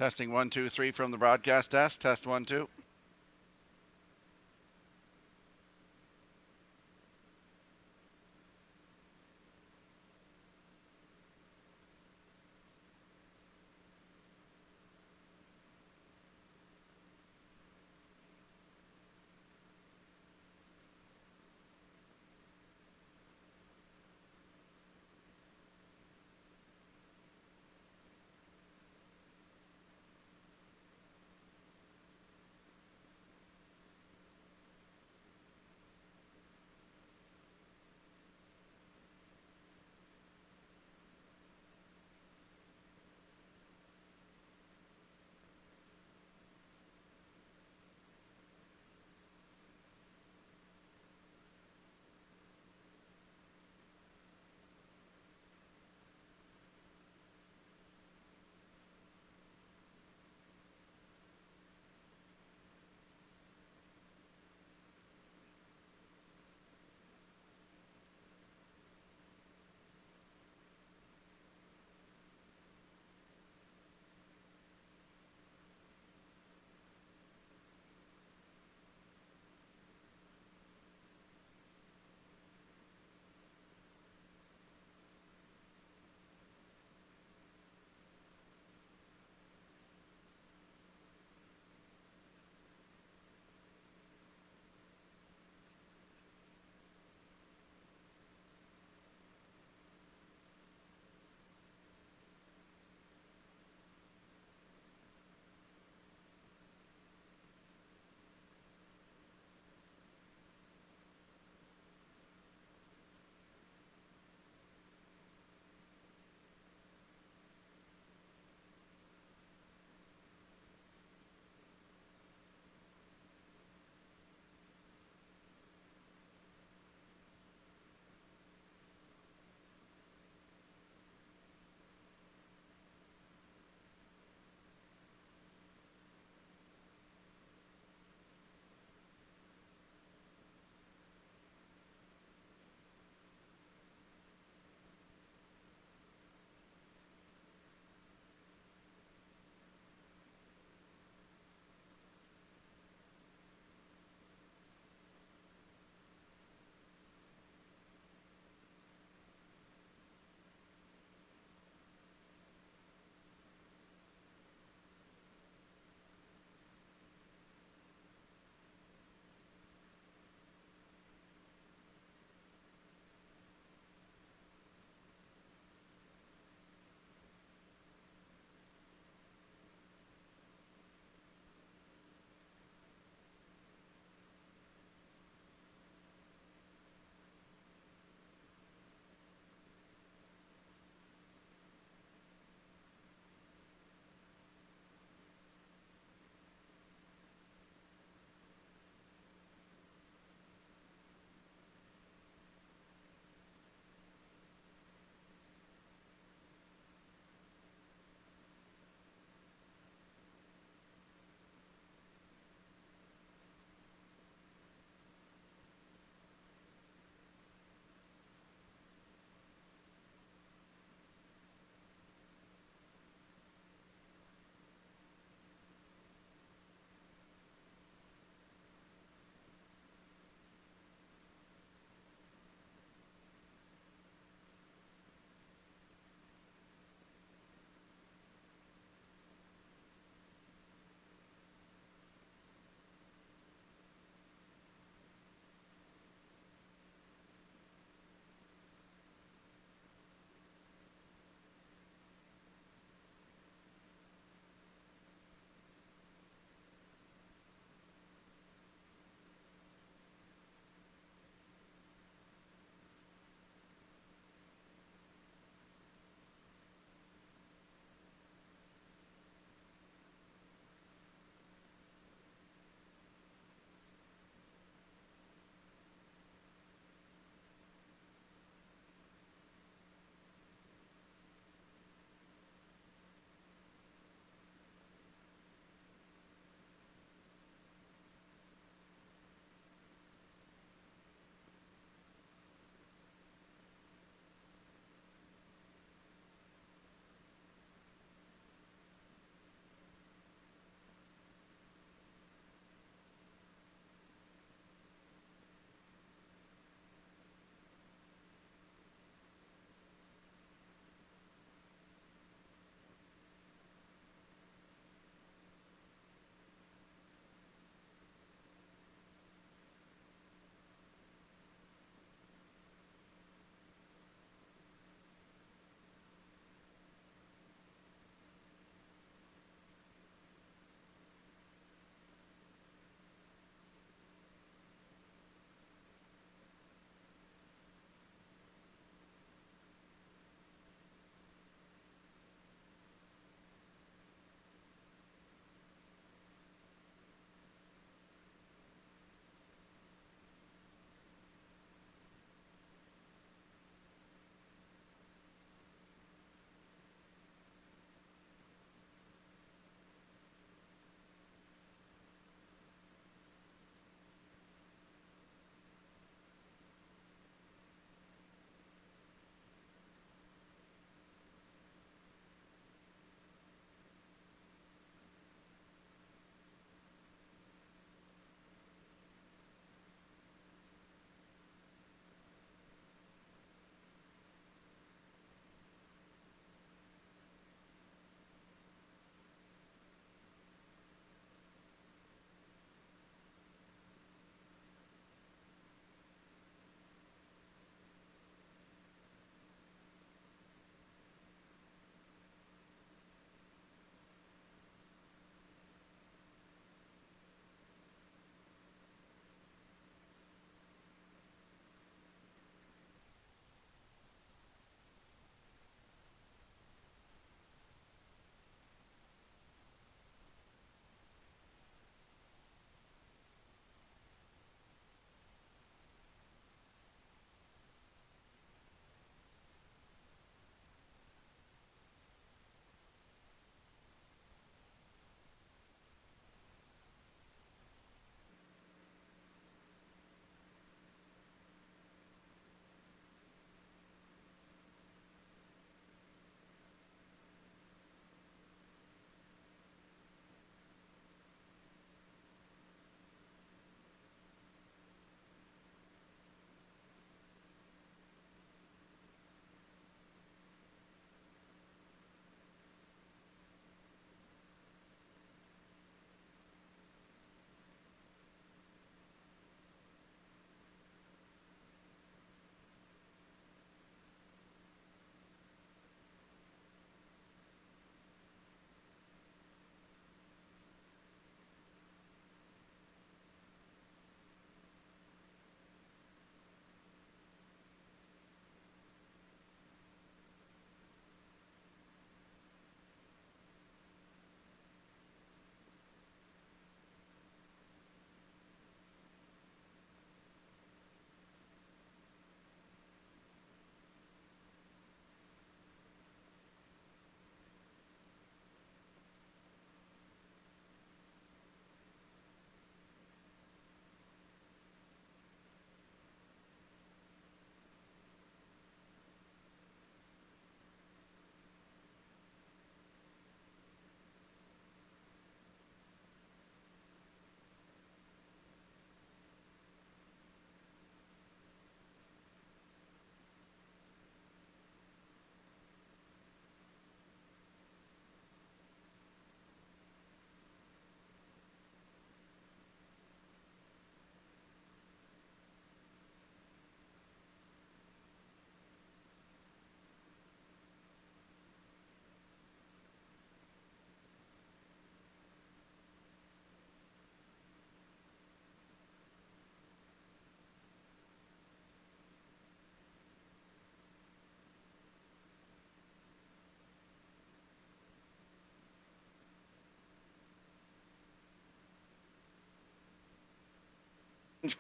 Testing 1, 2, 3 from the broadcast desk. Test 1, 2.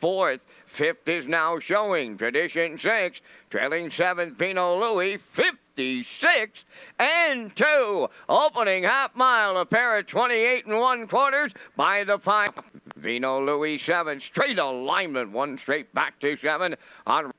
fourth. Fifth is now showing Tradition 6, trailing seventh Vino Louis, 56 and 2. Opening half mile, a pair of 28 1/4 by the 5. Vino Louis 7, straight alignment, one straight back to 7 on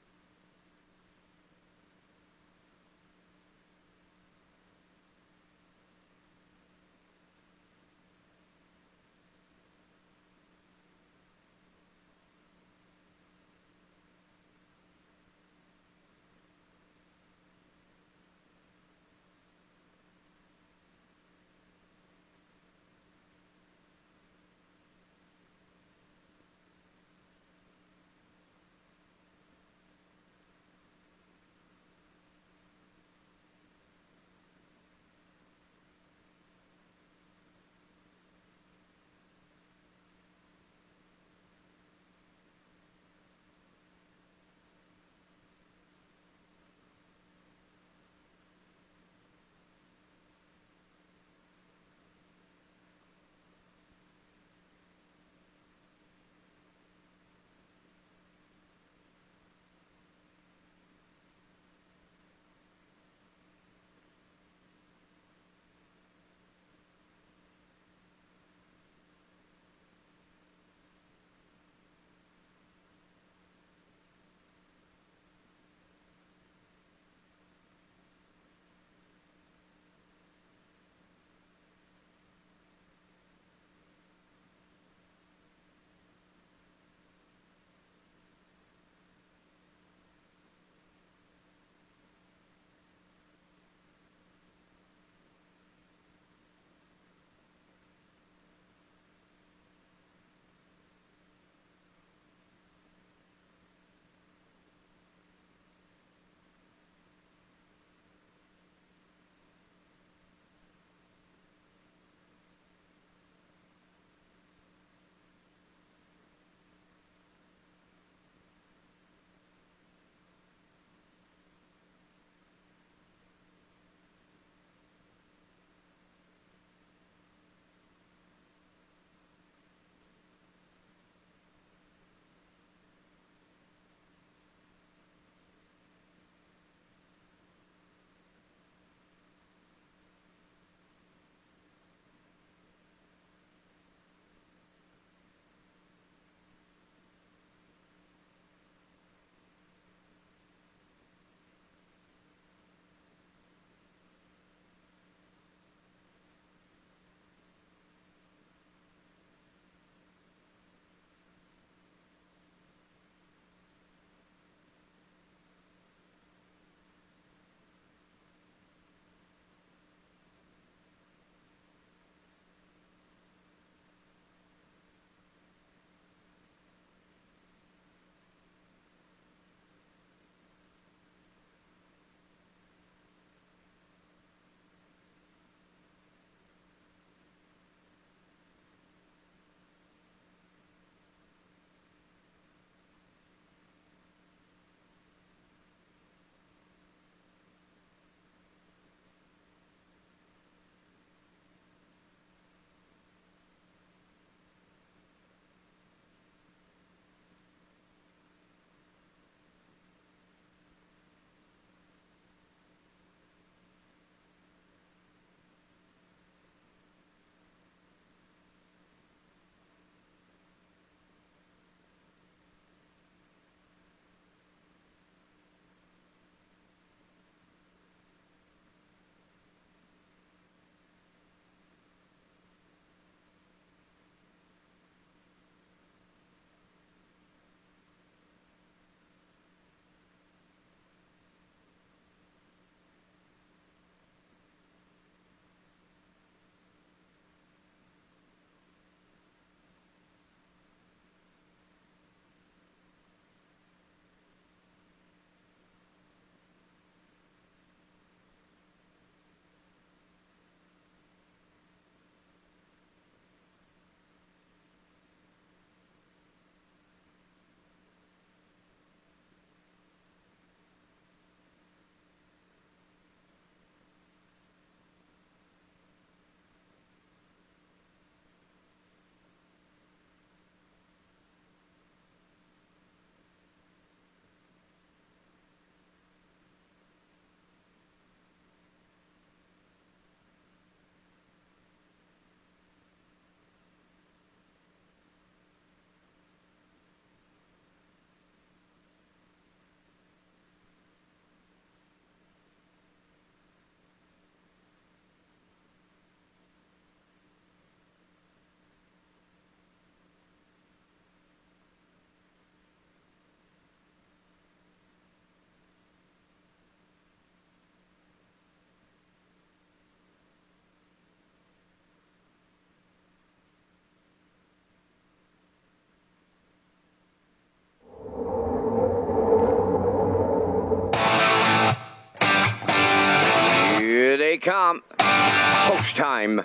become post time.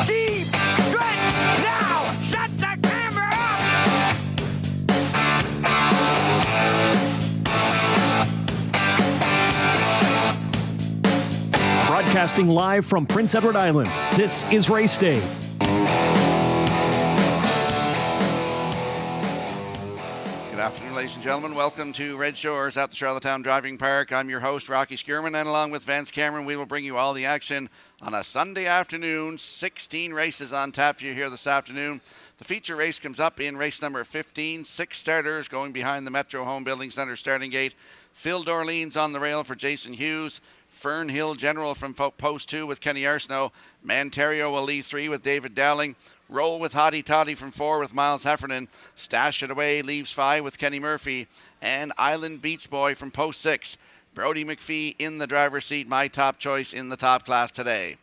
Deep stretch now. Shut the camera up. Broadcasting live from Prince Edward Island, this is Race Day. Good afternoon, ladies and gentlemen. Welcome to Red Shores at the Charlottetown Driving Park. I'm your host, Rocky Skierman, and along with Vance Cameron, we will bring you all the action on a Sunday afternoon. 16 races on tap for you here this afternoon. The feature race comes up in race number 15. 6 starters going behind the Metro Home Building Center starting gate. Phil Dorleans on the rail for Jason Hughes. Fern Hill General from Post 2 with Kenny Arsenault. Manterio will lead 3 with David Dowling. Roll with Hottie Toddy from 4 with Miles Heffernan. Stash It Away leaves 5 with Kenny Murphy. And Island Beach Boy from Post 6. Brody McPhee in the driver's seat, my top choice in the top class today.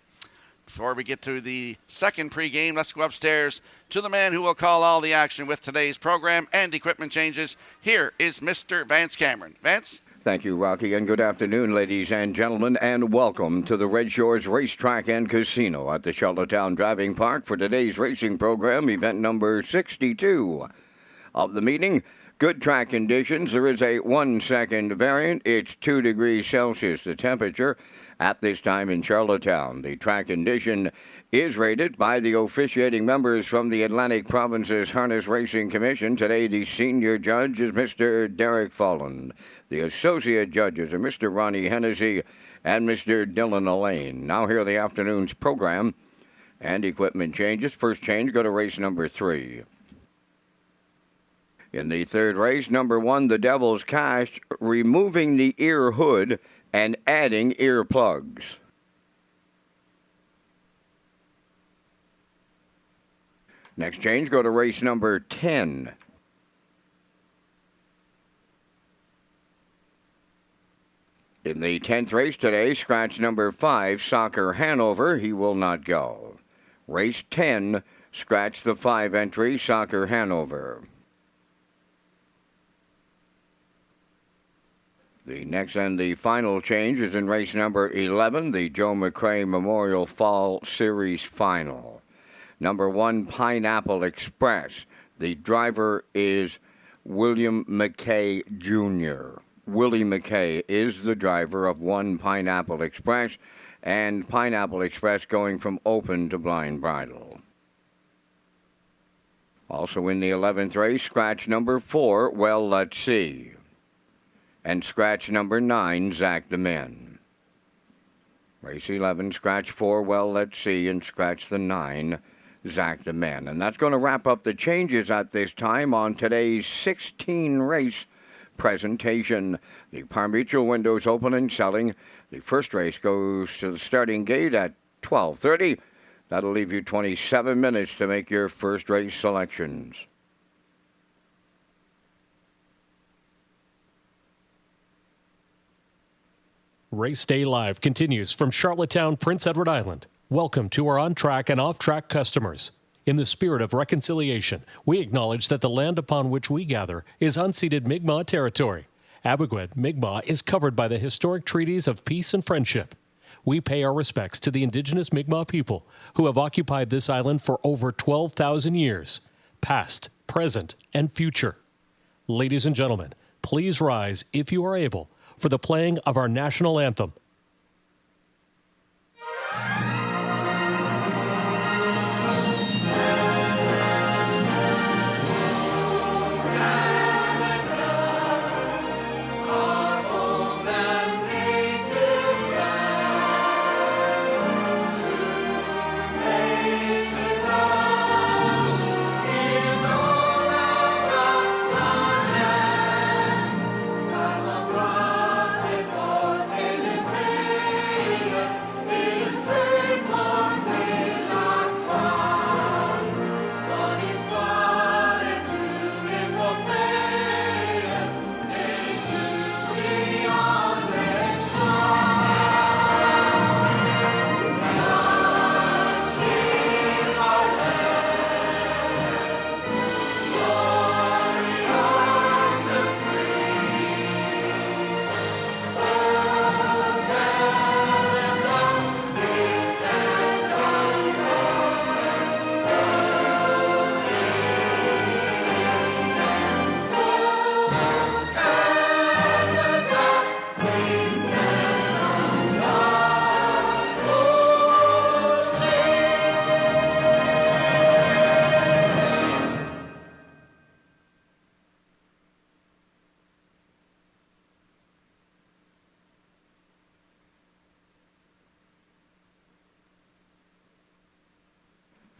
Before we get to the second pregame, let's go upstairs to the man who will call all the action with today's program and equipment changes. Here is Mr. Vance Cameron. Vance? Thank you, Rocky, and good afternoon, ladies and gentlemen, and welcome to the Redshores Racetrack and Casino at the Charlottetown Driving Park for today's racing program, event number 62 of the meeting. Good track conditions. There is a 1-second variant. It's 2 degrees Celsius, the temperature at this time in Charlottetown. The track condition is rated by the officiating members from the Atlantic Provinces Harness Racing Commission. Today, the senior judge is Mr. Derek Folland. The associate judges are Mr. Ronnie Hennessy and Mr. Dylan Elaine. Now here are the afternoon's program and equipment changes. First change, go to race number 3. In the third race, number 1, the Devil's Cash, removing the ear hood and adding earplugs. Next change, go to race number 10. In the 10th race today, scratch number 5, Soccer Hanover, he will not go. Race 10, scratch the 5 entry, Soccer Hanover. The next and the final change is in race number 11, the Joe McRae Memorial Fall Series Final. Number 1, Pineapple Express. The driver is William McKay Jr. Willie McKay is the driver of 1 Pineapple Express, and Pineapple Express going from open to blind bridle. Also in the 11th race, scratch number 4, Well Let's See. And scratch number 9, Zach the Men. Race 11, scratch 4, Well Let's See, and scratch the 9, Zach the Men. And that's going to wrap up the changes at this time on today's 16-race presentation. The Par Mutual windows open and selling. The first race goes to the starting gate at 12:30. That'll leave you 27 minutes to make your first race selections. Race Day Live continues from Charlottetown, Prince Edward Island. Welcome to our on-track and off-track customers. In the spirit of reconciliation, we acknowledge that the land upon which we gather is unceded Mi'kmaq territory. Abogwed, Mi'kmaq is covered by the historic treaties of peace and friendship. We pay our respects to the indigenous Mi'kmaq people who have occupied this island for over 12,000 years, past, present, and future. Ladies and gentlemen, please rise, if you are able, for the playing of our national anthem.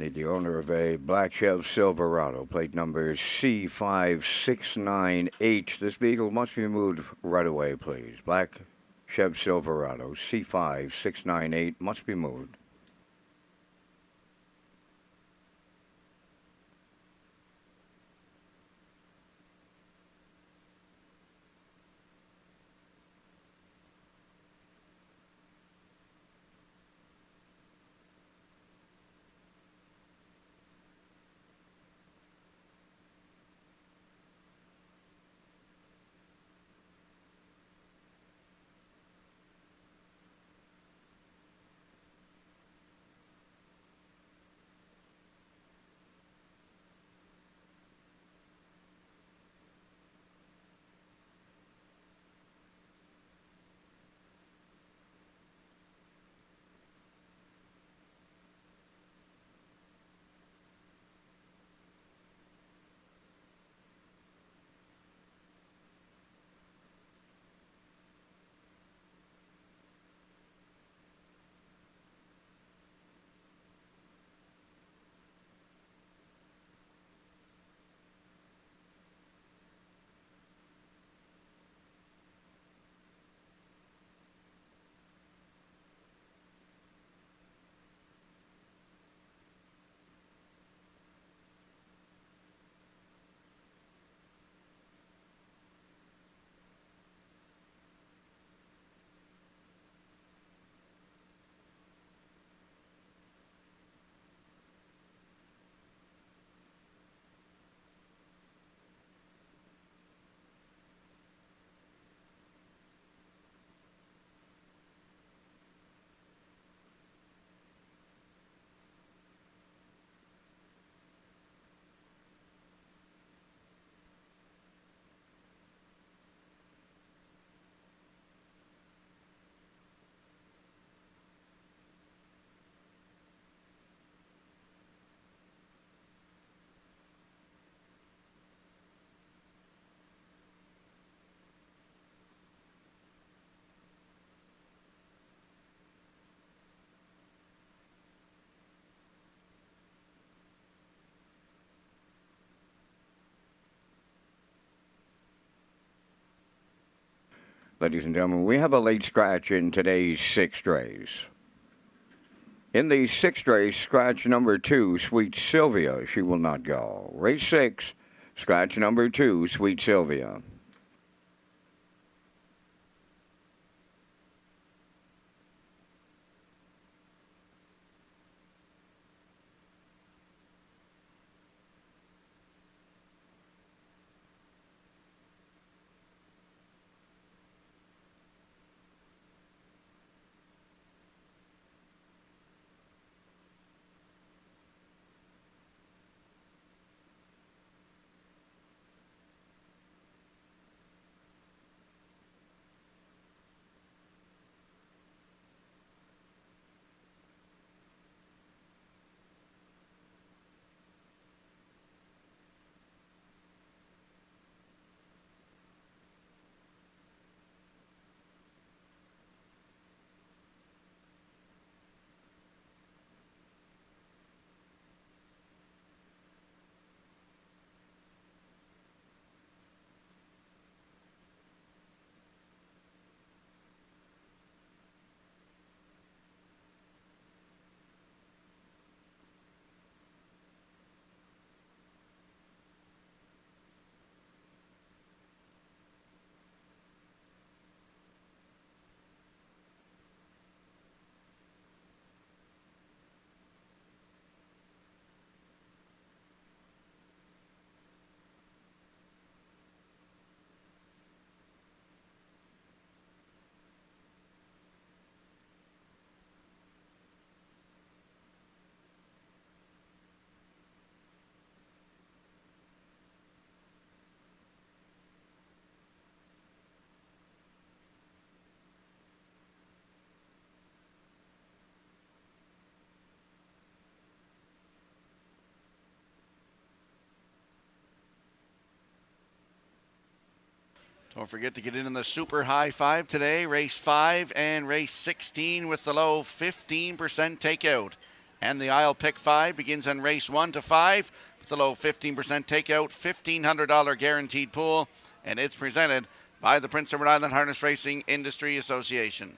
The owner of a black Chev Silverado, plate number C5698. This vehicle must be moved right away, please. Black Chev Silverado, C5698, must be moved. Ladies and gentlemen, we have a late scratch in today's sixth race. In the sixth race, scratch number 2, Sweet Sylvia, she will not go. Race 6, scratch number 2, Sweet Sylvia. Don't forget to get in the super high five today. Race 5 and race 16 with the low 15% takeout. And the aisle pick 5 begins on race 1 to 5 with a low 15% takeout, $1,500 guaranteed pool, and it's presented by the Prince Edward Island Harness Racing Industry Association.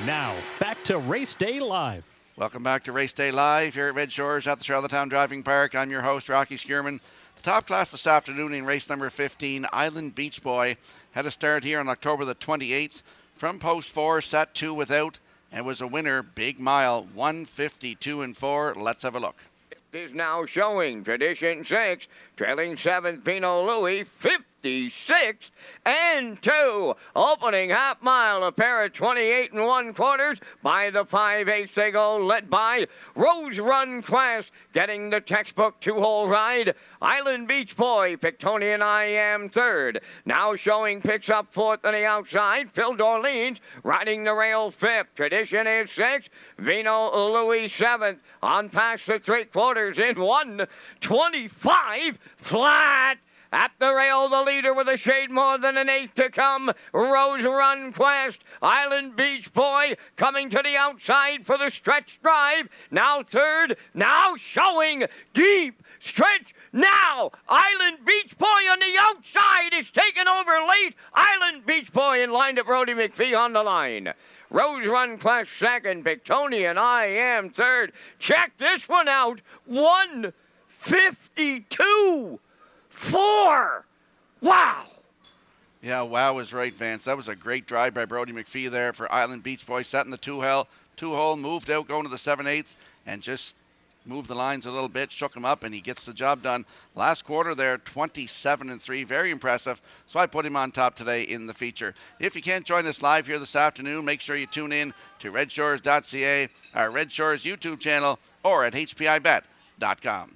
Now, back to Race Day Live. Welcome back to Race Day Live here at Redshores at the Charlottetown Driving Park. I'm your host, Rocky Skierman. The top class this afternoon in race number 15, Island Beach Boy, had a start here on October the 28th from post 4, sat 2 without, and was a winner, big mile, 152 and 4. Let's have a look. Is now showing Tradition 6, trailing 7th Pinot Louis, 56 and 2. Opening half mile, a pair of 28 and 1/4. By the 5/8 they go, led by Rose Run Class, getting the textbook 2-hole ride. Island Beach Boy, Pictonian I Am third. Now showing picks up fourth on the outside. Phil Dorleans riding the rail fifth. Tradition is 6. Vino Louis 7th. On past the 3/4 in 1:25 flat. At the rail, the leader with a shade more than an eighth to come. Rose Run Quest. Island Beach Boy coming to the outside for the stretch drive. Now third. Now showing deep stretch. Now Island Beach Boy on the outside is taken over late. Island Beach Boy in line to Brody McPhee on the line. Rose Run Quest second. Pictonian I Am third. Check this one out. 152. 4. Wow. Yeah, wow is right, Vance. That was a great drive by Brody McPhee there for Island Beach Boy. Sat in the two-hole, moved out going to the 7/8 and just moved the lines a little bit, shook him up, and he gets the job done. Last quarter there, 27 and 3. Very impressive. So I put him on top today in the feature. If you can't join us live here this afternoon, make sure you tune in to Redshores.ca, our Red Shores YouTube channel, or at HPIBet.com.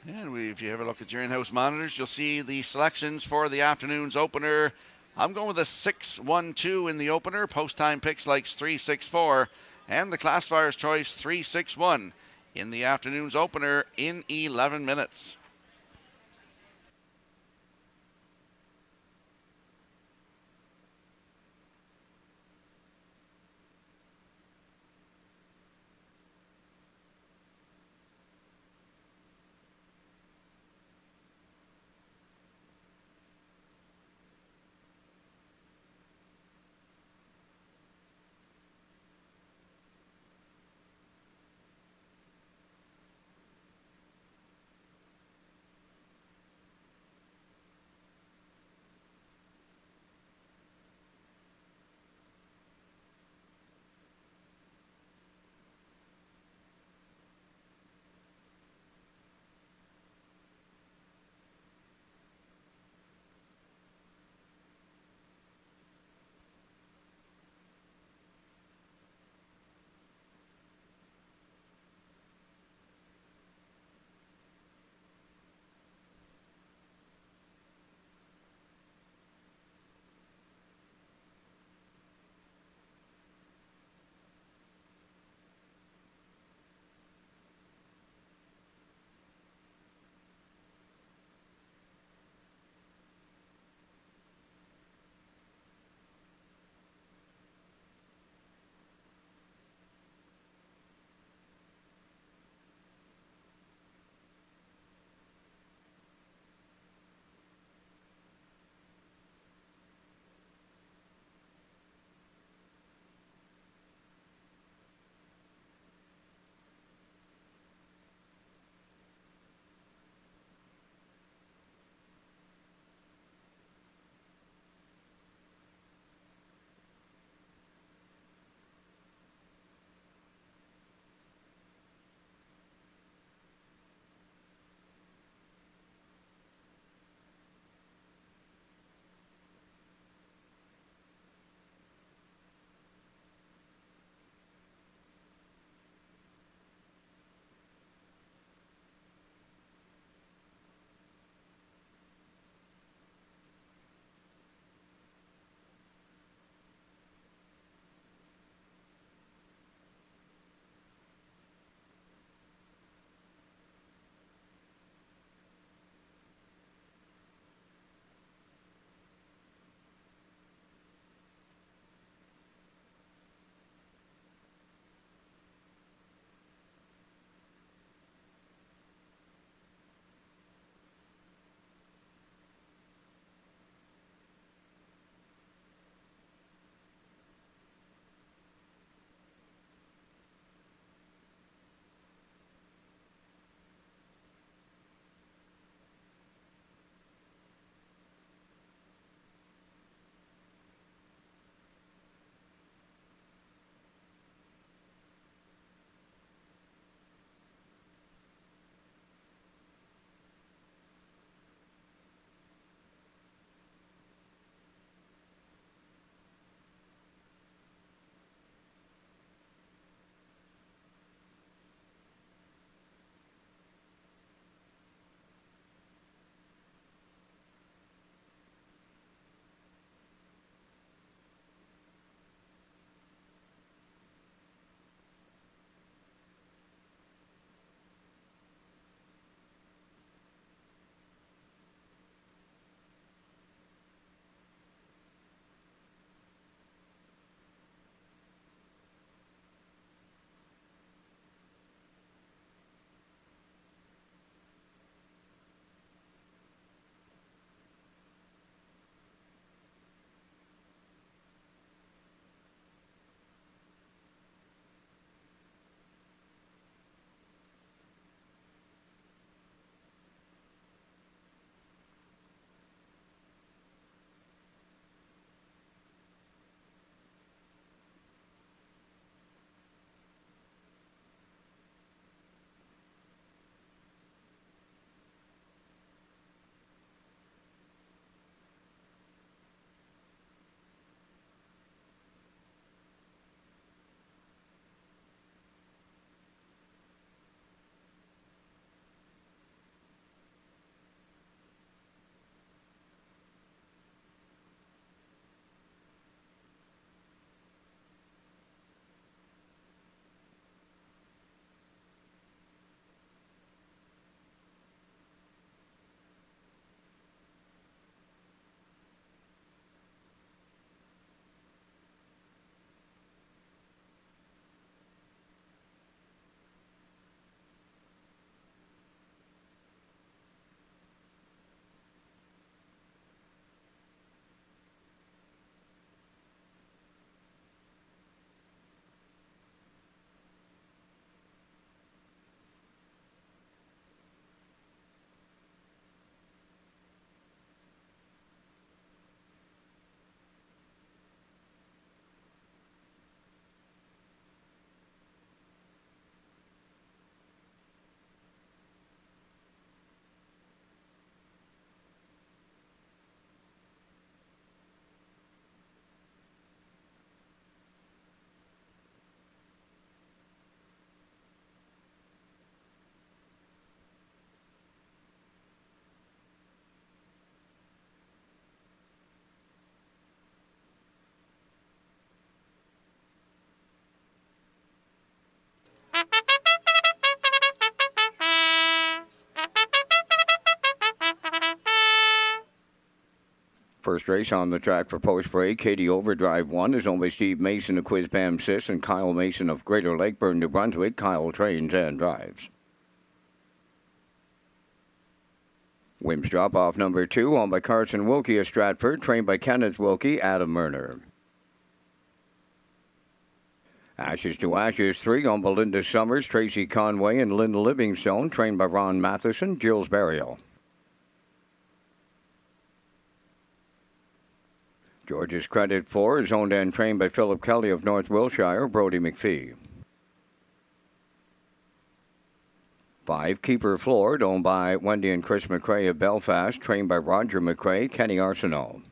And if you have a look at your in-house monitors, you'll see the selections for the afternoon's opener. I'm going with a 6-1-2 in the opener. Post-time picks likes 3-6-4. And the classifier's choice 3-6-1 in the afternoon's opener in 11 minutes. First race on the track for Post Parade, Katie Overdrive 1 is owned by Steve Mason of Quiz Bam Sis and Kyle Mason of Greater Lakeburn, New Brunswick. Kyle trains and drives. Wims Drop-Off number 2, owned by Carson Wilkie of Stratford, trained by Kenneth Wilkie, Adam Murner. Ashes to Ashes 3, owned by Linda Summers, Tracy Conway, and Linda Livingstone, trained by Ron Matheson, Jules Burial. George's Credit 4 is owned and trained by Philip Kelly of North Wilshire, Brody McPhee. 5, Keeper Floored, owned by Wendy and Chris McRae of Belfast, trained by Roger McRae, Kenny Arsenault.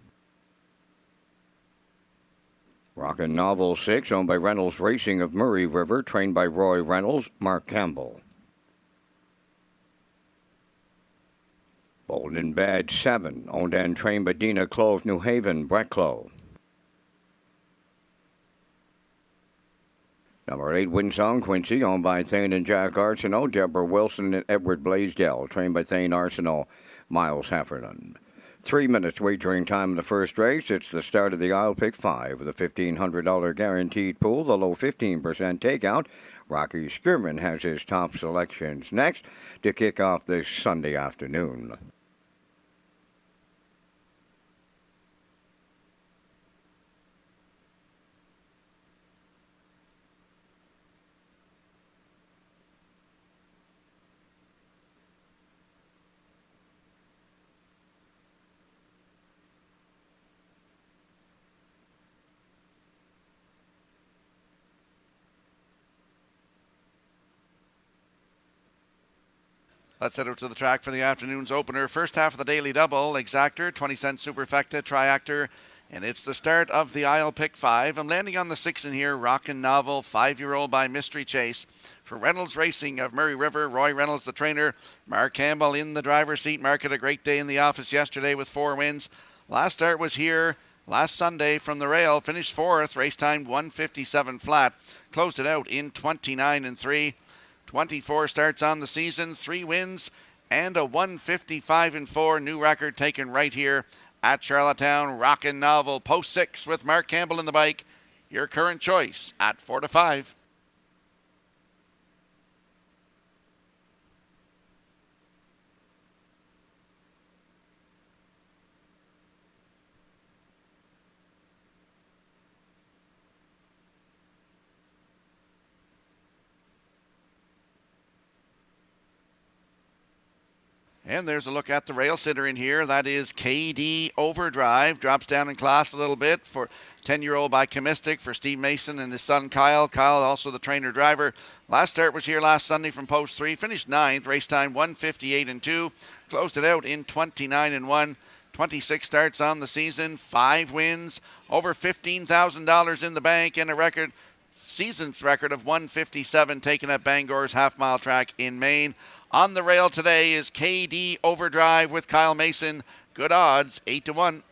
Rockin' Novel 6, owned by Reynolds Racing of Murray River, trained by Roy Reynolds, Mark Campbell. Bold and Bad 7, owned and trained by Dina Clough of New Haven, Brett Clough. Number 8, Winsong Quincy, owned by Thane and Jack Arsenault, Deborah Wilson and Edward Blaisdell, trained by Thane Arsenault, Miles Heffernan. 3 minutes wagering time in the first race. It's the start of the I'll Pick 5 with a $1,500 guaranteed pool, the low 15% takeout. Rocky Skirman has his top selections next to kick off this Sunday afternoon. Let's head out to the track for the afternoon's opener. First half of the daily double, Exactor, 20-cent Superfecta, Triactor, and it's the start of the I'll Pick 5. I'm landing on the 6 in here, Rockin' Novel, 5-year-old by Mystery Chase. For Reynolds Racing of Murray River, Roy Reynolds, the trainer. Mark Campbell in the driver's seat. Mark had a great day in the office yesterday with 4 wins. Last start was here last Sunday from the rail. Finished 4th, race time 1:57 flat. Closed it out in 29-3. 24 starts on the season, 3 wins, and a 1:55-4 new record taken right here at Charlottetown. Rockin' Novel, post 6 with Mark Campbell in the bike. Your current choice at 4-5. And there's a look at the rail sitter in here. That is KD Overdrive. Drops down in class a little bit for 10-year-old by Chemistic for Steve Mason and his son Kyle. Kyle also the trainer driver. Last start was here last Sunday from post 3. Finished 9th. Race time 1:58-2. Closed it out in 29-1. 26 starts on the season. 5 wins. Over $15,000 in the bank and a season's record of 1:57 taken at Bangor's half-mile track in Maine. On the rail today is KD Overdrive with Kyle Mason. Good odds, 8-1.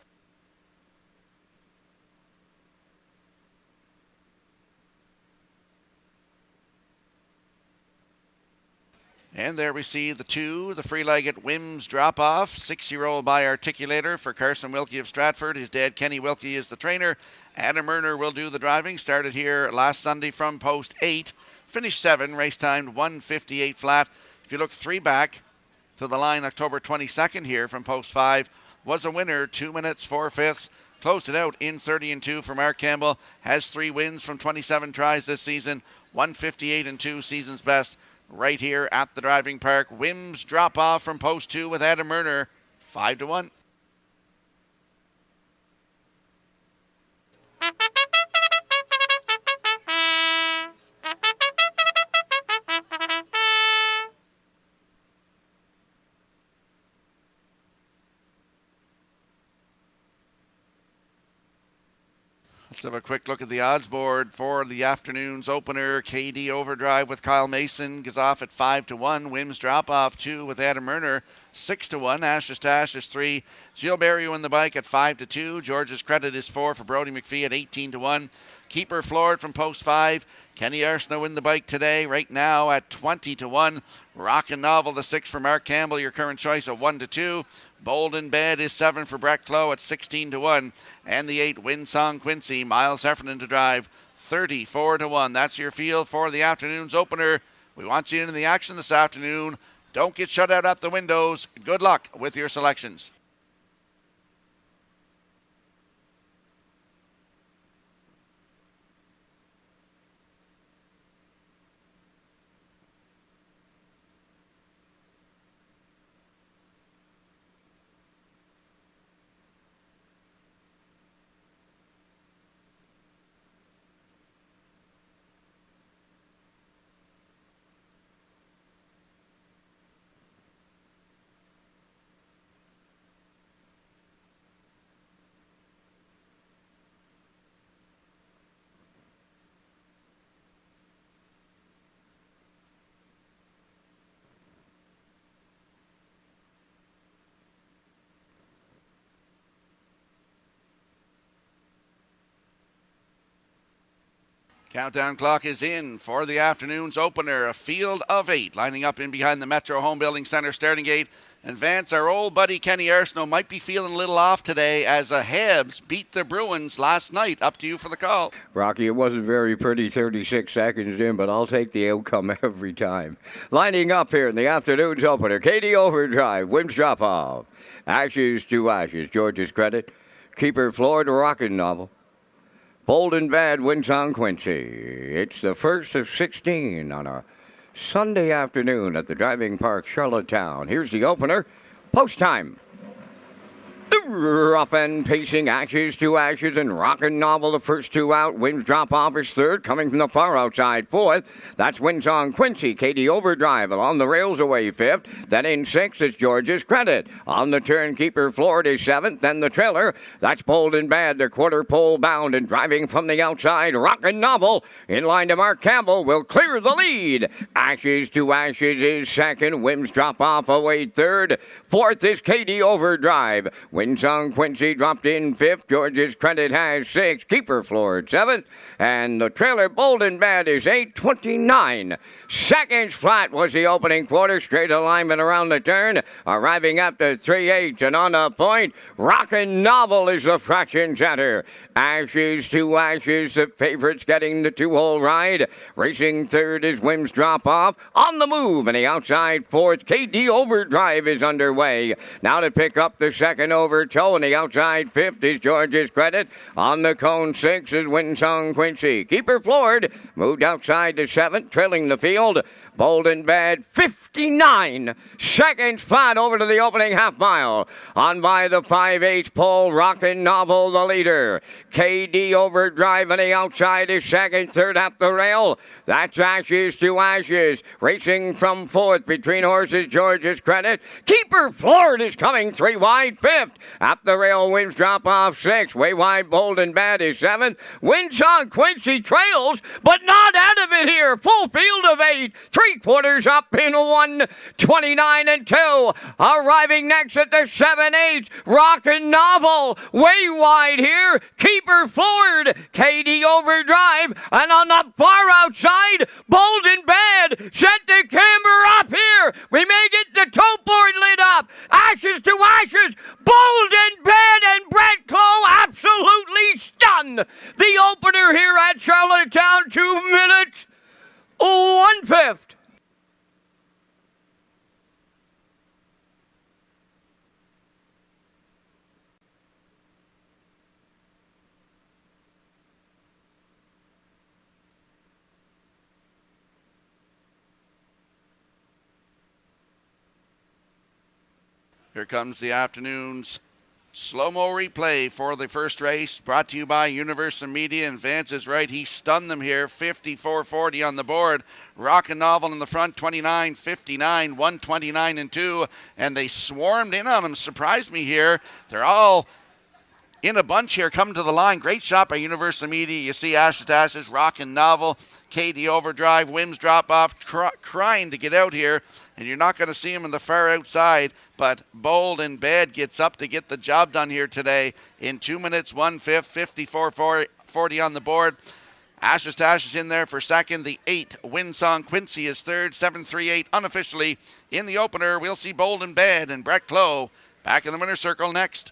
And there we see the 2, the free-legged Wims Drop-Off, 6-year-old by Articulator for Carson Wilkie of Stratford. His dad, Kenny Wilkie, is the trainer. Adam Murner will do the driving. Started here last Sunday from post 8. Finished 7, race time 1:58 flat. If you look 3 back to the line October 22nd here from post 5, was a winner, 2 minutes, 4/5. Closed it out in 30-2 for Mark Campbell. Has 3 wins from 27 tries this season, 1:58-2, season's best. Right here at the driving park. Wims Drop Off from post 2 with Adam Murner, 5-1. Let's have a quick look at the odds board for the afternoon's opener. KD Overdrive with Kyle Mason goes off at 5-1. Wims Drop Off 2 with Adam Murner, 6-1. Ashes to Ashes 3. Gilles Berriou in the bike at 5-2. George's Credit is 4 for Brody McPhee at 18-1. Keeper Floored from post 5. Kenny Arsenault in the bike today, right now at 20-1. Rockin' Novel, the 6 for Mark Campbell, your current choice at 1-2. Bold in Bed is 7 for Brett Clough at 16-1. And the 8, Winsong Quincy, Miles Heffernan to drive, 34-1. That's your field for the afternoon's opener. We want you in the action this afternoon. Don't get shut out at the windows. Good luck with your selections. Countdown clock is in for the afternoon's opener. A field of 8 lining up in behind the Metro Home Building Centre starting gate. And Vance, our old buddy Kenny Arsenault might be feeling a little off today as the Hebs beat the Bruins last night. Up to you for the call. Rocky, it wasn't very pretty 36 seconds in, but I'll take the outcome every time. Lining up here in the afternoon's opener, Katie Overdrive, Wims Drop Off. Ashes to Ashes, George's Credit. Keeper Floored, Rockin' Novel. Bold and Bad, Winsong Quincy. It's the first of 16 on a Sunday afternoon at the Driving Park, Charlottetown. Here's the opener. Post time. Rough and pacing, Ashes to Ashes, and Rockin' Novel, the first 2 out. Wims Drop Off is 3rd, coming from the far outside 4th. That's Winsong Quincy. Katie Overdrive along the rails away 5th. Then in 6th, it's George's Credit. On the turn, Keeper Floored is 7th. Then the trailer, that's Bold and Bad. They're quarter pole bound and driving from the outside. Rockin' Novel in line to Mark Campbell will clear the lead. Ashes to Ashes is 2nd. Wims Drop Off away 3rd. 4th is Katie Overdrive. Winsong Quincy dropped in 5th. George's Credit has 6th. Keeper Floored 7th. And the trailer Bold and Bad is 8:29 seconds flat was the opening quarter. Straight alignment around the turn. Arriving up to 3/8 and on the point. Rockin' Novel is the fraction center. Ashes to Ashes, the favorites getting the 2-hole ride. Racing 3rd is Wims Drop Off. On the move and the outside 4th. KD Overdrive is underway. Now to pick up the 2nd over toe and the outside 5th is George's Credit. On the cone 6 is Winsong Quincy. Keeper Floored moved outside to 7th, trailing the field. Bold and Bad, 59 seconds flat over to the opening half mile. On by the 5/8 pole, Rockin' Novel the leader. KD Overdrive on the outside is 2nd, 3rd up the rail. That's Ashes to Ashes. Racing from 4th between horses, George's Credit. Keeper Floored is coming 3 wide, 5th. Up the rail, Wims Drop Off 6th. Way wide, Bold and Bad is 7th. Winsong Quincy trails, but not out of it here. Full field of 8. 3/4 up in 1:29 and 2. Arriving next at the 7/8. Rockin' Novel way wide here. Keeper Floored. KD Overdrive. And on the far outside, Bold and Bad set the camber up here. We may get the toe board lit up. Ashes to Ashes. Bold and Bad and Brett Clough absolutely stunned the opener here at Charlottetown. 2 minutes, 1/5. Here comes the afternoon's slow-mo replay for the first race, brought to you by Universal Media. And Vance is right, he stunned them here, 54.40 on the board. Rockin' Novel in the front, 29.59, 129 and 2, and they swarmed in on him. Surprised me here. They're all in a bunch here, coming to the line. Great shot by Universal Media. You see Ashes to Ashes, Rockin' Novel, KD Overdrive, Wims Drop Off, crying to get out here. And you're not going to see him in the far outside, but Bold and Bad gets up to get the job done here today in 2 minutes, 1/5, 54.40 on the board. Ashes Tash is in there for second. The 8, Windsong Quincy, is third. 7-3-8 unofficially in the opener. We'll see Bold and Bed and Brett Clough back in the winner's circle next.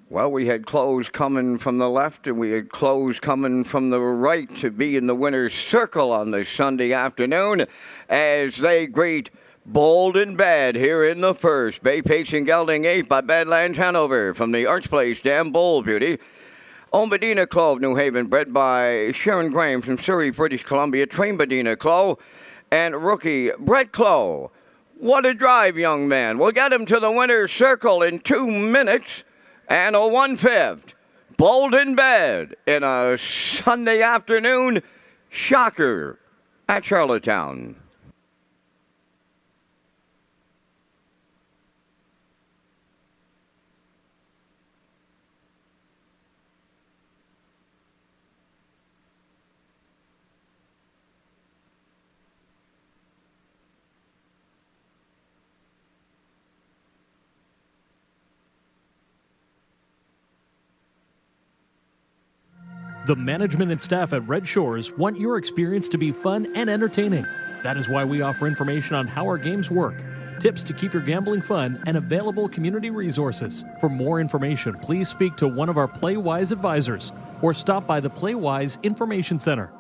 Well, we had clothes coming from the left and we had clothes coming from the right to be in the winner's circle on this Sunday afternoon as they greet Bold and Bad here in the first. Bay Pacing Gelding 8 by Badlands Hanover from the Arch Place Dam Bold Beauty. Ombedina Clough of New Haven, bred by Sharon Graham from Surrey, British Columbia. Train Bedina Clough and rookie Brett Clough. What a drive, young man. We'll get him to the winner's circle in 2 minutes. And a 1/5. Bold and Bad in a Sunday afternoon shocker at Charlottetown. The management and staff at Red Shores want your experience to be fun and entertaining. That is why we offer information on how our games work, tips to keep your gambling fun, and available community resources. For more information, please speak to one of our PlayWise advisors or stop by the PlayWise Information Center.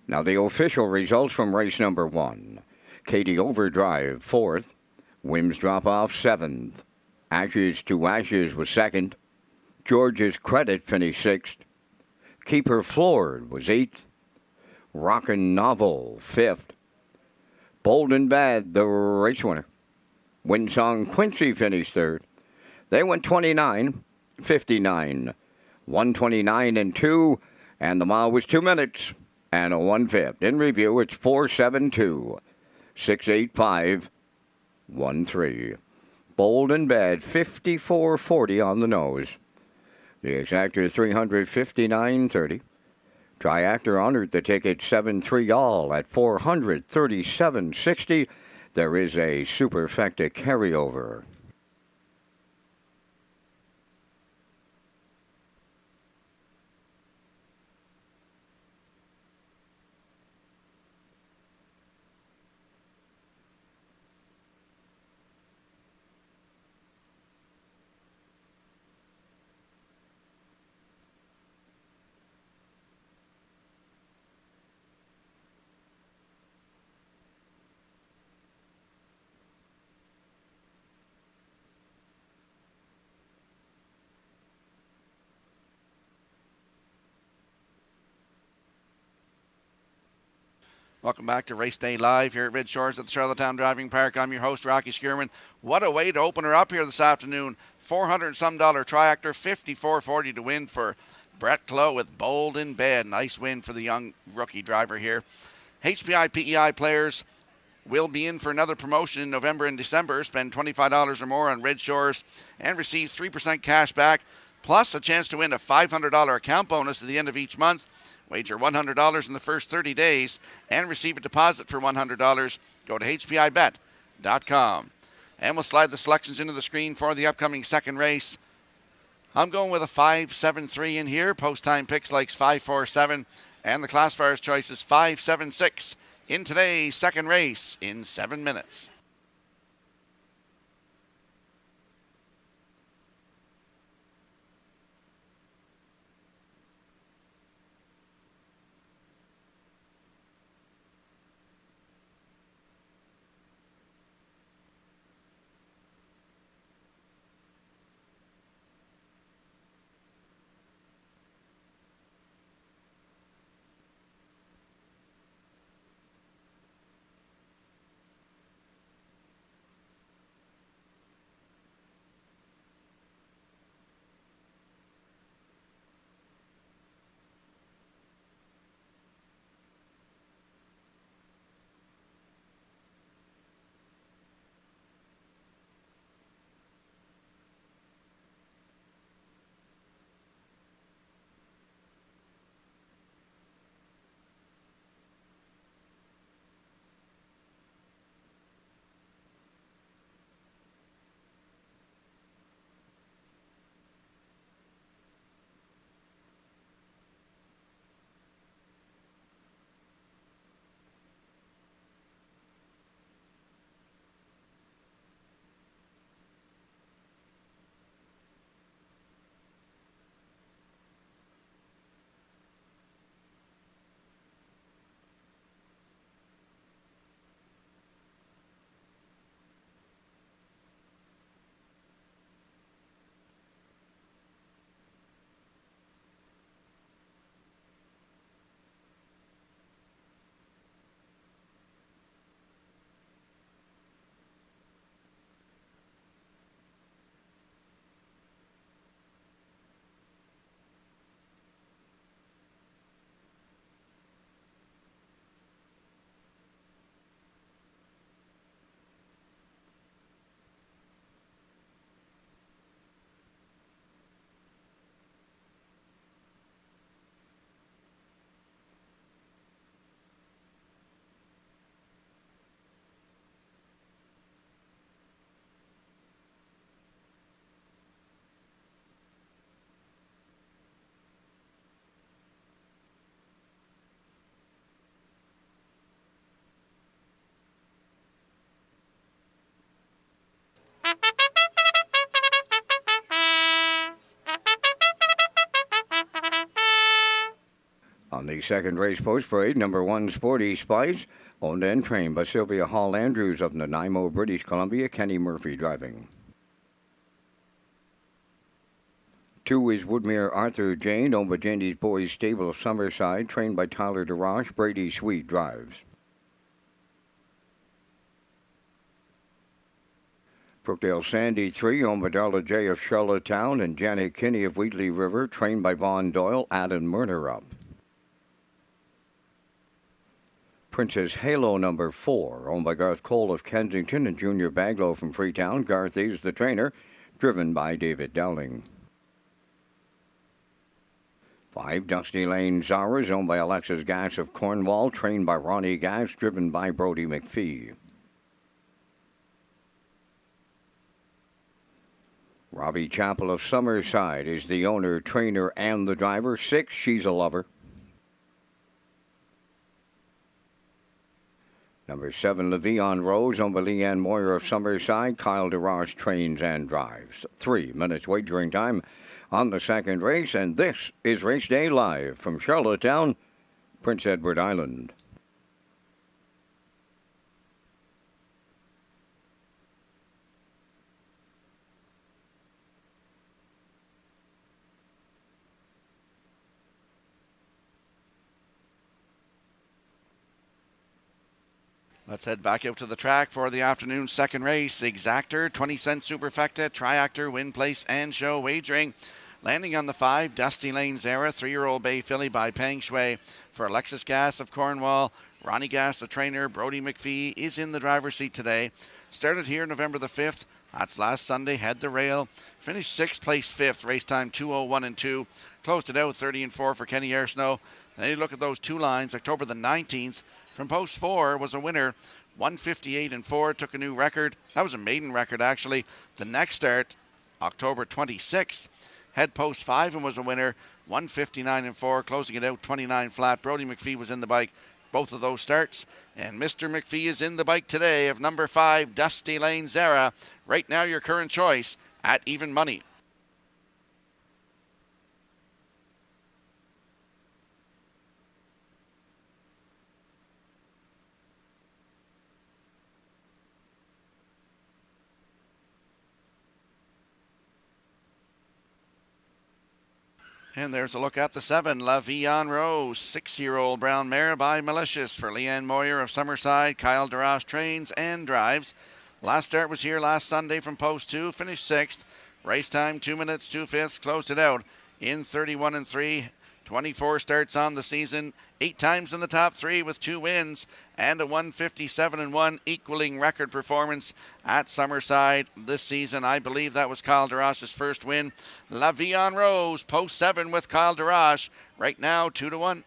Now the official results from race number 1. Katie Overdrive, 4th. Wims Drop Off, 7th. Ashes to Ashes was 2nd. George's Credit finished 6th. Keep Her Floored was 8th. Rockin' Novel, 5th. Bold and Bad, the race winner. Windsong Quincy finished 3rd. They went 29, 59, 129 and 2, and the mile was 2 minutes and a 1/5. In review, it's 472, 685, 13. Bold and Bad, 54.40 on the nose. The exactor 359.30. Triactor honored the ticket 7-3 all at $437.60. There is a superfecta carryover. Welcome back to Race Day Live here at Redshores at the Charlottetown Driving Park. I'm your host, Rocky Skierman. What a way to open her up here this afternoon. $400 and some triactor, $54.40 to win for Brett Clough with Bold in Bed. Nice win for the young rookie driver here. HPI PEI players will be in for another promotion in November and December. Spend $25 or more on Red Shores and receive 3% cash back, plus a chance to win a $500 account bonus at the end of each month. Wager $100 in the first 30 days and receive a deposit for $100. Go to hpibet.com. And we'll slide the selections into the screen for the upcoming second race. I'm going with a 5-7-3 in here. Post time picks likes 5-4-7. And the classifier's choice is 5-7-6 in today's second race in 7 minutes. On the second race post parade, number 1 Sporty Spice, owned and trained by Sylvia Hall Andrews of Nanaimo, British Columbia, Kenny Murphy driving. 2 is Woodmere Arthur Jane, owned by Jandy's Boys Stable, Summerside, trained by Tyler DeRoche, Brady Sweet drives. Brookdale Sandy 3, owned by Darla J. of Charlottetown and Janet Kinney of Wheatley River, trained by Vaughn Doyle, Adam Murner up. Princess Halo number 4, owned by Garth Cole of Kensington and Junior Baglow from Freetown. Garth is the trainer, driven by David Dowling. 5, Dusty Lane Zara, owned by Alexis Gass of Cornwall, trained by Ronnie Gass, driven by Brody McPhee. Robbie Chappell of Summerside is the owner, trainer, and the driver. 6, She's a Lover. Number 7, Le'Veon Rose, owned by Leanne Moyer of Summerside. Kyle DeRoche trains and drives. 3 minutes wagering time on the second race, and this is Race Day Live from Charlottetown, Prince Edward Island. Let's head back out to the track for the afternoon second race. Exactor, 20-cent superfecta, triactor, win, place, and show wagering. Landing on the 5, Dusty Lane Zara, 3-year-old bay filly by Peng Shui. For Alexis Gass of Cornwall, Ronnie Gass, the trainer, Brody McPhee is in the driver's seat today. Started here November the 5th. That's last Sunday, had the rail. Finished 6th, placed 5th, race time 2:01 and 2. Closed it out 30 and 4 for Kenny Airsnow. Then you look at those two lines. October the 19th from post 4 was a winner. 158 and 4, took a new record. That was a maiden record, actually. The next start, October 26th, head post 5 and was a winner. 159 and 4, closing it out 29 flat. Brody McPhee was in the bike both of those starts. And Mr. McPhee is in the bike today of number 5, Dusty Lane Zara. Right now, your current choice at even money. And there's a look at the 7, Le'Veon Rose, 6-year-old brown mare by Malicious for Leanne Moyer of Summerside. Kyle DeRoche trains and drives. Last start was here last Sunday from post 2, finished 6th. Race time 2 minutes, 2/5, closed it out in 31 and 3. 24 starts on the season, 8 times in the top 3 with 2 wins and a 157 and 1 equaling record performance at Summerside this season. I believe that was Kyle DeRoche's first win. Le'Veon Rose, post 7 with Kyle DeRoche, right now 2-1.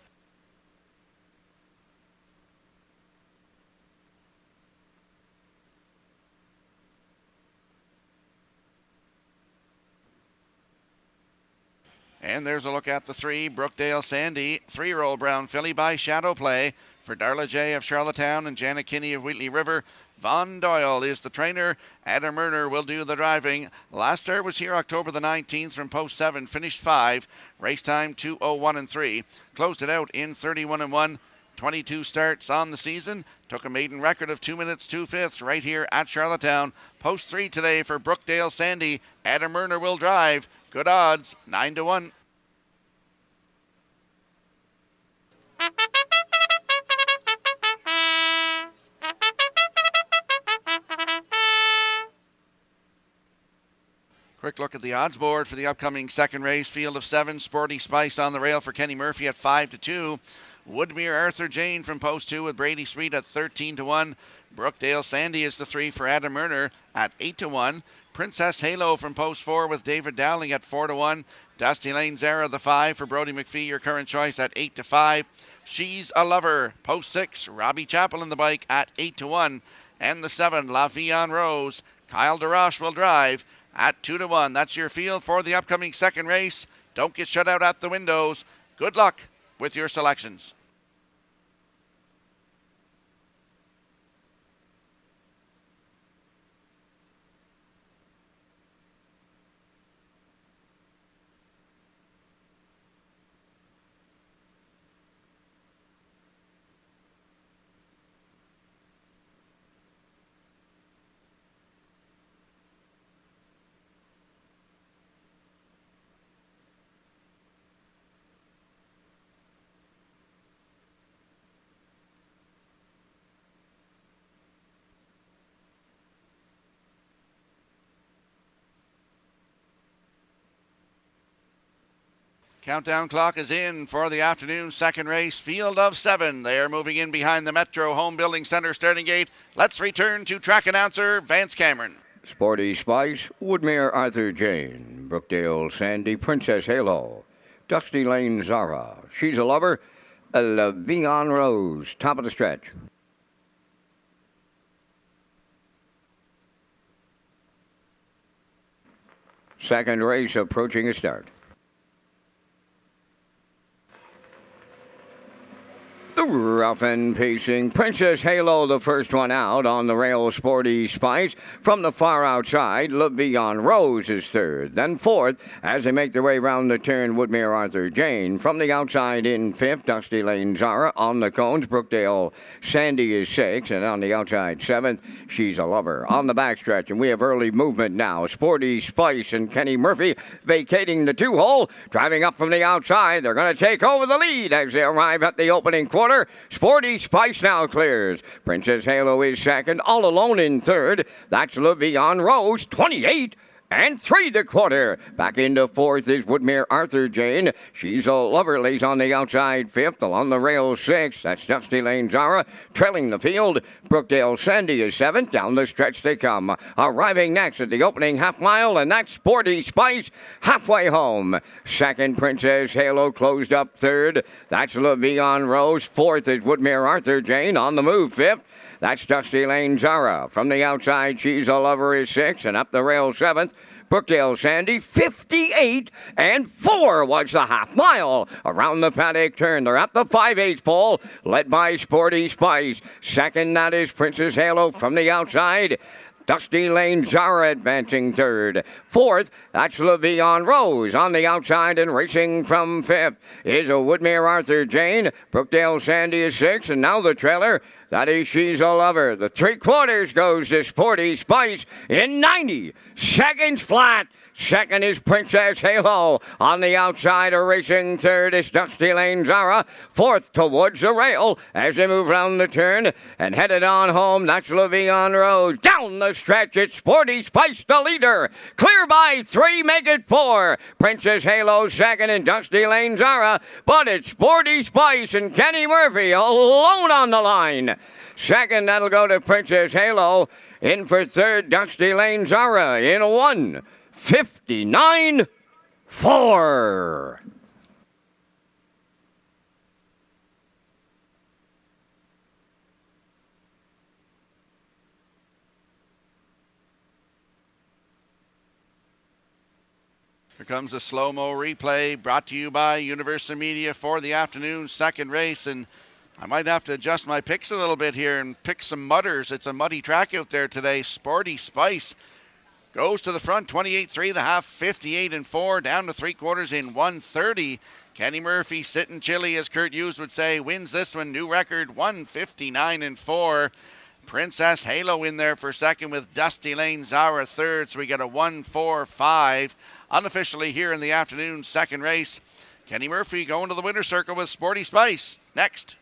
And there's a look at the 3, Brookdale Sandy, 3-year-old brown filly by Shadow Play for Darla J of Charlottetown and Janet Kinney of Wheatley River. Von Doyle is the trainer. Adam Murner will do the driving. Last start was here October the 19th from post 7, finished 5. Race time 2:01 and 3. Closed it out in 31 and 1. 22 starts on the season. Took a maiden record of 2 minutes, 2/5 right here at Charlottetown. Post 3 today for Brookdale Sandy. Adam Murner will drive. Good odds, 9-1. Quick look at the odds board for the upcoming second race. Field of 7, Sporty Spice on the rail for Kenny Murphy at 5-2. Woodmere Arthur Jane from post 2 with Brady Sweet at 13-1. Brookdale Sandy is the 3 for Adam Murner at 8-1. Princess Halo from post 4 with David Dowling at 4-1. Dusty Lane Zara the 5 for Brody McPhee, your current choice at 8-5. She's a Lover, post 6, Robbie Chappell in the bike at 8-1. And the 7, Le'Veon Rose, Kyle DeRoche will drive at 2-1. That's your field for the upcoming second race. Don't get shut out at the windows. Good luck with your selections. Countdown clock is in for the afternoon second race. Field of 7. They are moving in behind the Metro Home Building Center starting gate. Let's return to track announcer Vance Cameron. Sporty Spice, Woodmere Arthur Jane, Brookdale Sandy, Princess Halo, Dusty Lane Zara. She's a Lover. Levion Rose. Top of the stretch. Second race approaching a start. The rough and pacing Princess Halo, the first one out on the rail. Sporty Spice from the far outside. Levion Rose is third. Then fourth, as they make their way round the turn, Woodmere Arthur Jane. From the outside in fifth, Dusty Lane Zara. On the cones, Brookdale Sandy is sixth. And on the outside, seventh, She's a Lover. On the backstretch, and we have early movement now. Sporty Spice and Kenny Murphy vacating the two-hole. Driving up from the outside, they're going to take over the lead as they arrive at the opening quarter. Sporty Spice now clears. Princess Halo is second, all alone in third. That's Levion Rose, 28 and 3/4. Back into fourth is Woodmere Arthur Jane. She's a Lover, lays on the outside fifth. Along the rail sixth. That's Dusty Lane Zara. Trailing the field, Brookdale Sandy is seventh. Down the stretch they come. Arriving next at the opening half mile, and that's Sporty Spice halfway home. Second, Princess Halo closed up third. That's Levion Rose. Fourth is Woodmere Arthur Jane. On the move fifth. That's Dusty Lane Zara. From the outside, She's a Lover is sixth, and up the rail seventh. Brookdale Sandy, 58 and 4 was the half mile. Around the paddock turn, they're at the 5/8 pole, led by Sporty Spice. Second, that is Princess Halo from the outside. Dusty Lane Zara advancing third. Fourth, that's Levion Rose. On the outside and racing from fifth is a Woodmere Arthur Jane. Brookdale Sandy is sixth, and now the trailer. That is She's a Lover. The 3/4 goes to Sporty Spice in 90 seconds flat. Second is Princess Halo. On the outside, racing third is Dusty Lane Zara. Fourth towards the rail as they move round the turn and headed on home. That's Levion Rose. Down the stretch, it's Sporty Spice, the leader. Clear by 3, make it 4. Princess Halo second and Dusty Lane Zara. But it's Sporty Spice and Kenny Murphy alone on the line. Second, that'll go to Princess Halo. In for third, Dusty Lane Zara in 1:59.4. Here comes a slow-mo replay brought to you by Universal Media for the afternoon second race. And I might have to adjust my picks a little bit here and pick some mudders. It's a muddy track out there today. Sporty Spice goes to the front, 28-3, the half, 58 and 4, down to 3/4 in 1:30. Kenny Murphy sitting chilly, as Kurt Hughes would say, wins this one. New record, 1:59 and 4. Princess Halo in there for second with Dusty Lane Zara third, so we get a 1:45. Unofficially here in the afternoon second race. Kenny Murphy going to the winner's circle with Sporty Spice. Next.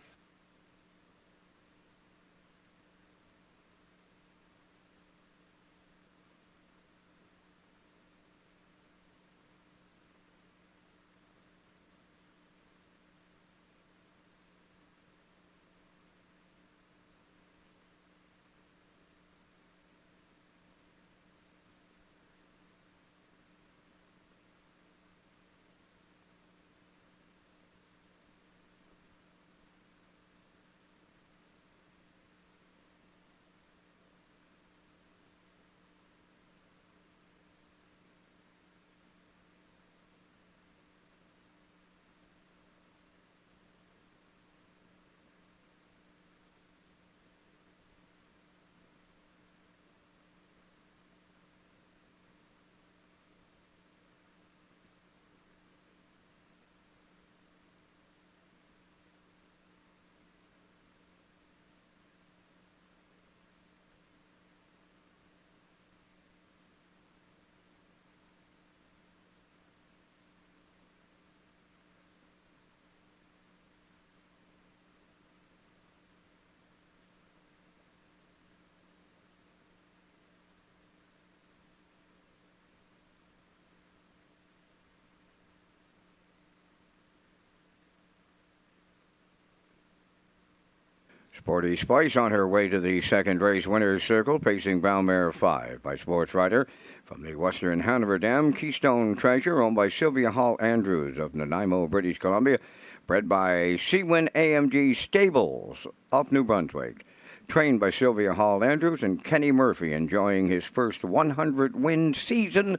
Sporty Spice on her way to the second race winner's circle, pacing Brown Mare 5 by Sports Rider. From the Western Hanover Dam, Keystone Treasure, owned by Sylvia Hall Andrews of Nanaimo, British Columbia. Bred by Seawin AMG Stables of New Brunswick. Trained by Sylvia Hall Andrews, and Kenny Murphy, enjoying his first 100-win season,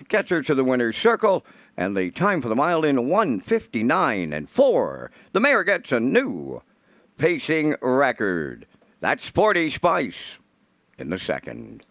gets her to the winner's circle, and the time for the mile in 1:59.4. The mare gets a new pacing record. That's Sporty Spice in the second.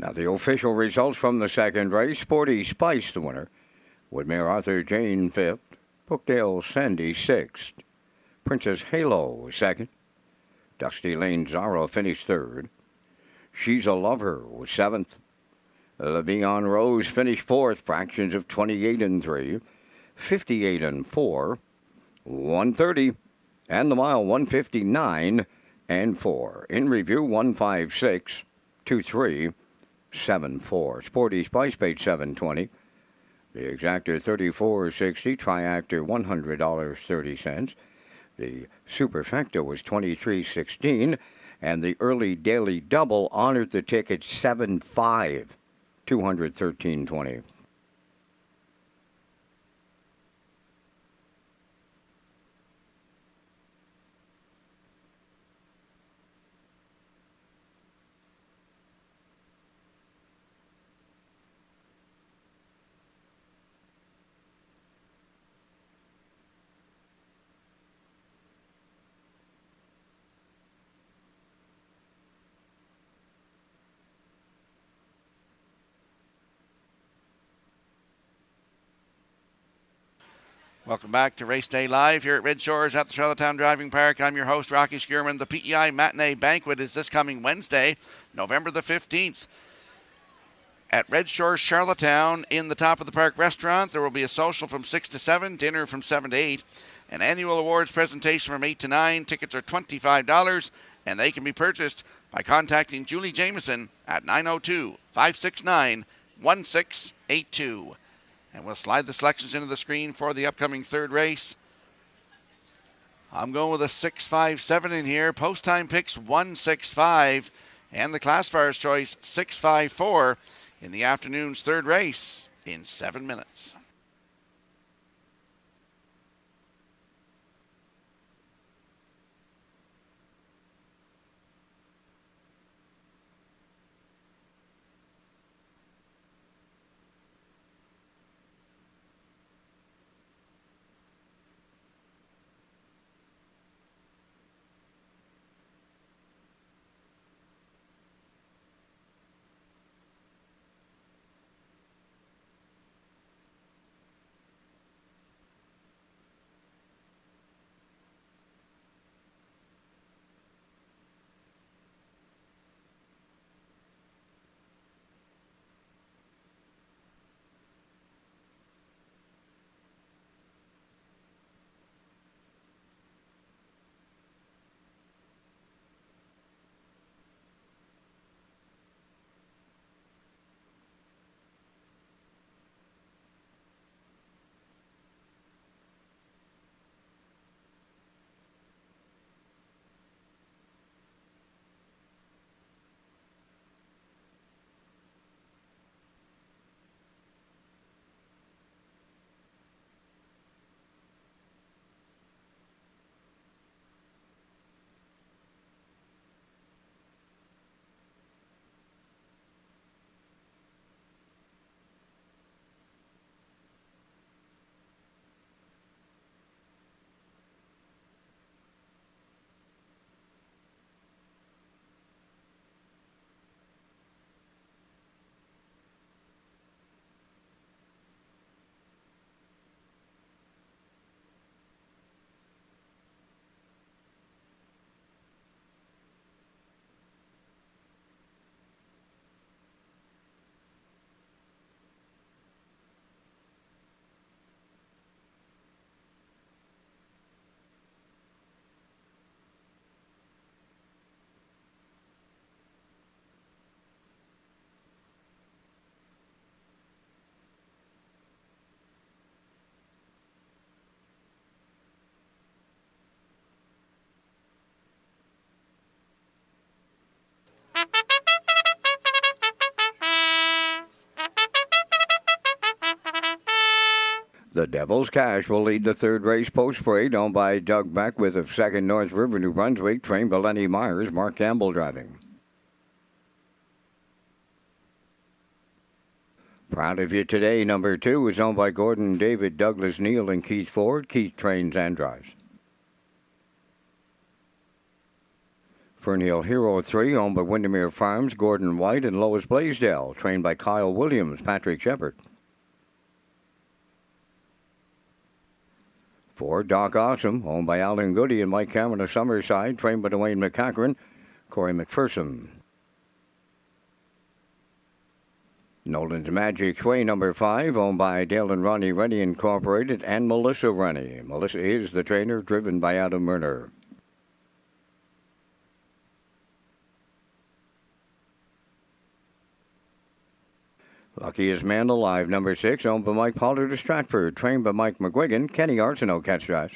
Now the official results from the second race. Sporty Spice, the winner. Woodmere Arthur Jane, 5th. Brookdale Sandy, 6th. Princess Halo, 2nd. Dusty Lane Zara finished 3rd. She's a Lover was 7th. Levion Rose finished 4th. Fractions of 28 and 3. 58 and 4. 130. And the mile 159 and 4. In review 156 23 7-4. Sporty Spice paid $7.20. The exactor $34.60. Triactor $100.30. The superfecta was $23.16, and the early daily double honored the ticket $7.5, $213.20. Welcome back to Race Day Live here at Red Shores at the Charlottetown Driving Park. I'm your host, Rocky Skierman. The PEI Matinee Banquet is this coming Wednesday, November the 15th. At Red Shores, Charlottetown, in the Top of the Park restaurant, there will be a social from 6 to 7, dinner from 7 to 8, an annual awards presentation from 8 to 9. Tickets are $25, and they can be purchased by contacting Julie Jameson at 902-569-1682. And we'll slide the selections into the screen for the upcoming third race. I'm going with a 6-5-7 in here. Post time picks 1-6-5. And the classifier's choice 6-5-4 in the afternoon's third race in 7 minutes. The Devil's Cash will lead the third race post parade, owned by Doug Beck, with a second North River, New Brunswick, trained by Lenny Myers, Mark Campbell driving. Proud of You Today, number 2, is owned by Gordon, David, Douglas, Neal, and Keith Ford. Keith trains and drives. Fernhill Hero 3, owned by Windermere Farms, Gordon White, and Lois Blaisdell, trained by Kyle Williams, Patrick Shepard. 4, Doc Awesome, owned by Alan Goody and Mike Cameron of Summerside, trained by Dwayne McCachran, Corey McPherson. Nolan's Magic Sway, number 5, owned by Dale and Ronnie Rennie Incorporated and Melissa Rennie. Melissa is the trainer, driven by Adam Murner. Luckiest Man Alive, number 6, owned by Mike Pollard of Stratford, trained by Mike McGuigan, Kenny Arsenault catch drives.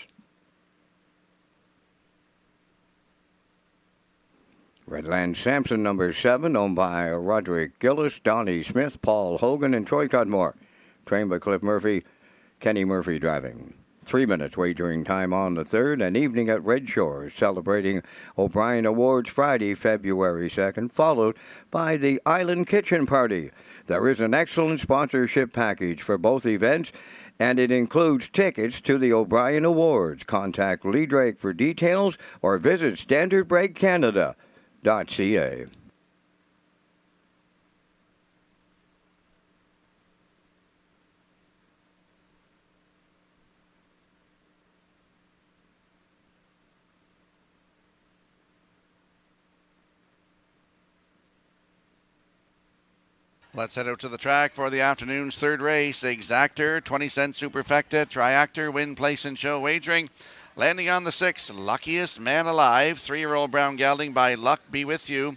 Redland Sampson, number 7, owned by Roderick Gillis, Donnie Smith, Paul Hogan, and Troy Cudmore, trained by Cliff Murphy, Kenny Murphy driving. 3 minutes wagering time on the 3rd, an evening at Red Shores, celebrating O'Brien Awards Friday, February 2nd, followed by the Island Kitchen Party. There is an excellent sponsorship package for both events, and it includes tickets to the O'Brien Awards. Contact Lee Drake for details or visit StandardBrakeCanada.ca. Let's head out to the track for the afternoon's third race. Exactor, 20-cent Superfecta, Triactor, Win, Place, and Show wagering. Landing on the 6th, Luckiest Man Alive, 3-year-old Brown Gelding by Luck Be With You.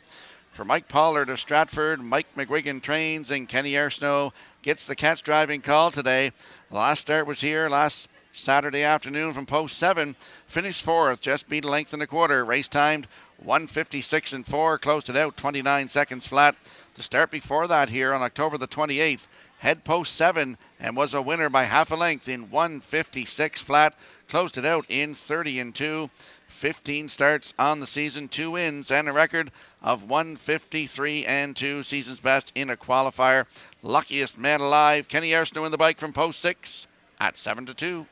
For Mike Pollard of Stratford, Mike McGuigan trains, and Kenny Arsenault gets the catch driving call today. The last start was here last Saturday afternoon from post 7. Finished 4th, just beat a length and a quarter. Race timed 1:56 and 4, closed it out 29 seconds flat. The start before that here on October the 28th, head post 7 and was a winner by half a length in 1:56 flat. Closed it out in 30 and 2. 15 starts on the season, 2 wins, and a record of 1:53 and 2. Season's best in a qualifier. Luckiest Man Alive, Kenny Arsenault in the bike from post 6 at 7-2.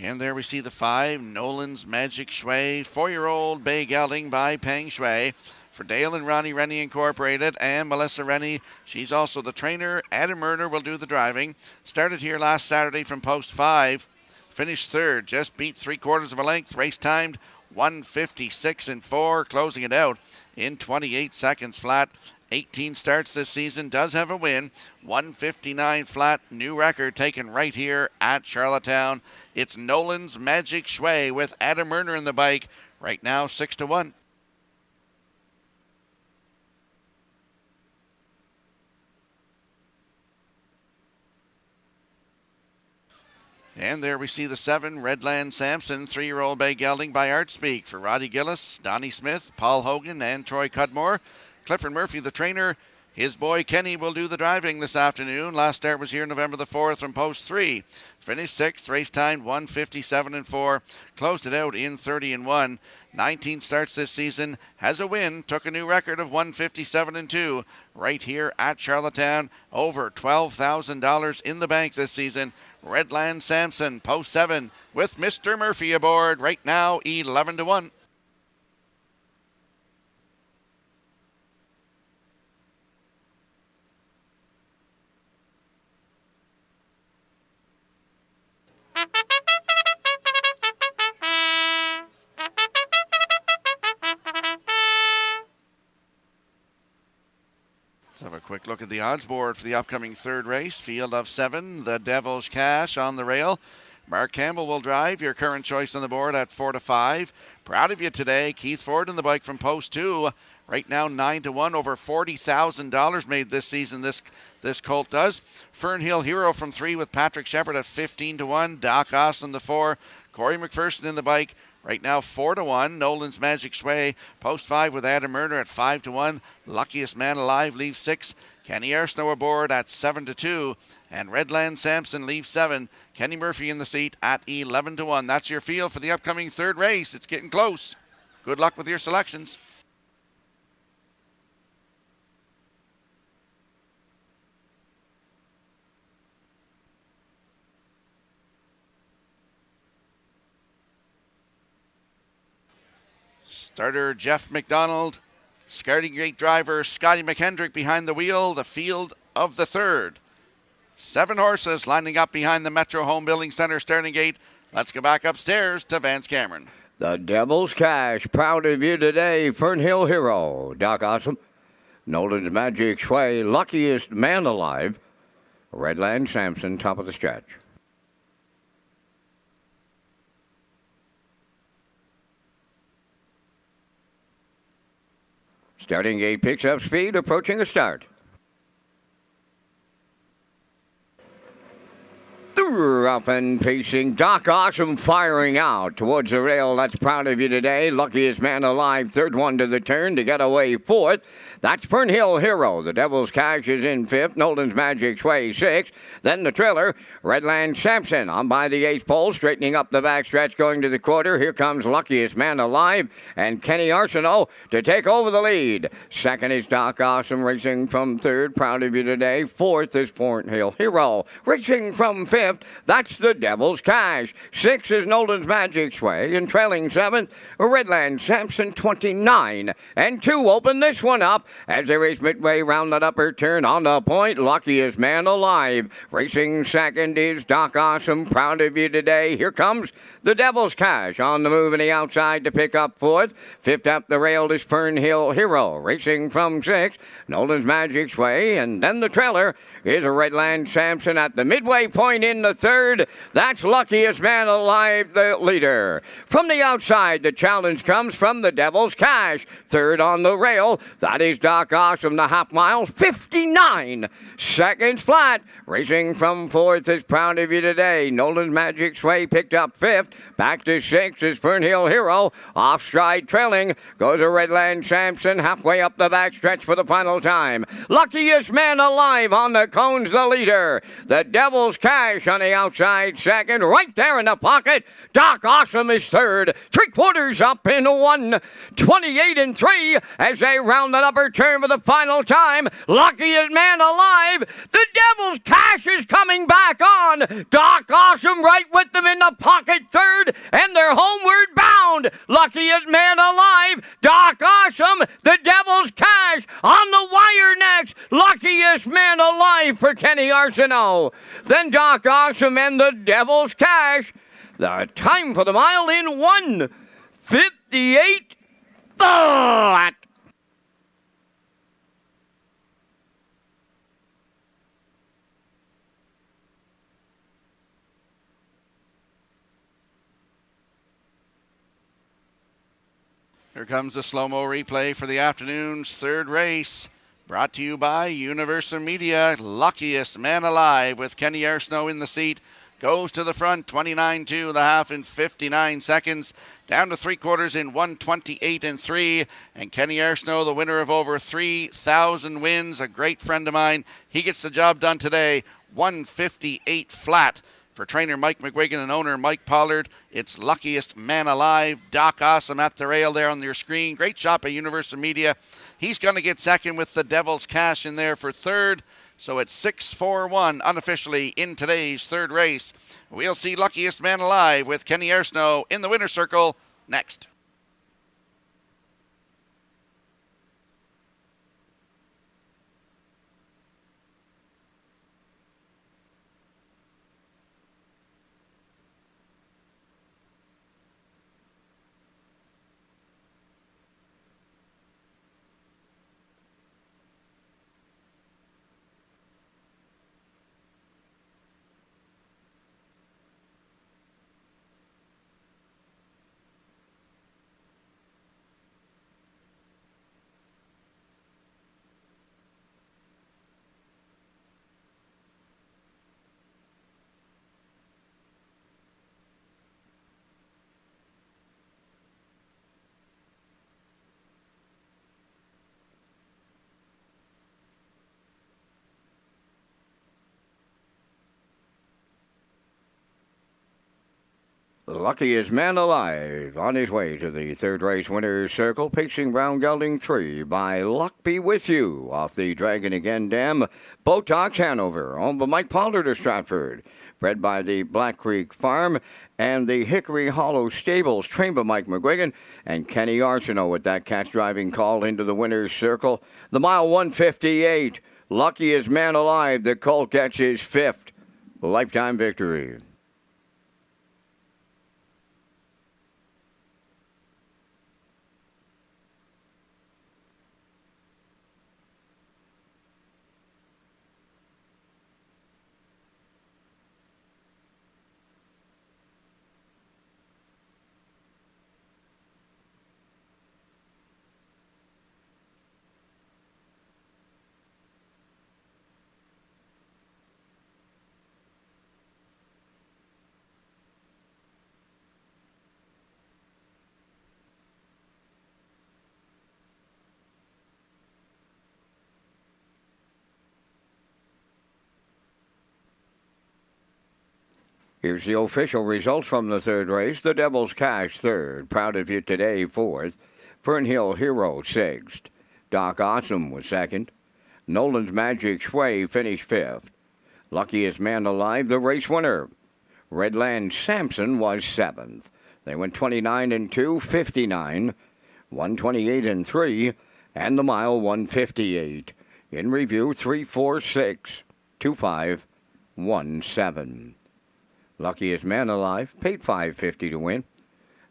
And there we see the 5, Nolan's Magic Shui, 4-year-old Bay Gelding by Peng Shui. For Dale and Ronnie Rennie Incorporated and Melissa Rennie, she's also the trainer. Adam Murner will do the driving. Started here last Saturday from post 5. Finished 3rd, just beat 3/4 of a length. Race timed 1:56 and 4, closing it out in 28 seconds flat. 18 starts this season, does have a win. 1:59 flat, new record taken right here at Charlottetown. It's Nolan's Magic Shui with Adam Murner in the bike. Right now, 6-1. And there we see the 7, Redland Sampson, 3-year-old Bay Gelding by Artspeak. For Roddy Gillis, Donnie Smith, Paul Hogan, and Troy Cudmore. Clifford Murphy, the trainer. His boy Kenny will do the driving this afternoon. Last start was here November the 4th from post 3. Finished 6th, race time 1:57 and 4. Closed it out in 30 and 1. 19 starts this season, has a win, took a new record of 1:57 and 2. Right here at Charlottetown, over $12,000 in the bank this season. Redland Sampson, post 7, with Mr. Murphy aboard. Right now, 11-1. Let's have a quick look at the odds board for the upcoming third race. Field of 7, the Devil's Cash on the rail. Mark Campbell will drive, your current choice on the board at 4-5. Proud of you today, Keith Ford in the bike from post 2. Right now 9-1, over $40,000 made this season, this colt does. Fernhill Hero from 3 with Patrick Shepard at 15-1. Doc Austin the 4. Corey McPherson in the bike Right now, 4-1. Nolan's Magic Sway. Post 5 with Adam Murner at 5-1. Luckiest Man Alive leaves 6. Kenny Arsnow aboard at 7-2. And Redland Sampson leaves 7. Kenny Murphy in the seat at 11-1. That's your field for the upcoming third race. It's getting close. Good luck with your selections. Starter Jeff McDonald. Starting gate driver Scotty McKendrick behind the wheel. The field of the third. 7 horses lining up behind the Metro Home Building Center starting gate. Let's go back upstairs to Vance Cameron. The Devil's Cash, proud of you today. Fernhill Hero, Doc Awesome. Nolan's Magic Sway, Luckiest Man Alive. Redland Sampson, top of the stretch. Starting gate picks up speed, approaching a start. Up and pacing, Doc Awesome firing out towards the rail. That's proud of you today. Luckiest Man Alive, third one to the turn to get away fourth. That's Fernhill Hero. The Devil's Cash is in fifth. Nolan's Magic Sway, sixth. Then the trailer, Redland Sampson on by the eighth pole, straightening up the backstretch going to the quarter. Here comes Luckiest Man Alive and Kenny Arsenault to take over the lead. Second is Doc Awesome racing from third. Proud of you today. Fourth is Fernhill Hero. Racing from fifth, that's the Devil's Cash. Sixth is Nolan's Magic Sway. And trailing seventh, Redland Sampson, 29. And 2 open this one up as they race midway round that upper turn on the point. Luckiest Man Alive. Racing second is Doc Awesome. Proud of you today. Here comes the Devil's Cash on the move in the outside to pick up fourth. Fifth up the rail is Fernhill Hero. Racing from sixth, Nolan's Magic Sway. And then the trailer is Redland Sampson at the midway point in the third. That's Luckiest Man Alive, the leader. From the outside, the challenge comes from the Devil's Cash. Third on the rail, that is Doc Awesome, the half mile, 59 seconds flat. Racing from fourth is Proud of You Today. Nolan's Magic Sway picked up fifth. Back to sixth is Fernhill Hero. Off stride trailing goes a Redland Sampson halfway up the backstretch for the final time. Luckiest Man Alive on the cones, the leader. The Devil's Cash on the outside second. Right there in the pocket, Doc Awesome is third. 3/4 up in 1. 28 3 as they round the upper turn for the final time. Luckiest Man Alive. The Devil's Cash is coming back on. Doc Awesome right with them in the pocket third, and they're homeward bound. Luckiest Man Alive. Doc Awesome. The Devil's Cash on the wire next. Luckiest Man Alive for Kenny Arsenault. Then Doc Awesome and the Devil's Cash. The time for the mile in 1:58 flat. Here comes the slow-mo replay for the afternoon's third race. Brought to you by Universal Media. Luckiest Man Alive with Kenny Arsenault in the seat. Goes to the front, 29-2 the half in 59 seconds. Down to 3/4 in 1:28 3. And Kenny Arsenault, the winner of over 3,000 wins, a great friend of mine. He gets the job done today, 1:58 flat. For trainer Mike McGuigan and owner Mike Pollard, it's Luckiest Man Alive. Doc Awesome at the rail there on your screen. Great job by Universal Media. He's going to get second with the Devil's Cash in there for third. So it's 6-4-1 unofficially in today's third race. We'll see Luckiest Man Alive with Kenny Arsenault in the winner's circle next. Luckiest man alive on his way to the third race winner's circle, pacing round gelding 3 by Luck Be With You off the Dragon Again Dam, Botox Hanover, owned by Mike Pollard of Stratford, bred by the Black Creek Farm and the Hickory Hollow Stables, trained by Mike McGuigan and Kenny Arsenault with that catch driving call into the winner's circle. The mile 158, luckiest man alive, the colt gets his 5th lifetime victory. Here's the official results from the third race. The Devil's Cash third. Proud of You Today fourth. Fernhill Hero sixth. Doc Awesome was second. Nolan's Magic Sway finished fifth. Luckiest Man Alive, the race winner. Redland Sampson was seventh. They went 29-2, 59, 128-3, and the mile 158. In review, 346, 2517. Luckiest Man Alive paid $5.50 to win.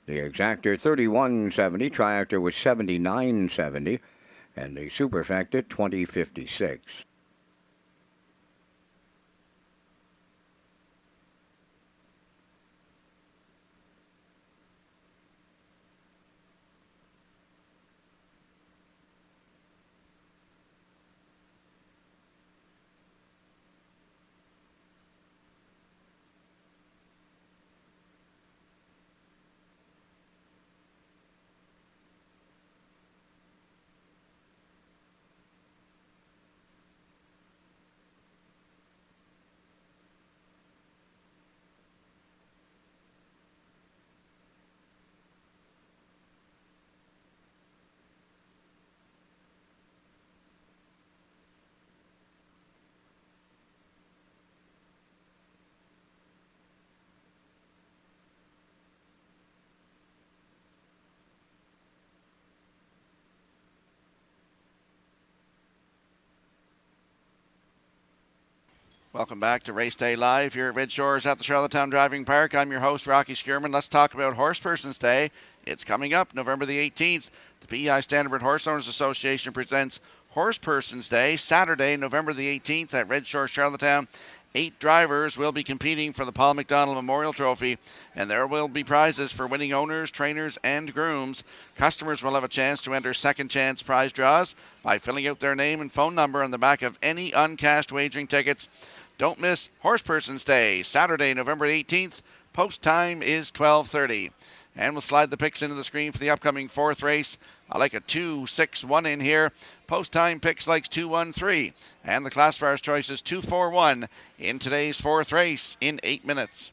The exactor $31.70, triactor was $79.70, and the superfecta $20.56. Welcome back to Race Day Live here at Red Shores at the Charlottetown Driving Park. I'm your host, Rocky Skierman. Let's talk about Horseperson's Day. It's coming up November the 18th. The PEI Standardbred Horse Owners Association presents Horseperson's Day, Saturday, November the 18th at Red Shores, Charlottetown. 8 drivers will be competing for the Paul McDonald Memorial Trophy, and there will be prizes for winning owners, trainers, and grooms. Customers will have a chance to enter second chance prize draws by filling out their name and phone number on the back of any uncashed wagering tickets. Don't miss Horseperson's Day, Saturday, November 18th. Post time is 12:30. And we'll slide the picks into the screen for the upcoming 4th race. I like a 2-6-1 in here. Post time picks likes 2-1-3. And the classifier's choice is 2-4-1 in today's 4th race in 8 minutes.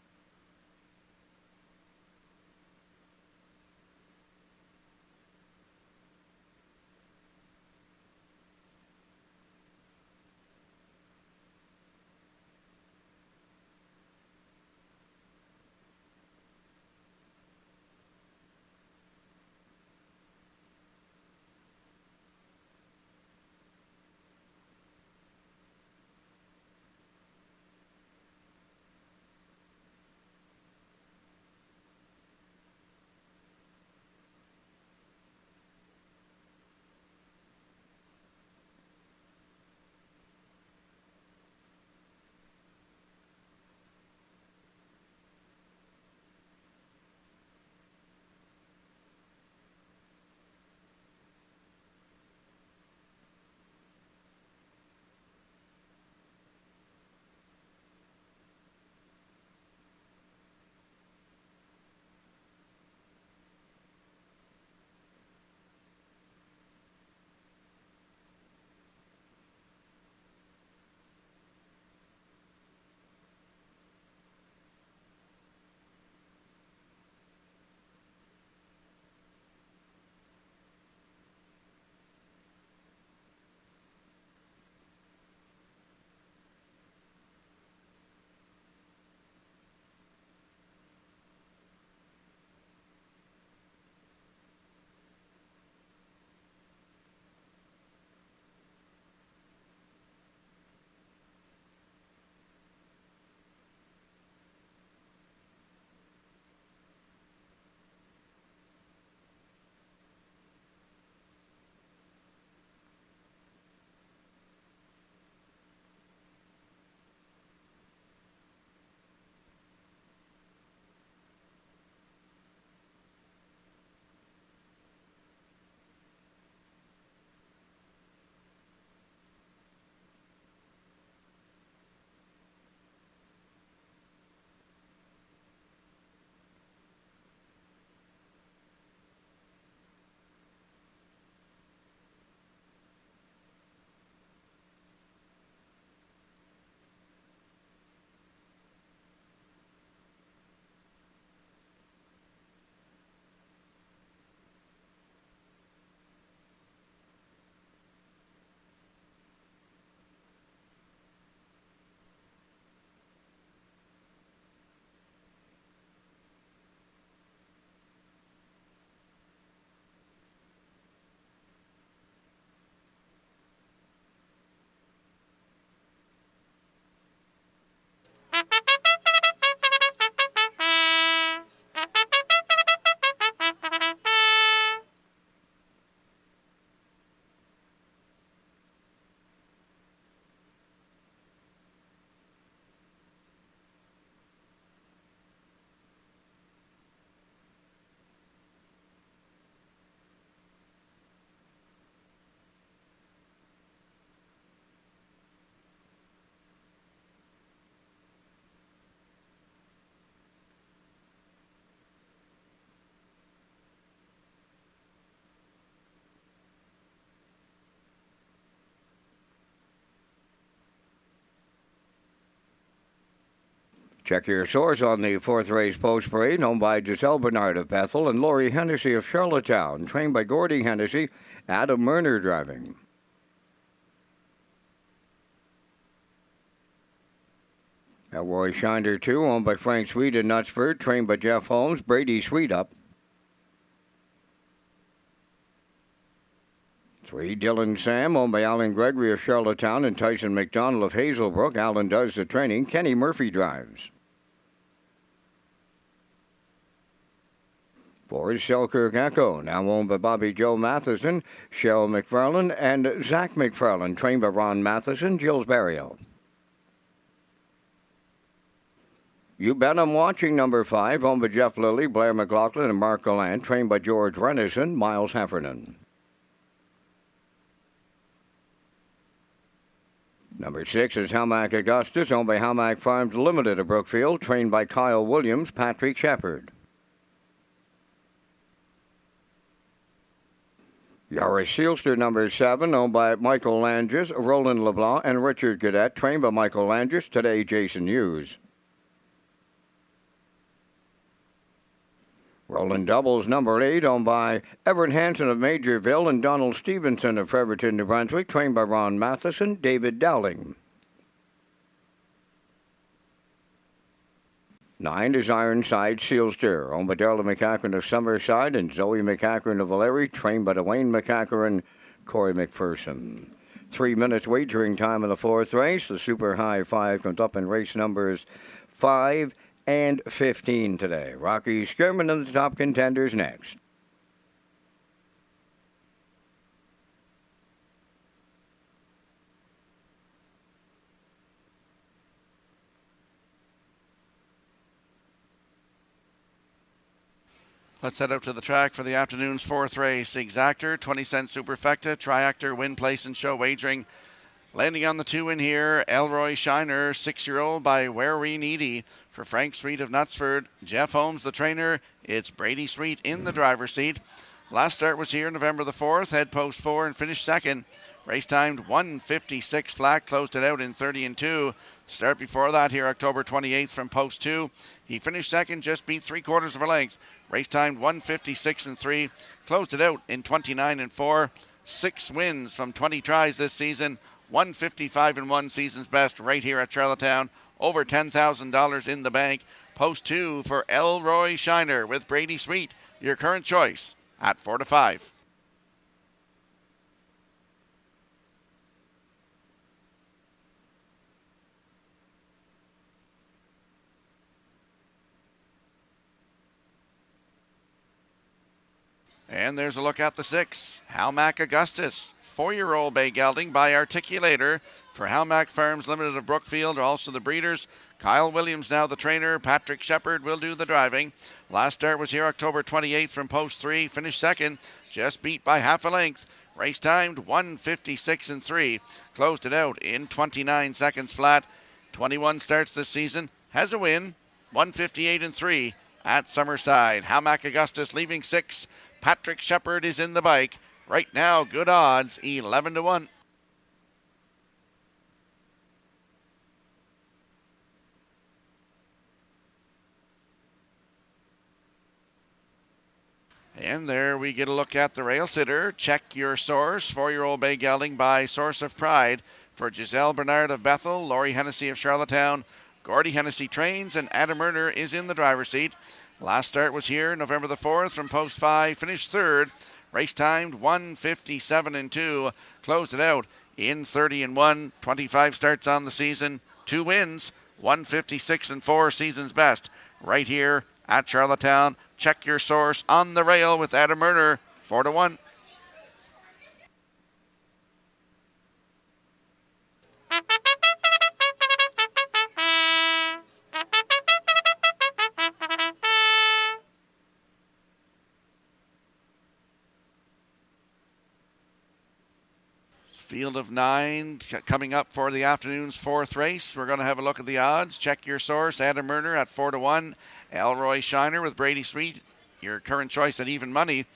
Check your source on the fourth race post parade, owned by Giselle Bernard of Bethel and Laurie Hennessy of Charlottetown, trained by Gordy Hennessy, Adam Murner driving. Elroy Shiner 2, owned by Frank Sweet in Knutsford, trained by Jeff Holmes, Brady Sweet up. 3, Dylan Sam, owned by Alan Gregory of Charlottetown and Tyson McDonald of Hazelbrook. Alan does the training. Kenny Murphy drives. 4 is Selkirk Echo, now owned by Bobby Joe Matheson, Cheryl McFarland, and Zach McFarland, trained by Ron Matheson, Gilles Barrio. You Bet I'm Watching, number 5, owned by Jeff Lilly, Blair McLaughlin, and Mark Gallant, trained by George Renison, Miles Heffernan. Number 6 is Hamac Augustus, owned by Hamac Farms Limited of Brookfield, trained by Kyle Williams, Patrick Shepard. Yaris Sealster, number 7, owned by Michael Langis, Roland LeBlanc, and Richard Cadet, trained by Michael Langis, today Jason Hughes. Roland Doubles, number 8, owned by Everett Hansen of Majorville and Donald Stevenson of Fredericton, New Brunswick, trained by Ron Matheson, David Dowling. 9 is Ironside Sealster, owned by Darla McCacheron of Summerside and Zoe McCacheron of Valeri, trained by Dwayne McCacheron, Corey McPherson. 3 minutes wagering time in the fourth race. The Super High 5 comes up in race numbers 5 and 15 today. Rocky Skirman and the top contenders next. Let's head out to the track for the afternoon's fourth race. Exactor, 20-cent superfecta, triactor, win, place, and show wagering. Landing on the 2 in here, Elroy Shiner, 6-year-old by Wary Needy. For Frank Sweet of Knutsford, Jeff Holmes, the trainer. It's Brady Sweet in the driver's seat. Last start was here November the 4th, head post 4 and finished second. Race timed 1:56 flat, closed it out in 30 and 2. Start before that here October 28th from post 2. He finished second, just beat 3/4 of a length. Race timed 1:56 and 3, closed it out in 29 and 4. 6 wins from 20 tries this season. 155 and 1 season's best right here at Charlottetown. Over $10,000 in the bank. Post 2 for Elroy Shiner with Brady Sweet. Your current choice at 4-5. And there's a look at the 6. Hamac Augustus, 4-year-old bay gelding by Articulator for Hamac Farms Limited of Brookfield, also the breeders. Kyle Williams now the trainer. Patrick Shepard will do the driving. Last start was here October 28th from post 3. Finished second, just beat by half a length. Race timed 1:56 and 3. Closed it out in 29 seconds flat. 21 starts this season. Has a win. 1:58 and 3 at Summerside. Hamac Augustus leaving 6. Patrick Shepard is in the bike. Right now, good odds, 11 to 1. And there we get a look at the rail sitter. Check your source. 4-year-old bay gelding by Source of Pride for Giselle Bernard of Bethel, Laurie Hennessy of Charlottetown, Gordy Hennessy trains, and Adam Murner is in the driver's seat. Last start was here November the 4th from post 5, finished third. Race timed 1:57 and 2, closed it out in 30 and 1. 25 starts on the season, 2 wins, 1:56 and 4 season's best. Right here at Charlottetown. Check your source on the rail with Adam Murner, 4 to 1. Field of 9 coming up for the afternoon's fourth race. We're going to have a look at the odds. Check your source. Adam Murner at 4 to 1. Elroy Shiner with Brady Sweet, your current choice at even money.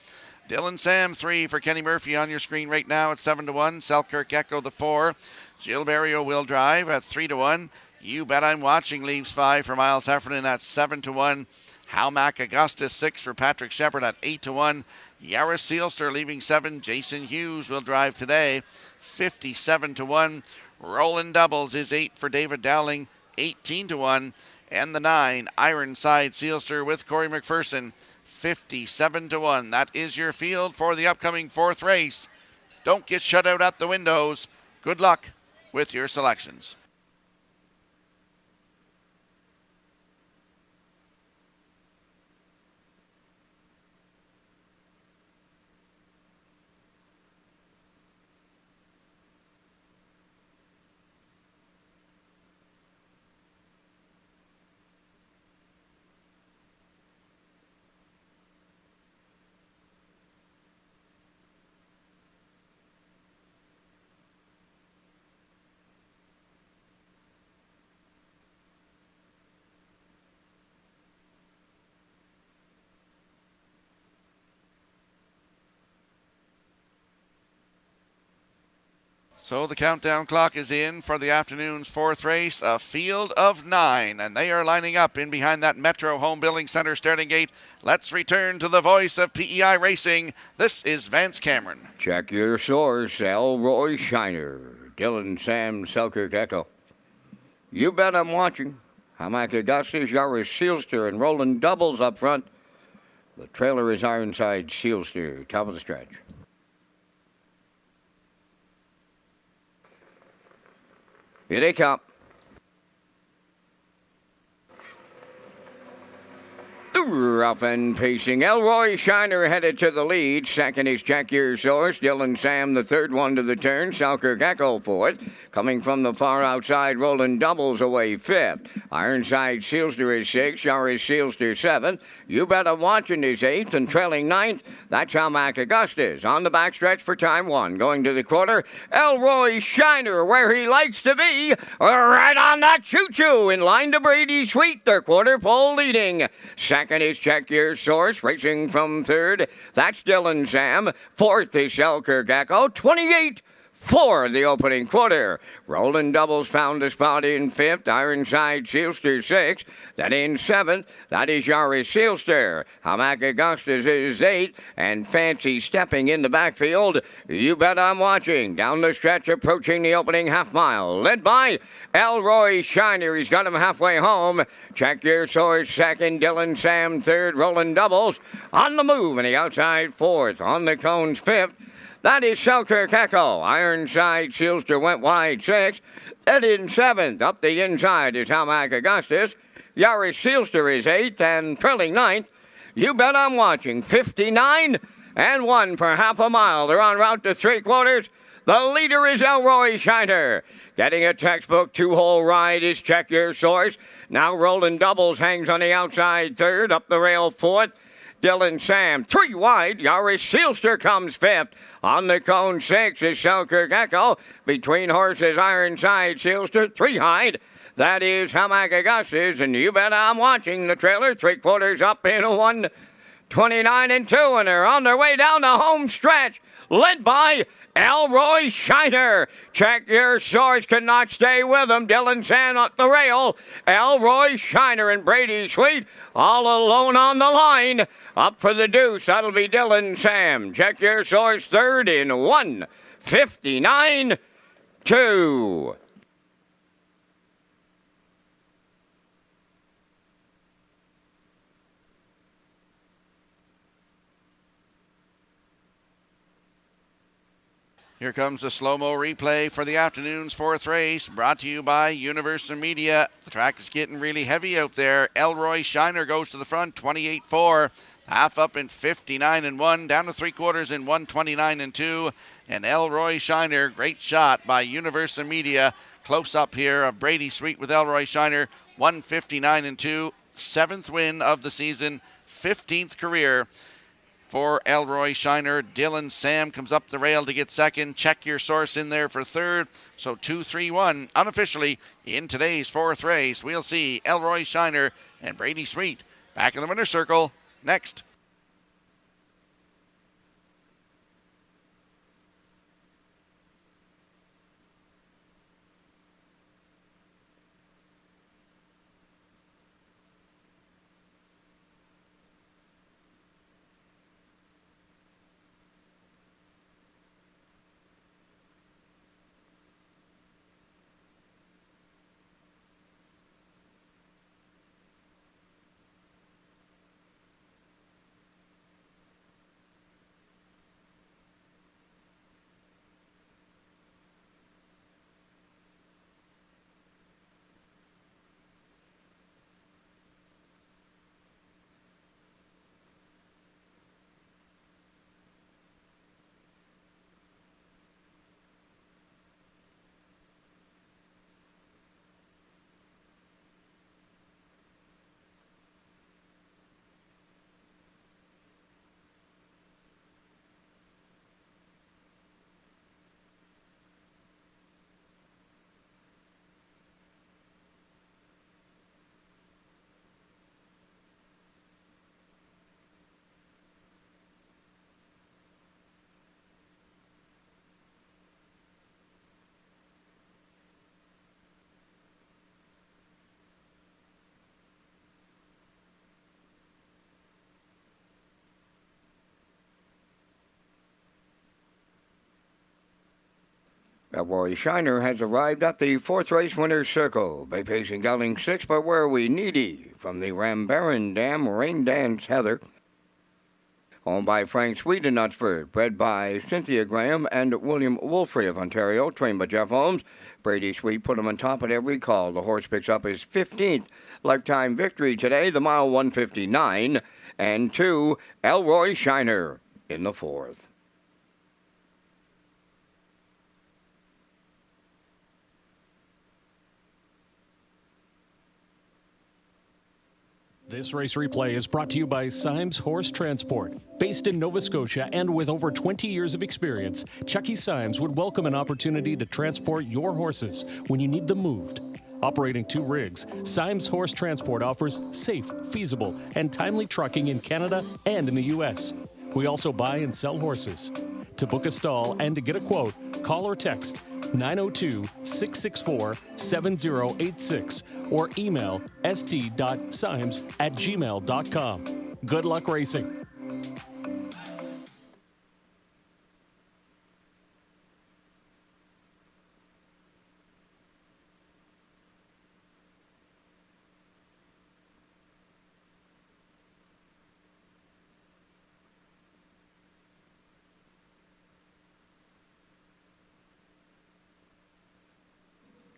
Dylan Sam 3 for Kenny Murphy on your screen right now at 7 to 1. Selkirk Echo the 4. Jill Barrio will drive at 3 to 1. You Bet I'm Watching leaves 5 for Miles Heffernan at 7-1. Howmack Augustus 6 for Patrick Shepard at 8-1. Yaris Sealster leaving 7. Jason Hughes will drive today, 57-1. Roland Doubles is 8 for David Dowling, 18-1. And the 9, Ironside Sealster with Corey McPherson, 57-1. That is your field for the upcoming 4th race. Don't get shut out at the windows. Good luck with your selections. So the countdown clock is in for the afternoon's 4th race, a field of 9, and they are lining up in behind that Metro Home Building Center starting gate. Let's return to the voice of PEI Racing. This is Vance Cameron. Check your source, Elroy Shiner, Dylan Sam Selkirk Echo. You Bet I'm Watching. Howmack Augustus, Yaris Sealster, and Roland Doubles up front. The trailer is Ironside Sealster, top of the stretch. Here they come. Rough and pacing. Elroy Shiner headed to the lead. Second is Check Your Source. Dylan Sam, the third one to the turn. Selkirk Echo fourth. Coming from the far outside, Roland Doubles away fifth. Ironside Sealster is sixth. Yaris Sealster seventh. You Bet I'm Watching is eighth, and trailing ninth. That's Howmack Augustus. On the backstretch for time one. Going to the quarter, Elroy Shiner, where he likes to be. Right on that choo-choo. In line to Brady Sweet, their quarter pole leading. Second is Check Your Source, racing from third. That's Dylan Sam. Fourth is Selkirk Echo. 28 for the opening quarter. Roland Doubles found a spot in fifth. Ironside Sealster sixth. Then in seventh, that is Yaris Sealster. Howmack Augustus is eighth. And Fancy stepping in the backfield. You Bet I'm Watching. Down the stretch, approaching the opening half mile. Led by Elroy Shiner. He's got him halfway home. Check Your Source second. Dylan Sam third. Roland Doubles on the move. And the outside fourth. On the cones fifth. That is Selkirk Echo. Ironside Sealster went wide sixth. Then in seventh. Up the inside is Howmack Augustus. Yaris Sealster is eighth, and trailing ninth. You Bet I'm Watching. 59-1 for half a mile. They're en route to three quarters. The leader is Elroy Shiner. Getting a textbook two-hole ride is Check Your Source. Now Roland Doubles hangs on the outside third. Up the rail fourth. Dylan Sam, three wide. Yaris Sealster comes fifth. On the cone six is Selkirk Echo. Between horses, Ironside Sealster, three hide. That is Howmack Augustus, and You Bet I'm Watching. The trailer, three quarters up in 1:29-2, and they're on their way down the home stretch, led by Elroy Shiner. Check Your Source cannot stay with them. Dylan Sam up the rail. Elroy Shiner and Brady Sweet all alone on the line. Up for the deuce. That'll be Dylan Sam. Check Your Source third in 1:59-2. Here comes the slow-mo replay for the afternoon's 4th race, brought to you by Universal Media. The track is getting really heavy out there. Elroy Shiner goes to the front, 28-4. Half up in 59-1, down to three quarters in 1:29-2. And Elroy Shiner, great shot by Universal Media. Close up here of Brady Sweet with Elroy Shiner, 1:59-2. 7th win of the season, 15th career for Elroy Shiner. Dylan Sam comes up the rail to get second. Check Your Source in there for third. So 2-3-1 unofficially in today's 4th race. We'll see Elroy Shiner and Brady Sweet back in the winner's circle next. Roy Shiner has arrived at the fourth race winner's circle. Bay pacing gelding 6, but where are we needy? From the Rambaran Dam Rain Dance Heather. Owned by Frank Sweet in Knutsford, bred by Cynthia Graham and William Wolfrey of Ontario, trained by Jeff Holmes. Brady Sweet put him on top at every call. The horse picks up his 15th lifetime victory today, the mile 159, and 2, Elroy Shiner in the 4th. This race replay is brought to you by Symes Horse Transport. Based in Nova Scotia and with over 20 years of experience, Chucky Symes would welcome an opportunity to transport your horses when you need them moved. Operating 2 rigs, Symes Horse Transport offers safe, feasible, and timely trucking in Canada and in the U.S. We also buy and sell horses. To book a stall and to get a quote, call or text 902-664-7086 or email sd.symes@gmail.com. Good luck racing.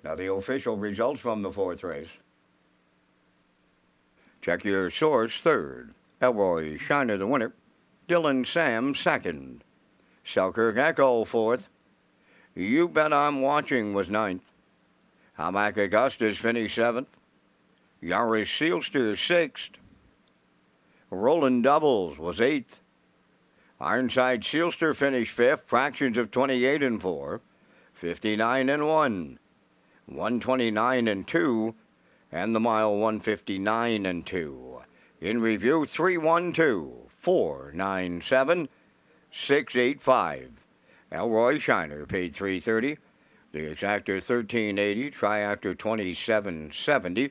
Now the official results from the 4th race. Check your source 3rd. Elroy Shiner the winner. Dylan Sam 2nd. Selkirk Echo 4th. You Bet I'm Watching was 9th. Hamac Augustus finished 7th. Yaris Sealster 6th. Roland Doubles was 8th. Ironside Sealster finished 5th. Fractions of 28 and 4. 59 and 1. 129 and 2, and the mile 159 and 2. In review, 312-497-685. Elroy Shiner paid $330. The exactor $1380, triactor $2770,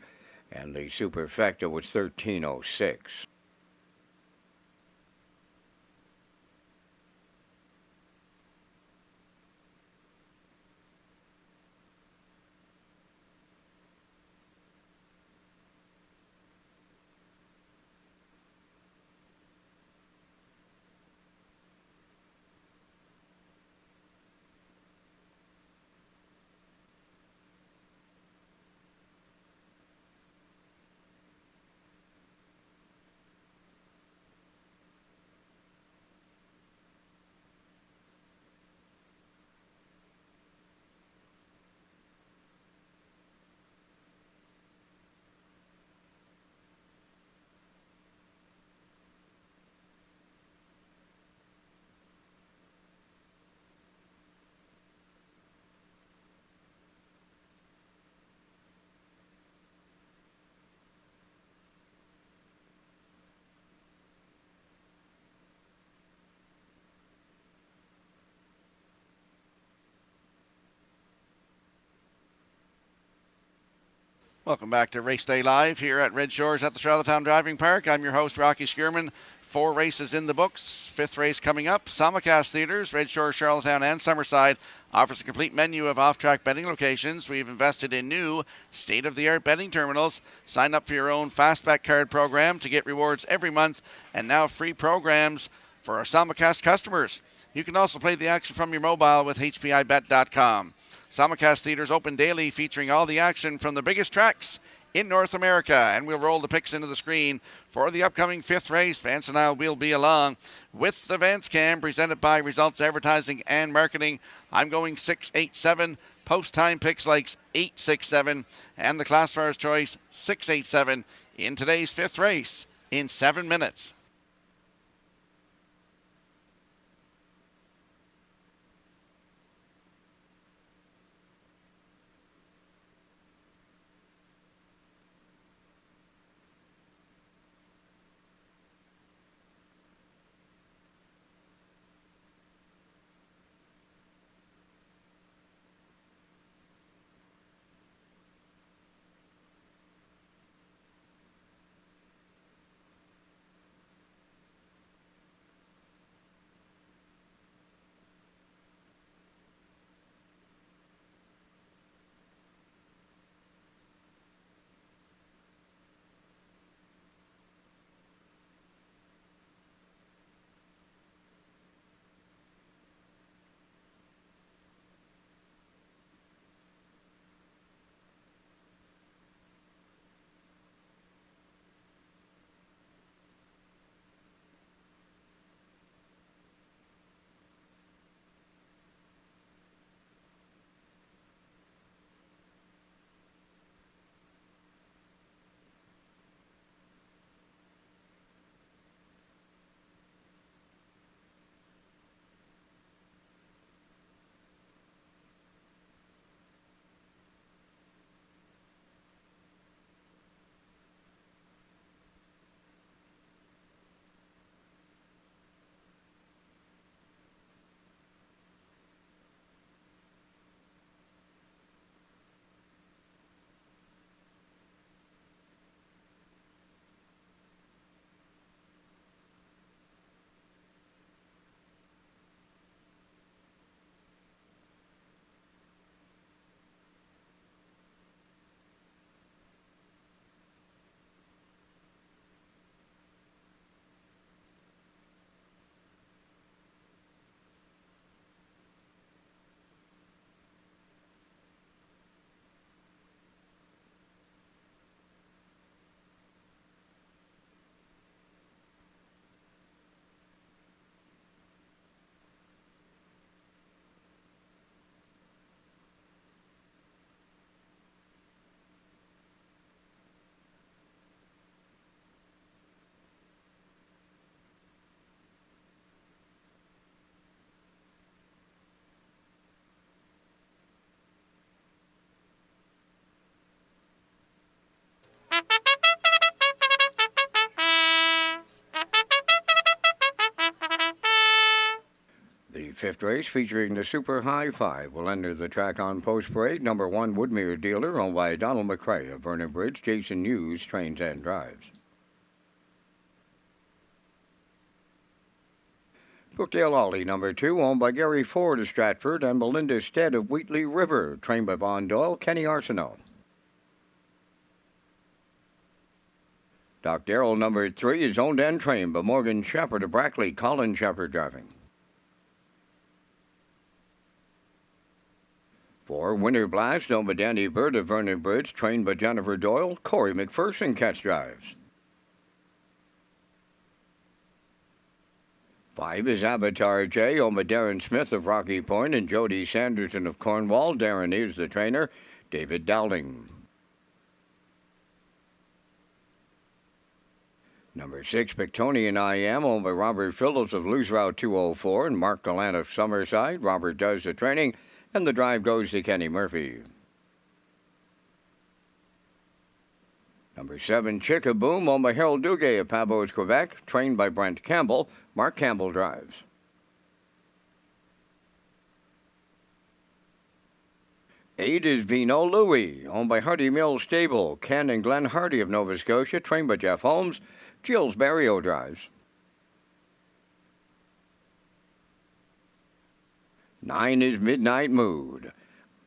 and the superfecta was $1306. Welcome back to Race Day Live here at Redshores at the Charlottetown Driving Park. I'm your host, Rocky Skierman. 4 races in the books. 5th race coming up. Simulcast Theaters, Redshore, Charlottetown, and Summerside offers a complete menu of off-track betting locations. We've invested in new state-of-the-art betting terminals. Sign up for your own Fastback card program to get rewards every month, and now free programs for our Simulcast customers. You can also play the action from your mobile with HPIBet.com. Simulcast Theaters open daily, featuring all the action from the biggest tracks in North America. And we'll roll the picks into the screen for the upcoming 5th race. Vance and I will be along with the Vance Cam, presented by Results Advertising and Marketing. I'm going 687. Post-time picks likes 867. And the Classifiers Choice 687 in today's 5th race in 7 minutes. fifth race, featuring the Super High Five, will enter the track on post parade. Number 1, Woodmere Dealer, owned by Donald McCrae of Vernon Bridge. Jason Hughes trains and drives. Brookdale Ollie, number 2, owned by Gary Ford of Stratford and Belinda Stead of Wheatley River, trained by Von Doyle, Kenny Arsenault. Doc Darrell, number 3, is owned and trained by Morgan Shepherd of Brackley, Colin Shepherd driving. 4, Winter Blast, owned by Danny Bird of Vernon Bridge, trained by Jennifer Doyle, Corey McPherson catch drives. 5 is Avatar J, owned by Darren Smith of Rocky Point and Jody Sanderson of Cornwall. Darren is the trainer. David Dowling. Number 6, Pictonian I Am, owned by Robert Phillips of Loose Route 204 and Mark Gallant of Summerside. Robert does the training, and the drive goes to Kenny Murphy. Number 7, Chickaboom, owned by Harold Duguay of Pabos, Quebec, trained by Brent Campbell. Mark Campbell drives. 8 is Vino Louie, owned by Hardy Mills Stable, Ken and Glenn Hardy of Nova Scotia, trained by Jeff Holmes. Gilles Barrio drives. 9 is Midnight Mood,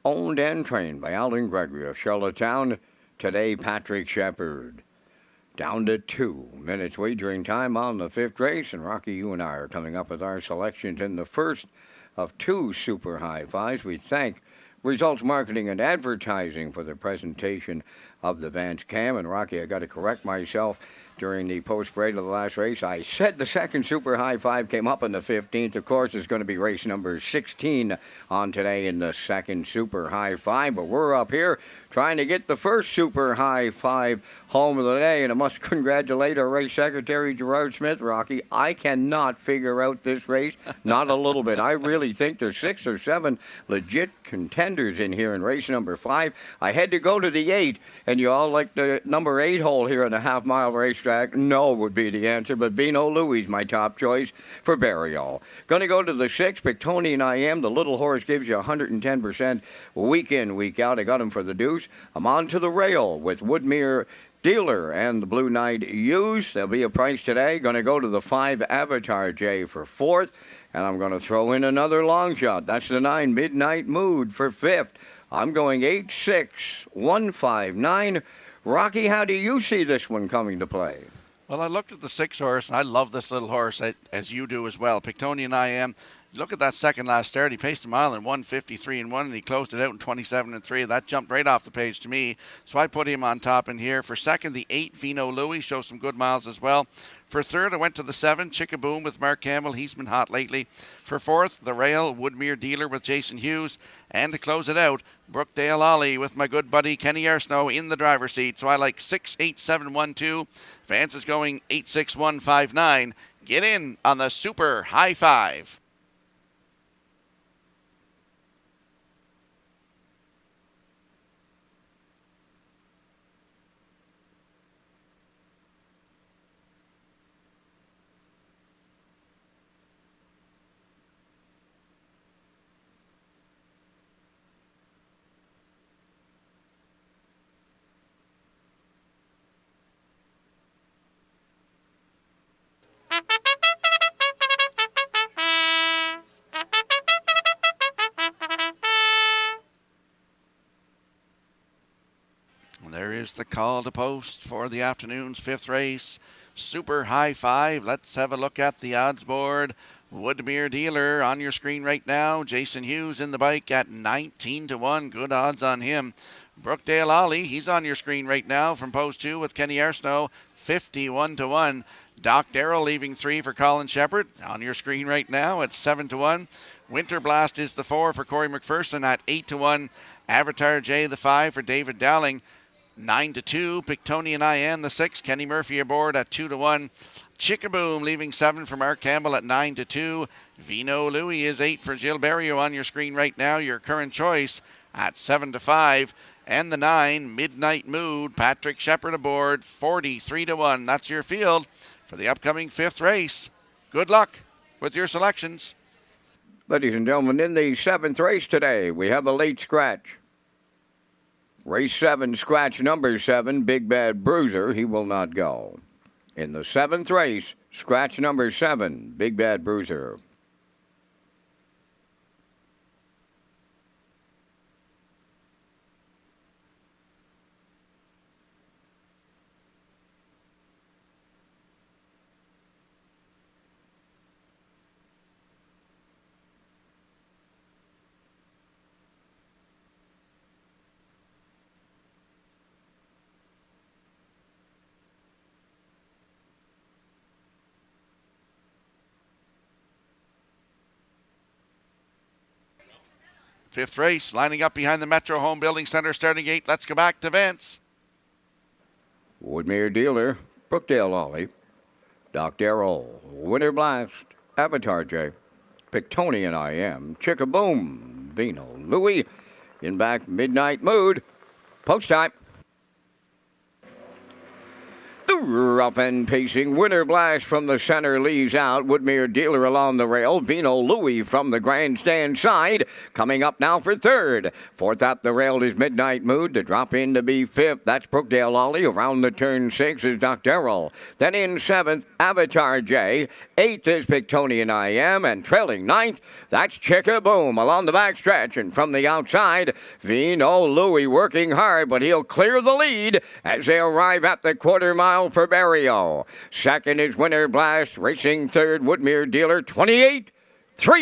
owned and trained by Alan Gregory of Charlottetown. Today, Patrick Shepard. Down to 2 minutes wagering time on the 5th race, and Rocky, you and I are coming up with our selections in the first of 2 Super High Fives. We thank Results Marketing and Advertising for the presentation of the Vance Cam. And Rocky, I got to correct myself. During the post-parade of the last race, I said the second Super High Five came up on the 15th. Of course, it's going to be race number 16 on today in the second Super High Five. But we're up here trying to get the first Super High Five home of the day. And I must congratulate our race secretary, Gerard Smith. Rocky, I cannot figure out this race, not a little bit. I really think there's 6 or 7 legit contenders in here in race number 5. I had to go to the 8, and you all like the number 8 hole here in the half-mile racetrack. No would be the answer, but Vino Louie's my top choice for burial. Going to go to the 6, Pictonian I Am. The little horse gives you 110% week in, week out. I got him for the deuce. I'm on to the rail with Woodmere Dealer and the Blue Knight Use. There'll be a price today. Going to go to the 5, Avatar J for 4th. And I'm going to throw in another long shot. That's the 9, Midnight Mood for 5th. I'm going 8, 6, 1, 5, 9. Rocky, how do you see this one coming to play? Well, I looked at the 6 horse, and I love this little horse, as you do as well. Pictonian I Am. Look at that second last start. He paced a mile in 1:53.1, and he closed it out in 27.3. That jumped right off the page to me, so I put him on top in here. For second, the 8, Vino Louie, shows some good miles as well. For third, I went to the 7, Chickaboom with Mark Campbell. He's been hot lately. For fourth, the Rail, Woodmere Dealer with Jason Hughes. And to close it out, Brookdale Ollie with my good buddy Kenny Arsenault in the driver's seat. So I like 6, 8, 7, 1, 2. Vance is going 8, 6, 1, 5, 9. Get in on the Super High Five. There is the call to post for the afternoon's 5th race, Super High Five. Let's have a look at the odds board. Woodmere Dealer on your screen right now. Jason Hughes in the bike at 19-1. Good odds on him. Brookdale Ollie, he's on your screen right now from post 2 with Kenny Arsenault, 51-1. Doc Darrell leaving 3 for Colin Shepherd on your screen right now at 7-1. Winter Blast is the 4 for Corey McPherson at 8-1. Avatar J the 5 for David Dowling, 9-2. Pictonian I Am the 6. Kenny Murphy aboard at 2-1. Chickaboom leaving 7 for Mark Campbell at 9-2. Vino Louie is 8 for Gilles Barrio on your screen right now. Your current choice at 7-5. And the 9, Midnight Mood, Patrick Shepard aboard, 43-1. That's your field for the upcoming 5th race. Good luck with your selections. Ladies and gentlemen, in the 7th race today, we have a late scratch. Race 7, scratch number 7, Big Bad Bruiser. He will not go. In the 7th race, scratch number 7, Big Bad Bruiser. Fifth race, lining up behind the Metro Home Building Center starting gate. Let's go back to Vince. Woodmere Dealer, Brookdale Ollie, Doc Darrell, Winter Blast, Avatar J, Pictonian I Am, Chickaboom, Vino, Louie, in back Midnight Mood, post time. The rough and pacing Winter Blast from the center leaves out. Woodmere Dealer along the rail. Vino Louie from the grandstand side. Coming up now for third. Fourth up the rail is Midnight Mood to drop in to be fifth. That's Brookdale Ollie. Around the turn 6 is Dr. Darrell. Then in 7th, Avatar J. 8th is Pictonian I Am. And trailing 9th, that's Chickaboom along the back stretch. And from the outside, Vino Louie working hard, but he'll clear the lead as they arrive at the quarter mile for Barrio. Second is Winter Blast. Racing third, Woodmere Dealer. 28-3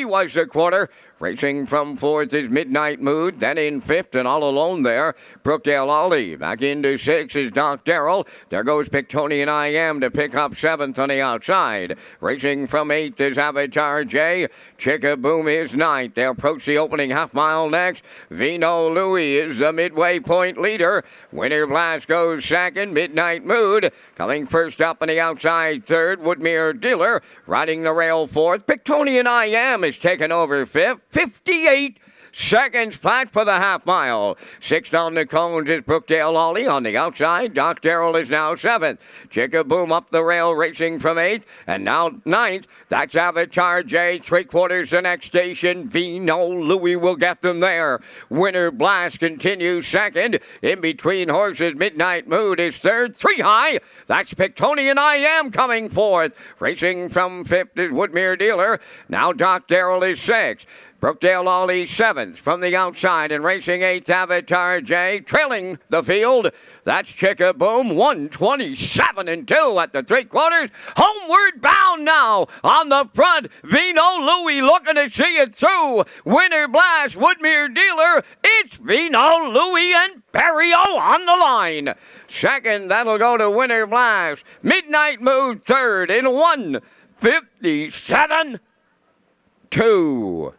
was the quarter. Racing from fourth is Midnight Mood. Then in fifth and all alone there, Brookdale Ollie. Back into sixth is Doc Darrell. There goes Pictonian I Am to pick up seventh on the outside. Racing from eighth is Avatar J. Chickaboom is ninth. They approach the opening half mile next. Vino Louie is the midway point leader. Winter Blast goes second. Midnight Mood coming first up on the outside third. Woodmere Dealer riding the rail fourth. Pictonian I Am is taken over fifth. 58 seconds flat for the half mile. Sixth on the cones is Brookdale Ollie. On the outside, Doc Darrell is now seventh. Chickaboom up the rail, racing from eighth. And now ninth. That's Avatar J. 3/4 the next station. Vino Louie will get them there. Winter Blast continues second. In between horses, Midnight Mood is third. 3 high. That's Pictonian I Am coming fourth. Racing from fifth is Woodmere Dealer. Now Doc Darrell is sixth. Brookdale Ollie 7th from the outside and racing 8th Avatar J. Trailing the field. That's Chickaboom 127-2 at the 3/4. Homeward bound now on the front. Vino Louie looking to see it through. Winter Blast, Woodmere Dealer. It's Vino Louie and Barrio on the line. Second, that'll go to Winter Blast. Midnight Mood third in 157-2.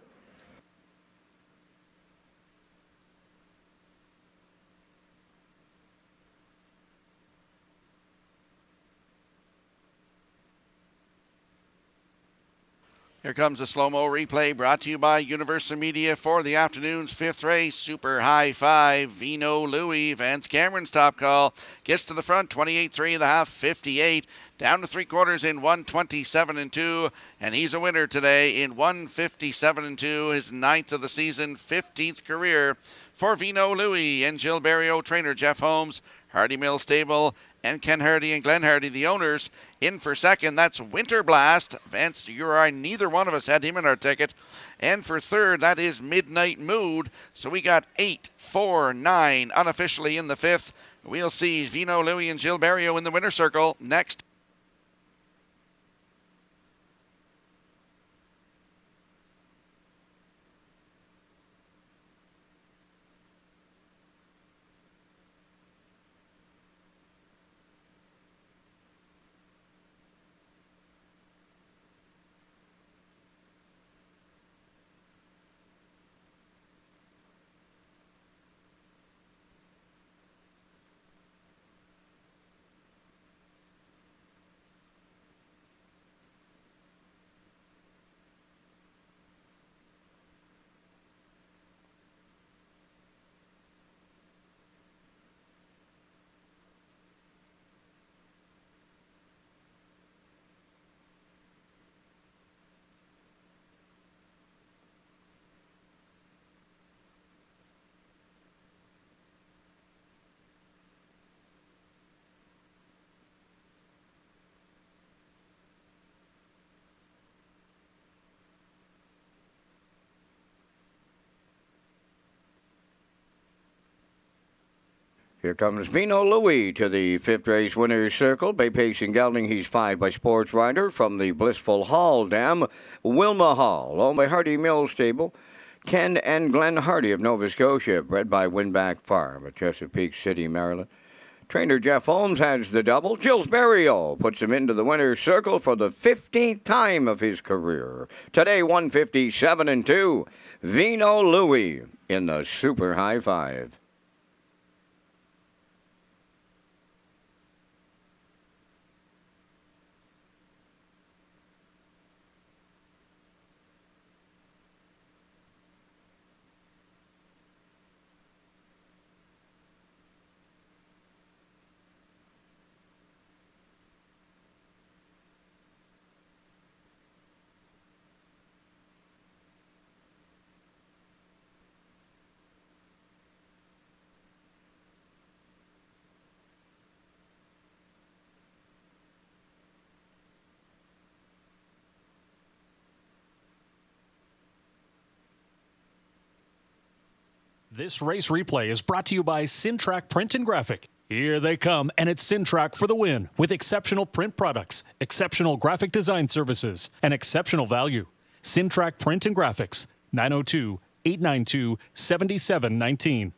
Here comes a slow-mo replay brought to you by Universal Media for the afternoon's fifth race. Super High Five, Vino Louie. Vance Cameron's top call. Gets to the front, 28-3 and a half, 58. Down to 3/4 in 127-2. And he's a winner today in 157-2. His 9th of the season, 15th career for Vino Louie. And Jill Barrio, trainer Jeff Holmes, Hardy Mill Stable, and Ken Hardy and Glenn Hardy, the owners, in for second. That's Winter Blast. Vance, you or I, neither one of us had him in our ticket. And for third, that is Midnight Mood. So we got 8, 4, 9 unofficially in the fifth. We'll see Vino Louie and Jill Barrio in the winner's circle next. Here comes Vino Louis to the fifth race winner's circle. Bay Pace and Gelding, he's 5 by Sports Rider. From the Blissful Hall Dam, Wilma Hall, owned by Hardy Mills Stable. Ken and Glenn Hardy of Nova Scotia, bred by Winback Farm at Chesapeake City, Maryland. Trainer Jeff Holmes has the double. Gilles Berriot puts him into the winner's circle for the 15th time of his career. Today, 157-2. Vino Louis in the Super High Five. This race replay is brought to you by Sintrack Print and Graphic. Here they come, and it's Sintrack for the win with exceptional print products, exceptional graphic design services, and exceptional value. Sintrack Print and Graphics, 902-892-7719.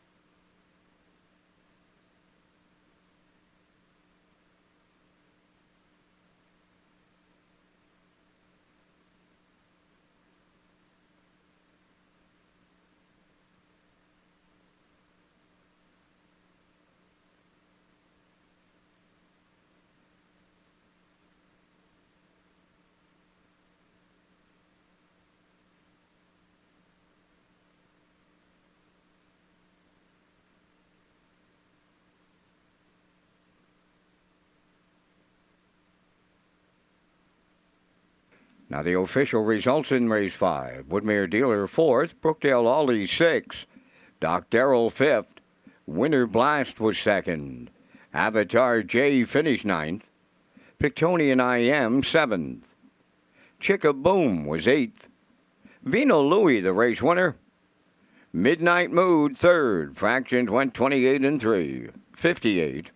Now the official results in race 5. Woodmere Dealer 4th, Brookdale Ollie 6th, Doc Darrell 5th, Winter Blast was 2nd, Avatar J finished 9th, Pictonian IM 7th, Chicka Boom was 8th, Vino Louis the race winner, Midnight Mood 3rd, fractions went 28-3, 58,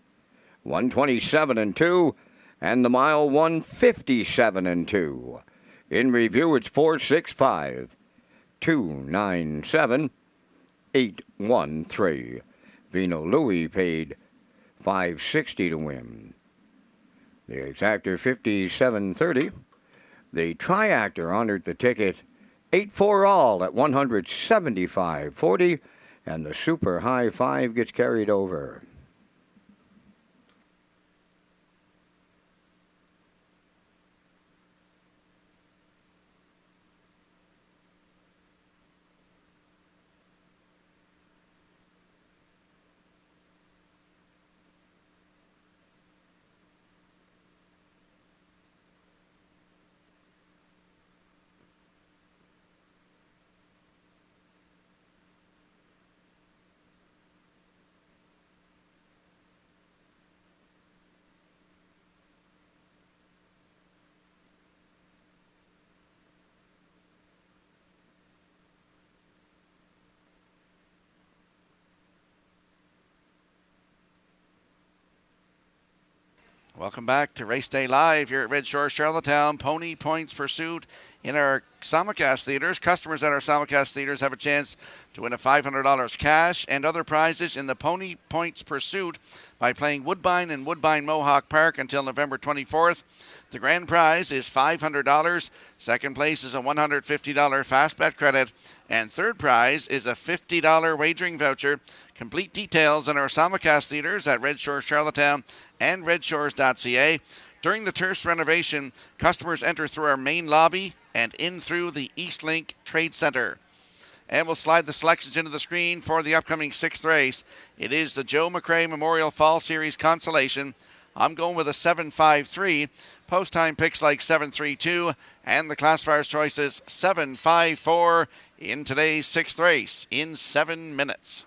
127-2, and the mile 157-2. In review, it's 465, 297, 813. Vino Louis paid $560 to win. The exactor 5730. The triactor honored the ticket 8-4 all at 175.40, and the super high 5 gets carried over. Welcome back to Race Day Live here at Red Shores, Charlottetown. Pony Points Pursuit in our simulcast theaters. Customers at our simulcast theaters have a chance to win a $500 cash and other prizes in the Pony Points Pursuit by playing Woodbine and Woodbine Mohawk Park until November 24th. The grand prize is $500. Second place is a $150 fast bet credit. And third prize is a $50 wagering voucher. Complete details in our simulcast theaters at Red Shores, Charlottetown and Redshores.ca. During the turf's renovation, customers enter through our main lobby and in through the Eastlink Trade Center. And we'll slide the selections into the screen for the upcoming 6th race. It is the Joe McRae Memorial Fall Series Consolation. I'm going with a 7.53. Post time picks like 7.32. And the classifier's choices 7.54 in today's 6th race in 7 minutes.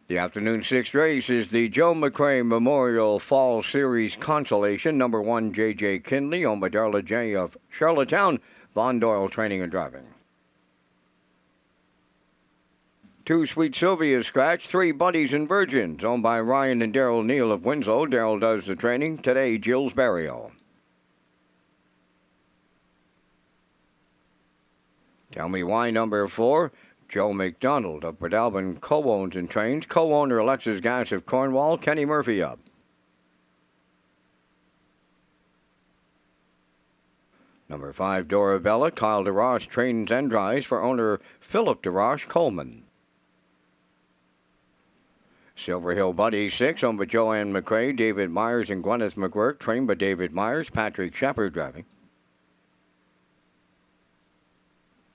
The afternoon sixth race is the Joe McRae Memorial Fall Series Consolation. Number 1, J.J. Kinley, owned by Darla J. of Charlottetown. Von Doyle Training and Driving. 2, Sweet Sylvia Scratch. 3, Buddies and Virgins, owned by Ryan and Daryl Neal of Winslow. Daryl does the training. Today, Jill's Burial. Tell Me Why, number 4. Joe McDonald of Breadalbin co-owns and trains. Co-owner Alexis Gass of Cornwall. Kenny Murphy up. Number 5, Dorabella. Kyle DeRoche trains and drives for owner Philip DeRoche Coleman. Silver Hill Buddy 6, owned by Joanne McRae, David Myers, and Gwyneth McGurk, trained by David Myers. Patrick Shepard driving.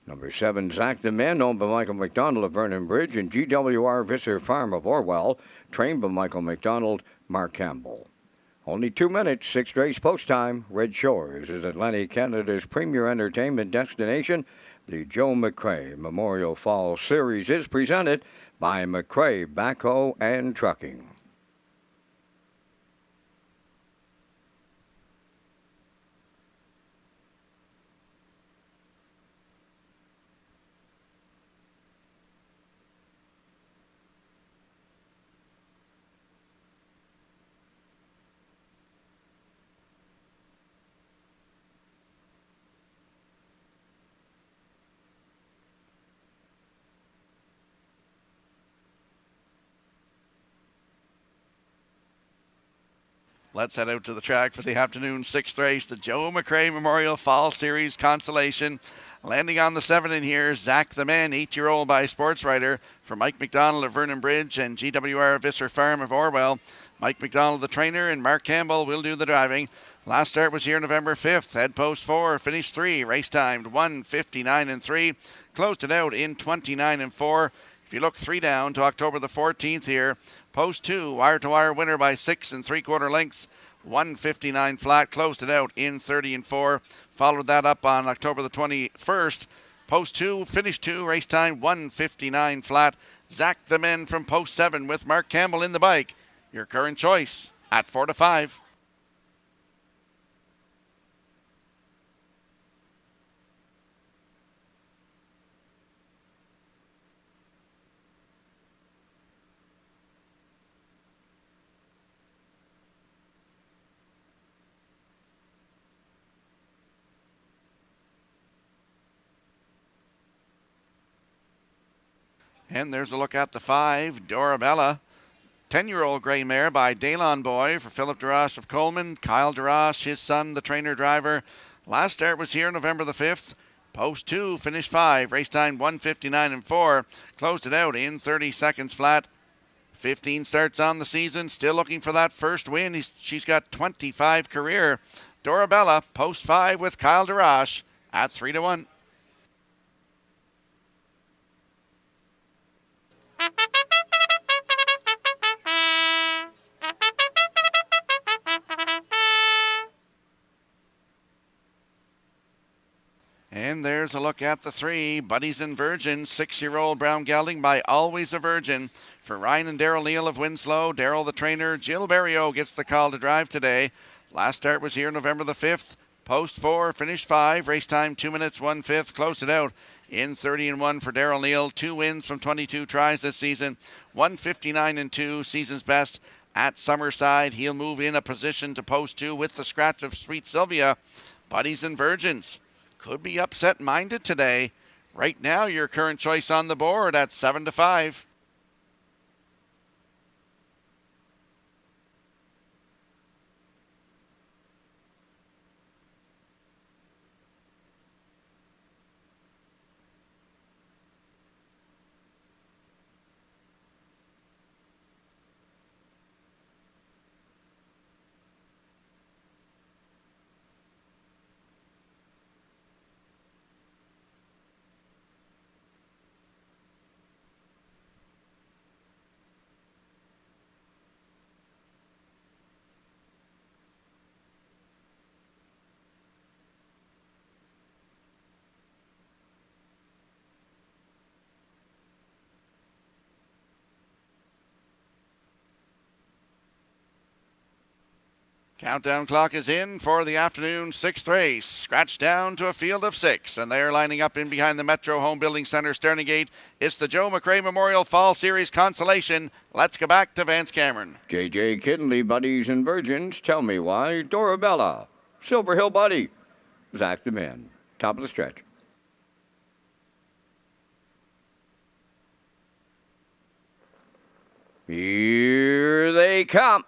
Number 7, Zach the Man, owned by Michael McDonald of Vernon Bridge, and GWR Visser Farm of Orwell, trained by Michael McDonald, Mark Campbell. Only 2 minutes, 6th race post time. Red Shores is Atlantic Canada's premier entertainment destination. The Joe McRae Memorial Fall Series is presented by McRae Backhoe and Trucking. Let's head out to the track for the afternoon 6th race, the Joe McRae Memorial Fall Series Consolation. Landing on the 7 in here, Zach the Man, 8-year-old by Sports Writer, for Mike McDonald of Vernon Bridge and GWR Visser Farm of Orwell. Mike McDonald, the trainer, and Mark Campbell will do the driving. Last start was here November 5th. Head post 4, finished 3, race timed 1:59.3. Closed it out in 29.4. If you look 3 down to October the 14th here, post 2, wire-to-wire winner by 6 3/4 lengths, 1:59 flat, closed it out in 30.4. Followed that up on October the 21st. Post 2, finish 2, race time 1:59 flat. Zach the Men from post 7 with Mark Campbell in the bike. Your current choice at 4-5. And there's a look at the 5, Dorabella. 10-year-old gray mare by Dalon Boy for Philip DeRoche of Coleman. Kyle DeRoche, his son, the trainer driver. Last start was here November the 5th. Post 2, finish 5. Race time 1:59.4. Closed it out in 30 seconds flat. 15 starts on the season. Still looking for that first win. She's got 25 career. Dorabella, post 5 with Kyle DeRoche at 3-1. And there's a look at the 3, Buddies and Virgins, 6-year-old brown gelding by Always a Virgin. For Ryan and Daryl Neal of Winslow, Daryl the trainer, Jill Berrio gets the call to drive today. Last start was here November the 5th. Post 4, finished 5, race time 2 minutes 1/5, closed it out in 30-1 for Daryl Neal. 2 wins from 22 tries this season, 1:59.2, season's best at Summerside. He'll move in a position to post 2 with the scratch of Sweet Sylvia. Buddies and Virgins could be upset-minded today. Right now, your current choice on the board at 7-5. Countdown clock is in for the afternoon sixth race. Scratched down to a field of 6, and they're lining up in behind the Metro Home Building Center starting gate. It's the Joe McRae Memorial Fall Series Consolation. Let's go back to Vance Cameron. J.J. Kinley, Buddies and Virgins, Tell Me Why, Dorabella, Silver Hill Buddy, Zach the Man. Top of the stretch. Here they come.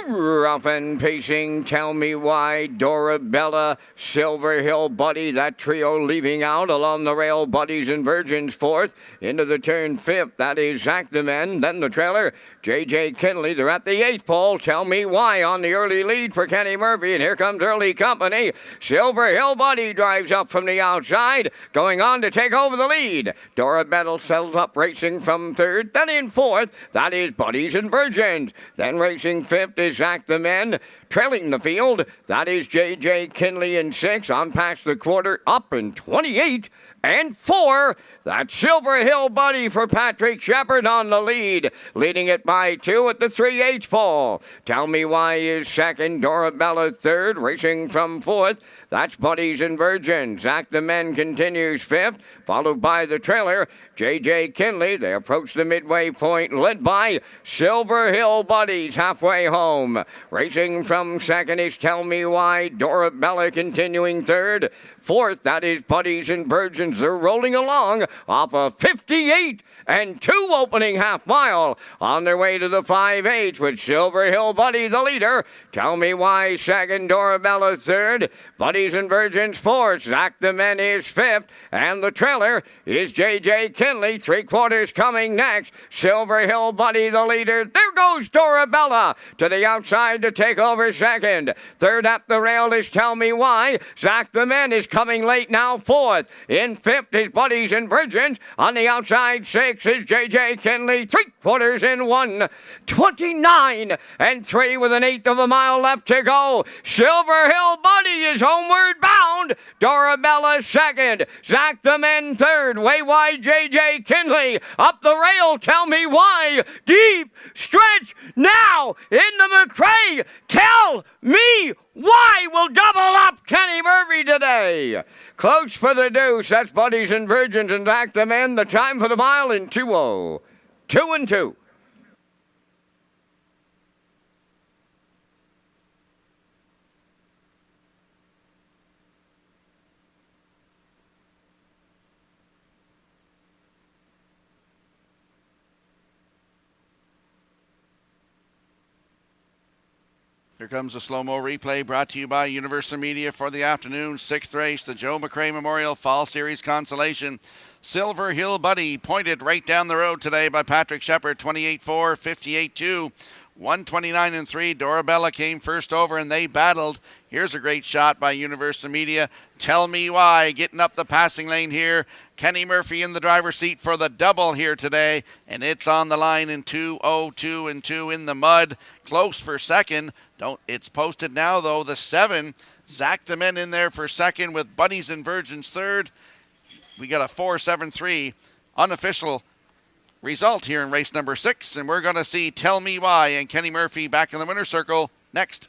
Rough and pacing, Tell Me Why, Dorabella, Silver Hill Buddy, that trio leaving out along the rail, Buddies and Virgins fourth, into the turn fifth, that is Zach the Man, then the trailer, J.J. Kinley, they're at the eighth pole, Tell Me Why on the early lead for Kenny Murphy, and here comes early company, Silver Hill Buddy drives up from the outside, going on to take over the lead, Dorabella settles up racing from third, then in fourth, that is Buddies and Virgins, then racing fifth is Zach the Man, trailing the field. That is J.J. Kinley in 6, on past the quarter, up in 28 and 4. That's Silver Hill Buddy for Patrick Shepard on the lead, leading it by 2 at the 3/8 pole. Tell Me Why is second, Dorabella third, racing from fourth. That's Buddies and Virgins. Zach the Man continues fifth, followed by the trailer, J.J. Kinley. They approach the midway point, led by Silver Hill Buddies halfway home. Racing from second is Tell Me Why, Dorabella continuing third. Fourth, that is Buddies and Virgins. They're rolling along off of 58 and 2 opening half mile on their way to the 5/8 with Silver Hill Buddy the leader. Tell Me Why second, Dorabella third, Buddies and Virgins fourth, Zach the Man is fifth, and the trailer is J.J. Kinley, 3/4 coming next. Silver Hill Buddy the leader. There goes Dorabella to the outside to take over second. Third at the rail is Tell Me Why. Zach the Man is coming late now, fourth. In fifth is Buddies and Virgins. On the outside, 6 is J.J. Kinley, 3/4 in 1. 29 and 3 with an 1/8 of a mile left to go. Silver Hill Buddy is homeward bound. Dorabella second. Zach the Man third. Way wide J.J. Kinley. Up the rail, Tell Me Why. Deep stretch now in the McRae. Tell Me Why will double up Kenny Murphy today. Close for the deuce. That's Buddies and Virgins and Zach the Man. The time for the mile in 2:0. 2 and 2. Here comes a slow-mo replay brought to you by Universal Media for the afternoon sixth race, the Joe McRae Memorial Fall Series Consolation. Silver Hill Buddy pointed right down the road today by Patrick Shepard, 28-4, 58-2. 129 and 3. Dorabella came first over and they battled. Here's a great shot by Universal Media. Tell Me Why, getting up the passing lane here. Kenny Murphy in the driver's seat for the double here today, and it's on the line in 2:02 and 2 in the mud. Close for second. It's posted now though. The 7, Zach the Man in there for second with Buddies and Virgins third. We got a 4-7-3 unofficial result here in race number 6, and we're going to see Tell Me Why and Kenny Murphy back in the winner's circle next.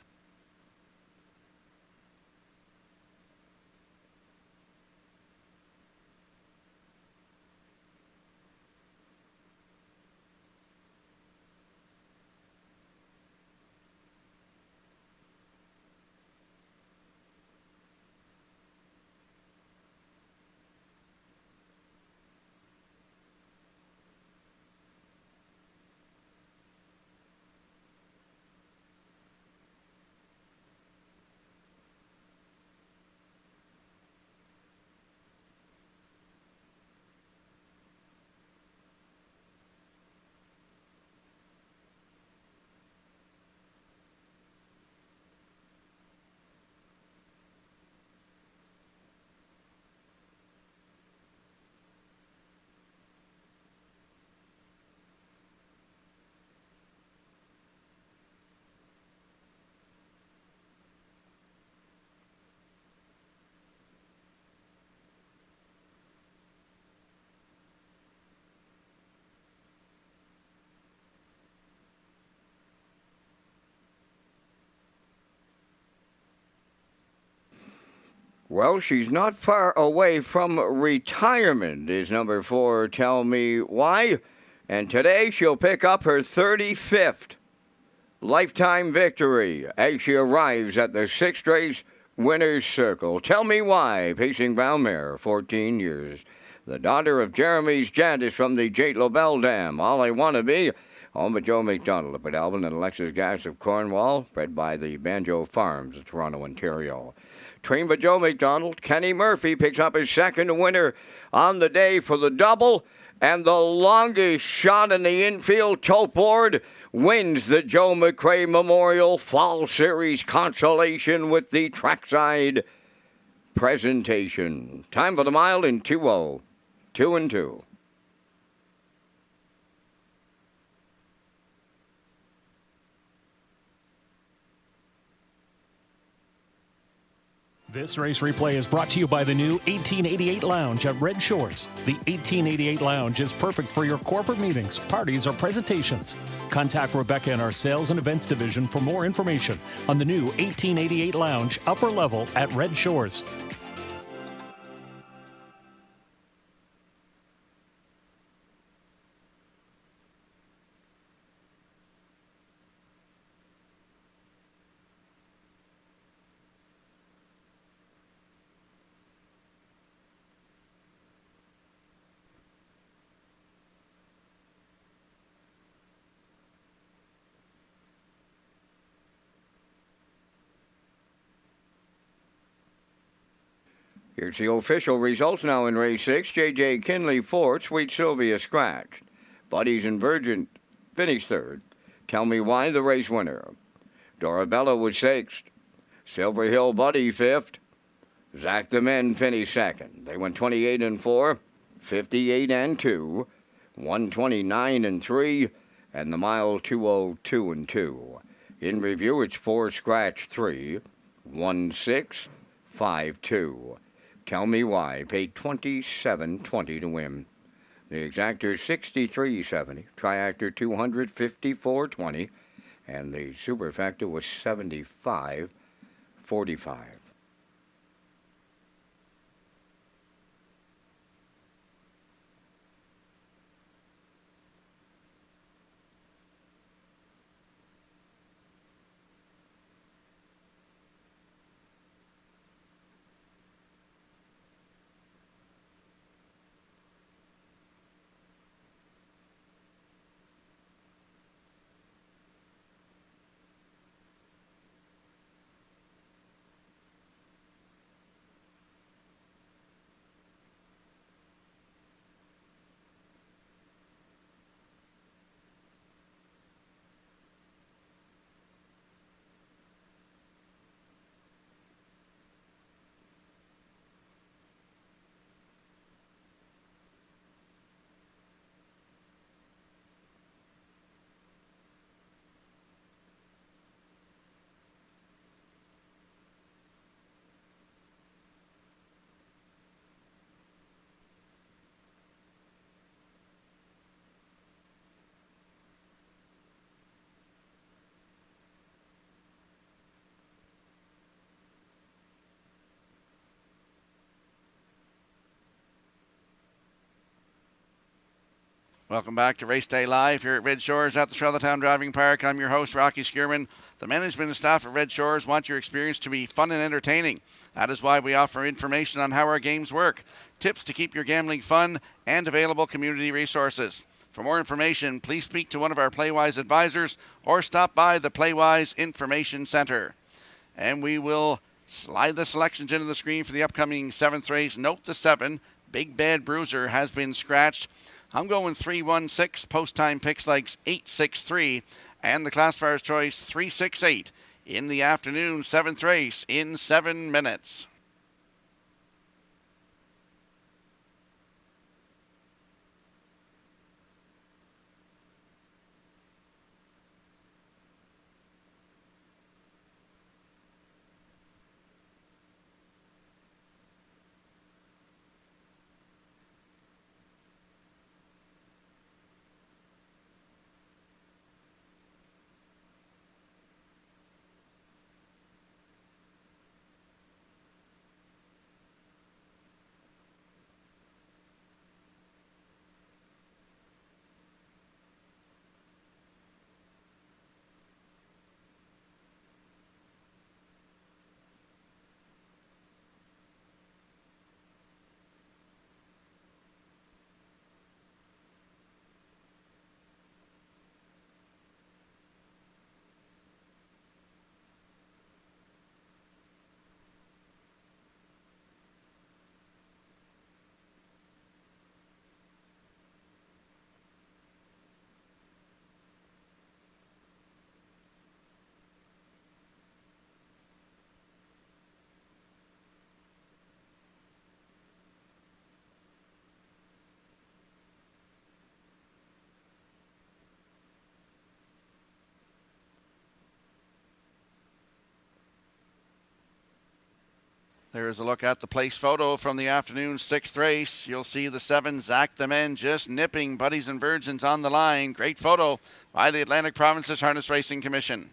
Well, she's not far away from retirement, is number 4, Tell Me Why. And today she'll pick up her 35th lifetime victory as she arrives at the 6th race winner's circle. Tell Me Why, pacing brown mare, 14 years. The daughter of Jeremy's Jet is from the J. Lobel Dam. All I Want to Be, home of Joe McDonald up at Alvin and Alexis Gas of Cornwall, bred by the Banjo Farms of Toronto, Ontario. Trained by Joe McDonald, Kenny Murphy picks up his second winner on the day for the double, and the longest shot in the infield tote board wins the Joe McRae Memorial Fall Series consolation with the trackside presentation. Time for the mile in 2:0, 2-2. This race replay is brought to you by the new 1888 Lounge at Red Shores. The 1888 Lounge is perfect for your corporate meetings, parties, or presentations. Contact Rebecca in our Sales and Events Division for more information on the new 1888 Lounge upper level at Red Shores. Here's the official results now in race 6. J.J. Kinley fourth, Sweet Sylvia scratched. Buddies and Virgin finished third. Tell Me Why, the race winner. Dorabella was sixth. Silver Hill Buddy fifth. Zach the Men finished second. They went 28-4, 58-2, 129-3, and the mile 2:02-2. In review, it's 4 scratch 3, 1-6-5-2. Tell Me Why paid $27.20 to win. The exactor $63.70, triactor $254.20, and the superfecta was $75.45. Welcome back to Race Day Live here at Red Shores at the Charlottetown Driving Park. I'm your host, Rocky Skierman. The management and staff at Red Shores want your experience to be fun and entertaining. That is why we offer information on how our games work, tips to keep your gambling fun, and available community resources. For more information, please speak to one of our Playwise advisors or stop by the Playwise Information Center. And we will slide the selections into the screen for the upcoming 7th race. Note the 7, Big Bad Bruiser, has been scratched. I'm going 3-1-6, post-time picks legs 8-6-3, and the classifier's choice 3-6-8 in the afternoon 7th race in 7 minutes. There's a look at the place photo from the afternoon 6th race. You'll see the 7, Zach the Men, just nipping Buddies and Virgins on the line. Great photo by the Atlantic Provinces Harness Racing Commission.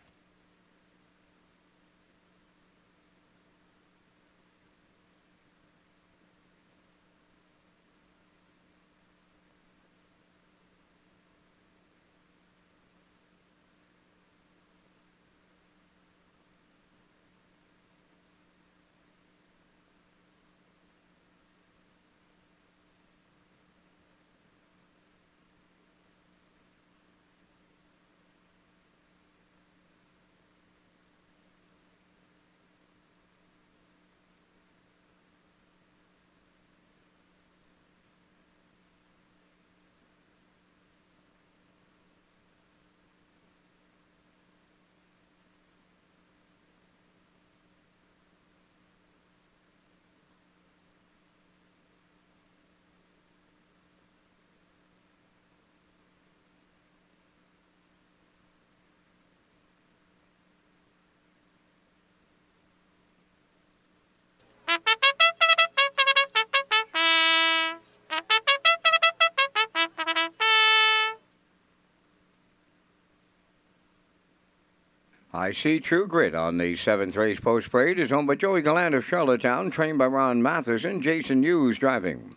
I See True Grit on the 7th race post parade is owned by Joey Gallant of Charlottetown, trained by Ron Matheson. Jason Hughes driving.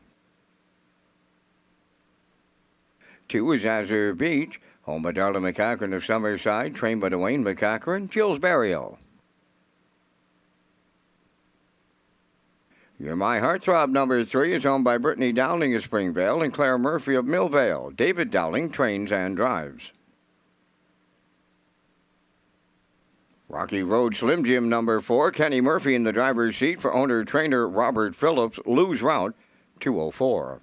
2 is Azure Beach, owned by Darla McCachran of Summerside, trained by Dwayne McCachran. Jules Burial. Your My Heartthrob number 3 is owned by Brittany Dowling of Springvale and Claire Murphy of Millvale. David Dowling trains and drives. Rocky Road Slim Jim number 4, Kenny Murphy in the driver's seat for owner-trainer Robert Phillips. Lose route 204.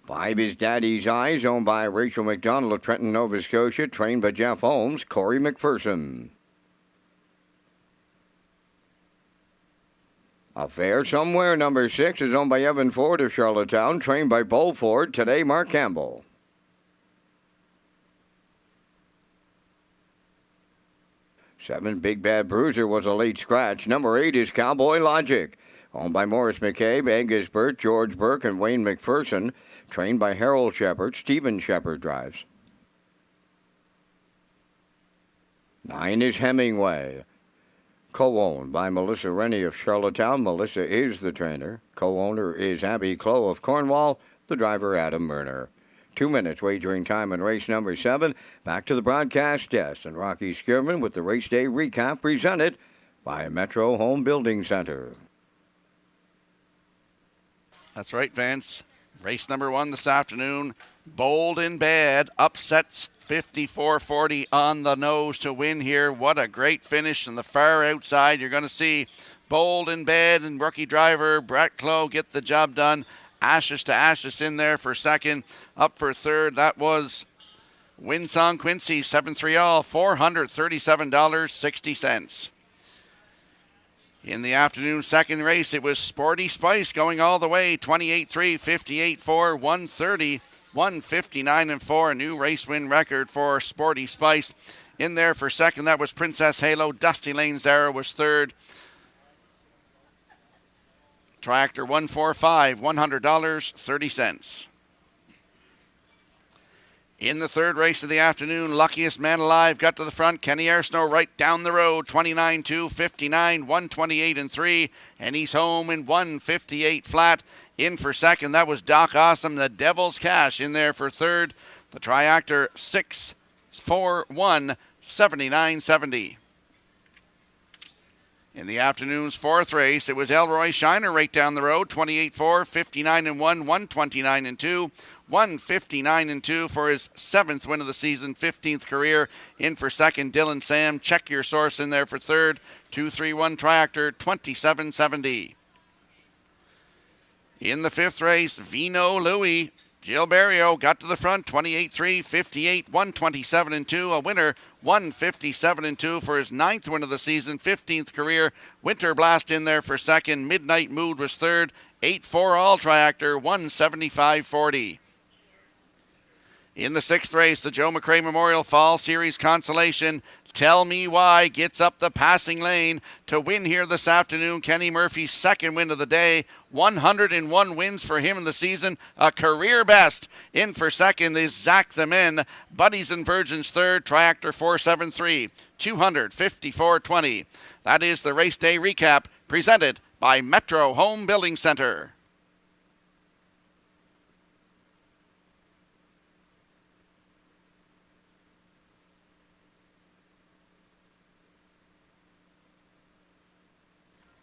5 is Daddy's Eyes, owned by Rachel McDonald of Trenton, Nova Scotia, trained by Jeff Holmes. Corey McPherson. Affair Somewhere number 6 is owned by Evan Ford of Charlottetown, trained by Bo Ford. Today, Mark Campbell. 7, Big Bad Bruiser was a late scratch. Number 8 is Cowboy Logic, owned by Morris McCabe, Angus Burt, George Burke, and Wayne McPherson, trained by Harold Shepard. Stephen Shepard drives. 9 is Hemingway, co-owned by Melissa Rennie of Charlottetown. Melissa is the trainer. Co-owner is Abby Clough of Cornwall, the driver Adam Murner. 2 minutes wagering time in race number 7. Back to the broadcast desk and Rocky Skierman with the race day recap presented by Metro Home Building Center. That's right, Vince. Race number 1 this afternoon. Bold in Bad upsets 54-40 on the nose to win here. What a great finish on the far outside. You're going to see Bold in Bad and rookie driver Brett Clough get the job done. Ashes to Ashes in there for second. Up for third, that was Winsong Quincy, 7-3 all, $437.60. In the afternoon second race, it was Sporty Spice going all the way, 28-3, 58-4, 130, 159-4, a new race win record for Sporty Spice. In there for second, that was Princess Halo. Dusty Lane Zara was third. Tractor 145, $100.30. In the third race of the afternoon, Luckiest Man Alive got to the front. Kenny Arsnow right down the road, 29-2, 59, 128-3, and he's home in 158 flat. In for second, that was Doc Awesome, the Devil's Cash, in there for third. The Triactor 6-4-1, 79-70. In the afternoon's fourth race, it was Elroy Shiner right down the road, 28-4, 59-1, 129-2, 159-2 for his 7th win of the season, 15th career. In for second, Dylan Sam. Check Your Source in there for third, 2-3-1 Triactor, 27-70. In the fifth race, Vino Louie. Jill Barrio got to the front, 28-3, 58, 127-2, a winner, 157-2 for his 9th win of the season, 15th career. Winter Blast in there for second, Midnight Mood was third, 8-4 all Triactor, 175-40. In the sixth race, the Joe McRae Memorial Fall Series Consolation, Tell Me Why gets up the passing lane to win here this afternoon. Kenny Murphy's second win of the day. 101 wins for him in the season, a career best. In for second is Zach the Men. Buddies and Virgins third, Triactor 473, 254.20. That is the race day recap presented by Metro Home Building Center.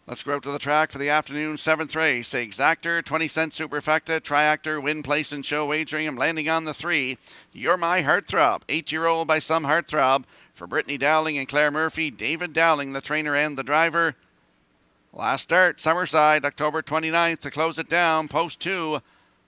Let's go out to the track for the afternoon 7th race. Exactor, 20-cent Superfecta, Triactor, Win, Place, and Show Wagering. I'm landing on the 3. You're My Heartthrob, 8-year-old by Some Heartthrob. For Brittany Dowling and Claire Murphy, David Dowling, the trainer and the driver. Last start, Summerside, October 29th to close it down. Post 2,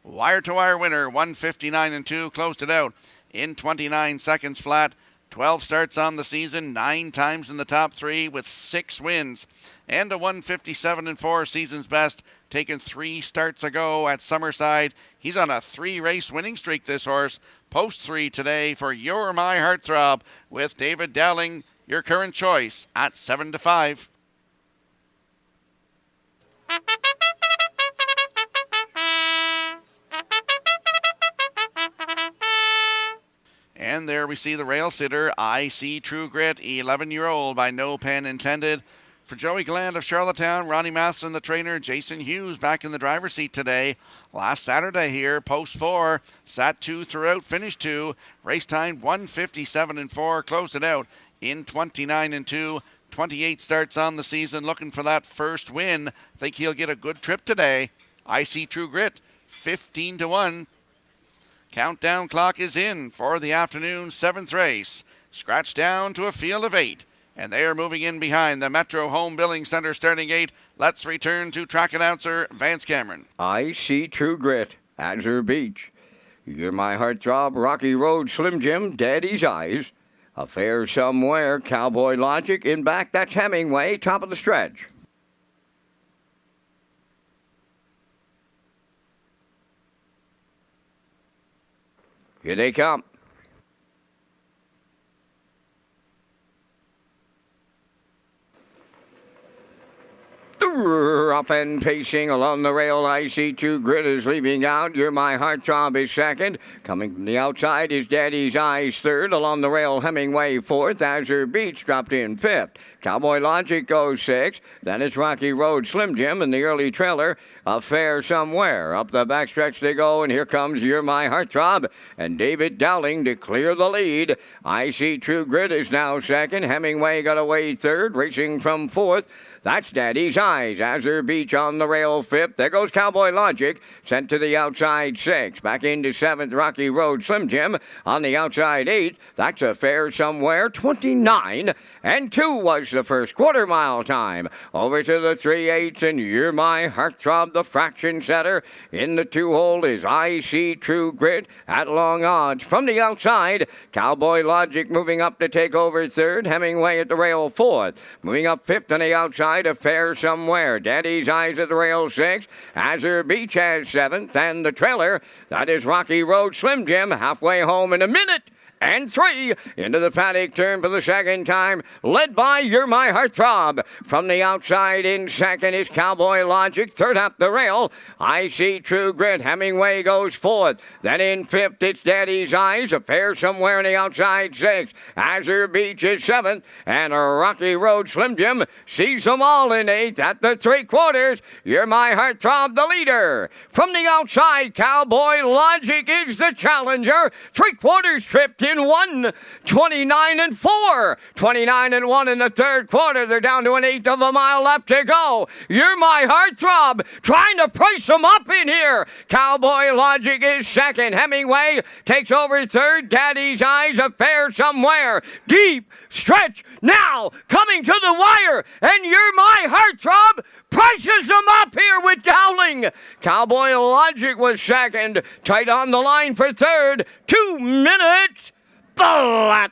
wire-to-wire winner, 159-2, closed it out in 29 seconds flat. 12 starts on the season, 9 times in the top 3 with 6 wins. And a 157-4 season's best, taken 3 starts ago at Summerside. He's on a 3-race winning streak, this horse. Post 3 today for You're My Heartthrob with David Dowling, your current choice at 7-5. And there we see the rail sitter, I See True Grit, 11-year-old by No Pen Intended. For Joey Gland of Charlottetown, Ronnie Matheson, the trainer, Jason Hughes back in the driver's seat today. Last Saturday here, post 4, sat 2 throughout, finished 2. Race time 157-4, closed it out in 29-2. 28 starts on the season, looking for that first win. Think he'll get a good trip today. I See True Grit, 15-1. Countdown clock is in for the afternoon 7th race. Scratch down to a field of 8. And they are moving in behind the Metro Home Building Center starting gate. Let's return to track announcer Vance Cameron. I See True Grit, Azure Beach. You're My Heartthrob, Rocky Road, Slim Jim, Daddy's Eyes. Affair Somewhere, Cowboy Logic. In back, that's Hemingway, top of the stretch. Here they come. Up and pacing along the rail, I See True Grit is leaving out. You're My Heartthrob is second. Coming from the outside is Daddy's Eyes third. Along the rail, Hemingway fourth. Azure Beach dropped in fifth. Cowboy Logic goes sixth. Then it's Rocky Road, Slim Jim in the early trailer. Affair Somewhere. Up the backstretch they go, and here comes You're My Heartthrob. And David Dowling to clear the lead. I See True Grit is now second. Hemingway got away third, racing from fourth. That's Daddy's Eyes. Azure Beach on the rail fifth. There goes Cowboy Logic, sent to the outside sixth. Back into seventh, Rocky Road, Slim Jim on the outside eighth. That's Affair Somewhere, 29-2 was the first quarter mile time. Over to the 3/8, and You're My Heartthrob, the fraction setter. In the 2-hole is I See True Grit at long odds. From the outside, Cowboy Logic moving up to take over third. Hemingway at the rail fourth. Moving up fifth on the outside, Affair Somewhere. Daddy's Eyes at the rail sixth. Azure Beach has seventh. And the trailer, that is Rocky Road, Slim Jim, halfway home in a minute and 3 into the paddock turn for the second time, led by You're My Heartthrob. From the outside in second is Cowboy Logic. Third up the rail, I See True Grit. Hemingway goes fourth. Then in fifth, it's Daddy's Eyes. Affair Somewhere on the outside sixth. Azure Beach is seventh. And Rocky Road Slim Jim sees them all in eighth. At the 3/4, You're My Heartthrob, the leader. From the outside, Cowboy Logic is the challenger. 3/4 tripped in 1, 29-4. 29-1 in the third quarter. They're down to an eighth of a mile left to go. You're My Heartthrob trying to price them up in here. Cowboy Logic is second. Hemingway takes over third. Daddy's Eyes, Affair Somewhere. Deep stretch now coming to the wire. And You're My Heartthrob prices them up here with Dowling. Cowboy Logic was second. Tight on the line for third. 2 minutes flat.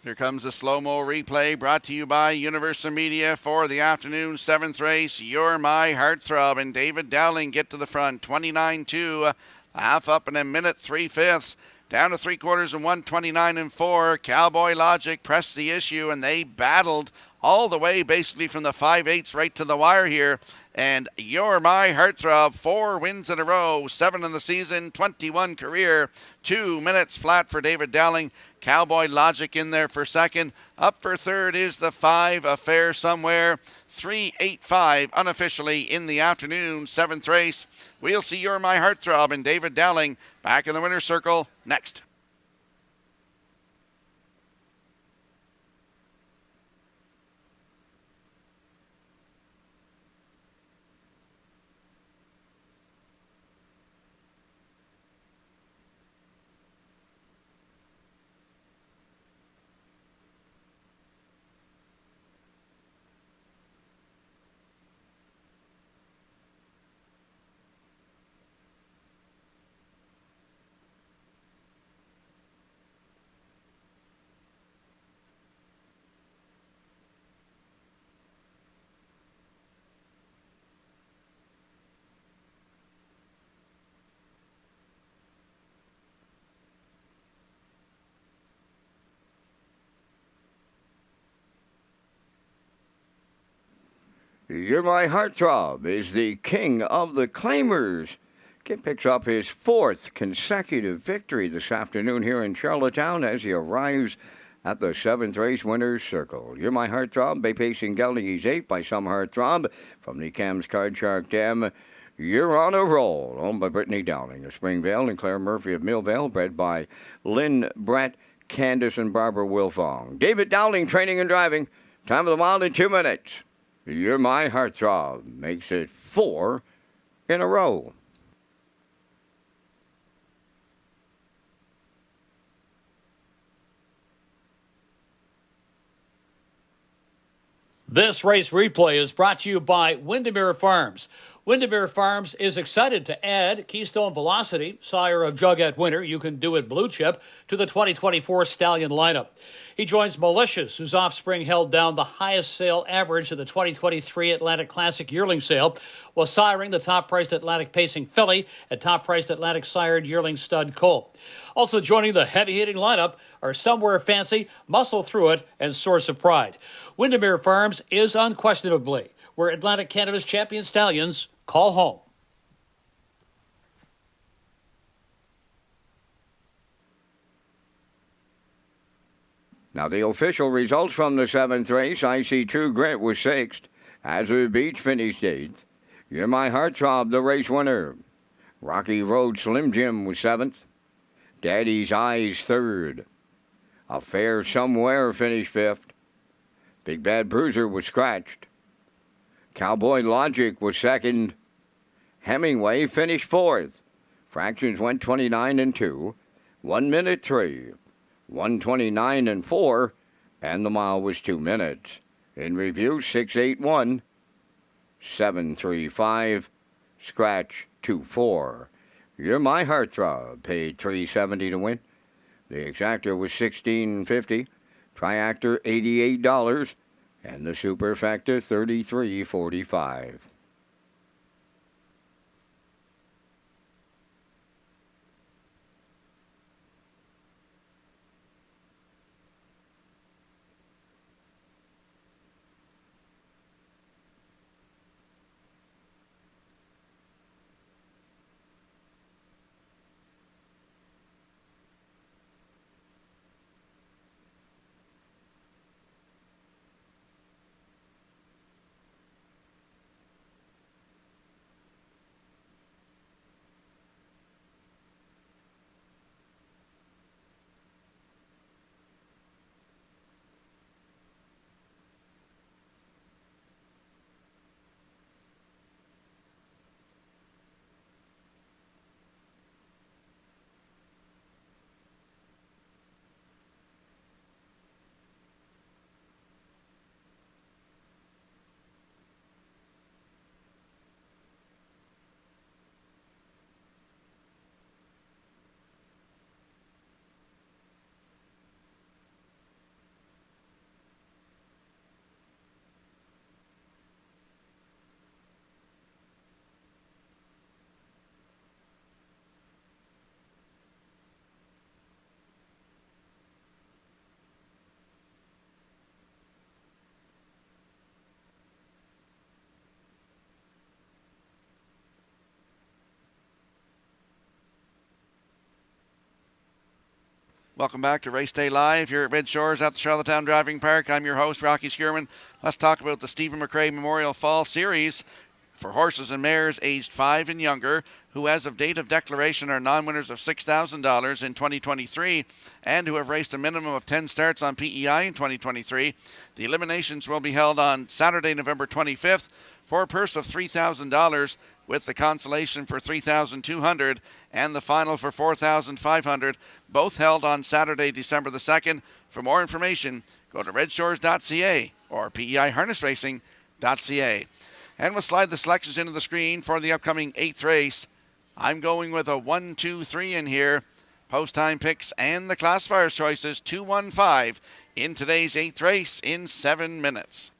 Here comes a slow-mo replay brought to you by Universal Media for the afternoon 7th race. You're My Heartthrob and David Dowling get to the front. 29-2, half up in a minute 3/5. Down to 3/4 and 129 and 4. Cowboy Logic pressed the issue and they battled all the way basically from the 5/8 right to the wire here. And You're My Heartthrob, 4 wins in a row, 7 in the season, 21 career, 2 minutes flat for David Dowling. Cowboy Logic in there for second. Up for third is the 5, Affair Somewhere. 3-8-5 unofficially in the afternoon 7th race. We'll see You're My Heartthrob and David Dowling back in the winner's circle next. You're My Heartthrob is the king of the claimers. Kid picks up his 4th consecutive victory this afternoon here in Charlottetown as he arrives at the 7th race winner's circle. You're My Heartthrob, Bay Pacing Gelding, 8 by Some Heartthrob from the Cam's Card Shark Dam. You're on a Roll, owned by Brittany Dowling of Springvale and Claire Murphy of Millvale, bred by Lynn Brett, Candace, and Barbara Wilfong. David Dowling training and driving. Time of the mile in 2 minutes. You're My Heartthrob makes it 4 in a row. This race replay is brought to you by Windermere Farms. Windermere Farms is excited to add Keystone Velocity, sire of Jugette Winter, You Can Do It Blue Chip, to the 2024 Stallion lineup. He joins Malicious, whose offspring held down the highest sale average of the 2023 Atlantic Classic Yearling Sale, while siring the top-priced Atlantic Pacing Filly and top-priced Atlantic sired Yearling Stud Colt. Also joining the heavy-hitting lineup are Somewhere Fancy, Muscle Through It, and Source of Pride. Windermere Farms is unquestionably where Atlantic Canada's champion stallions call home. Now the official results from the 7th race. I See True Grit was 6th. Azure Beach finished 8th. You're My Heartthrob, the race winner. Rocky Road Slim Jim was 7th. Daddy's Eyes 3rd. Affair Somewhere finished 5th. Big Bad Bruiser was scratched. Cowboy Logic was 2nd. Hemingway finished 4th. Fractions went 29 and 2. 1 minute 3. 129 and 4. And the mile was 2 minutes. In review, 681. 735. Scratch 24. You're My Heartthrob paid $3.70 to win. The exactor was $16.50. Triactor $88. And the superfactor $33.45. Welcome back to Race Day Live here at Red Shores at the Charlottetown Driving Park. I'm your host, Rocky Skierman. Let's talk about the Stephen McRae Memorial Fall Series for horses and mares aged 5 and younger, who as of date of declaration are non-winners of $6,000 in 2023 and who have raced a minimum of 10 starts on PEI in 2023. The eliminations will be held on Saturday, November 25th for a purse of $3,000, with the consolation for $3,200 and the final for $4,500, both held on Saturday, December the 2nd. For more information, go to Redshores.ca or PEIharnessracing.ca. And we'll slide the selections into the screen for the upcoming 8th race. I'm going with a 1, 2, 3 in here. Post time picks and the classifiers choices 2, 1, 5 in today's 8th race in 7 minutes.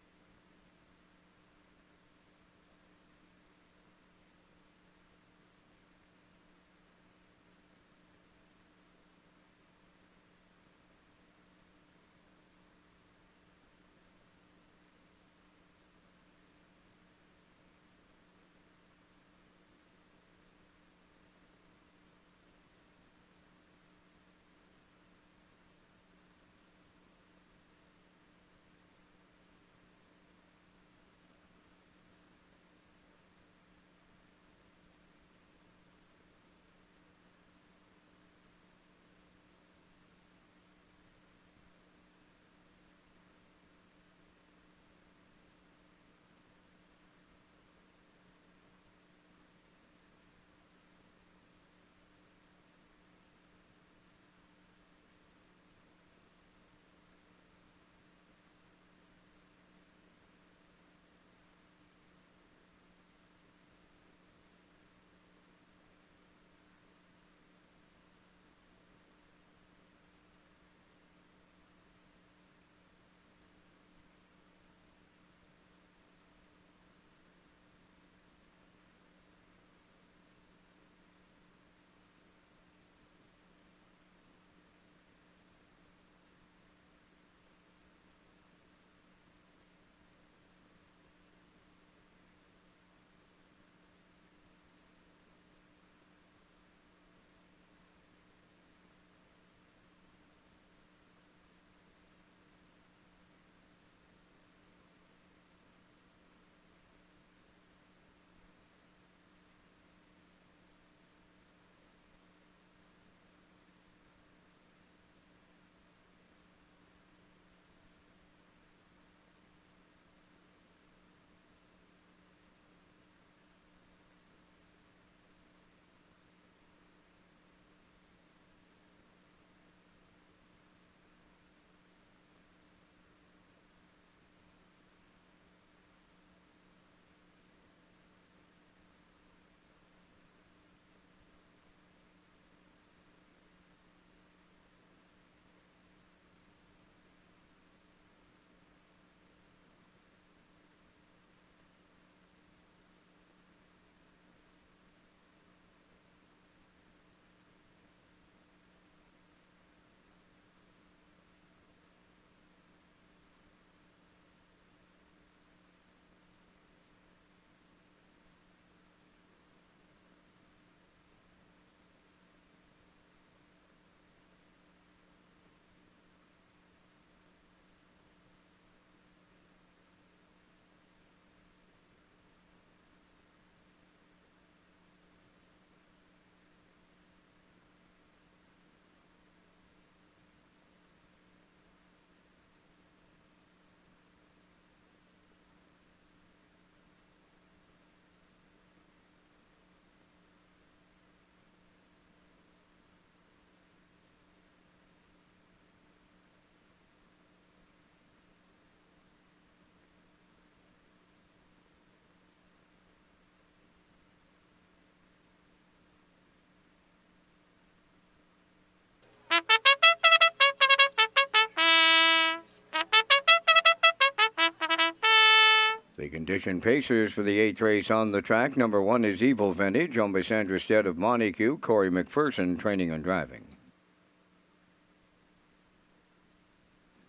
The condition pacers for the 8th race on the track. Number 1 is Evil Vintage, owned by Sandra Stead of Montague. Corey McPherson, training and driving.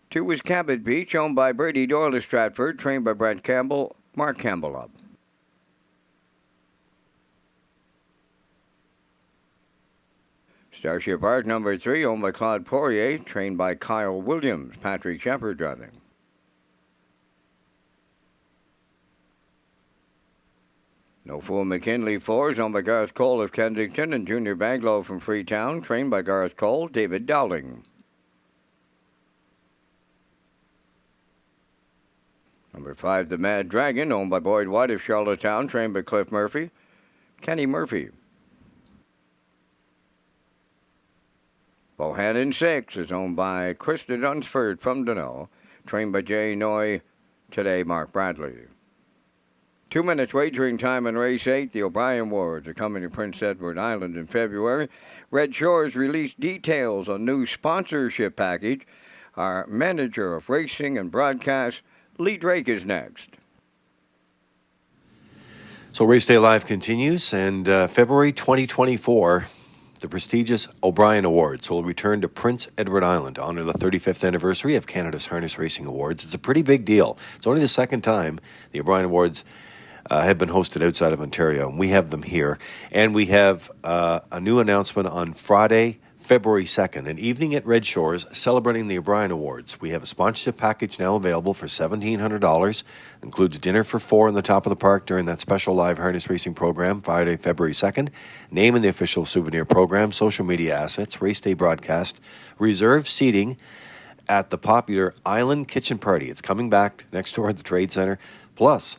2 is Cabot Beach, owned by Brady Doyle of Stratford, trained by Brad Campbell, Mark Campbell up. Starship Art number 3, owned by Claude Poirier, trained by Kyle Williams. Patrick Shepard driving. No Fool McKinley 4 is owned by Garth Cole of Kensington and Junior Baglow from Freetown, trained by Garth Cole. David Dowling. Number 5, the Mad Dragon, owned by Boyd White of Charlottetown, trained by Cliff Murphy. Kenny Murphy. Bohannon 6 is owned by Krista Dunsford from Dunno, trained by Jay Noy. Today, Mark Bradley. 2 minutes wagering time in race 8. The O'Brien Awards are coming to Prince Edward Island in February. Red Shores released details on new sponsorship package. Our manager of racing and broadcast, Lee Drake, is next. So Race Day Live continues, and February 2024, the prestigious O'Brien Awards will return to Prince Edward Island to honor the 35th anniversary of Canada's Harness Racing Awards. It's a pretty big deal. It's only the second time the O'Brien Awards have been hosted outside of Ontario, and we have them here. And we have a new announcement on Friday, February 2nd, an evening at Red Shores celebrating the O'Brien Awards. We have a sponsorship package now available for $1,700. Includes dinner for 4 on the top of the park during that special live harness racing program, Friday, February 2nd. Name in the official souvenir program, social media assets, race day broadcast, reserved seating at the popular Island Kitchen Party. It's coming back next door at the Trade Center. Plus,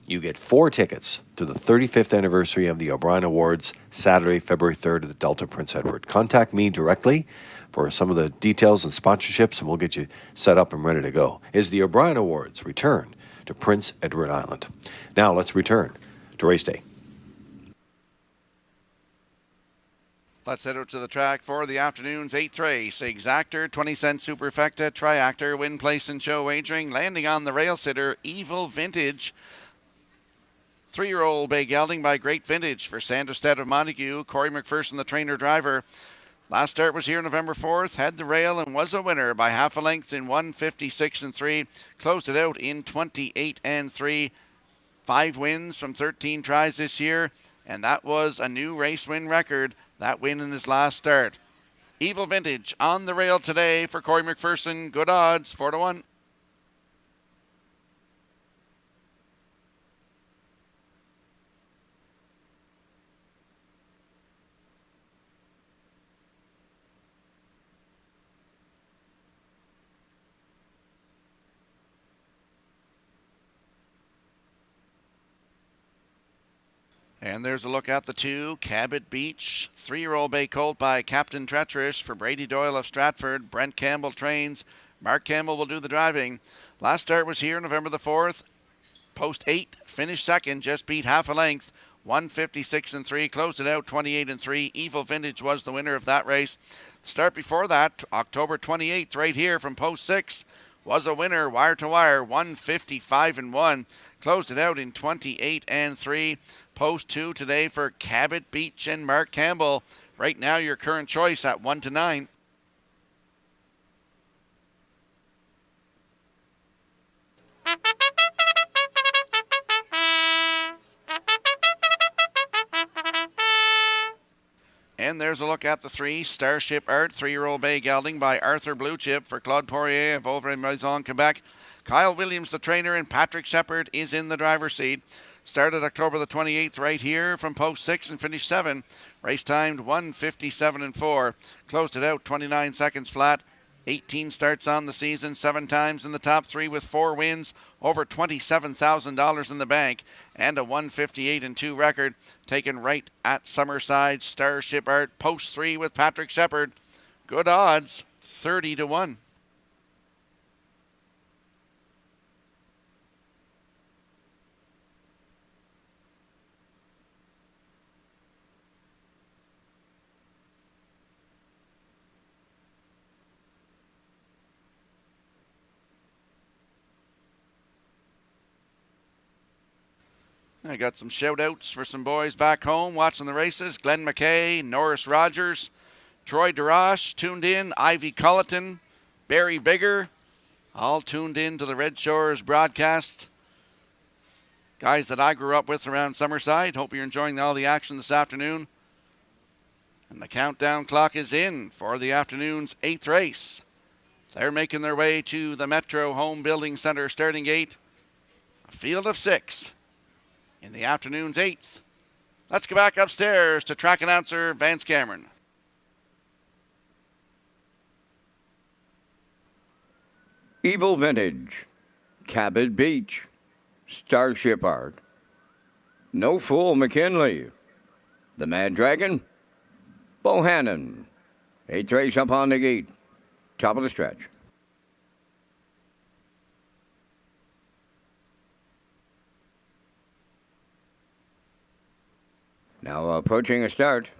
you get 4 tickets to the 35th anniversary of the O'Brien Awards, Saturday, February 3rd at the Delta Prince Edward. Contact me directly for some of the details and sponsorships, and we'll get you set up and ready to go. Is the O'Brien Awards return to Prince Edward Island. Now let's return to race day. Let's head out to the track for the afternoon's 8th race. Exactor, 20-cent Superfecta, Triactor, win, place, and show wagering. Landing on the rail sitter, Evil Vintage. 3-year-old bay gelding by Great Vintage for Sanderstead of Montague. Corey McPherson, the trainer-driver. Last start was here November 4th. Had the rail and was a winner by half a length in 1:56.3. Closed it out in 28.3. 5 wins from 13 tries this year. And that was a new race win record. That win in his last start. Evil Vintage on the rail today for Corey McPherson. Good odds, 4-1. And there's a look at the 2, Cabot Beach, 3-year-old bay colt by Captain Treacherous for Brady Doyle of Stratford. Brent Campbell trains. Mark Campbell will do the driving. Last start was here November the 4th. Post 8, finished second, just beat half a length. 1:56.3, closed it out 28.3. Evil Vintage was the winner of that race. The start before that, October 28th, right here from Post 6, was a winner, wire to wire, 1:55.1. Closed it out in 28.3. Post 2 today for Cabot Beach and Mark Campbell. Right now, your current choice at 1-9. And there's a look at the 3, Starship Art, 3-year-old bay gelding by Arthur Bluechip for Claude Poirier of Over in Maison, Quebec. Kyle Williams, the trainer, and Patrick Shepard is in the driver's seat. Started October the 28th right here from Post 6 and finished 7. Race timed 1:57.4. Closed it out 29 seconds flat. 18 starts on the season, 7 times in the top 3 with 4 wins, over $27,000 in the bank, and a 1:58.2 record taken right at Summerside. Starship Art, Post 3 with Patrick Shepard. Good odds, 30-1. I got some shout-outs for some boys back home watching the races. Glenn McKay, Norris Rogers, Troy DeRoche tuned in, Ivy Culleton, Barry Bigger, all tuned in to the Red Shores broadcast. Guys that I grew up with around Summerside. Hope you're enjoying all the action this afternoon. And the countdown clock is in for the afternoon's 8th race. They're making their way to the Metro Home Building Center starting gate. A field of 6 in the afternoon's 8th. Let's go back upstairs to track announcer Vance Cameron. Evil Vintage, Cabot Beach, Starship Art, No Fool McKinley, The Mad Dragon, Bohannon. 8th race up on the gate, top of the stretch. Now approaching a start.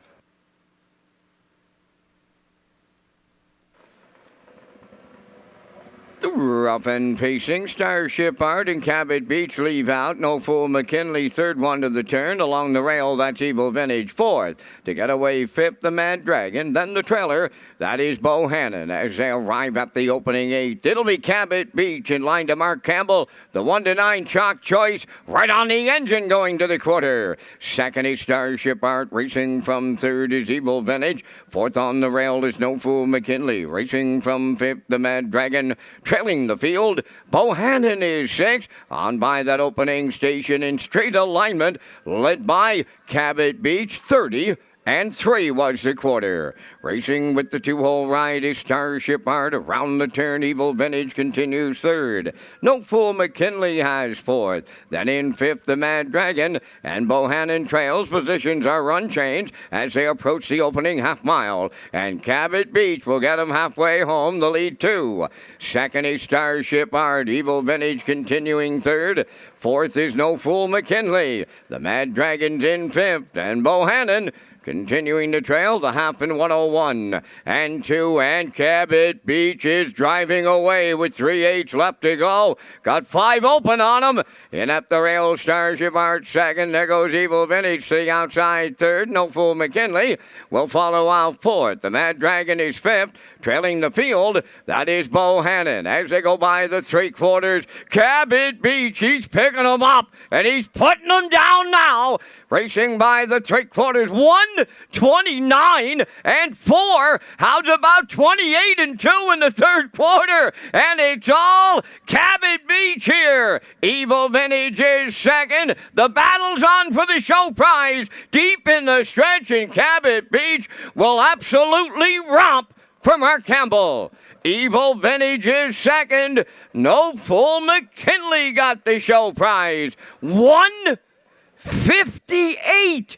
The rough and pacing Starship Art and Cabot Beach leave out. No Fool McKinley, third one to the turn. Along the rail, that's Evil Vintage, fourth. To get away, fifth, the Mad Dragon. Then the trailer, that is Bohannon. As they arrive at the opening 8, it'll be Cabot Beach in line to Mark Campbell. The 1-9 chalk choice, right on the engine going to the quarter. Second is Starship Art. Racing from third is Evil Vintage. Fourth on the rail is No Fool McKinley. Racing from fifth, the Mad Dragon. Trailing the field, Bohannon is 6th, on by that opening station in straight alignment, led by Cabot Beach, 30. And 3 was the quarter. Racing with the 2-hole ride is Starship Art. Around the turn, Evil Vintage continues third. No Fool McKinley has 4th. Then in 5th, the Mad Dragon. And Bohannon trails. Positions are unchanged as they approach the opening half mile. And Cabot Beach will get them halfway home, the lead 2. Second is Starship Art. Evil Vintage continuing third. 4th is No Fool McKinley. The Mad Dragon's in 5th. And Bohannon continuing to trail, the half in 101 and 2, and Cabot Beach is driving away with 3/8 left to go. Got 5 open on him. In at the rail, Starship Art second. There goes Evil Vintage to the outside third. No Fool McKinley will follow out fourth. The Mad Dragon is 5th. Trailing the field, that is Bohannon. As they go by the 3/4, Cabot Beach, he's picking them up, and he's putting them down now. Racing by the 3/4, 1:29 and 4. How's about 28 and 2 in the third quarter? And it's all Cabot Beach here. Evil Vintage is second. The battle's on for the show prize. Deep in the stretch, and Cabot Beach will absolutely romp for Mark Campbell. Evil Vintage is second. No Fool McKinley got the show prize. 1:58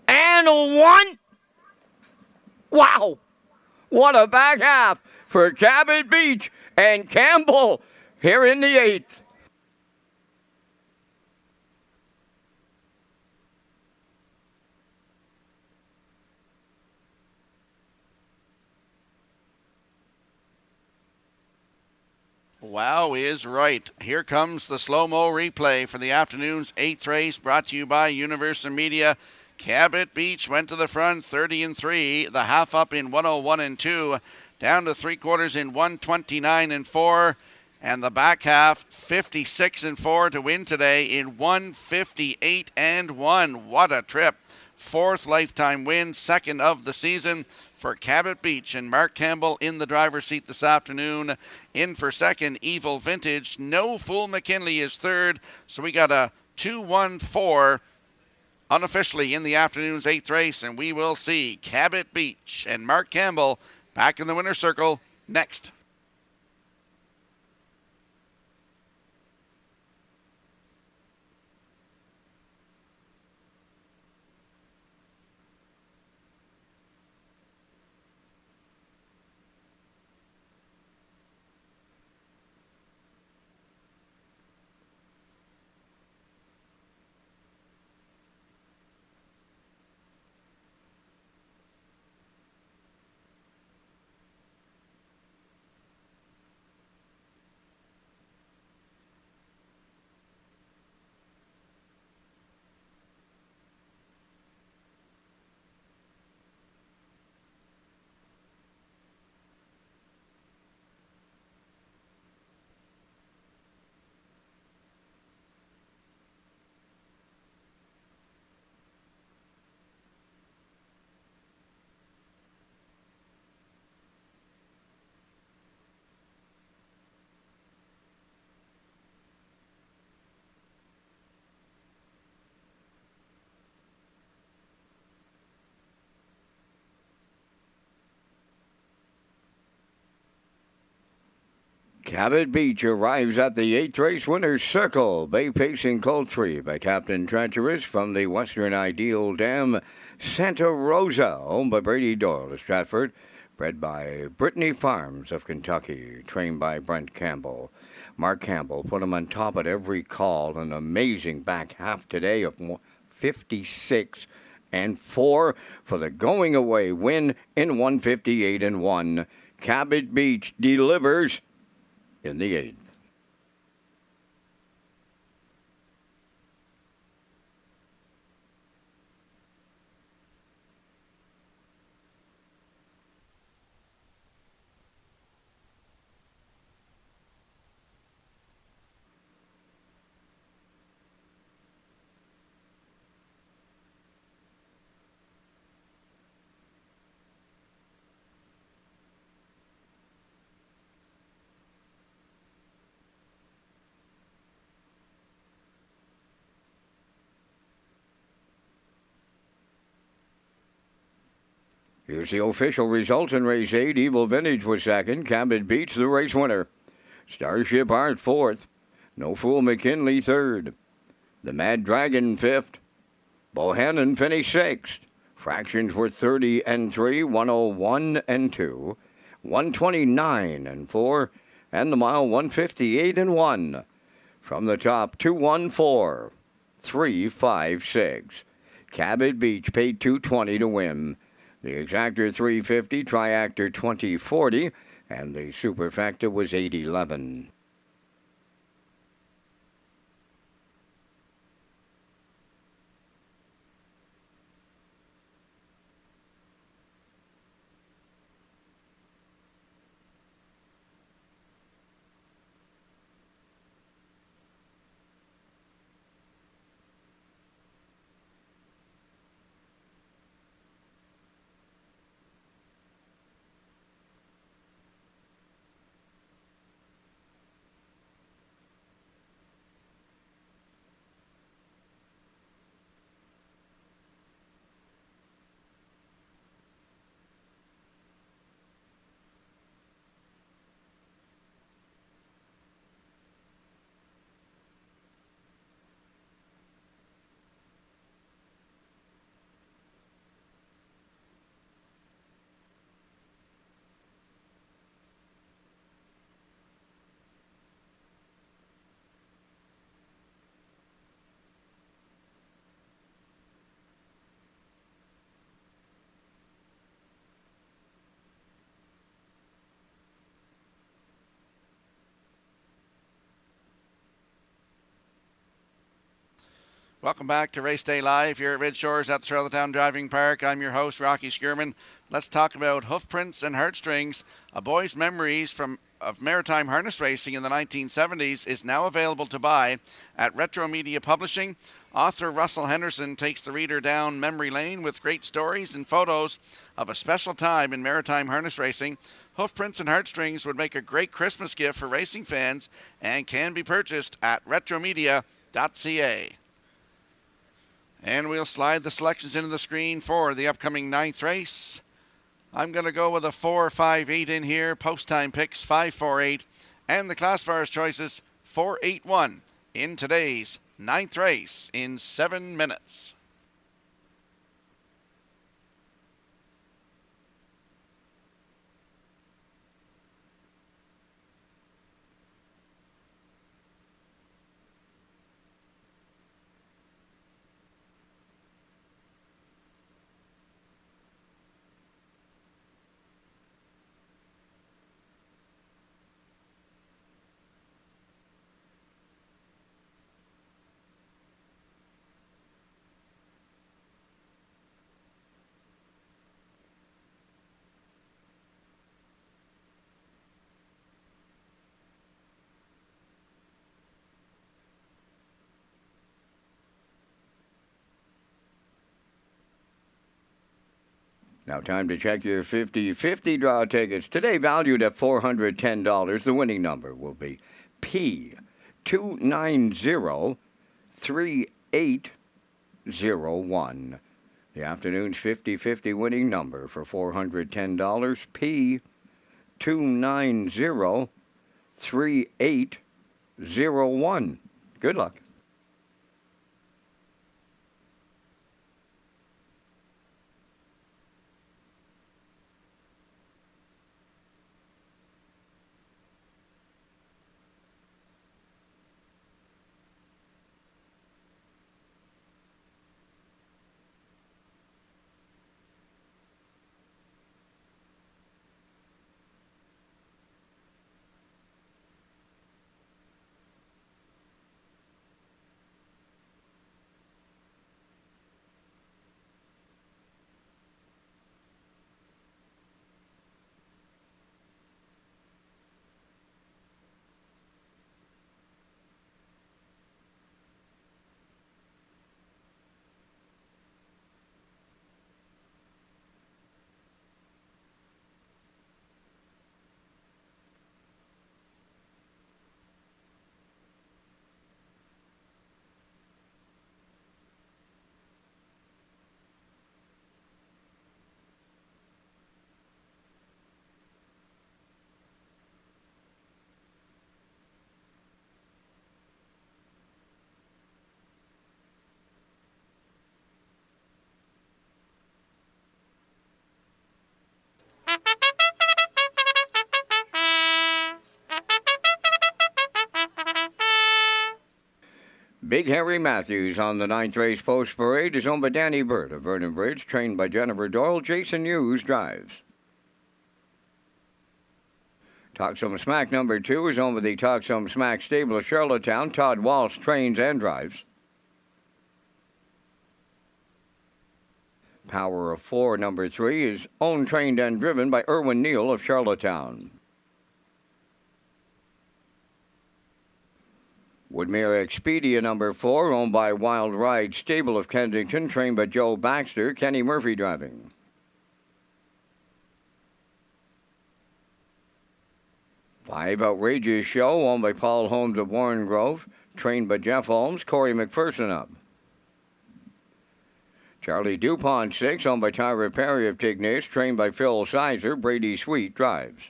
and 1. Wow. What a back half for Cabot Beach and Campbell here in the 8th. Wow is right. Here comes the slow-mo replay for the afternoon's 8th race, brought to you by Universal Media. Cabot Beach went to the front, 30 and 3. The half up in 101 and 2. Down to 3/4 in 129 and 4. And the back half, 56 and 4 to win today in 158 and 1. What a trip. 4th lifetime win, 2nd of the season for Cabot Beach, and Mark Campbell in the driver's seat this afternoon. In for second, Evil Vintage. No Fool McKinley is third, so we got a 2-1-4 unofficially in the afternoon's 8th race, and we will see Cabot Beach and Mark Campbell back in the winner's circle next. Cabot Beach arrives at the 8th race winner's circle. Bay Pacing Colt 3 by Captain Treacherous from the Western Ideal Dam. Santa Rosa, owned by Brady Doyle of Stratford. Bred by Brittany Farms of Kentucky. Trained by Brent Campbell. Mark Campbell put him on top at every call. An amazing back half today of 56 and 4 for the going away win in 158 and 1. Cabot Beach delivers in the 8th. Here's the official results in race 8. Evil Vintage was second. Cabot Beach, the race winner. Starship Art, fourth. No Fool McKinley, third. The Mad Dragon, fifth. Bohannon finished sixth. Fractions were 30 and 3, 101 and 2, 129 and 4, and the mile 158 and 1. From the top, 214, 356. Cabot Beach paid $220 to win. The Exactor 350, Triactor 2040, and the Superfactor was 811. Welcome back to Race Day Live here at Redshores at the Charlottetown Driving Park. I'm your host, Rocky Skierman. Let's talk about hoof prints and heartstrings. A boy's memories of maritime harness racing in the 1970s is now available to buy at Retro Media Publishing. Author Russell Henderson takes the reader down memory lane with great stories and photos of a special time in maritime harness racing. Hoof prints and heartstrings would make a great Christmas gift for racing fans and can be purchased at retromedia.ca. And we'll slide the selections into the screen for the upcoming 9th race. I'm going to go with a 4-5-8 in here. Post time picks 5-4-8. And the classifiers choices 4-8-1 in today's 9th race in 7 minutes. Now time to check your 50-50 draw tickets. Today valued at $410. The winning number will be P2903801. The afternoon's 50-50 winning number for $410, P2903801. 3801. Good luck. Big Harry Matthews on the 9th race post parade is owned by Danny Burt of Vernon Bridge, trained by Jennifer Doyle. Jason Hughes drives. Talk Some Smack number 2 is owned by the Talk Some Smack stable of Charlottetown. Todd Walsh trains and drives. Power of 4 number 3 is owned, trained, and driven by Erwin Neal of Charlottetown. Woodmere Expedia number 4, owned by Wild Ride stable of Kensington, trained by Joe Baxter. Kenny Murphy driving. Five Outrageous Show, owned by Paul Holmes of Warren Grove, trained by Jeff Holmes. Corey McPherson up. Charlie DuPont 6, owned by Tyra Perry of Tignish, trained by Phil Sizer. Brady Sweet drives.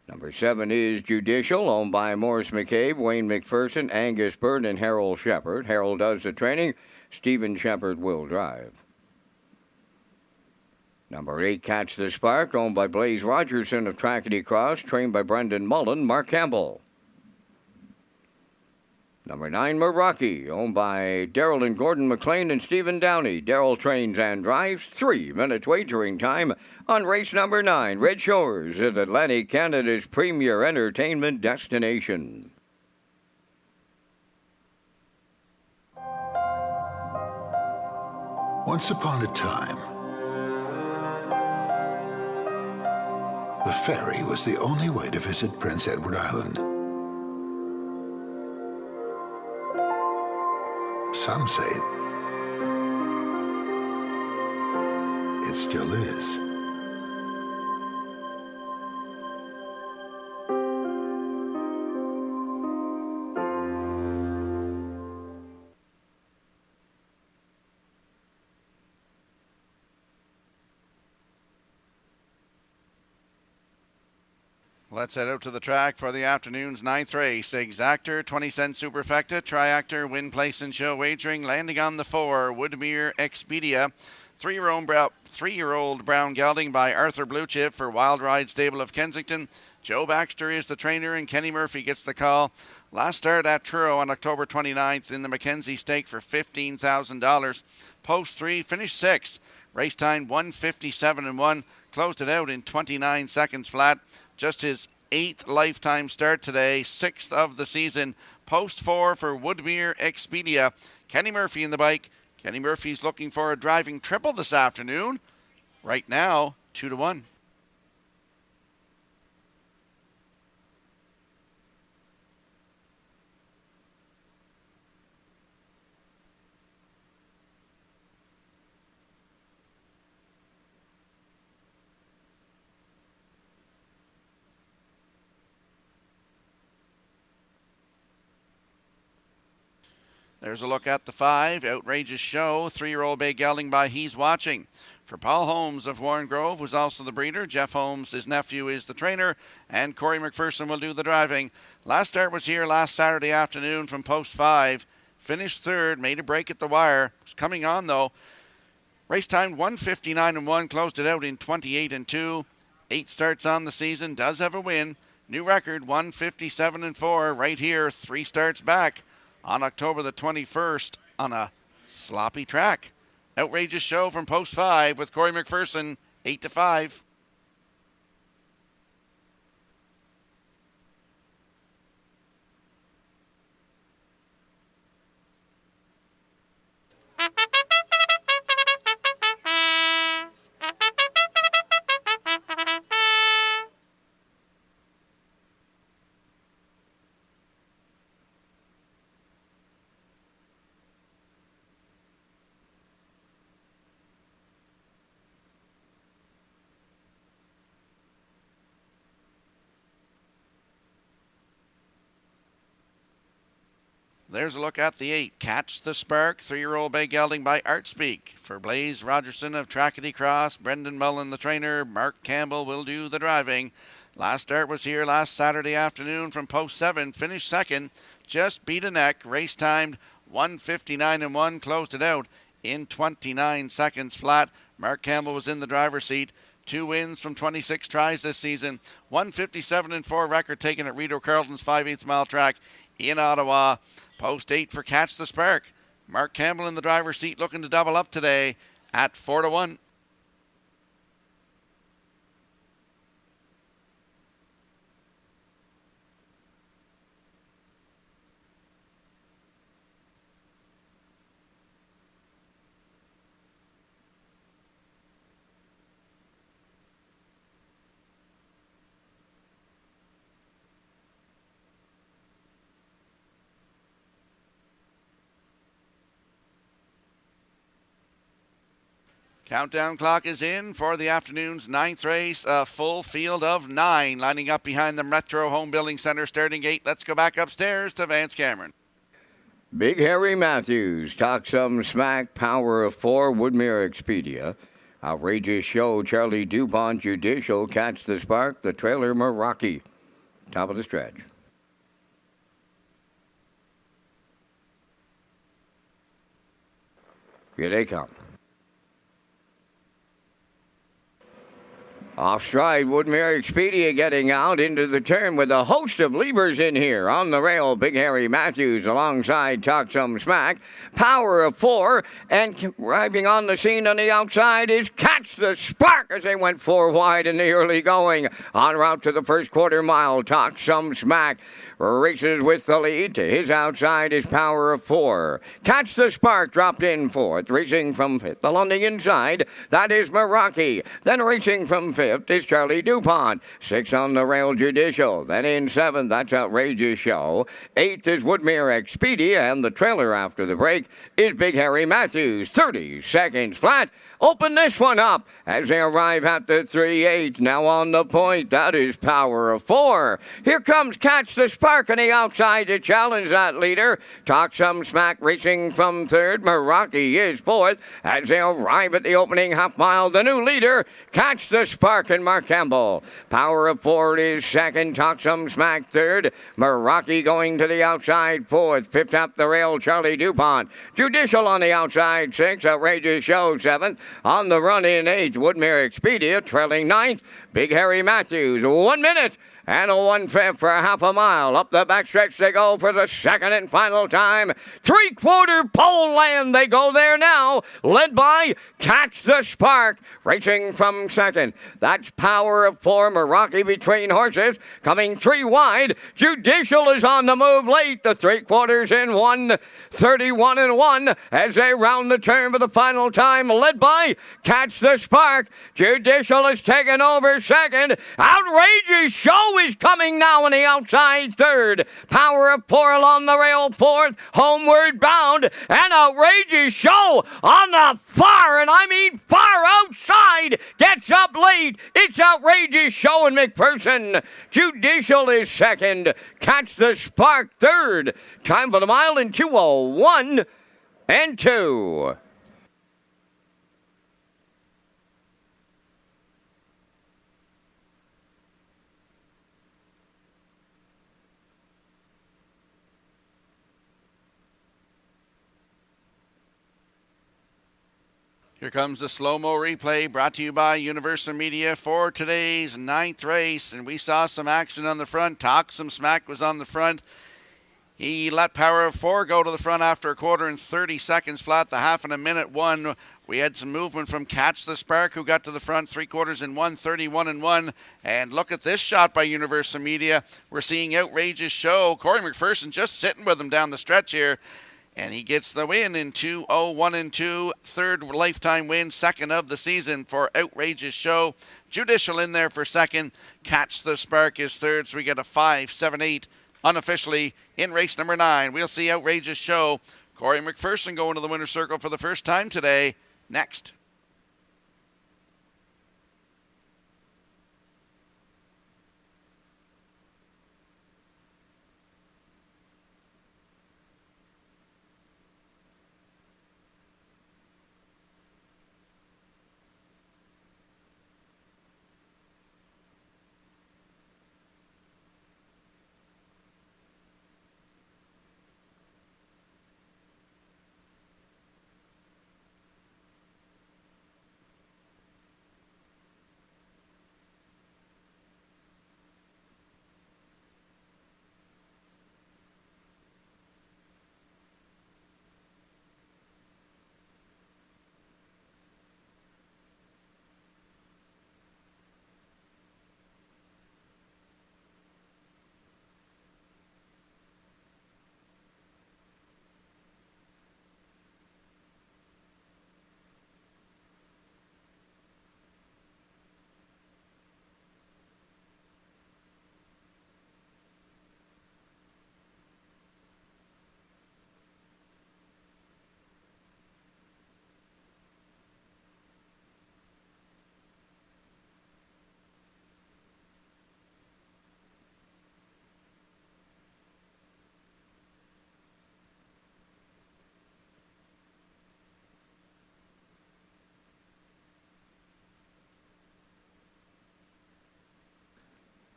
Number 7 is Judicial, owned by Morris McCabe, Wayne McPherson, Angus Bird, and Harold Shepard. Harold does the training. Stephen Shepard will drive. Number 8, Catch the Spark, owned by Blaze Rogerson of Trackety Cross, trained by Brendan Mullen. Mark Campbell. Number 9, Meraki, owned by Darrell and Gordon McLean and Stephen Downey. Darrell trains and drives. 3 minutes wagering time on race number 9. Red Shores is Atlantic Canada's premier entertainment destination. Once upon a time, the ferry was the only way to visit Prince Edward Island. Some say it still is. Let's head out to the track for the afternoon's 9th race. Exactor, 20-cent superfecta, triactor, win, place, and show wagering. Landing on the 4, Woodmere Expedia. 3-year-old brown gelding by Arthur Bluechip for Wild Ride stable of Kensington. Joe Baxter is the trainer and Kenny Murphy gets the call. Last start at Truro on October 29th in the Mackenzie Stake for $15,000. Post 3, finished 6. Race time 1:57.1. Closed it out in 29 seconds flat. Just his 8th lifetime start today, 6th of the season. Post 4 for Woodmere Expedia. Kenny Murphy in the bike. Kenny Murphy's looking for a driving triple this afternoon. Right now, 2-1. There's a look at the 5, Outrageous Show, 3-year-old bay gelding by He's Watching. For Paul Holmes of Warren Grove, who's also the breeder. Jeff Holmes, his nephew, is the trainer, and Corey McPherson will do the driving. Last start was here last Saturday afternoon from post 5. Finished third, made a break at the wire. Was coming on, though. Race time 1:59.1, closed it out in 28.2. 8 starts on the season, does have a win. New record 1:57.4 right here, 3 starts back on October the 21st on a sloppy track. Outrageous show from post 5 with Corey McPherson, 8-5. There's a look at the 8. Catch the Spark, 3-year-old bay gelding by Artspeak. For Blaze Rogerson of Trackety Cross, Brendan Mullen the trainer, Mark Campbell will do the driving. Last start was here last Saturday afternoon from post 7. Finished second, just beat a neck. Race timed 1:59.1, closed it out in 29 seconds flat. Mark Campbell was in the driver's seat. 2 wins from 26 tries this season. 1:57.4 record taken at Rideau Carleton's 5/8 mile track in Ottawa. Post 8 for Catch the Spark. Mark Campbell in the driver's seat looking to double up today at 4-1. Countdown clock is in for the afternoon's 9th race. A full field of 9 lining up behind the Metro Home Building Center starting gate. Let's go back upstairs to Vance Cameron. Big Harry Matthews, Talk Some Smack, Power of 4, Woodmere Expedia. Outrageous Show, Charlie DuPont, Judicial, Catch the Spark, the Trailer Meraki. Top of the stretch. Here they come. Off stride, Woodmere Expedia getting out into the turn with a host of levers in here. On the rail, Big Harry Matthews alongside Talk Some Smack. Power of 4, and arriving on the scene on the outside is Catch the Spark as they went 4 wide in the early going. En route to the first quarter mile, Talk Some Smack races with the lead. To his outside is Power of 4. Catch the Spark dropped in 4th. Racing from 5th along the inside, that is Meraki. Then racing from 5th is Charlie DuPont. 6th on the rail, Judicial. Then in 7th, that's Outrageous Show. 8th is Woodmere Expedia, and the trailer after the break is Big Harry Matthews. 30 seconds flat. Open this one up as they arrive at the 3/8. Now on the point, that is Power of 4. Here comes Catch the Spark on the outside to challenge that leader. Talk Some Smack racing from 3rd. Meraki is 4th as they arrive at the opening half mile. The new leader, Catch the Spark and Mark Campbell. Power of 4 is 2nd. Talk Some Smack 3rd. Meraki going to the outside 4th. 5th up the rail, Charlie DuPont. Judicial on the outside 6th. Outrageous Show 7th. On the run in 8th, Woodmere Expedia trailing 9th. Big Harry Matthews, 1 minute and a 1/5 for half a mile. Up the backstretch they go for the second and final time. 3/4 pole land, they go there now, led by Catch the Spark, racing from 2nd. That's Power of 4, Meraki between horses, coming 3 wide. Judicial is on the move late, the 3/4 in 1:31.1 as they round the turn for the final time, led by Catch the Spark. Judicial is taken over 2nd. Outrageous Show is coming now on the outside 3rd. Power of 4 along the rail 4th. Homeward bound. And Outrageous Show on the far, and I mean far outside, gets up late. It's Outrageous Show and McPherson. Judicial is 2nd. Catch the Spark 3rd. Time for the mile in 2:01 and 2. Here comes the slow-mo replay brought to you by Universal Media for today's 9th race. And we saw some action on the front. Talk Some Smack was on the front. He let Power of 4 go to the front after a quarter and 30 seconds flat. The half and a minute one. We had some movement from Catch the Spark, who got to the front 3 quarters in 1:31 and 1. And look at this shot by Universal Media. We're seeing Outrageous Show. Corey McPherson just sitting with him down the stretch here. And he gets the win in 2:01 and 2. Third lifetime win, second of the season for Outrageous Show. Judicial in there for second. Catch the Spark is third. So we get a 5-7-8 unofficially in race number 9. We'll see Outrageous Show. Corey McPherson going to the winner's circle for the first time today. Next.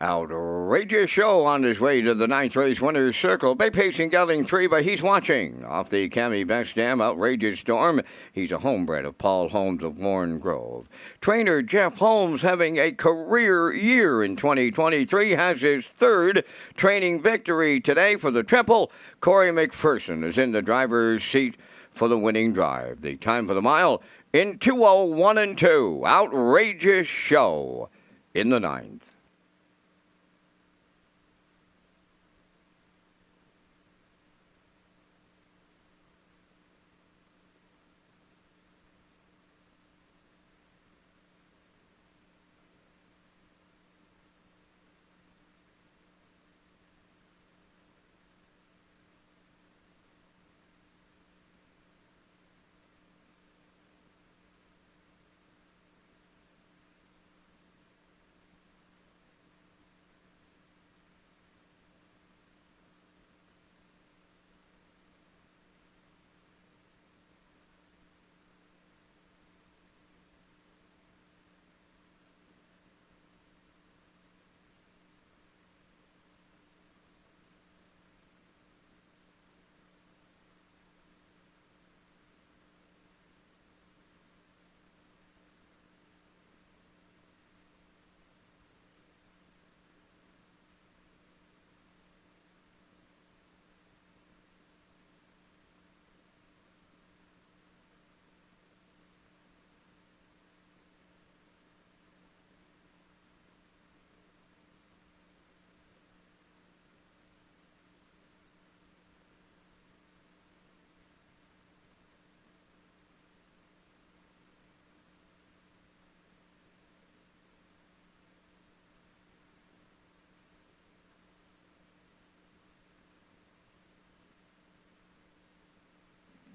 Outrageous Show on his way to the 9th race winner's circle. Bay Pacing Gelding 3, but he's watching. Off the Cami Best Dam, Outrageous Storm. He's a homebred of Paul Holmes of Warren Grove. Trainer Jeff Holmes, having a career year in 2023, has his third training victory today for the Triple. Corey McPherson is in the driver's seat for the winning drive. The time for the mile in 2:01 and 2. Outrageous Show in the 9th.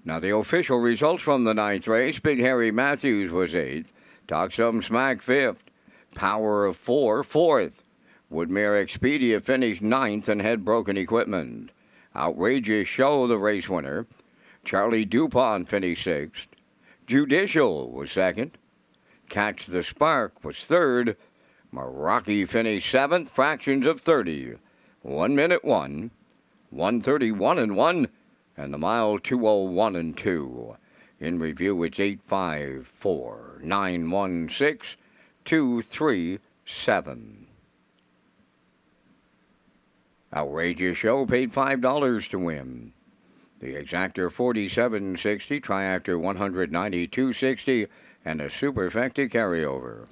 Now, the official results from the 9th race: Big Harry Matthews was 8th, Talk Some Smack 5th, Power of 4 4th, Woodmere Expedia finished 9th and had broken equipment. Outrageous Show, the race winner. Charlie Dupont finished 6th. Judicial was 2nd. Catch the Spark was 3rd. Meraki finished 7th, fractions of 30. 1 minute 1, 1:31 and 1. And the mile 2:01 and 2. In review, it's 854-916-237. Outrageous Show paid $5 to win. The Exactor $47.60, Triactor $192.60, and a Superfecta carryover.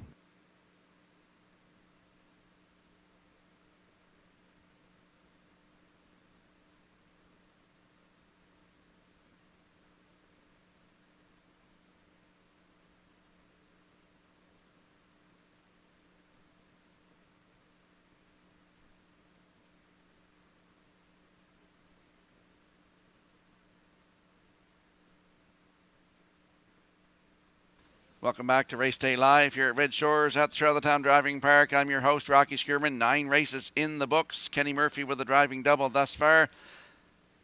Welcome back to Race Day Live here at Red Shores at the Charlottetown Driving Park. I'm your host, Rocky Skierman. 9 races in the books. Kenny Murphy with the driving double thus far.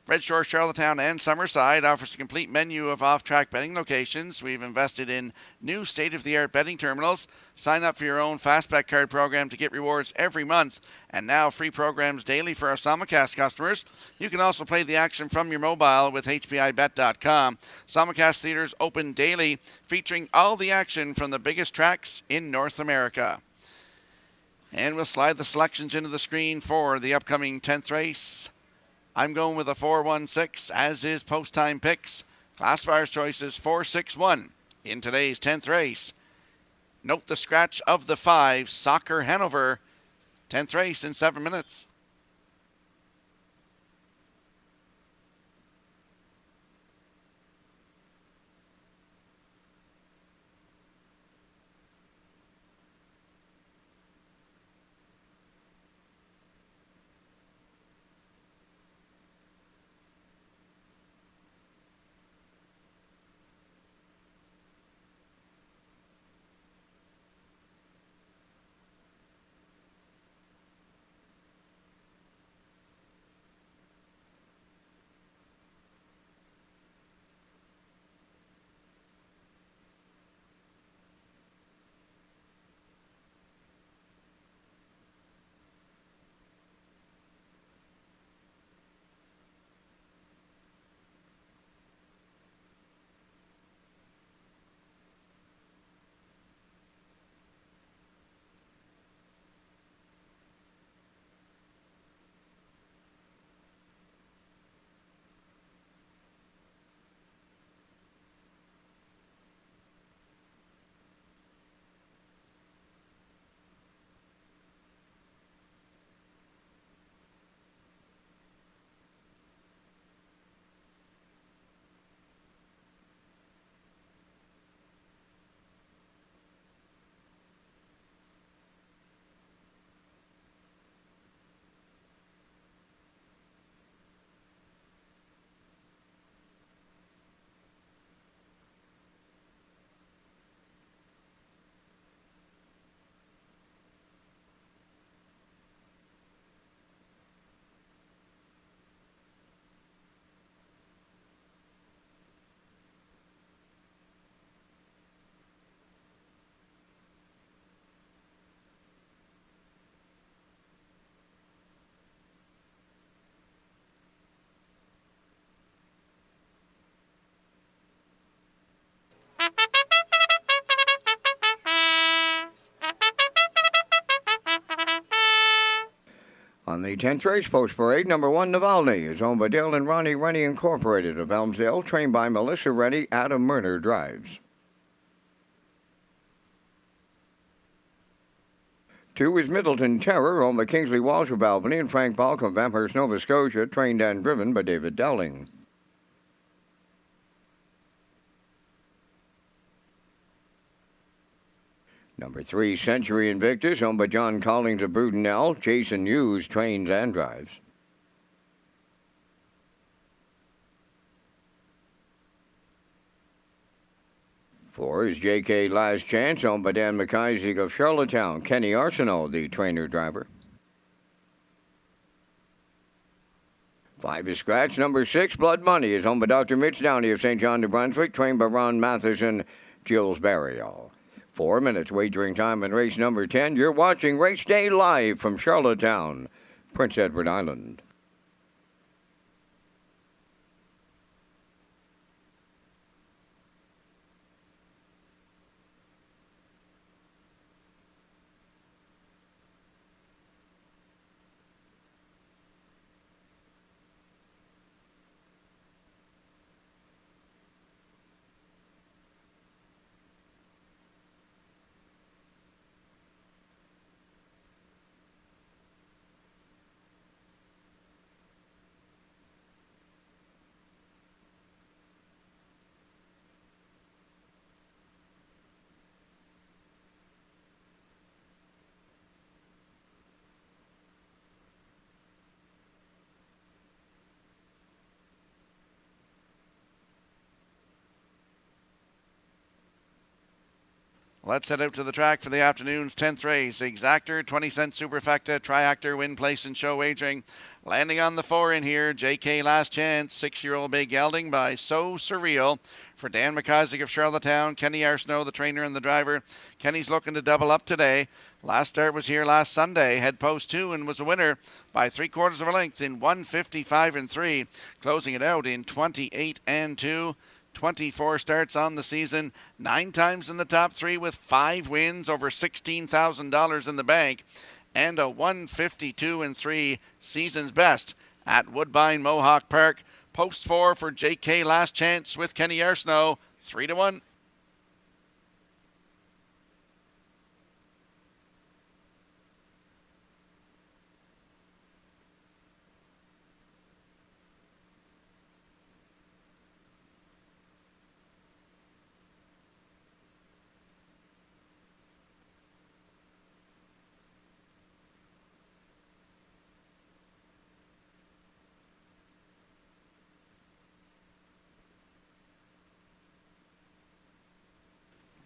Red Shores, Charlottetown, and Summerside offers a complete menu of off-track betting locations. We've invested in new state-of-the-art betting terminals. Sign up for your own Fastback card program to get rewards every month, and now free programs daily for our simulcast customers. You can also play the action from your mobile with HPIBet.com. Simulcast theaters open daily, featuring all the action from the biggest tracks in North America. And we'll slide the selections into the screen for the upcoming 10th race. I'm going with a 4-1-6, as is post-time picks. Classifier's choices 4-6-1 in today's 10th race. Note the scratch of the 5, Soccer Hanover. 10th race in 7 minutes. On the 10th race post parade, number 1, Navalny, is owned by Dale and Ronnie Rennie Incorporated of Elmsdale, trained by Melissa Rennie. Adam Murner drives. 2 is Middleton Terror, owned by Kingsley Walsh of Albany and Frank Balk of Amherst, Nova Scotia, trained and driven by David Dowling. Number 3, Century Invictus, owned by John Collins of Brudenell. Jason Hughes trains and drives. 4 is J.K. Last Chance, owned by Dan McIsaac of Charlottetown. Kenny Arsenault, the trainer-driver. 5 is Scratch. Number 6, Blood Money, is owned by Dr. Mitch Downey of St. John, New Brunswick, trained by Ron Matheson, Gilles Barriol. 4 minutes wagering time in race number 10. You're watching Race Day Live from Charlottetown, Prince Edward Island. Let's head out to the track for the afternoon's 10th race. Exactor, 20-cent superfecta, triactor, win, place, and show wagering. Landing on the 4 in here, JK Last Chance, 6-year-old bay gelding by So Surreal. For Dan McIsaac of Charlottetown, Kenny Arsenault, the trainer and the driver. Kenny's looking to double up today. Last start was here last Sunday. Head post 2 and was a winner by 3/4 of a length in 1:55 and 3. Closing it out in 28 and 2. 24 starts on the season, 9 times in the top 3 with 5 wins, over $16,000 in the bank, and a 152 and 3 season's best at Woodbine Mohawk Park. Post 4 for JK Last Chance with Kenny Arsenault, 3-1.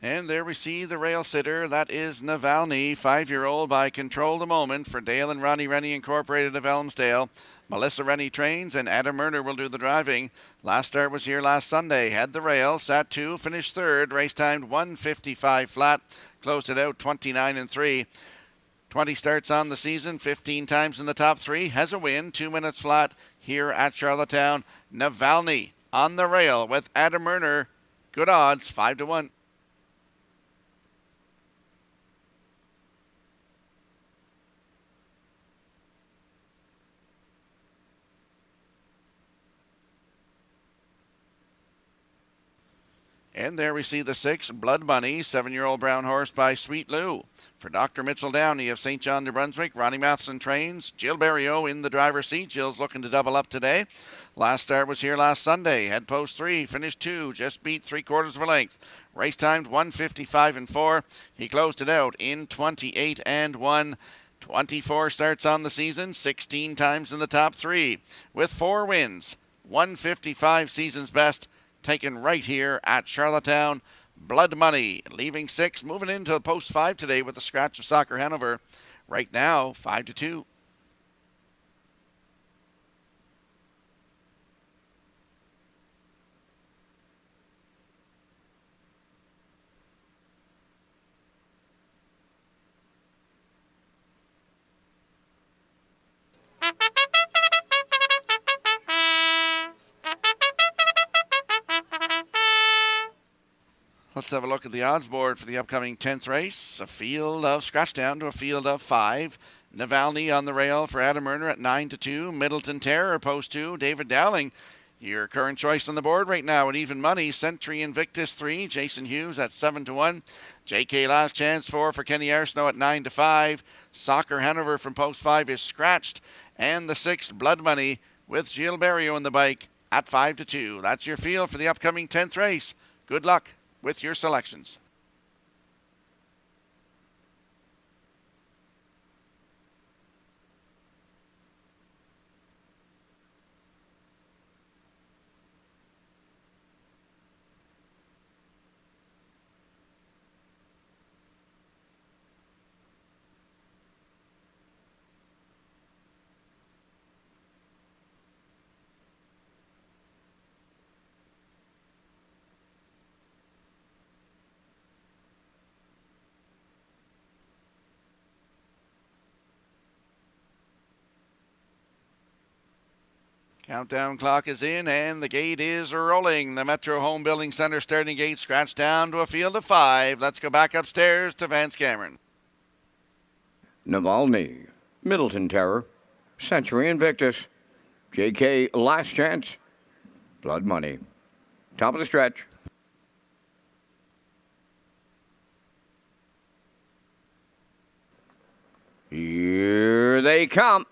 And there we see the rail sitter. That is Navalny, 5-year-old by Control the Moment for Dale and Ronnie Rennie Incorporated of Elmsdale. Melissa Rennie trains and Adam Murner will do the driving. Last start was here last Sunday. Had the rail, sat 2, finished 3rd. Race timed 1:55 flat. Closed it out 29 and 3. 20 starts on the season, 15 times in the top 3. Has a win, 2 minutes flat here at Charlottetown. Navalny on the rail with Adam Murner. Good odds, 5-1. And there we see the 6, Blood Money, 7-year-old brown horse by Sweet Lou. For Dr. Mitchell Downey of St. John, New Brunswick, Ronnie Matheson trains. Jill Berriot in the driver's seat. Jill's looking to double up today. Last start was here last Sunday. Head post 3, finished 2, just beat 3/4 of a length. Race timed 1:55 and 4. He closed it out in 28 and 1. 24 starts on the season, 16 times in the top 3. With 4 wins, 155 season's best. Taken right here at Charlottetown. Blood Money, leaving 6, moving into post 5 today with the scratch of Soccer Hanover. Right now, 5-2. Let's have a look at the odds board for the upcoming 10th race. A field of scratch down to a field of 5. Navalny on the rail for Adam Murner at 9-2. Middleton Terror, post 2. David Dowling, your current choice on the board right now at even money. Century Invictus 3. Jason Hughes at 7-1. JK Last Chance 4 for Kenny Arsenault at 9-5. Soccer Hanover from post 5 is scratched. And the 6th, Blood Money, with Gilles Berriot in the bike at 5-2. That's your field for the upcoming 10th race. Good luck with your selections. Countdown clock is in and the gate is rolling. The Metro Home Building Center starting gate scratched down to a field of 5. Let's go back upstairs to Vance Cameron. Navalny, Middleton Terror, Century Invictus, JK Last Chance, Blood Money. Top of the stretch. Here they come.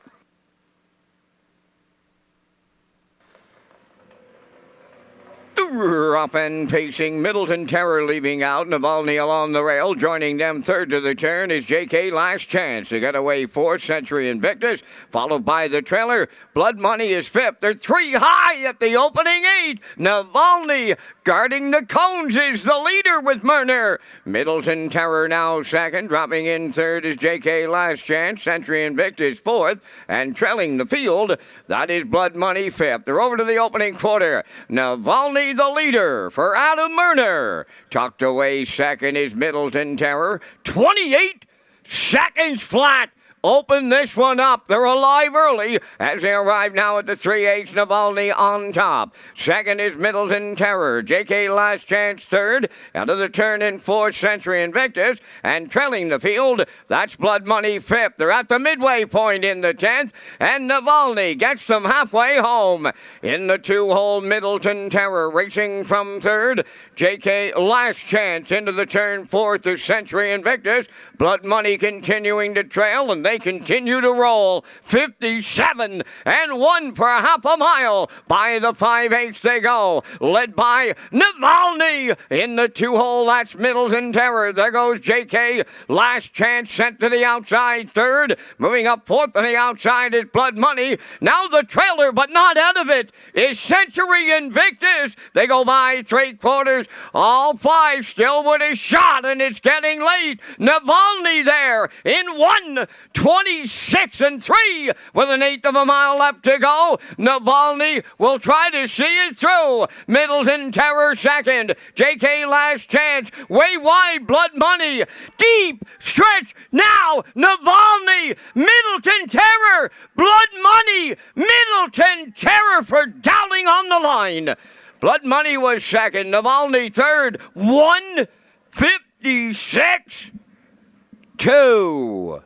The Up and pacing, Middleton Terror leaving out. Navalny along the rail. Joining them third to the turn is JK Last Chance. They got away fourth, Century Invictus, followed by the trailer. Blood Money is fifth. They're three high at the opening 8. Navalny guarding the cones is the leader with Murner. Middleton Terror now second. Dropping in third is JK Last Chance. Century Invictus fourth. And trailing the field, that is Blood Money fifth. They're over to the opening quarter. Navalny the leader for Adam Murner. Tucked away second is Middleton Terror. 28 seconds flat. Open this one up. They're alive early as they arrive now at the 3/8. Navalny on top. Second is Middleton Terror. JK Last Chance third. Out of the turn in fourth, Century Invictus. And trailing the field, that's Blood Money fifth. They're at the midway point in the 10th. And Navalny gets them halfway home. In the 2-hole, Middleton Terror racing from third. JK Last Chance into the turn fourth is Century Invictus. Blood Money continuing to trail, and they continue to roll. 57 and 1 for half a mile. By the 5/8 they go, led by Navalny. In the 2-hole, that's Middleton Terror. There goes JK Last Chance sent to the outside third. Moving up fourth on the outside is Blood Money. Now the trailer, but not out of it, is Century Invictus. They go by 3/4. All 5 still with a shot, and it's getting late. Navalny there in 1:26 and 3 with an 1/8 of a mile left to go. Navalny will try to see it through. Middleton Terror second. JK Last Chance way wide. Blood Money deep stretch now. Navalny, Middleton Terror, Blood Money, Middleton Terror for Dowling on the line. Blood Money was second. Navalny third. 1:56.2.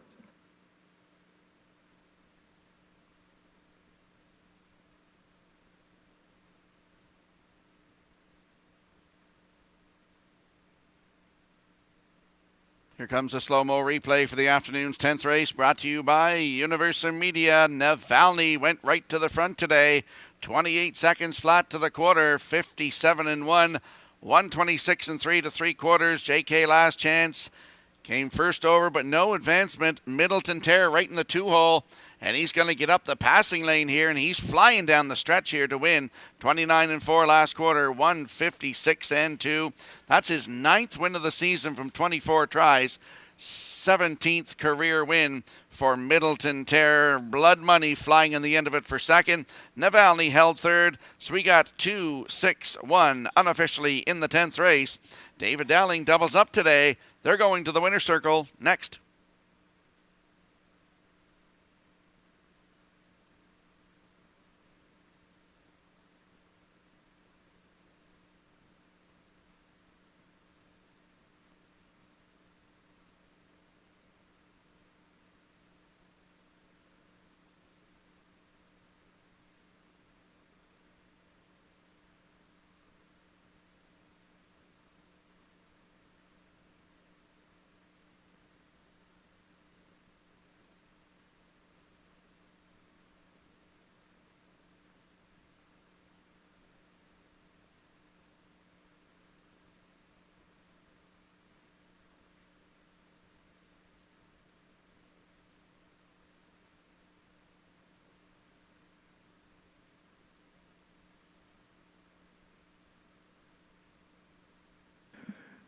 Here comes a slow-mo replay for the afternoon's 10th race, brought to you by Universal Media. Navalny went right to the front today. 28 seconds flat to the quarter, 57 and 1, 126 and 3 to 3/4. JK Last Chance came first over, but no advancement. Middleton Terror right in the 2-hole, and he's going to get up the passing lane here, and he's flying down the stretch here to win. 29 and 4 last quarter, 156 and 2. That's his 9th win of the season from 24 tries. 17th career win for Middleton Terror. Blood Money flying in the end of it for second. Navalny held third. So we got 2, 6, 1 unofficially in the 10th race. David Dowling doubles up today. They're going to the winner's circle next.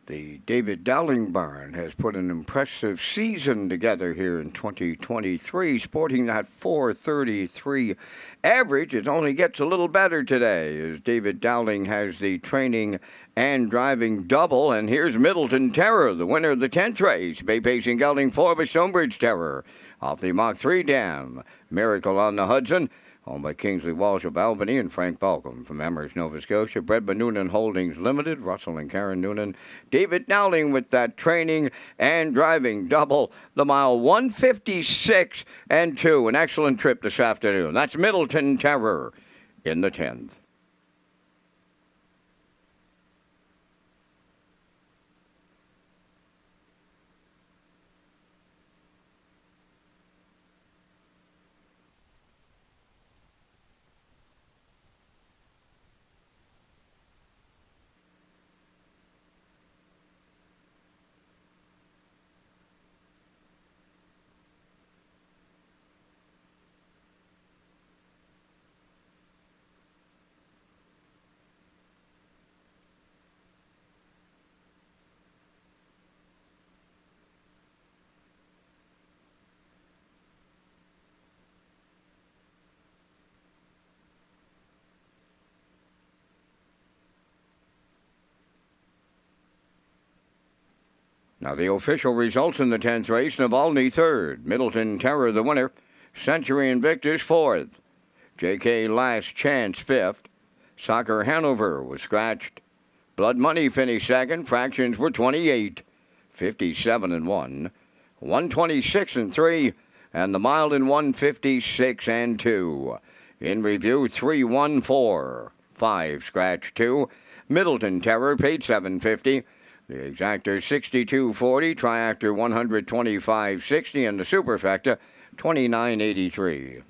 The David Dowling barn has put an impressive season together here in 2023, sporting that 4:33 average. It only gets a little better today as David Dowling has the training and driving double. And here's Middleton Terror, the winner of the 10th race. Bay Pacing Gelding 4 by Stonebridge Terror. Off the Mach 3 Dam. Miracle on the Hudson. Owned by Kingsley Walsh of Albany and Frank Balcom from Amherst, Nova Scotia. Bred by Noonan Holdings Limited. Russell and Karen Noonan. David Dowling with that training and driving double. The mile 156 and 2. An excellent trip this afternoon. That's Middleton Terror in the 10th. Now the official results in the 10th race: Navalny third, Middleton Terror the winner, Century Invictus fourth, JK Last Chance fifth, Soccer Hanover was scratched, Blood Money finished second, fractions were 28, 57 and 1, 126 and 3, and the Mild in 156 and 2. In review, 314, 5 scratch 2. Middleton Terror paid $750. The Exactor $62.40, Triactor $125.60, and the Superfecta $29.83.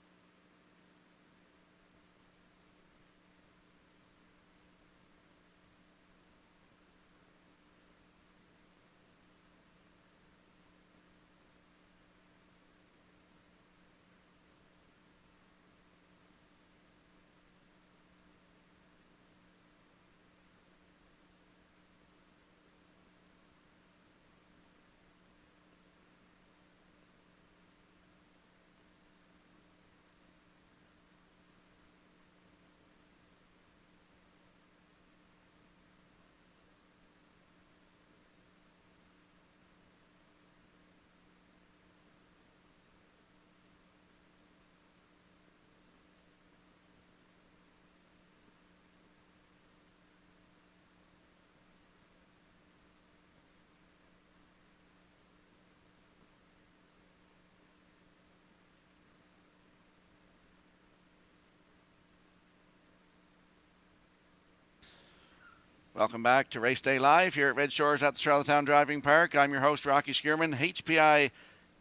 Welcome back to Race Day Live here at Red Shores at the Charlottetown Driving Park. I'm your host, Rocky Skierman. HPI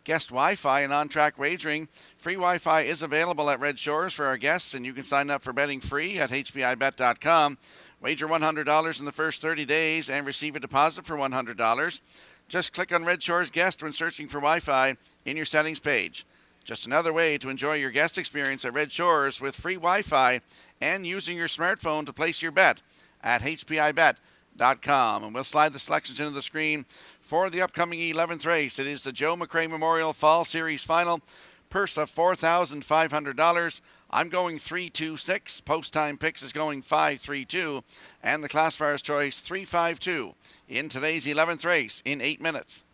guest Wi-Fi and on-track wagering. Free Wi-Fi is available at Red Shores for our guests, and you can sign up for betting free at hpibet.com. Wager $100 in the first 30 days and receive a deposit for $100. Just click on Red Shores Guest when searching for Wi-Fi in your settings page. Just another way to enjoy your guest experience at Red Shores with free Wi-Fi and using your smartphone to place your bet at hpibet.com. And we'll slide the selections into the screen for the upcoming 11th race. It is the Joe McRae Memorial Fall Series Final. Purse of $4,500. I'm going 3-2-6. Post time picks is going 5-3-2. And the classifier's choice 3-5-2 in today's 11th race in 8 minutes.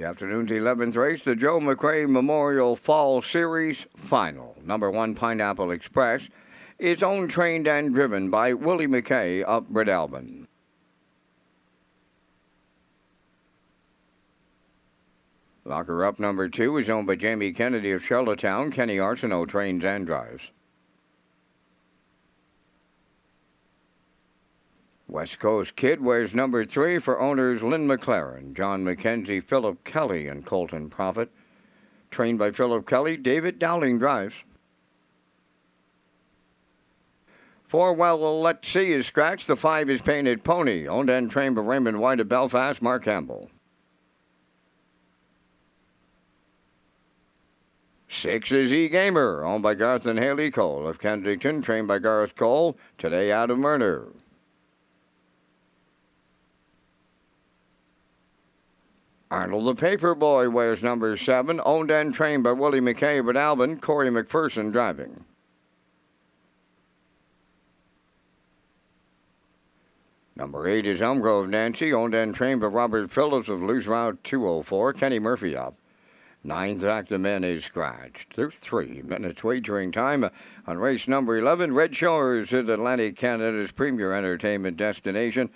The afternoon's 11th race, the Joe McRae Memorial Fall Series Final. Number 1, Pineapple Express, is owned, trained, and driven by Willie McKay of Breadalbin. Locker Up number 2 is owned by Jamie Kennedy of Charlottetown. Kenny Arsenault trains and drives. West Coast Kid wears number 3 for owners Lynn McLaren, John McKenzie, Philip Kelly, and Colton Profit. Trained by Philip Kelly, David Dowling drives. 4, Well, Let's See is scratched. The 5 is Painted Pony, owned and trained by Raymond White of Belfast, Mark Campbell. 6 is E-Gamer, owned by Garth and Haley Cole of Kensington, trained by Garth Cole, today out of Murner. Arnold the Paperboy wears number 7, owned and trained by Willie McKay at Albin, Corey McPherson driving. Number 8 is Elmgrove Nancy, owned and trained by Robert Phillips of Loose Route 204, Kenny Murphy up. 9th Act the Men is scratched. There's 3 minutes wagering time on race number 11. Red Shores is Atlantic Canada's premier entertainment destination.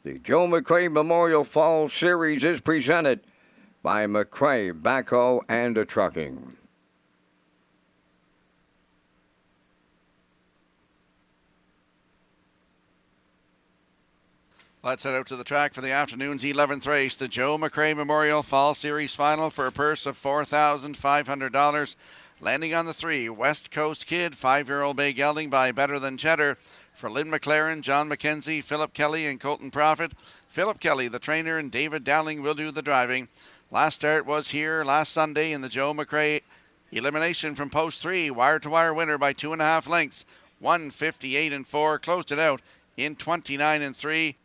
The Joe McRae Memorial Fall Series is presented by McRae Backhoe and Trucking. Let's head out to the track for the afternoon's 11th race, the Joe McRae Memorial Fall Series Final for a purse of $4,500. Landing on the 3, West Coast Kid, 5-year-old bay gelding by Better Than Cheddar. For Lynn McLaren, John McKenzie, Philip Kelly, and Colton Profit. Philip Kelly, the trainer, and David Dowling will do the driving. Last start was here last Sunday in the Joe McRae elimination from post 3. Wire-to-wire winner by 2.5 lengths. 158-4. Closed it out in 29-3.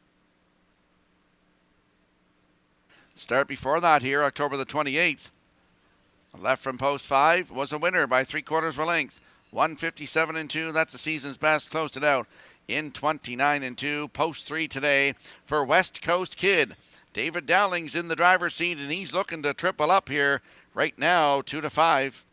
Start before that here, October the 28th. Left from post 5 was a winner by 3/4 of a length. 157-2. That's the season's best. Closed it out in 29-2. Post 3 today for West Coast Kid. David Dowling's in the driver's seat, and he's looking to triple up here right now, 2-5.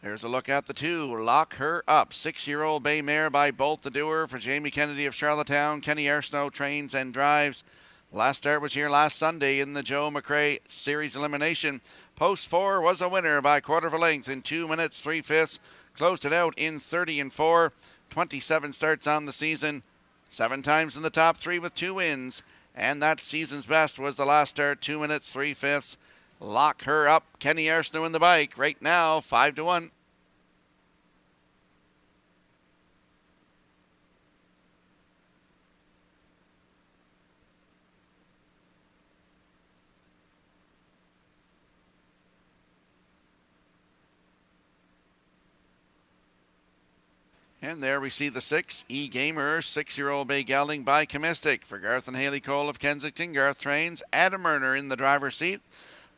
There's a look at the 2. Lock Her Up. 6-year-old bay mare by Bolt the Doer for Jamie Kennedy of Charlottetown. Kenny Arsenault trains and drives. Last start was here last Sunday in the Joe McRae Series elimination. Post 4 was a winner by 1/4 of a length in 2 minutes, 3/5. Closed it out in 30-4. 27 starts on the season. 7 times in the top 3 with 2 wins. And that season's best was the last start, 2 minutes, 3/5. Lock Her Up. Kenny Arsenault in the bike right now, 5-1. And there we see the 6, E-Gamer, 6-year-old bay gelding by Chemistic for Garth and Haley Cole of Kensington. Garth trains. Adam Murner in the driver's seat.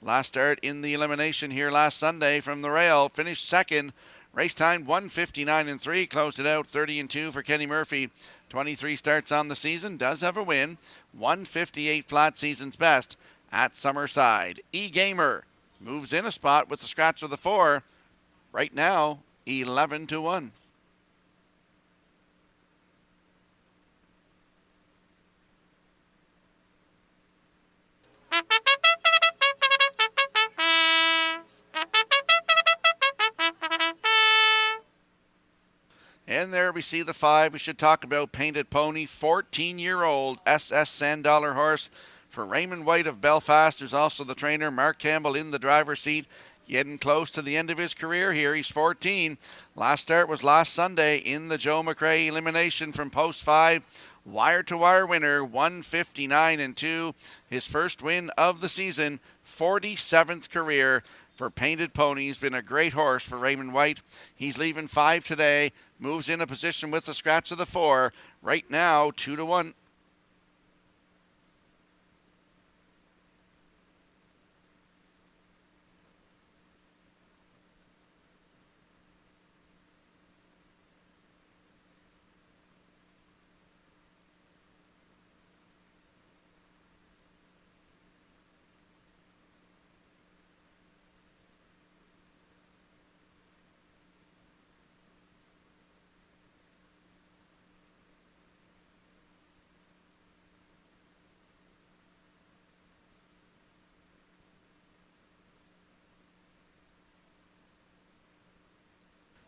Last start in the elimination here last Sunday from the rail. Finished second. Race time 159-3. Closed it out 30-2 for Kenny Murphy. 23 starts on the season. Does have a win. 158 flat, season's best at Summerside. E-Gamer moves in a spot with the scratch of the 4. Right now, 11-1. And there we see the 5. We should talk about Painted Pony, 14-year-old SS Sand-Dollar horse for Raymond White of Belfast, who's also the trainer. Mark Campbell in the driver's seat, getting close to the end of his career here. He's 14. Last start was last Sunday in the Joe McRae elimination from post 5. Wire-to-wire winner, 159-2. His first win of the season, 47th career for Painted Pony. He's been a great horse for Raymond White. He's leaving 5 today. Moves in a position with the scratch of the 4. Right now, 2-1.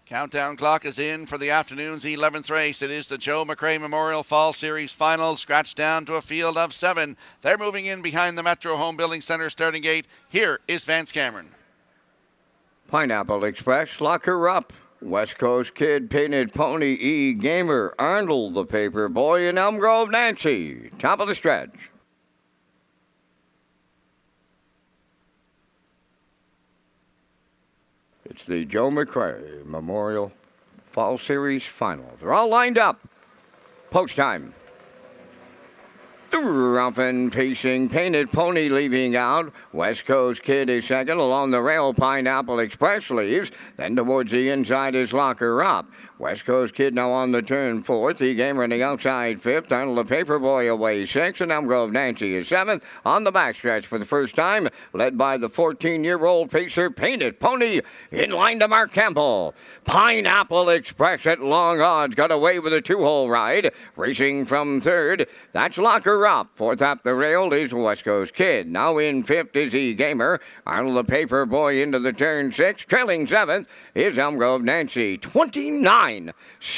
Countdown clock is in for the afternoon's 11th race. It is the Joe McRae Memorial Fall Series Final, scratched down to a field of 7. They're moving in behind the Metro Home Building Center starting gate. Here is Vance Cameron. Pineapple Express, Lock Her Up. West Coast Kid, Painted Pony, E. Gamer, Arnold the Paper Boy, and Elm Grove Nancy. Top of the stretch. It's the Joe McRae Memorial Fall Series Final. They're all lined up. Post time. Rough and pacing, Painted Pony leaving out. West Coast Kid is second. Along the rail, Pineapple Express leaves. Then towards the inside is Lock Her Up. West Coast Kid now on the turn fourth. The Gamer on the outside fifth. Arnold the Paperboy away sixth. And Elm Grove Nancy is seventh. On the backstretch for the first time, led by the 14-year-old pacer Painted Pony. In line to Mark Campbell. Pineapple Express at long odds got away with a two-hole ride. Racing from third. That's Lock Her Up. Fourth up the rail is West Coast Kid. Now in fifth is E. Gamer. Arnold the Paperboy into the turn six. Trailing seventh is Elm Grove Nancy. 29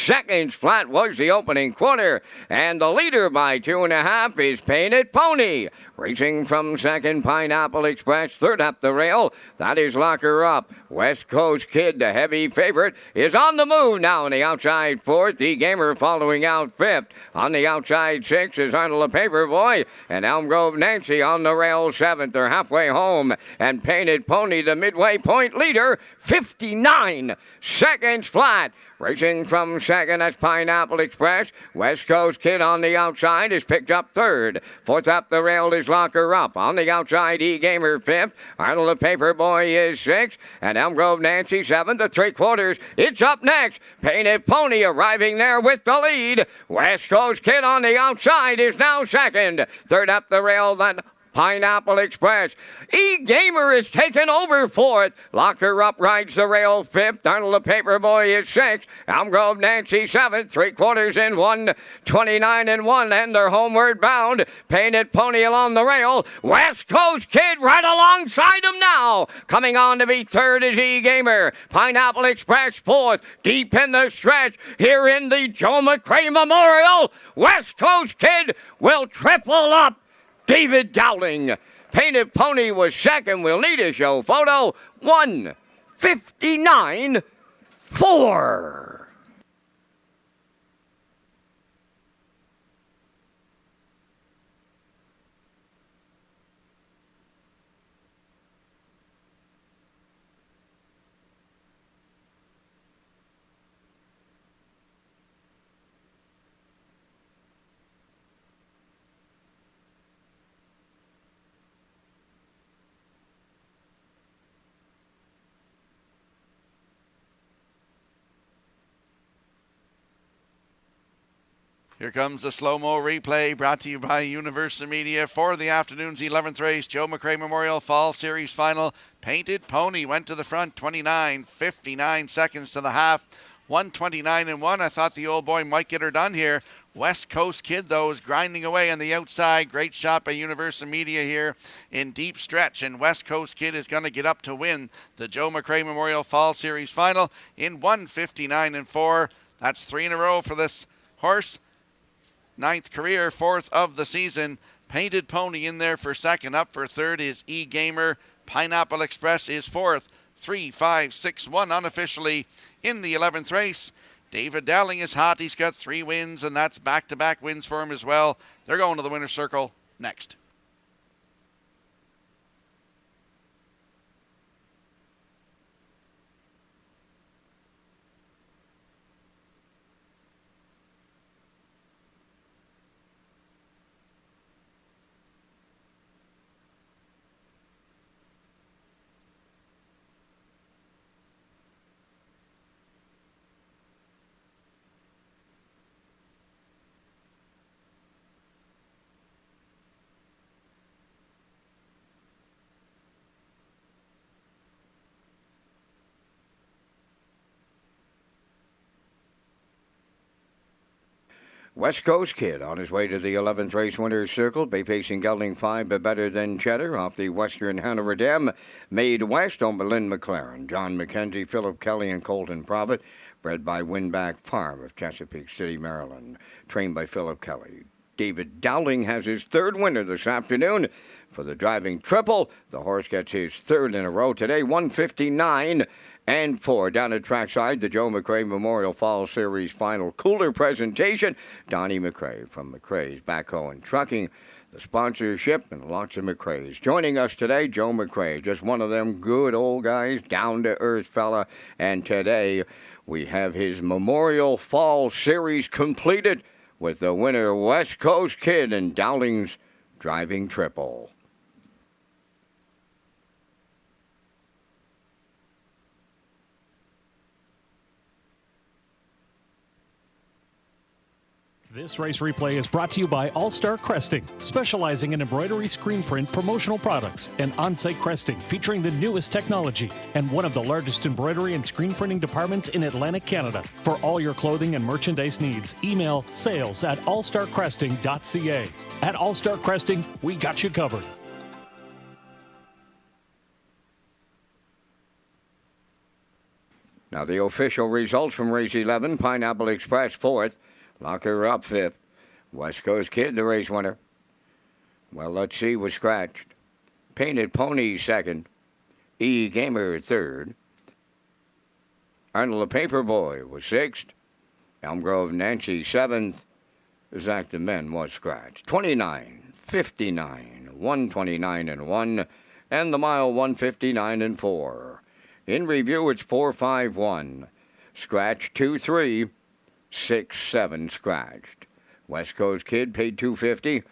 seconds flat was the opening quarter. And the leader by 2.5 is Painted Pony. Racing from second, Pineapple Express. Third up the rail, that is Lock Her Up. West Coast Kid, the heavy favorite, is on the move now on the outside fourth. The Gamer following out fifth. On the outside sixth is Arnold the Paperboy. And Elm Grove Nancy on the rail seventh. They're halfway home. And Painted Pony, the midway point leader, 59 seconds flat. Racing from second, that's Pineapple Express. West Coast Kid on the outside is picked up third. Fourth up the rail is Lock Her Up. On the outside, E-Gamer fifth. Arnold the Paperboy is sixth. And Elm Grove Nancy seventh. The three-quarters, it's up next. Painted Pony arriving there with the lead. West Coast Kid on the outside is now second. Third up the rail, then Pineapple Express. E-Gamer is taken over fourth. Lock Her Up rides the rail fifth. Arnold the Paperboy is sixth. Elm Grove Nancy seventh. Three-quarters in 1:29 and 1. And they're homeward bound. Painted Pony along the rail. West Coast Kid right alongside him now. Coming on to be third is E-Gamer. Pineapple Express fourth. Deep in the stretch. Here in the Joe McRae Memorial. West Coast Kid will triple up David Dowling. Painted Pony was second. We'll need a show photo. 1:59.4. Here comes the slow-mo replay brought to you by Universal Media for the afternoon's 11th race. Joe McRae Memorial Fall Series Final. Painted Pony went to the front, 59 seconds to the half. 1:29 and 1. I thought the old boy might get her done here. West Coast Kid, though, is grinding away on the outside. Great shot by Universal Media here in deep stretch. And West Coast Kid is going to get up to win the Joe McRae Memorial Fall Series Final in 1:59 and 4. That's 3 in a row for this horse. 9th career, 4th of the season. Painted Pony in there for second. Up for third is E-Gamer. Pineapple Express is fourth. 3, 5, 6, 1 unofficially in the 11th race. David Dowling is hot. He's got 3 wins, and that's back-to-back wins for him as well. They're going to the winner's circle next. West Coast Kid on his way to the 11th race winner's circle. Bay pacing gelding 5, but better than Cheddar off the Western Hanover Dam. Made West on Lynn McLaren, John McKenzie, Philip Kelly, and Colton Profit. Bred by Winback Farm of Chesapeake City, Maryland. Trained by Philip Kelly. David Dowling has his third winner this afternoon for the driving triple. The horse gets his third in a row today, 159-4. Down at trackside, the Joe McRae Memorial Fall Series final cooler presentation. Donnie McRae from McRae's Backhoe and Trucking. The sponsorship and lots of McRae's. Joining us today, Joe McRae, just one of them good old guys, down-to-earth fella. And today we have his Memorial Fall Series completed with the winner, West Coast Kid, and Dowling's driving triple. This race replay is brought to you by All-Star Cresting, specializing in embroidery, screen print, promotional products, and on-site cresting featuring the newest technology, and one of the largest embroidery and screen printing departments in Atlantic Canada. For all your clothing and merchandise needs, email sales@allstarcresting.ca. At All-Star Cresting, we got you covered. Now the official results from race 11, Pineapple Express 4th. Locker up 5th. West Coast Kid, the race winner. Well, let's see, was scratched. Painted Pony 2nd. E. Gamer 3rd. Arnold the Paperboy was 6th. Elm Grove Nancy 7th. Zach the Men was scratched. 29, 59, 129-1. And the mile 159-4. In review, it's 4-5-1. Scratch 2-3. 6-7 scratched. West Coast Kid paid $250.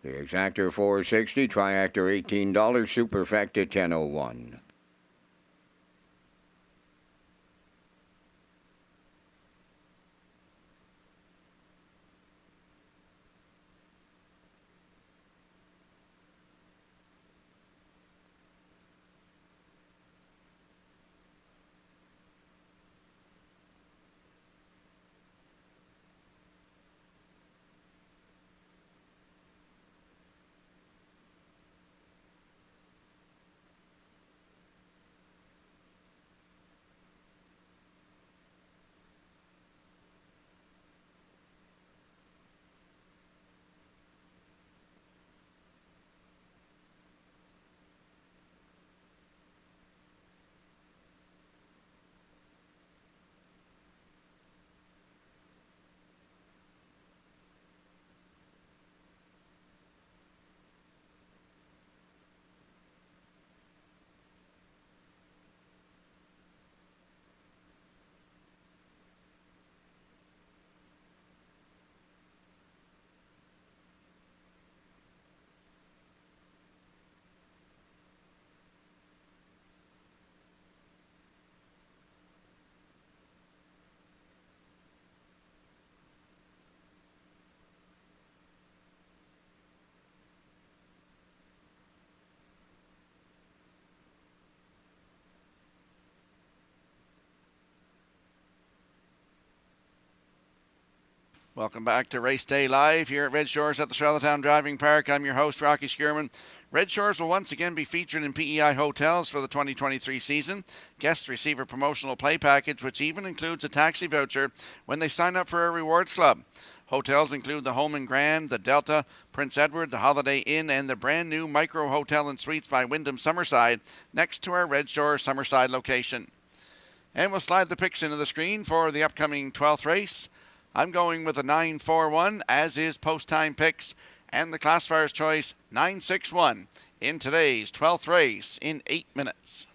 The exactor $460. Triactor $18. Superfecta $10.01. Welcome back to Race Day Live here at Red Shores at the Charlottetown Driving Park. I'm your host, Rocky Skierman. Red Shores will once again be featured in PEI hotels for the 2023 season. Guests receive a promotional play package, which even includes a taxi voucher when they sign up for a rewards club. Hotels include the Home and Grand, the Delta, Prince Edward, the Holiday Inn, and the brand new Micro Hotel and Suites by Wyndham Summerside next to our Red Shores Summerside location. And we'll slide the picks into the screen for the upcoming 12th race. I'm going with a 9-4-1, as is post-time picks, and the classifier's choice 9-6-1 in today's 12th race in 8 minutes.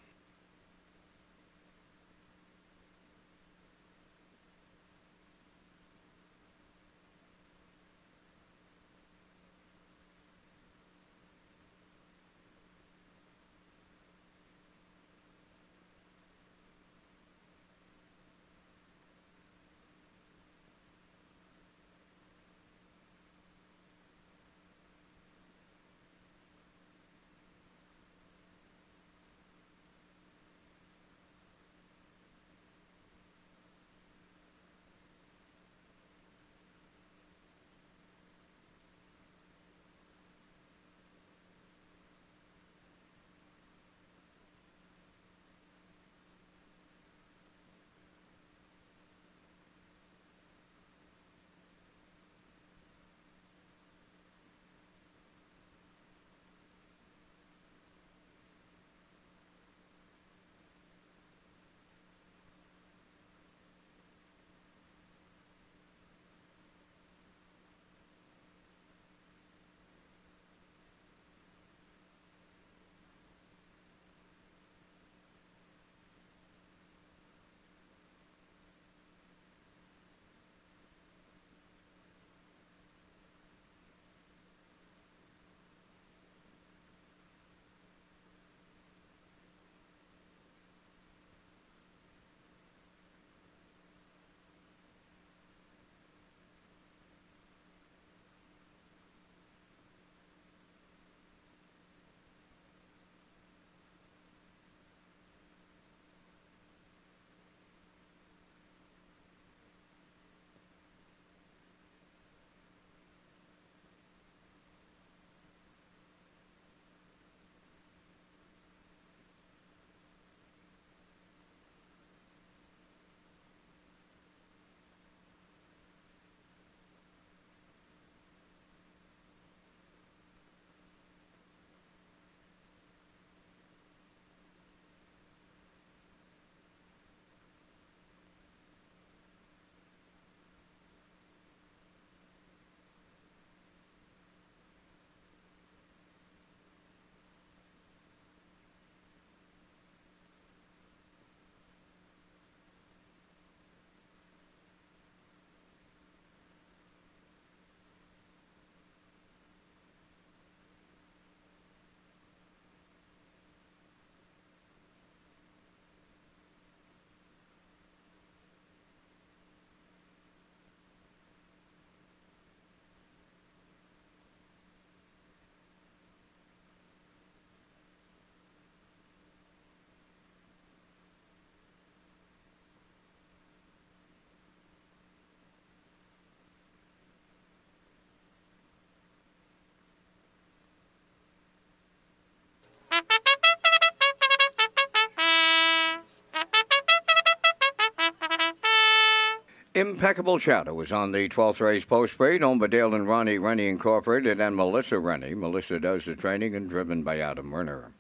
Impeccable Shadow was on the 12th race post parade, owned by Dale and Ronnie Rennie Incorporated and Melissa Rennie. Melissa does the training and driven by Adam Werner.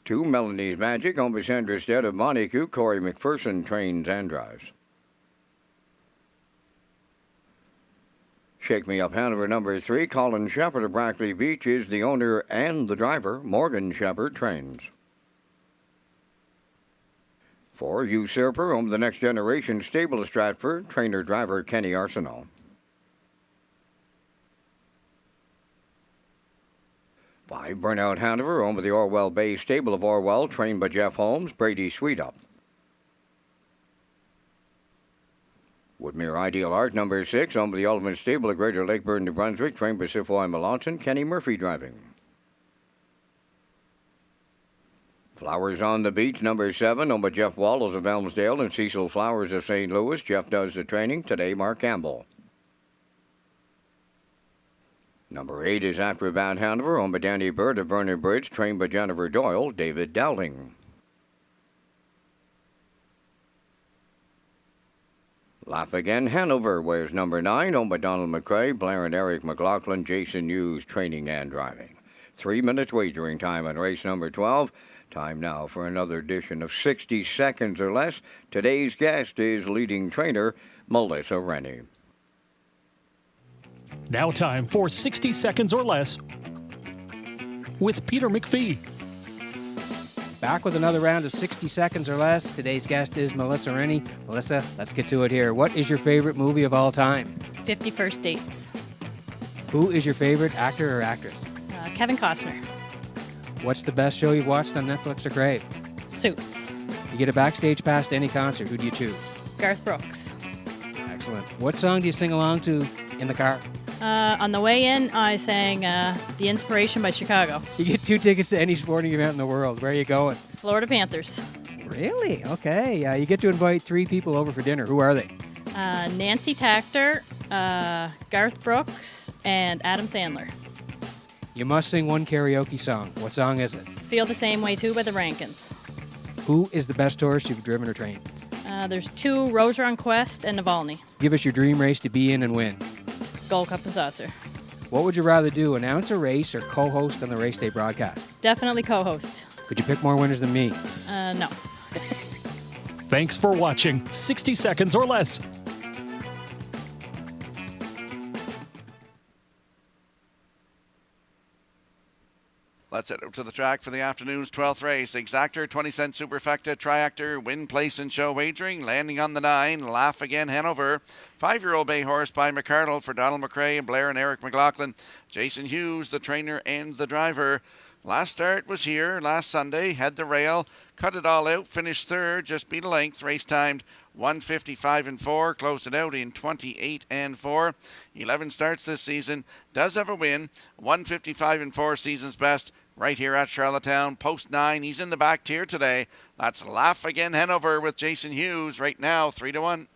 2, Melanie's Magic, owned by Sandra Stead of Montecue. Corey McPherson trains and drives. Shake Me Up Hanover number 3, Colin Shepard of Brackley Beach is the owner and the driver. Morgan Shepard trains. 4, Usurper, owned the Next Generation Stable of Stratford. Trainer-driver Kenny Arsenault. 5, Burnout Hanover, owned by the Orwell Bay Stable of Orwell, trained by Jeff Holmes. Brady Sweetup. Woodmere Ideal Art, number 6, owned by the Ultimate Stable of Greater Lakeburn, New Brunswick, trained by Sifoy Melanson. Kenny Murphy driving. Flowers on the Beach, number 7, owned by Jeff Wallows of Elmsdale and Cecil Flowers of St. Louis. Jeff does the training. Today, Mark Campbell. Number 8 is Acrobat Hanover, owned by Danny Bird of Vernon Bridge, trained by Jennifer Doyle. David Dowling. Laugh Again Hanover wears number 9, owned by Donald McCrae, Blair and Eric McLaughlin. Jason Hughes training and driving. 3 minutes wagering time on race number 12. Time now for another edition of 60 Seconds or Less. Today's guest is leading trainer Melissa Rennie. Now time for 60 Seconds or Less with Peter McPhee. Back with another round of 60 Seconds or Less. Today's guest is Melissa Rennie. Melissa, let's get to it here. What is your favorite movie of all time? 50 First Dates. Who is your favorite actor or actress? Kevin Costner. What's the best show you've watched on Netflix or Crave? Suits. You get a backstage pass to any concert. Who do you choose? Garth Brooks. Excellent. What song do you sing along to in the car? On the way in, I sang The Inspiration by Chicago. You get 2 tickets to any sporting event in the world. Where are you going? Florida Panthers. Really? Okay. You get to invite 3 people over for dinner. Who are they? Nancy Tactor, Garth Brooks, and Adam Sandler. You must sing one karaoke song. What song is it? Feel the Same Way Too by the Rankins. Who is the best tourist you've driven or trained? There's 2, Roger Quest and Navalny. Give us your dream race to be in and win. Gold Cup and Saucer. What would you rather do, announce a race or co-host on the race day broadcast? Definitely co-host. Could you pick more winners than me? No. Thanks for watching 60 Seconds or Less. Let's head out to the track for the afternoon's 12th race. Exactor, 20-cent superfecta, triactor, win, place, and show wagering. Landing on the 9, Laugh Again Hanover. 5-year-old bay horse by McCardle for Donald McCrae and Blair and Eric McLaughlin. Jason Hughes, the trainer and the driver. Last start was here last Sunday. Had the rail, cut it all out, finished third, just beat a length. Race timed 1:55 and 4, closed it out in 28 and 4. 11 starts this season, does have a win. 1:55 and 4, season's best. Right here at Charlottetown, post 9. He's in the back tier today. That's Laugh Again Hanover with Jason Hughes right now, 3-1.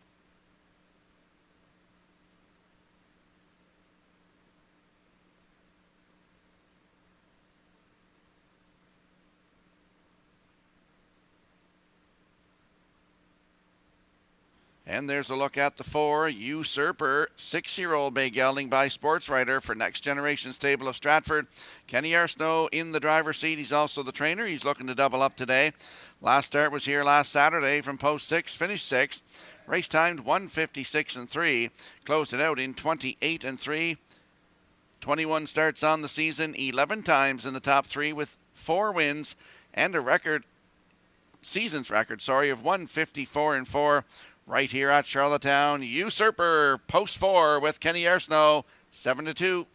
And there's a look at the 4, Usurper, 6-year-old bay gelding by Sports Writer for Next Generation Stable of Stratford. Kenny Arsenault in the driver's seat. He's also the trainer. He's looking to double up today. Last start was here last Saturday from post 6, finished 6. Race timed 1:56 and 3. Closed it out in 28 and 3. 21 starts on the season, 11 times in the top 3 with 4 wins and a season's record, of 1:54 and 4. Right here at Charlottetown, Usurper, post 4 with Kenny Arsenault, 7-2.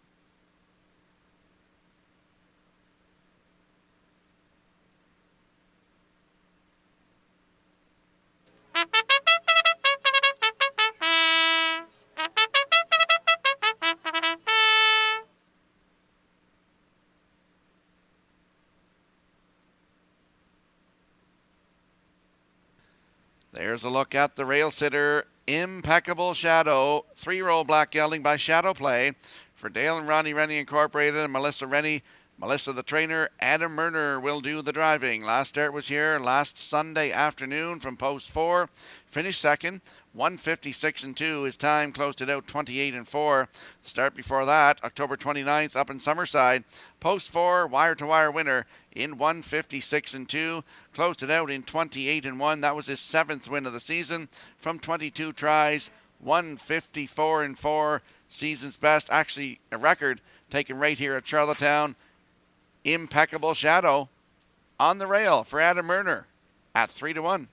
There's a look at the rail sitter, Impeccable Shadow, 3-year-old black gelding by Shadow Play for Dale and Ronnie Rennie Incorporated and Melissa Rennie. Melissa, the trainer, Adam Murner will do the driving. Last start was here last Sunday afternoon from post 4. Finished second, 156 and 2. His time closed it out 28 and 4. The start before that, October 29th, up in Summerside. Post 4, wire-to-wire winner in 156 and 2. Closed it out in 28 and 1. That was his 7th win of the season from 22 tries. 154 and 4. Season's best. Actually, a record taken right here at Charlottetown. Impeccable Shadow on the rail for Adam Murner at 3-1.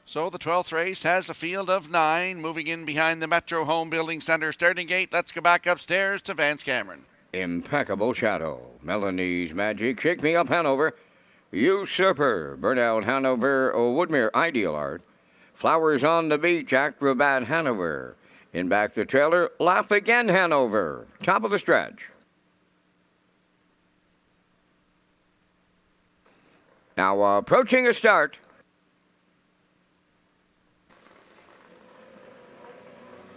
So the 12th race has a field of 9 moving in behind the Metro Home Building Center starting gate. Let's go back upstairs to Vance Cameron. Impeccable Shadow, Melanie's Magic, Shake Me Up Hanover, Usurper, Burnout Hanover, Woodmere Ideal Art, Flowers on the Beach, Acrobat Hanover, in back the trailer, Laugh Again Hanover, top of the stretch. Now approaching a start.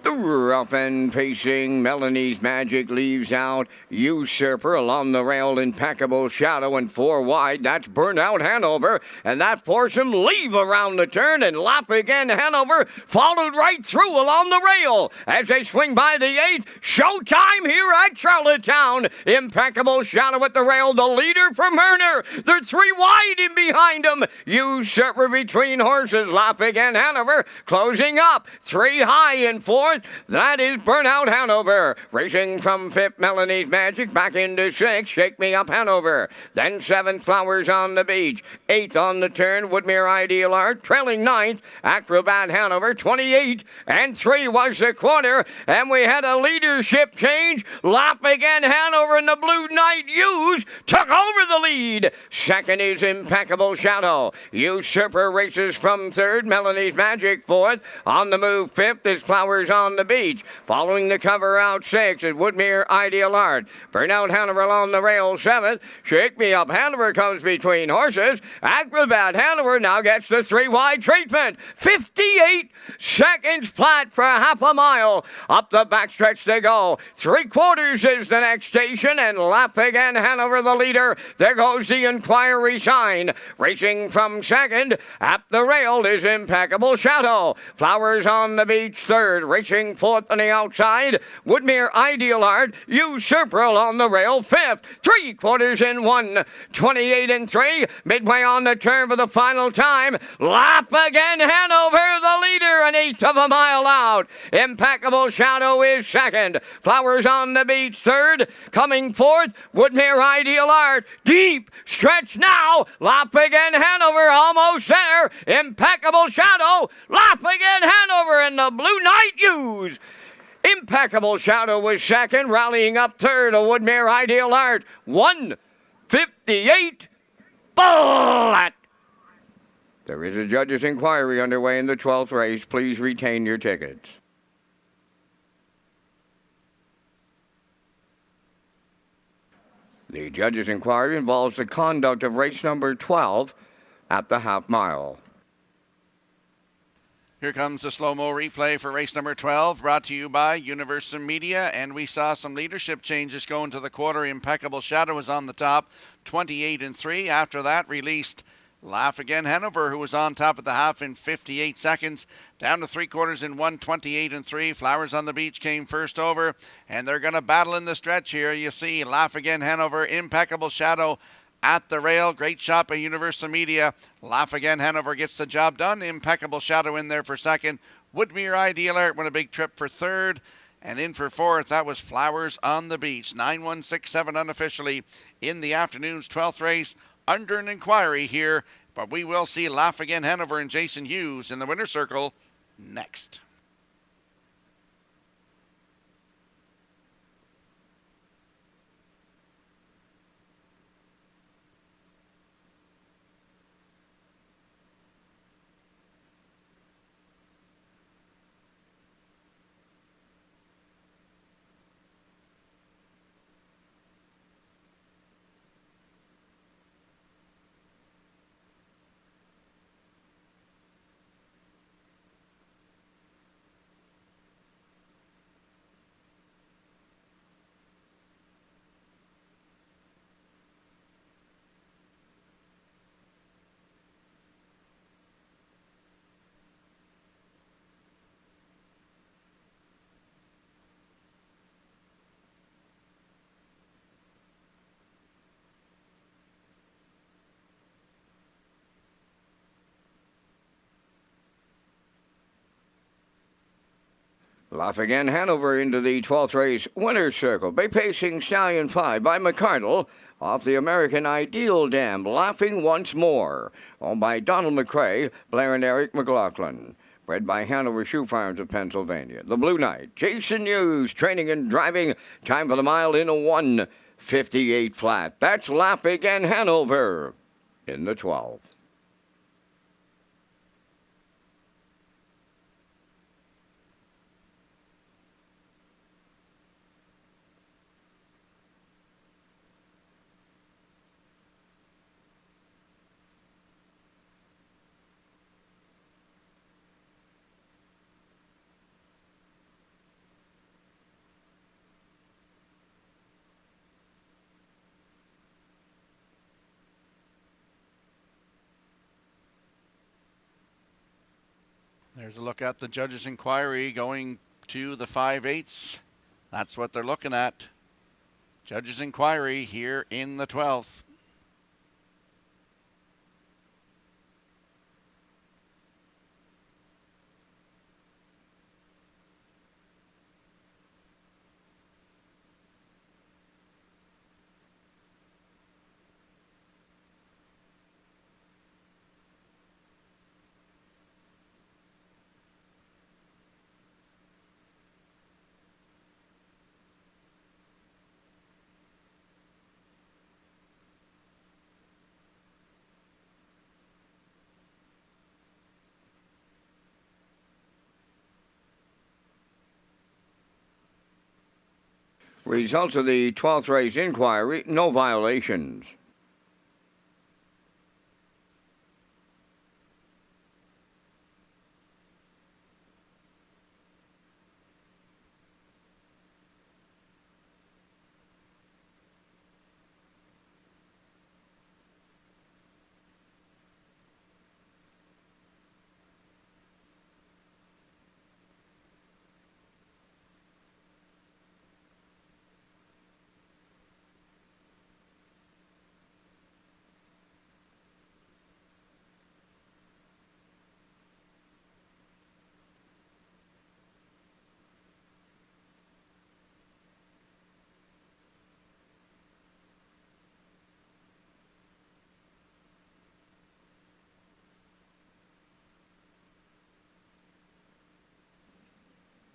The rough and pacing Melanie's Magic leaves out Usurper along the rail, Impeccable Shadow, and 4 wide. That's Burnout Hanover, and that forced him leave around the turn, and Laugh Again Hanover followed right through along the rail as they swing by the 8th. Showtime here at Charlottetown. Impeccable Shadow at the rail, the leader from Murner. They're 3 wide in behind him. Usurper between horses. Laugh Again Hanover closing up. 3 high in 4th. That is Burnout Hanover. Racing from 5th, Melanie's Magic. Back into 6th, Shake Me Up Hanover. Then 7th, Flowers on the Beach. 8th on the turn, Woodmere Ideal Art. Trailing 9th, Acrobat Hanover. 28 and 3 was the quarter. And we had a leadership change. Laugh Again Hanover and the Blue Knight Hughes took over the lead. Second is Impeccable Shadow. Usurper races from 3rd, Melanie's Magic 4th. On the move 5th is Flowers on the Beach. Following the cover out 6th is Woodmere Ideal Art. Burnout Hanover along the rail 7th. Shake Me Up Hanover comes between horses. Acrobat Hanover now gets the 3 wide treatment. 58 seconds flat for half a mile. Up the backstretch they go. 3/4 is the next station, and Laugh Again Hanover the leader. There goes the inquiry sign. Racing from 2nd. At the rail is Impeccable Shadow. Flowers on the Beach 3rd. Racing 4th on the outside. Woodmere Ideal Art. Usurper along the rail 5th. 3/4 in 1. 28 and 3. Midway on the turn for the final time. Laugh Again Hanover the leader, an 1/8 of a mile out. Impeccable Shadow is 2nd. Flowers on the Beach 3rd. Coming 4th, Woodmere Ideal Art. Deep stretch now. Laugh Again Hanover almost there. Impeccable Shadow. Laugh Again Hanover and the Blue Knight Hughes. Impeccable Shadow was 2nd, rallying up 3rd. A Woodmere Ideal Art. 1:58. Flat. There is a judge's inquiry underway in the 12th race. Please retain your tickets. The judge's inquiry involves the conduct of race number 12 at the half mile. Here comes the slow-mo replay for race number 12, brought to you by Universal Media, and we saw some leadership changes going to the quarter. Impeccable Shadow was on the top, 28 and 3. After that, released Laugh Again Hanover, who was on top at the half in 58 seconds. Down to 3/4 in 1, 28 and 3. Flowers on the Beach came first over, and they're going to battle in the stretch here. You see Laugh Again Hanover, Impeccable Shadow at the rail. Great shot by Universal Media. Laugh Again Hanover gets the job done. Impeccable Shadow in there for 2nd. Woodmere Ideal Art won a big trip for 3rd. And in for 4th, that was Flowers on the Beach. 9-1-6-7 unofficially in the afternoon's 12th race. Under an inquiry here, but we will see Laugh Again Hanover and Jason Hughes in the winner's circle next. Lafayette Hanover into the 12th race winner's circle. Bay Pacing Stallion 5 by McCardle off the American Ideal Dam. Laughing once more. Owned by Donald McCrae, Blair and Eric McLaughlin. Bred by Hanover Shoe Farms of Pennsylvania. The Blue Knight, Jason Hughes, training and driving. Time for the mile in a 1:58 flat. That's Lafayette Hanover in the 12th. There's a look at the judges' inquiry going to the 5/8. That's what they're looking at. Judges' inquiry here in the 12th. Results of the 12th race inquiry, no violations.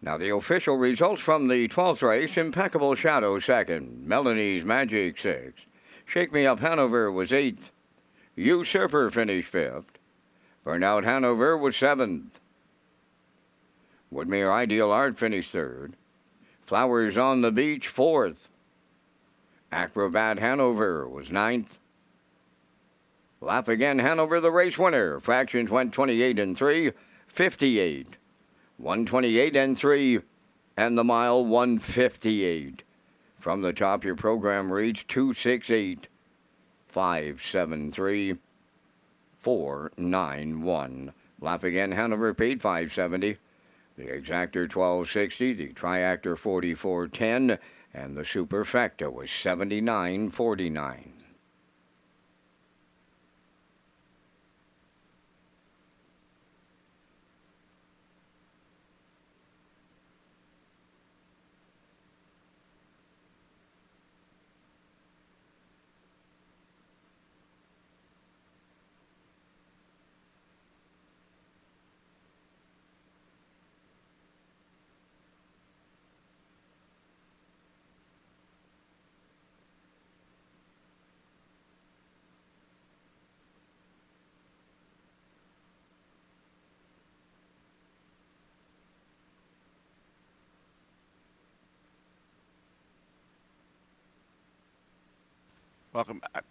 Now the official results from the 12th race. Impeccable Shadow second. Melanie's Magic sixth. Shake Me Up Hanover was 8th. Usurper finished 5th. Burnout Hanover was 7th. Woodmere Ideal Art finished 3rd. Flowers on the Beach 4th. Acrobat Hanover was 9th. Laugh Again Hanover, the race winner. Fractions went 28 and 3, 58. 128 and 3, and the mile 158. From the top, your program reads 268 573 491. Laugh Again Hanover paid 570. The exactor 1260, the triactor 4410, and the superfecta was 7949.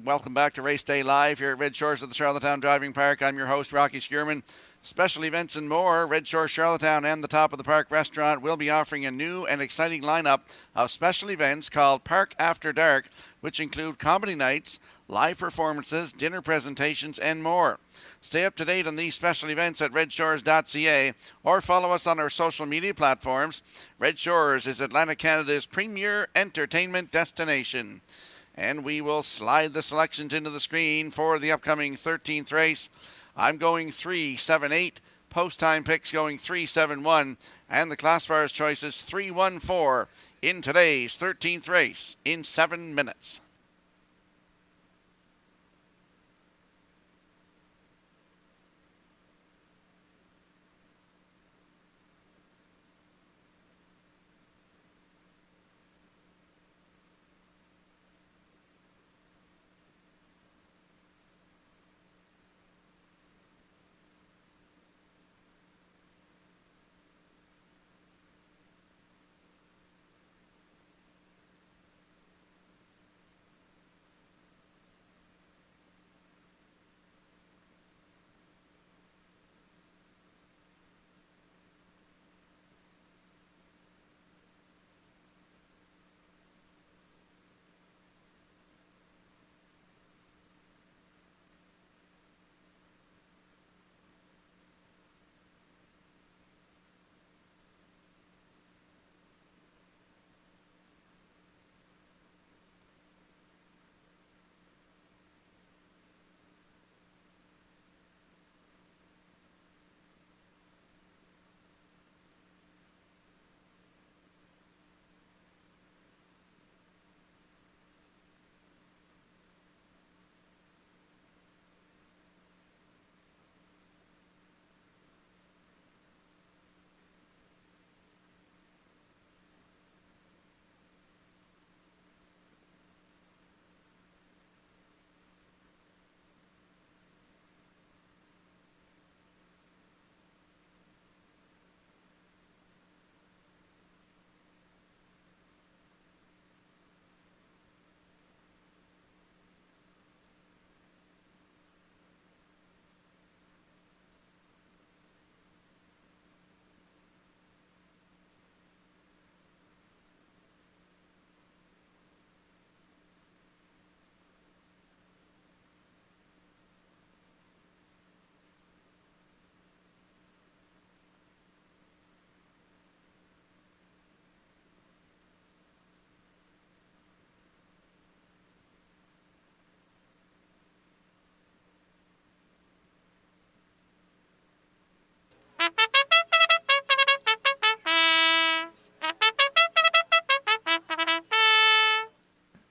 Welcome back to Race Day Live here at Red Shores of the Charlottetown Driving Park. I'm your host, Rocky Skierman. Special events and more. Red Shores Charlottetown and the Top of the Park restaurant will be offering a new and exciting lineup of special events called Park After Dark, which include comedy nights, live performances, dinner presentations, and more. Stay up to date on these special events at Redshores.ca or follow us on our social media platforms. Red Shores is Atlantic Canada's premier entertainment destination. And we will slide the selections into the screen for the upcoming 13th race. I'm going 3, 7, 8, Post-time picks going 3-7-1. And the classifiers choices 3-1-4 in today's 13th race in 7 minutes.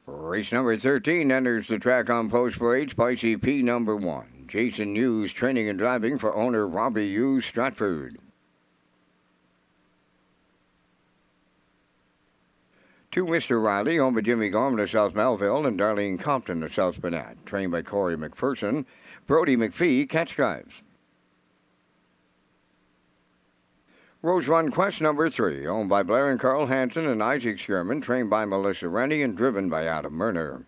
Race number 13 enters the track on post parade, Spicy P number 1. Jason Hughes training and driving for owner Robbie Hughes Stratford. 2 Mr. Riley, owned by Jimmy Gorman of South Melville, and Darlene Compton of South Banat, trained by Corey McPherson. Brody McPhee catch drives. Rose Run Quest number 3, owned by Blair and Carl Hansen and Isaac Sherman, trained by Melissa Rennie and driven by Adam Murner.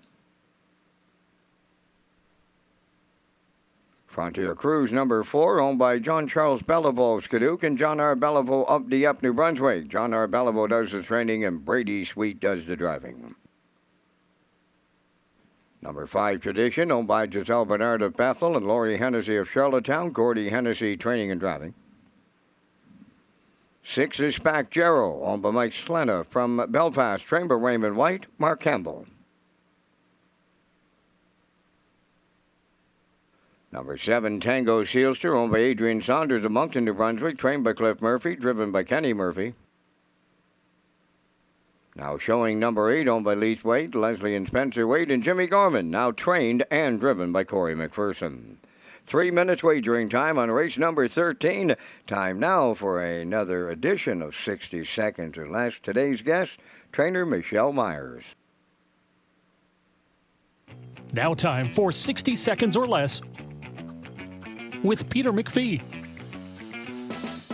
Frontier Cruise number 4, owned by John Charles Beliveau of Skidoock and John R. Beliveau of Dieppe, New Brunswick. John R. Beliveau does the training and Brady Sweet does the driving. Number 5, Tradition, owned by Giselle Bernard of Bethel and Laurie Hennessy of Charlottetown. Gordy Hennessy training and driving. 6 is Spack Jarrow, owned by Mike Slena from Belfast, trained by Raymond White, Mark Campbell. Number 7, Tango Sealster, owned by Adrian Saunders of Moncton, New Brunswick, trained by Cliff Murphy, driven by Kenny Murphy. Now showing number 8, owned by Leith Wade, Leslie and Spencer Wade, and Jimmy Gorman, now trained and driven by Corey McPherson. 3 minutes wagering time on race number 13. Time now for another edition of 60 Seconds or Less. Today's guest, trainer Michelle Myers. Now time for 60 Seconds or Less with Peter McPhee.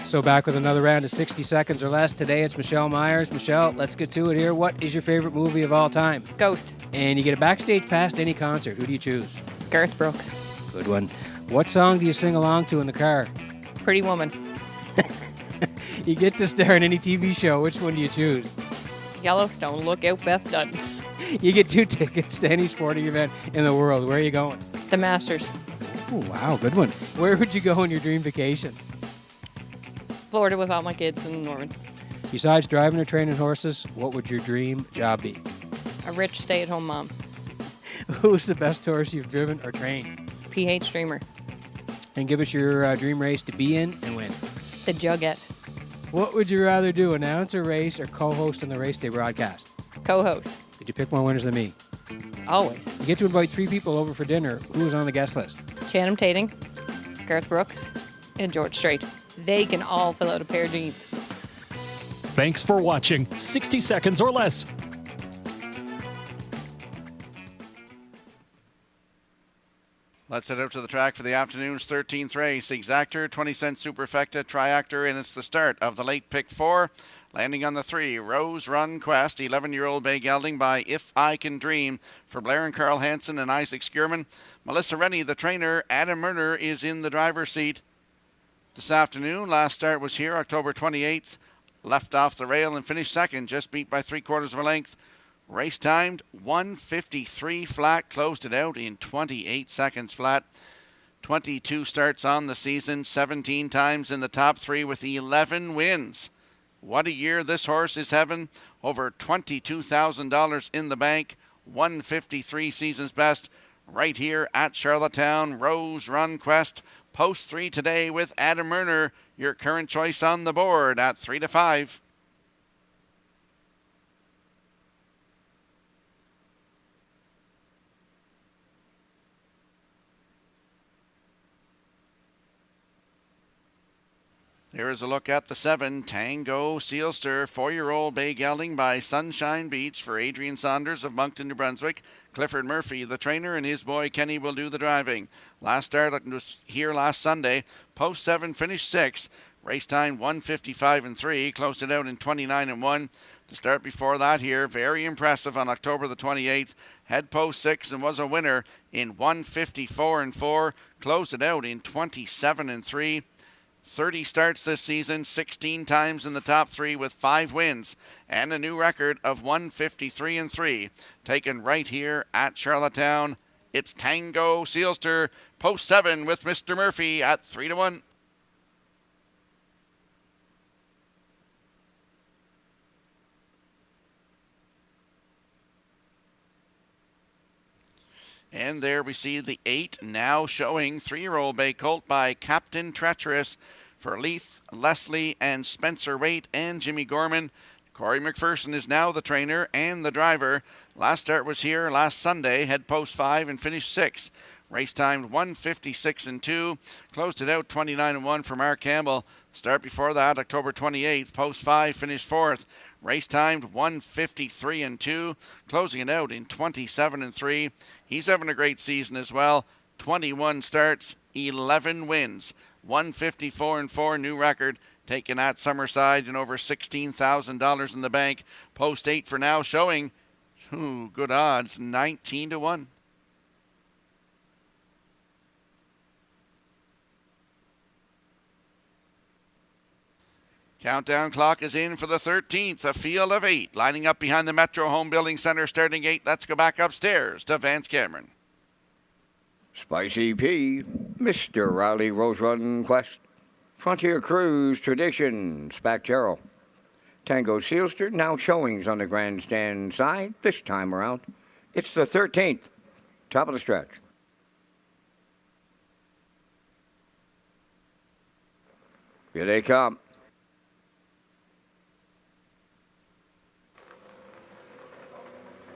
So back with another round of 60 Seconds or Less. Today it's Michelle Myers. Michelle, let's get to it here. What is your favorite movie of all time? Ghost. And you get a backstage pass to any concert. Who do you choose? Garth Brooks. Good one. What song do you sing along to in the car? Pretty Woman. You get to star in any TV show. Which one do you choose? Yellowstone. Look out, Beth Dunn. You get 2 tickets to any sporting event in the world. Where are you going? The Masters. Oh, wow. Good one. Where would you go on your dream vacation? Florida with all my kids in Norman. Besides driving or training horses, what would your dream job be? A rich stay-at-home mom. Who's the best horse you've driven or trained? PH Dreamer. And give us your dream race to be in and win. The Jugette. What would you rather do, announce a race or co-host on the race day broadcast? Co-host. Could you pick more winners than me? Always. You get to invite 3 people over for dinner. Who is on the guest list? Channing Tatum, Garth Brooks, and George Strait. They can all fill out a pair of jeans. Thanks for watching 60 Seconds or Less. Let's head out to the track for the afternoon's 13th race. Exactor, 20-cent Superfecta, Triactor, and it's the start of the late pick 4. Landing on the 3, Rose Run Quest, 11-year-old bay gelding by If I Can Dream for Blair and Carl Hansen and Isaac Skierman. Melissa Rennie, the trainer. Adam Murner is in the driver's seat this afternoon. Last start was here, October 28th. Left off the rail and finished second, just beat by 3/4 of a length. Race timed 1:53 flat, closed it out in 28 seconds flat. 22 starts on the season, 17 times in the top 3 with 11 wins. What a year this horse is having. Over $22,000 in the bank. 153 season's best right here at Charlottetown. Rose Run Quest. Post 3 today with Adam Murner. Your current choice on the board at 3-5. There is a look at the 7, Tango Sealster, 4-year-old bay gelding by Sunshine Beach for Adrian Saunders of Moncton, New Brunswick. Clifford Murphy, the trainer, and his boy Kenny will do the driving. Last start was here last Sunday. Post 7, finished 6. Race time 1:55.3, closed it out in 29.1. The start before that here, very impressive on October the 28th. Head post 6 and was a winner in 1:54.4, closed it out in 27.3. 30 starts this season, 16 times in the top 3 with 5 wins and a new record of 153.3, taken right here at Charlottetown. It's Tango Sealster, post 7 with Mr. Murphy at 3-1. And there we see the 8 now showing, 3-year-old bay colt by Captain Treacherous for Leith, Leslie, and Spencer Waite and Jimmy Gorman. Corey McPherson is now the trainer and the driver. Last start was here last Sunday, head post 5 and finished 6. Race timed 1:56.2, closed it out 29.1 for Mark Campbell. Start before that, October 28th, post 5, finished 4th. Race timed 1:53.2, closing it out in 27.3. He's having a great season as well. 21 starts, 11 wins, 154.4 new record, taken at Summerside and over $16,000 in the bank. Post 8 for now showing, good odds, 19-1. Countdown clock is in for the 13th, a field of 8, lining up behind the Metro Home Building Center starting 8. Let's go back upstairs to Vance Cameron. Spicy P, Mr. Riley Rose Run Quest, Frontier Cruise Tradition, Spack Gerald. Tango Sealster, now showings on the grandstand side this time around. It's the 13th, top of the stretch. Here they come.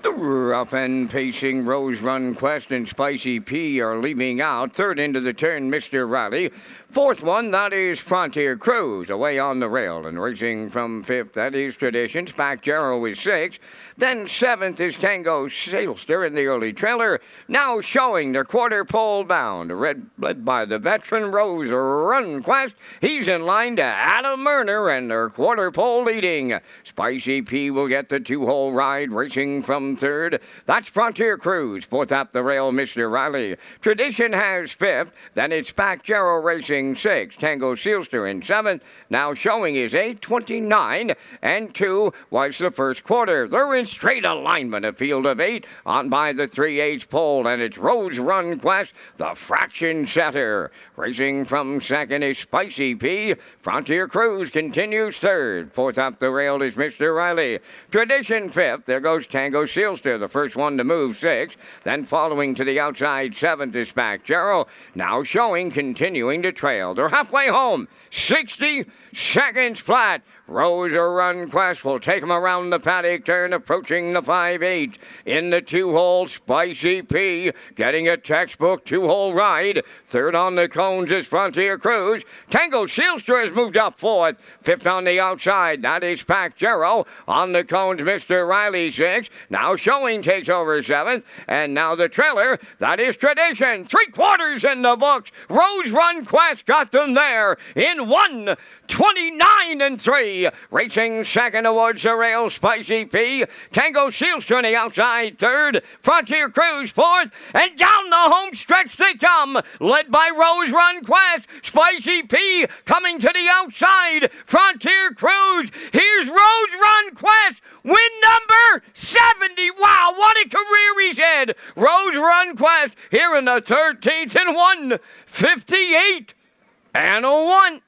The rough and pacing Rose Run Quest and Spicy P are leaving out. Third into the turn, Mr. Riley. Fourth one, that is Frontier Cruise, away on the rail. And racing from 5th, that is Tradition. Spack Jarrow is 6th. Then 7th is Tango Sealster in the early trailer. Now showing the quarter pole bound. Led by the veteran Rose Run Quest. He's in line to Adam Murner and their quarter pole leading. Spicy P will get the 2-hole ride, racing from 3rd. That's Frontier Cruise. 4th up the rail, Mr. Riley. Tradition has 5th. Then it's Spack Jarrow racing 6th. Tango Sealster in 7th. Now showing is 8:29 and 2 was the first quarter. They're in straight alignment, a field of 8 on by the 3/8 pole, and it's Rose Run Quest, the fraction setter. Racing from 2nd is Spicy P. Frontier Cruise continues 3rd. 4th up the rail is Mr. Riley. Tradition 5th. There goes Tango Sealster. The first one to move, 6. Then following to the outside, 7th is Spacchero. Now showing, continuing to trail. They're halfway home. 60 seconds flat. Rose or Run Quest will take him around the paddock turn, approaching the 5-8. In the 2-hole, Spicy P, getting a textbook 2-hole ride. Third on the cones is Frontier Cruise. Tango Sealster has moved up 4th. 5th on the outside, that is Spacchero. On the cones, Mr. Riley 6. Now showing takes over 7th. And now the trailer, that is Tradition. 3/4 in the books. Rose Run Quest got them there in 1:29.3. Racing second towards the rail, Spicy P. Tango Sealster on the outside, 3rd. Frontier Cruise, 4th. And down the home stretch they come, led by Rose Run Quest. Spicy P coming to the outside. Frontier Cruise. Here's Rose Run Quest. Win number 70. Wow, what a career he's had. Rose Run Quest here in the 13th in 1:58.1.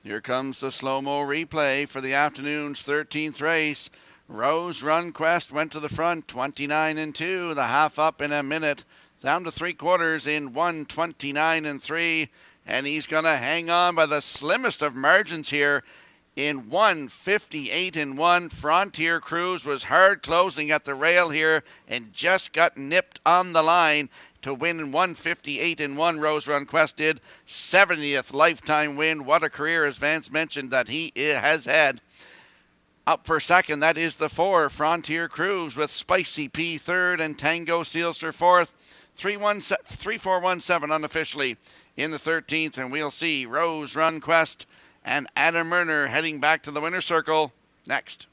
Here comes the slow-mo replay for the afternoon's 13th race. Rose Run Quest went to the front, 29-2, the half up in a minute, down to 3/4 in 1:29.3, and he's going to hang on by the slimmest of margins here in 1:58.1. Frontier Cruise was hard closing at the rail here and just got nipped on the line to win in 1:58.1. Rose Run Quest did. 70th lifetime win. What a career, as Vance mentioned, that he has had. Up for second, that is the 4, Frontier Cruise, with Spicy P 3rd and Tango Sealster 4th. 3-4-1-7 unofficially in the 13th, and we'll see Rose Run Quest and Adam Murner heading back to the winner's circle next.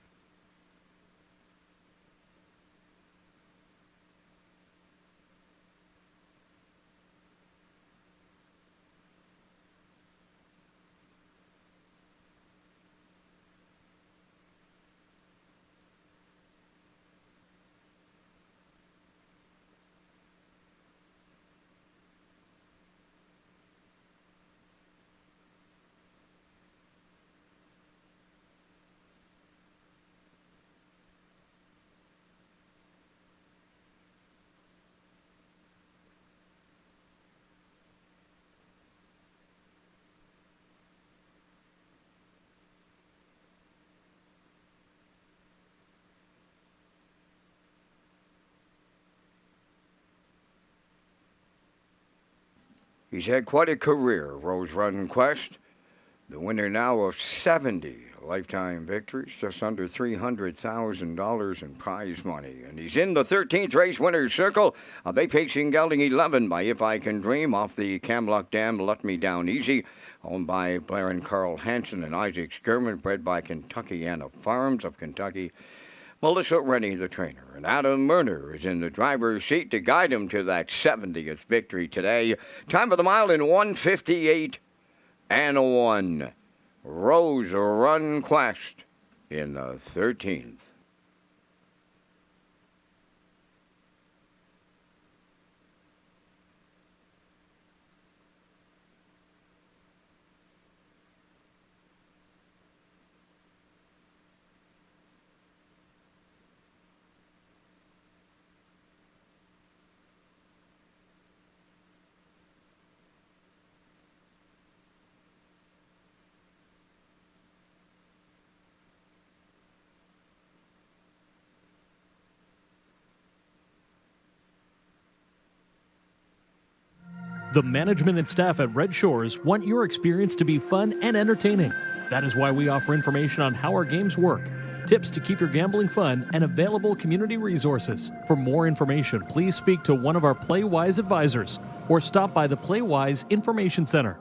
He's had quite a career, Rose Run Quest. The winner now of 70 lifetime victories, just under $300,000 in prize money. And he's in the 13th race winner's circle. A big pacing gelding 11 by If I Can Dream off the Camlock Dam, Let Me Down Easy, owned by Blair and Carl Hansen and Isaac Skirman, bred by Kentuckiana Farms of Kentucky. Melissa Rennie, the trainer, and Adam Murner is in the driver's seat to guide him to that 70th victory today. Time of the mile in 1:58.1. Rose Run Quest in the 13th. The management and staff at Red Shores want your experience to be fun and entertaining. That is why we offer information on how our games work, tips to keep your gambling fun, and available community resources. For more information, please speak to one of our PlayWise advisors or stop by the PlayWise Information Center.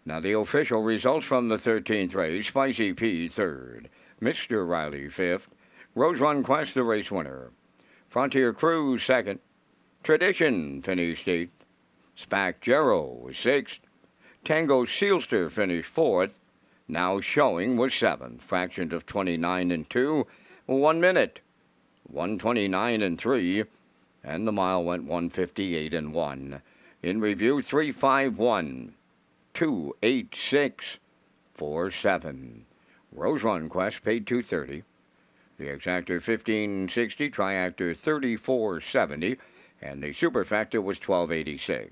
Now the official results from the 13th race: Spicy P 3rd, Mr. Riley 5th, Rose Run Quest the race winner, Frontier Cruise 2nd, Tradition finished 8th, Spac Gero was 6th, Tango Sealster finished 4th, Now Showing was 7th, fractions of 29 and 2, 1 minute, 129 and 3, and the mile went 158 and 1. In review, 351, 286, 47. Rose Run Quest paid $230. The Exactor $1560, Triactor $3470, and the Superfactor was $1286.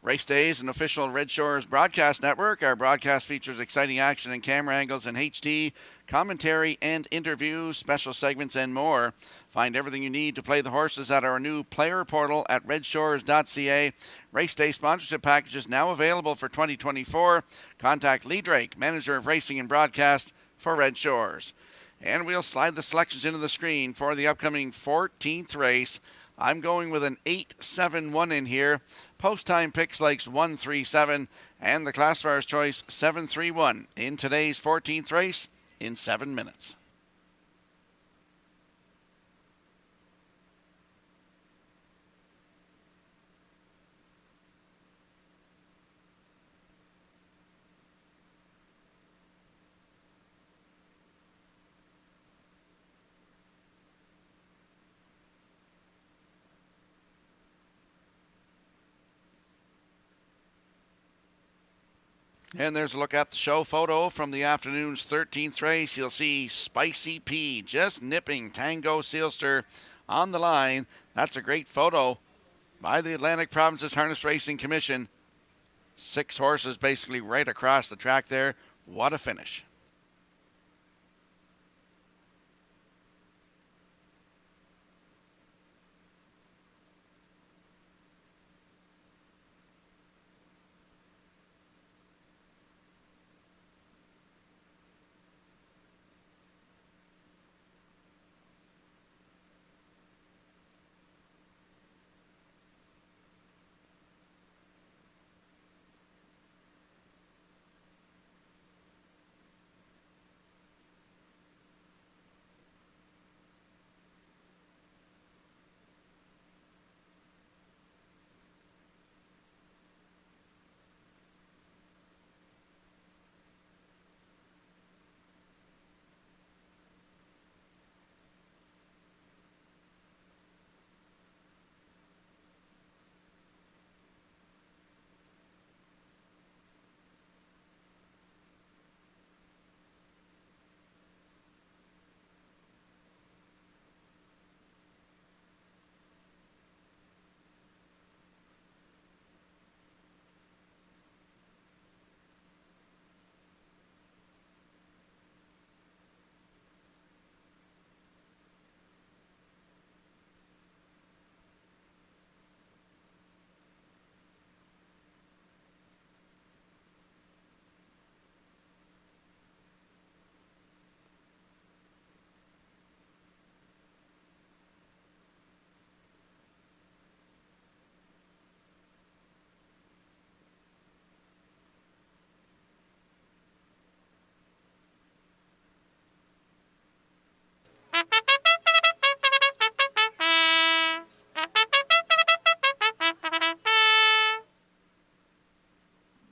Race Day is an official Red Shores broadcast network. Our broadcast features exciting action and camera angles in HD, commentary and interviews, special segments, and more. Find everything you need to play the horses at our new player portal at Redshores.ca. Race Day sponsorship packages now available for 2024. Contact Lee Drake, Manager of Racing and Broadcast for Red Shores. And we'll slide the selections into the screen for the upcoming 14th race. I'm going with an 8-7-1 in here. Post time picks likes 1-3-7 and the classifier's choice 7-3-1 in today's 14th race in 7 minutes. And there's a look at the show photo from the afternoon's 13th race. You'll see Spicy P just nipping Tango Sealster on the line. That's a great photo by the Atlantic Provinces Harness Racing Commission. 6 horses basically right across the track there. What a finish.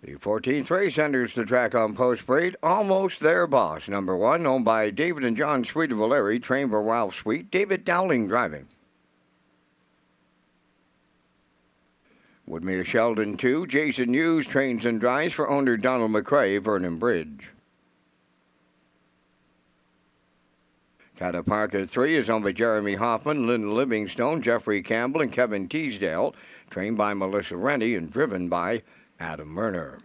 The 14th race enters the track on post break. Almost There Boss, number 1, owned by David and John Sweet of Valeri, trained by Ralph Sweet. David Dowling driving. Woodmere Sheldon 2, Jason Hughes trains and drives for owner Donald McRae, Vernon Bridge. Cataparca 3 is owned by Jeremy Hoffman, Lynn Livingstone, Jeffrey Campbell, and Kevin Teasdale, trained by Melissa Rennie and driven by Adam Murner.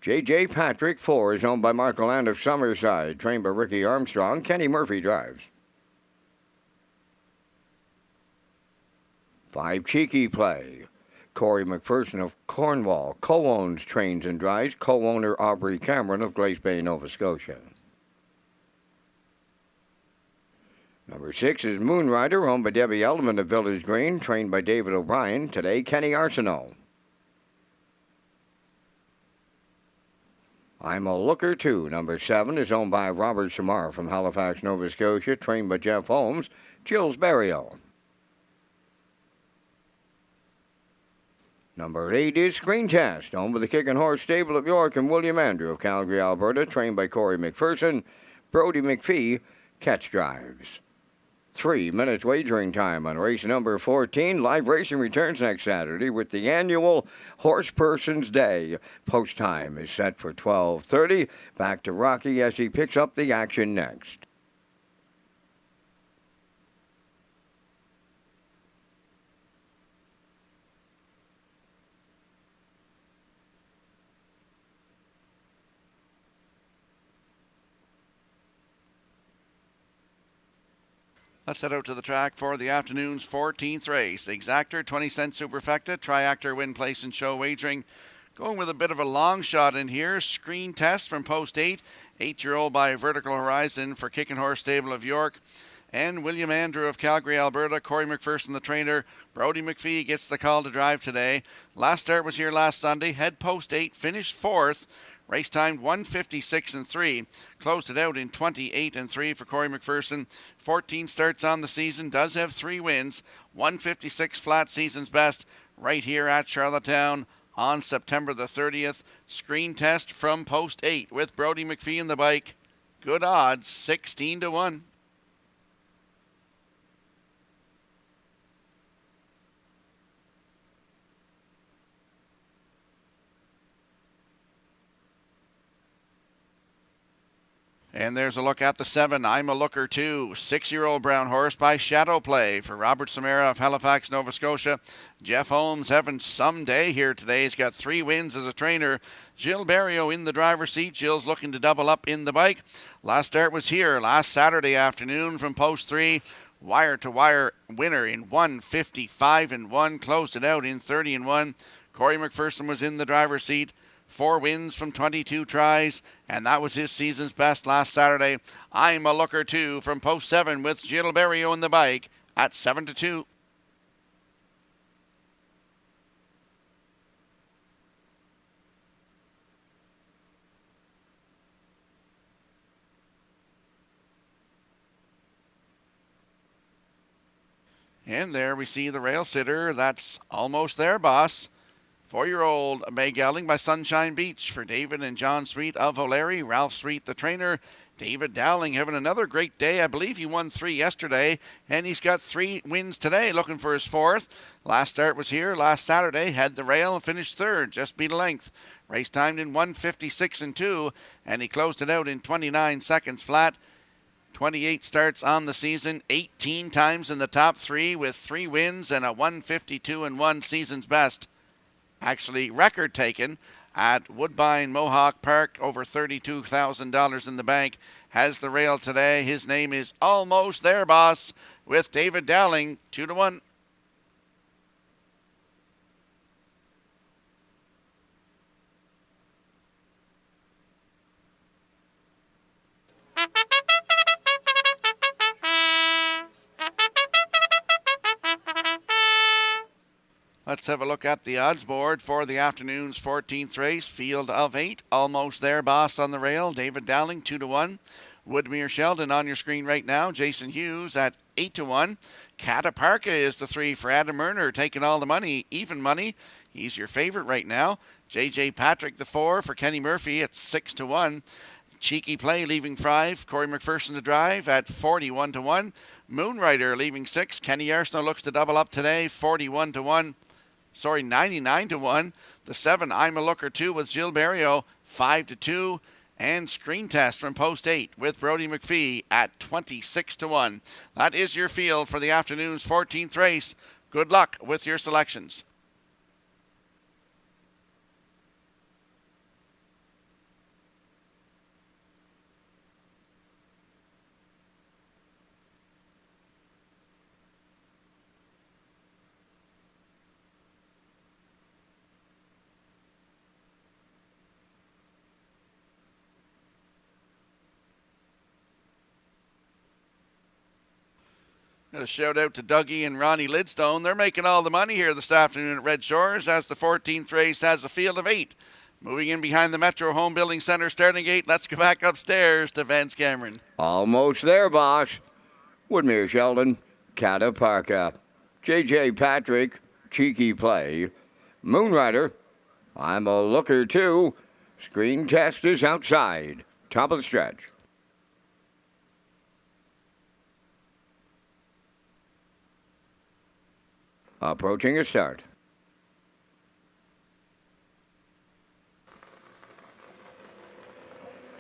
J.J. Patrick 4 is owned by Marco Land of Summerside, trained by Ricky Armstrong. Kenny Murphy drives. 5 Cheeky Play. Corey McPherson of Cornwall co-owns, trains and drives. Co-owner Aubrey Cameron of Glace Bay, Nova Scotia. Number 6 is Moonrider, owned by Debbie Eldman of Village Green, trained by David O'Brien. Today, Kenny Arsenault. I'm a Looker 2. Number 7 is owned by Robert Samar from Halifax, Nova Scotia, trained by Jeff Holmes. Jills Barrio. Number 8 is Screen Test, owned by the Kick and Horse Stable of York and William Andrew of Calgary, Alberta, trained by Corey McPherson. Brody McPhee, catch drives. 3 minutes wagering time on race number 14. Live racing returns next Saturday with the annual Horseperson's Day. Post time is set for 12:30. Back to Rocky as he picks up the action next. Let's head out to the track for the afternoon's 14th race. Exactor, 20-cent superfecta, triactor, win, place, and show wagering. Going with a bit of a long shot in here. Screen Test from post 8. 8-year-old by Vertical Horizon for Kick and Horse Stable of York. And William Andrew of Calgary, Alberta. Corey McPherson, the trainer. Brody McPhee gets the call to drive today. Last start was here last Sunday. Head post 8, finished 4th. Race timed 1:56.3. Closed it out in 28.3 for Corey McPherson. 14 starts on the season. Does have 3 wins. 1:56 flat, season's best. Right here at Charlottetown on September the 30th. Screen Test from post 8 with Brody McPhee in the bike. Good odds, 16-1. And there's a look at the 7, I'm a Looker 2, 6-year-old brown horse by Shadow Play for Robert Samara of Halifax, Nova Scotia. Jeff Holmes having some day here today. He's got 3 wins as a trainer. Jill Barrio in the driver's seat. Jill's looking to double up in the bike. Last start was here last Saturday afternoon from post 3. Wire-to-wire winner in 1:55.1. Closed it out in 30.1. Corey McPherson was in the driver's seat. 4 wins from 22 tries, and that was his season's best last Saturday. I'm a Looker 2 from post 7 with Jill Barrio in the bike at 7-2. And there we see the rail sitter. That's Almost There, Boss. 4-year-old May Gowling by Sunshine Beach for David and John Sweet of O'Leary. Ralph Sweet, the trainer. David Dowling having another great day. I believe he won 3 yesterday, and he's got 3 wins today, looking for his 4th. Last start was here last Saturday. Had the rail and finished 3rd, just beat a length. Race timed in 1:56.2, and he closed it out in 29 seconds flat. 28 starts on the season, 18 times in the top 3 with 3 wins and a 1:52.1 season's best. Actually, record taken at Woodbine Mohawk Park, over $32,000 in the bank. Has the rail today. His name is Almost There, Boss, with David Dowling, 2-1. Let's have a look at the odds board for the afternoon's 14th race. Field of 8. Almost There, Boss on the rail. David Dowling, 2-1. Woodmere Sheldon on your screen right now. Jason Hughes at 8-1. Cataparca is the 3 for Adam Murner, taking all the money. Even money. He's your favorite right now. JJ Patrick, the 4 for Kenny Murphy at 6-1. Cheeky Play leaving 5. Corey McPherson to drive at 41-1. Moonrider leaving 6. Kenny Arsenault looks to double up today, 99-1. The 7, I'm a Looker 2 with Jill Berrio, 5-2. And Screen Test from Post 8 with Brody McPhee at 26-1. That is your field for the afternoon's 14th race. Good luck with your selections. Got a shout out to Dougie and Ronnie Lidstone. They're making all the money here this afternoon at Red Shores as the 14th race has a field of 8. Moving in behind the Metro Home Building Center starting gate. Let's go back upstairs to Vance Cameron. Almost there, boss. Woodmere Sheldon, Cataparca. JJ Patrick, Cheeky Play. Moonrider, I'm a Looker 2. Screen Test is outside. Top of the stretch. Approaching a start.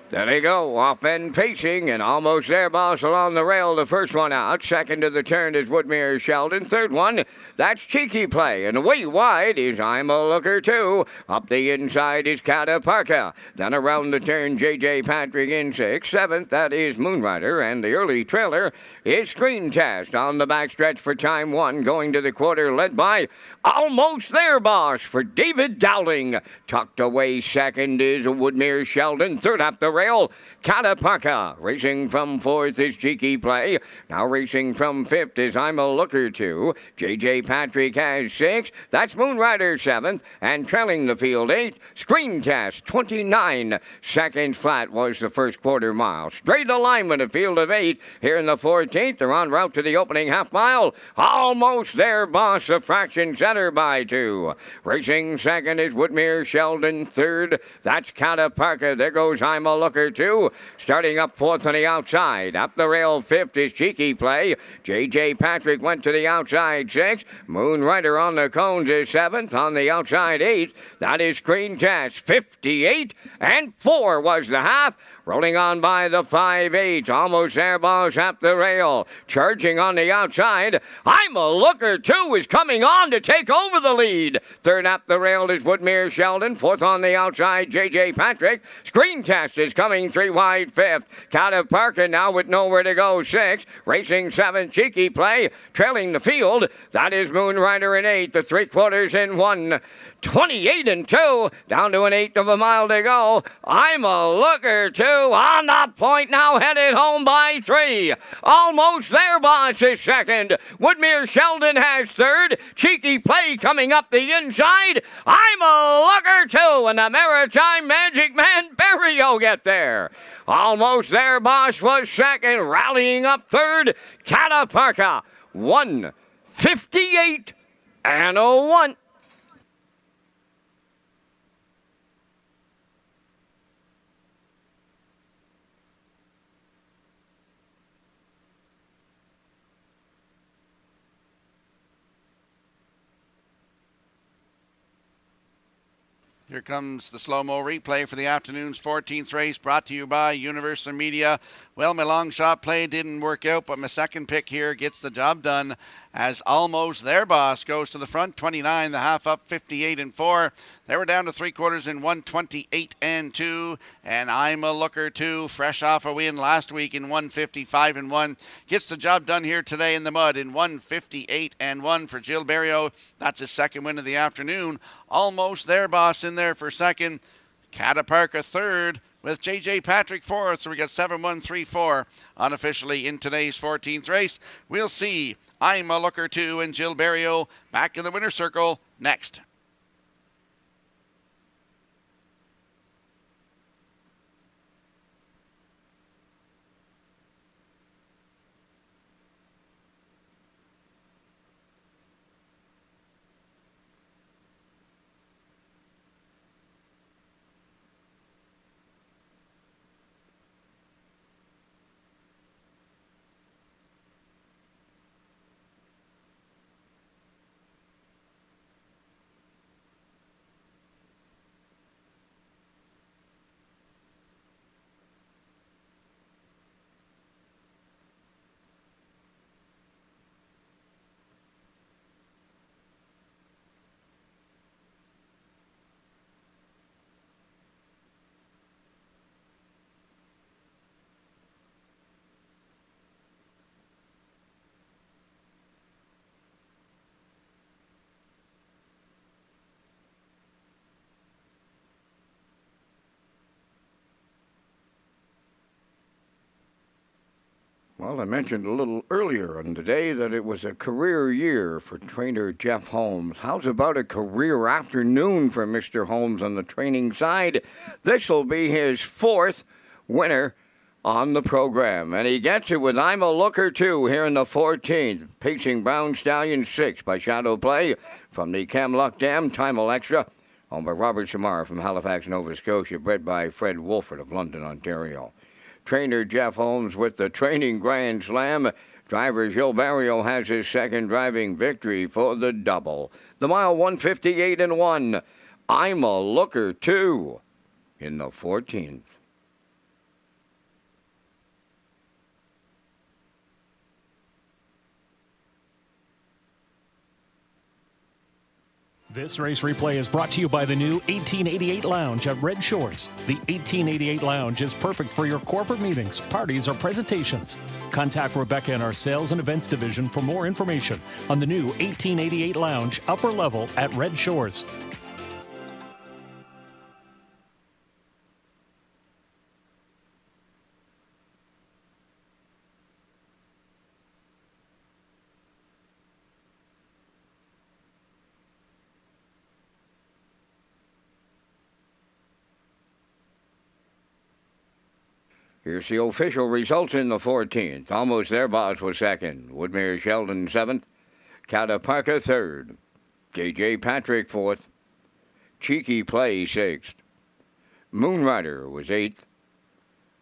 There they go, off and pacing, and almost there, boss, along the rail. The first one out. Second to the turn is Woodmere Sheldon. Third one, that's Cheeky Play. And way wide is I'm a Looker 2. Up the inside is Cataparca. Then around the turn, JJ Patrick in 6th. 7th, that is Moonrider. And the early trailer is Screen Test on the backstretch for time 1. Going to the quarter, led by Almost There, boss, for David Dowling. Tucked away second is Woodmere Sheldon. Third up the rail, Cataparca. Racing from 4th is Cheeky Play. Now racing from 5th is I'm a Looker 2. JJ Patrick has 6. That's Moonrider 7th. And trailing the field 8th, Screen Test 29. Second flat was the first quarter mile. Straight alignment, a field of 8. Here in the 14th, they're en route to the opening half mile. Almost There, boss, a fraction center by 2. Racing second is Woodmere Sheldon. Third, that's Cataparca. There goes I'm a Looker 2. Starting up 4th on the outside. Up the rail 5th is Cheeky Play. JJ Patrick went to the outside 6th. Moonrider on the cones is 7th. On the outside 8th. That is Screen Test. 58-4 was the half. Rolling on by the 5-8. Almost There, boss, up the rail. Charging on the outside. I'm a Looker 2 is coming on to take over the lead. Third up the rail is Woodmere Sheldon. 4th on the outside, JJ Patrick. Screen Test is coming 3 wide 5th. Cataparca now with nowhere to go 6th. Racing 7th, Cheeky Play. Trailing the field. That is Moonrider in 8th. The 3/4 in 1. 28-2, down to an 1/8 of a mile to go. I'm a Looker 2 on the point now, headed home by 3. Almost There, boss, is second. Woodmere Sheldon has third. Cheeky Play coming up the inside. I'm a Looker 2, and the Maritime Magic Man Berrio get there. Almost There, boss, was second. Rallying up third, Cataparca. 1:58-1. Here comes the slow-mo replay for the afternoon's 14th race, brought to you by Universal Media. Well, my long shot play didn't work out, but my second pick here gets the job done as Almost There, boss, goes to the front, 29, the half up, 58-4. They were down to 3/4 in 1:28-2, and I'm a Looker 2, fresh off a win last week in 1:55-1. Gets the job done here today in the mud in 1:58-1 for Jill Berrio. That's his second win of the afternoon. Almost There, boss, in there for second. Cataparca third, with JJ Patrick fourth. So we got 7-1-3-4 unofficially in today's 14th race. We'll see I'm a Looker 2 and Jill Berrio back in the winner's circle next. Well, I mentioned a little earlier in the day that it was a career year for trainer Jeff Holmes. How's about a career afternoon for Mr. Holmes on the training side? This will be his 4th winner on the program, and he gets it with I'm a Looker 2 here in the 14th. Pacing Brown Stallion 6 by Shadow Play from the Camluck Dam, Timal Extra, owned by Robert Shamar from Halifax, Nova Scotia, bred by Fred Wolford of London, Ontario. Trainer Jeff Holmes with the training Grand Slam. Driver Gil Barrio has his 2nd driving victory for the double. The mile 158 and 1. I'm a Looker 2 in the 14th. This race replay is brought to you by the new 1888 Lounge at Red Shores. The 1888 Lounge is perfect for your corporate meetings, parties, or presentations. Contact Rebecca in our Sales and Events Division for more information on the new 1888 Lounge upper level at Red Shores. Here's the official results in the 14th. Almost there, Boss was 2nd. Woodmere Sheldon 7th. Cataparca 3rd. J.J. Patrick 4th. Cheeky Play 6th. Moonrider was 8th.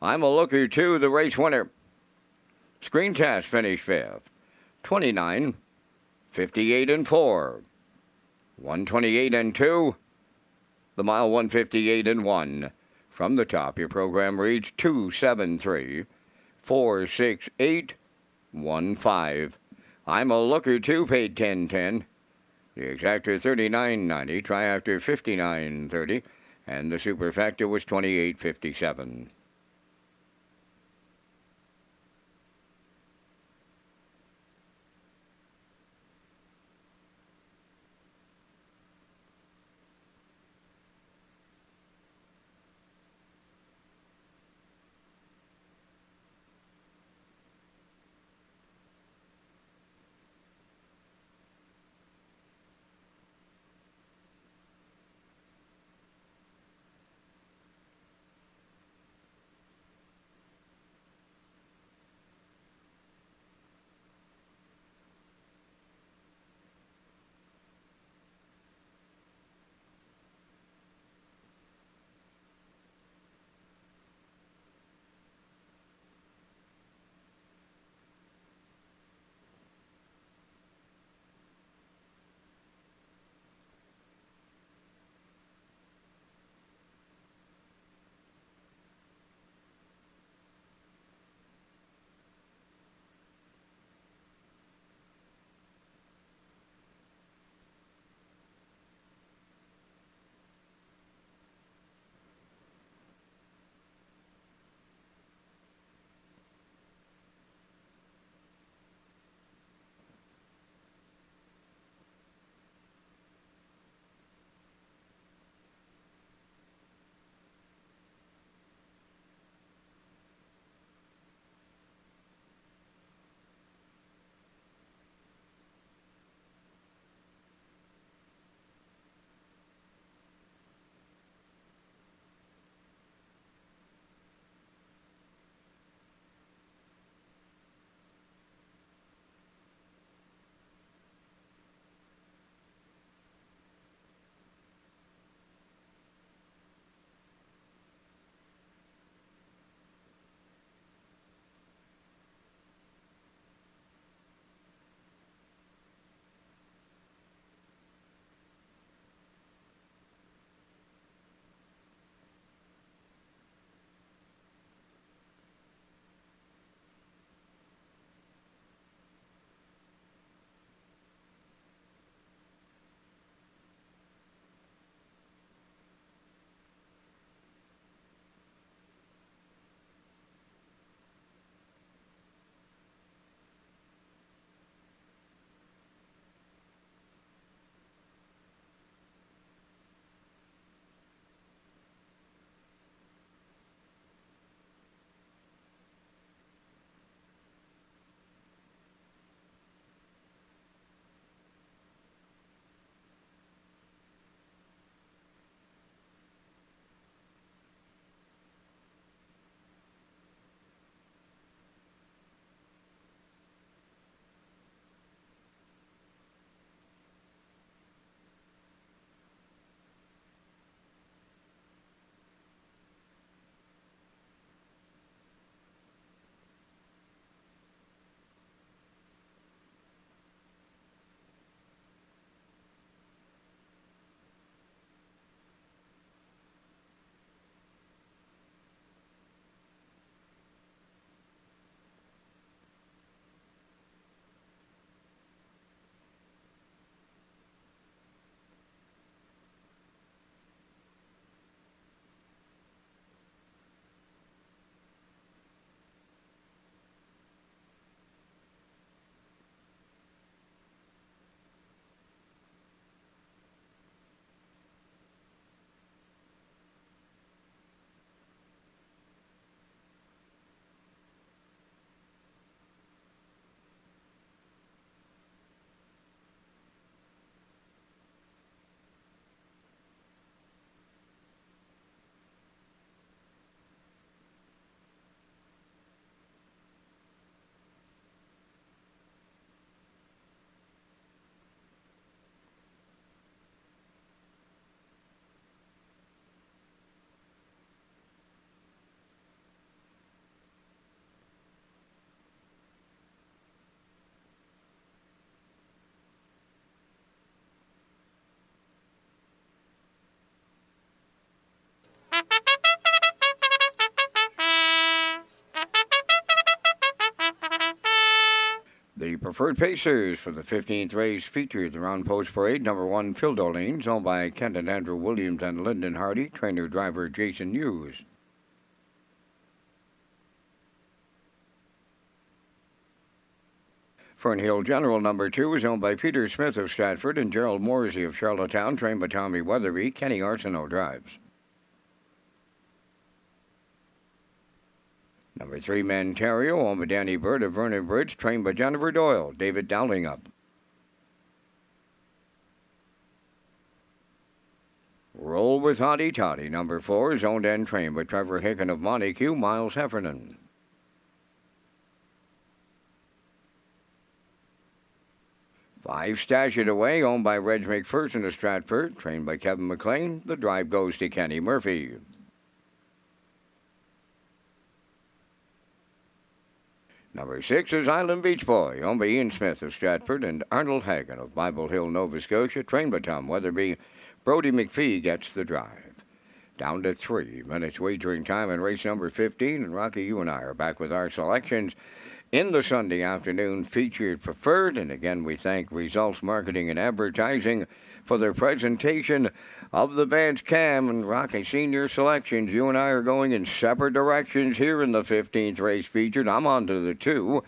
I'm a Looker 2, the race winner. Screen Test finished 5th. 29, 58 and 4. 128 and 2. The mile 158 and 1. From the top, your program reads 273 468 15. I'm a Looker 2, paid 1010. The exactor 39.90, triactor 59.30, and the superfactor was 28.57. The preferred pacers for the 15th race feature the round post parade. Number 1, Phil Dolines, owned by Kenton Andrew Williams and Lyndon Hardy, trainer-driver Jason Hughes. Fernhill General number 2 is owned by Peter Smith of Stratford and Gerald Morsey of Charlottetown, trained by Tommy Weatherby. Kenny Arsenault drives. Number 3, Mantario, owned by Danny Bird of Vernon Bridge, trained by Jennifer Doyle. David Dowling up. Roll with Hottie Toddy, number 4, is owned and trained by Trevor Hicken of Montague, Miles Heffernan. Five, Stash It Away, owned by Reg McPherson of Stratford, trained by Kevin McLean. The drive goes to Kenny Murphy. Number 6 is Island Beach Boy, owned by Ian Smith of Stratford and Arnold Hagan of Bible Hill, Nova Scotia, trained by Tom Weatherby. Brody McPhee gets the drive. Down to 3 minutes wagering time in race number 15, and Rocky, you and I are back with our selections in the Sunday afternoon featured preferred. And again, we thank Results Marketing and Advertising for their presentation of the Vance Cam and Rocky Senior selections. You and I are going in separate directions here in the 15th race featured. I'm on to the 2.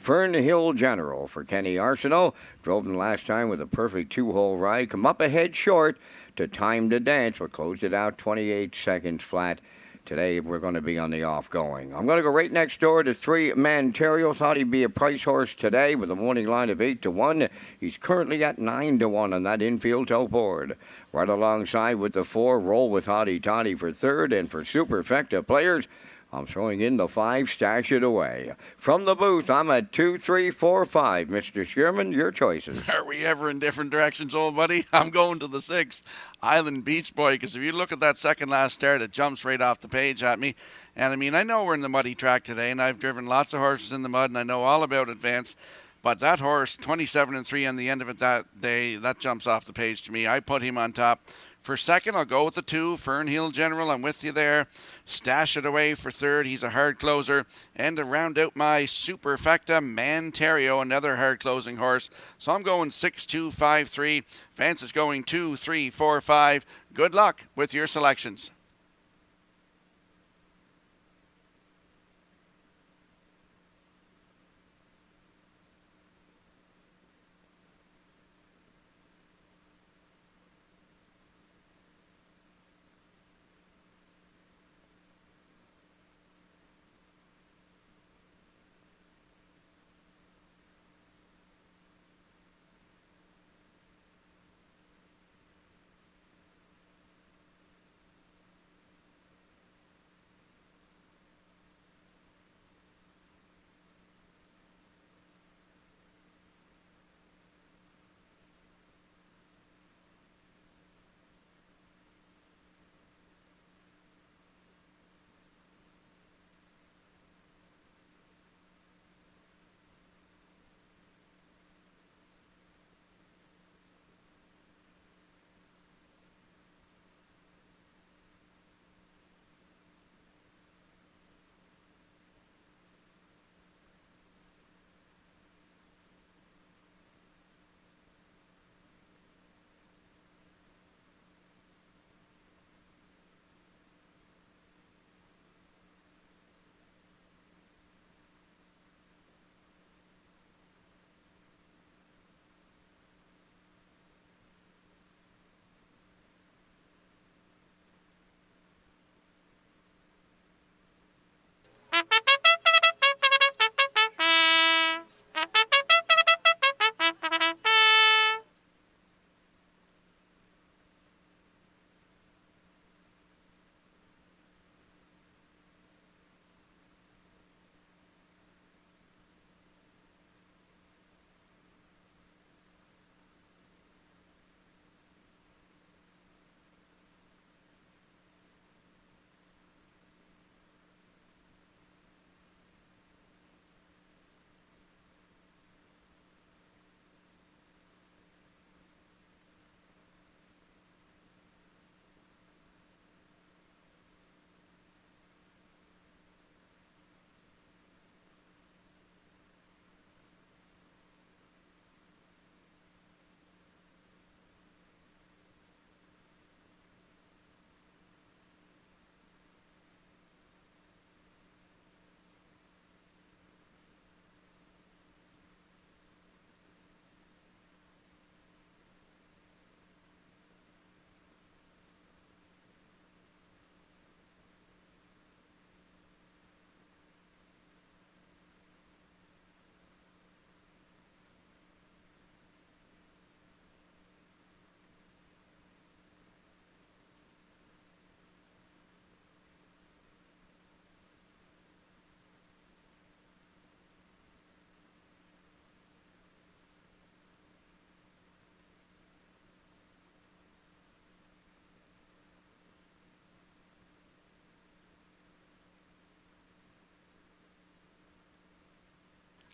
Fernhill General for Kenny Arsenault. Drove him last time with a perfect 2-hole ride. Come up ahead short to Time to Dance, but closed it out 28 seconds flat. Today, we're going to be on the off-going. I'm going to go right next door to 3, Mantario. Thought he'd be a price horse today with a morning line of 8-1. He's currently at 9-1 on that infield toe board. Right alongside with the 4, Roll with Hottie Toddy for third. And for superfecta players, I'm throwing in the 5, Stash It Away. From the booth, I'm at 2, 3, 4, 5. Mr. Sherman, your choices. Are we ever in different directions, old buddy? I'm going to the 6, Island Beach Boy, because if you look at that second last start, it jumps right off the page at me. And I mean, I know we're in the muddy track today, and I've driven lots of horses in the mud, and I know all about Advance. But that horse, 27-3 on the end of it that day, that jumps off the page to me. I put him on top. For second, I'll go with the 2, Fernhill General. I'm with you there. Stash It Away for third. He's a hard closer. And to round out my superfecta, Mantario, another hard closing horse. So I'm going 6, 2, 5, 3. Vance is going 2, 3, 4, 5. Good luck with your selections.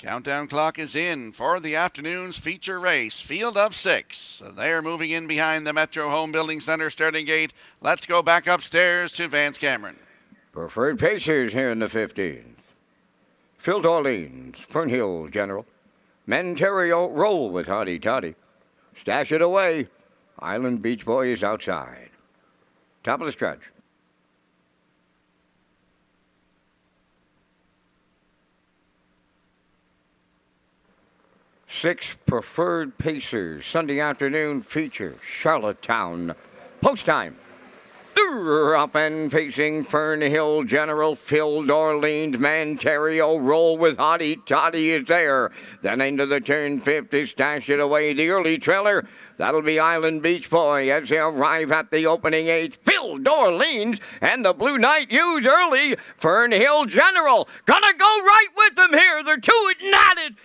Countdown clock is in for the afternoon's feature race, field of 6. They're moving in behind the Metro Home Building Center starting gate. Let's go back upstairs to Vance Cameron. Preferred Pacers here in the 15th. Phil Dorleans, Fernhill General. Menterio Roll with Hottie Toddy. Stash it away. Island Beach Boy is outside. Top of the stretch. 6 Preferred Pacers, Sunday afternoon feature, Charlottetown. Post time. Up and facing Fernhill General, Phil Dorleans, Menterio Roll with Hottie Toddy is there. Then into the turn 5th is Stash It Away, the early trailer. That'll be Island Beach Boy as they arrive at the opening 8th. Phil Dorleans and the Blue Knight use early. Fernhill General gonna go right with them here. They're to it and at it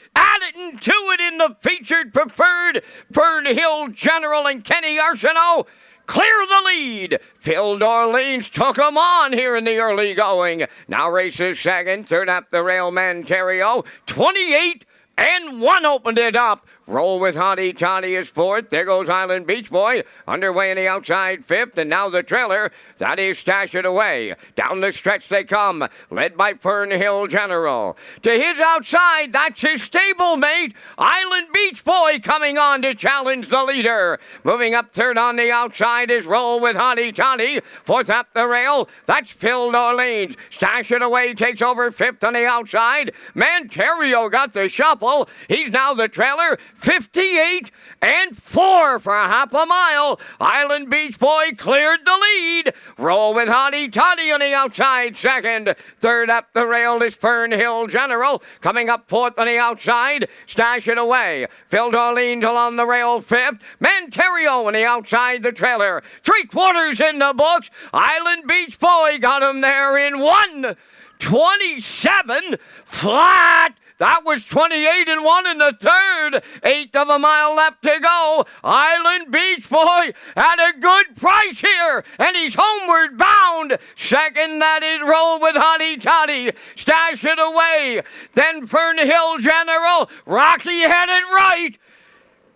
and to it in the featured preferred. Fernhill General and Kenny Arsenault clear the lead. Phil Dorleans took him on here in the early going. Now races second, third up the rail, Menterio. 28-1 opened it up. Roll with Hottie Toddy is 4th. There goes Island Beach Boy. Underway in the outside 5th. And now the trailer. That is Stash It Away. Down the stretch they come. Led by Fernhill General. To his outside, that's his stablemate. Island Beach Boy coming on to challenge the leader. Moving up third on the outside is Roll with Hottie Toddy. 4th up the rail. That's Phil Dorleans. Stash It Away takes over 5th on the outside. Menterio got the shuffle. He's now the trailer. 58-4 for half a mile. Island Beach Boy cleared the lead. Roll with Hottie Toddy on the outside second. Third up the rail is Fernhill General. Coming up 4th on the outside. Stash It Away. Phil Dorleans along the rail 5th. Menterio on the outside the trailer. 3/4 in the books. Island Beach Boy got him there in 1:27 flat. That was 28-1 in the third. 1/8 of a mile left to go. Island Beach Boy at a good price here, and he's homeward bound. Second, that is Roll with Hottie Toddy. Stash It Away. Then Fernhill General. Rocky had it right.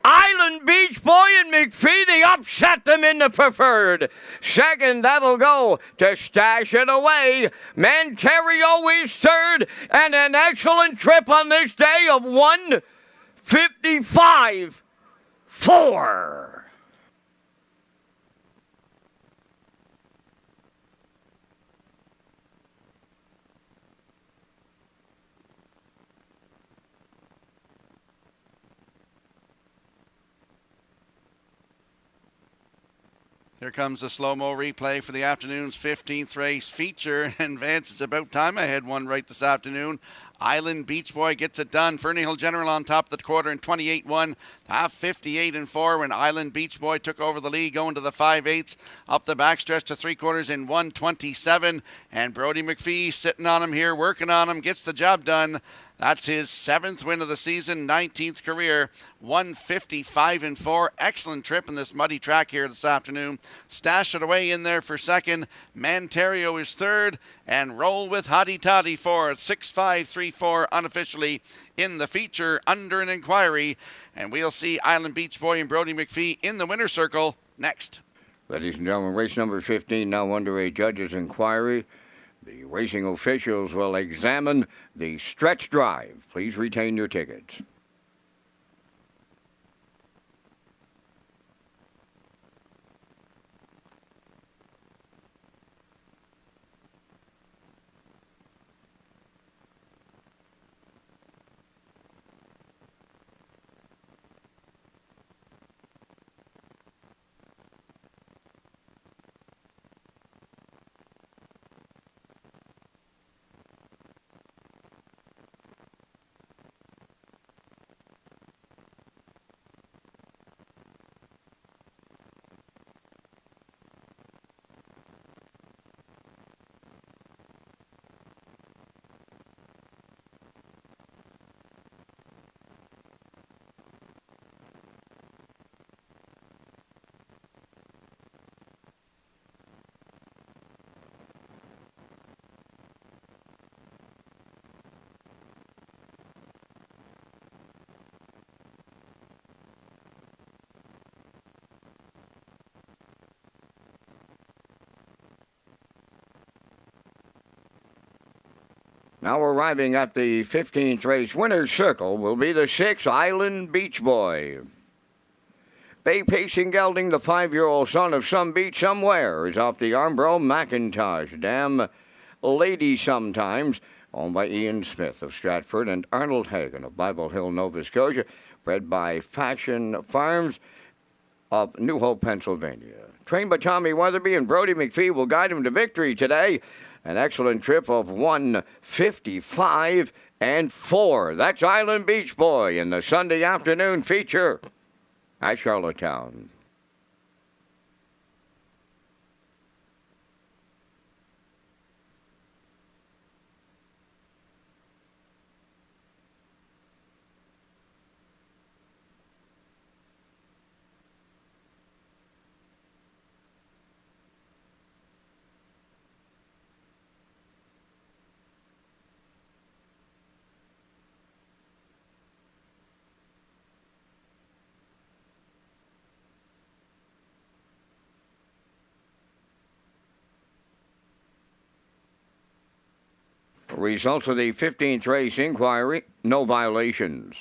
Island Beach Boy and McPhee, they upset them in the preferred. Second, that'll go to Stash It Away. Menterio is third, and an excellent trip on this day of 1:55.4. Here comes the slow-mo replay for the afternoon's 15th race feature. And Vance, it's about time I had one right this afternoon. Island Beach Boy gets it done. Fernhill General on top of the quarter in 28-1. Half 58-4 when Island Beach Boy took over the lead going to the 5/8. Up the backstretch to 3/4 in 1:27. And Brody McPhee sitting on him here, working on him, gets the job done. That's his 7th win of the season, 19th career, 1:55.4. Excellent trip in this muddy track here this afternoon. Stash It Away in there for second. Menterio is third. And Roll with Hottie Toddy fourth. 6:5.34 unofficially in the feature under an inquiry. And we'll see Island Beach Boy and Brody McPhee in the winner's circle next. Ladies and gentlemen, race number 15 now under a judge's inquiry. The racing officials will examine the stretch drive. Please retain your tickets. Now arriving at the 15th race winner's circle will be the 6 Island Beach Boy. Bay Pacing Gelding, the 5-year-old son of Some Beach Somewhere, is off the Armbro Macintosh Dam Lady Sometimes, owned by Ian Smith of Stratford and Arnold Hagan of Bible Hill, Nova Scotia, bred by Fashion Farms of New Hope, Pennsylvania. Trained by Tommy Weatherby, and Brody McPhee will guide him to victory today. An excellent trip of 1:55 and 4. That's Island Beach Boy in the Sunday afternoon feature at Charlottetown. Results of the 15th race inquiry, no violations.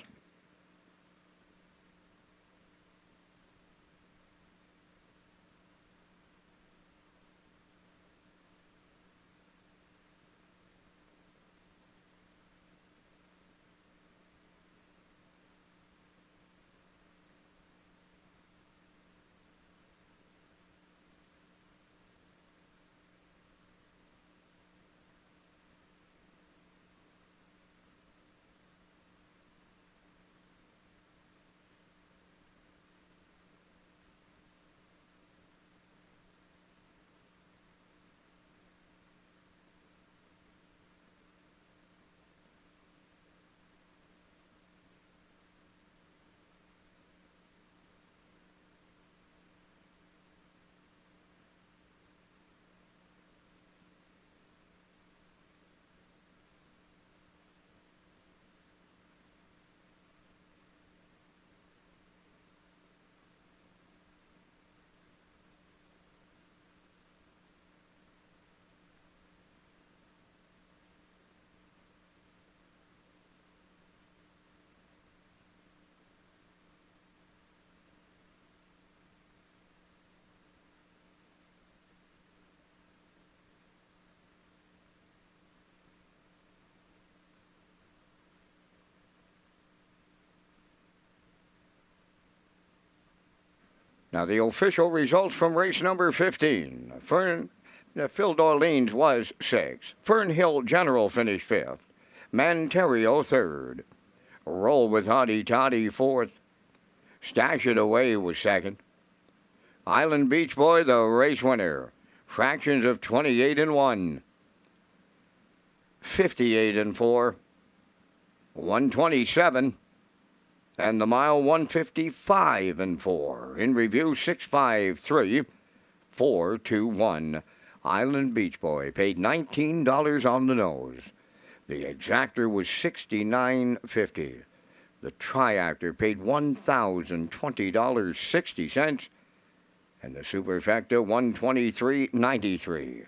Now the official results from race number 15. Phil Dorleans was 6th. Fernhill General finished 5th. Manterio 3rd. Roll with Hottie Toddy 4th. Stash It Away was 2nd. Island Beach Boy, the race winner. Fractions of 28 and 1. 58 and 4. 127. And the mile 155 and 4. In review 653 421. Island Beach Boy paid $19 on the nose. The exactor was $69.50. The triactor paid $1,020.60, and the superfecta $123.93.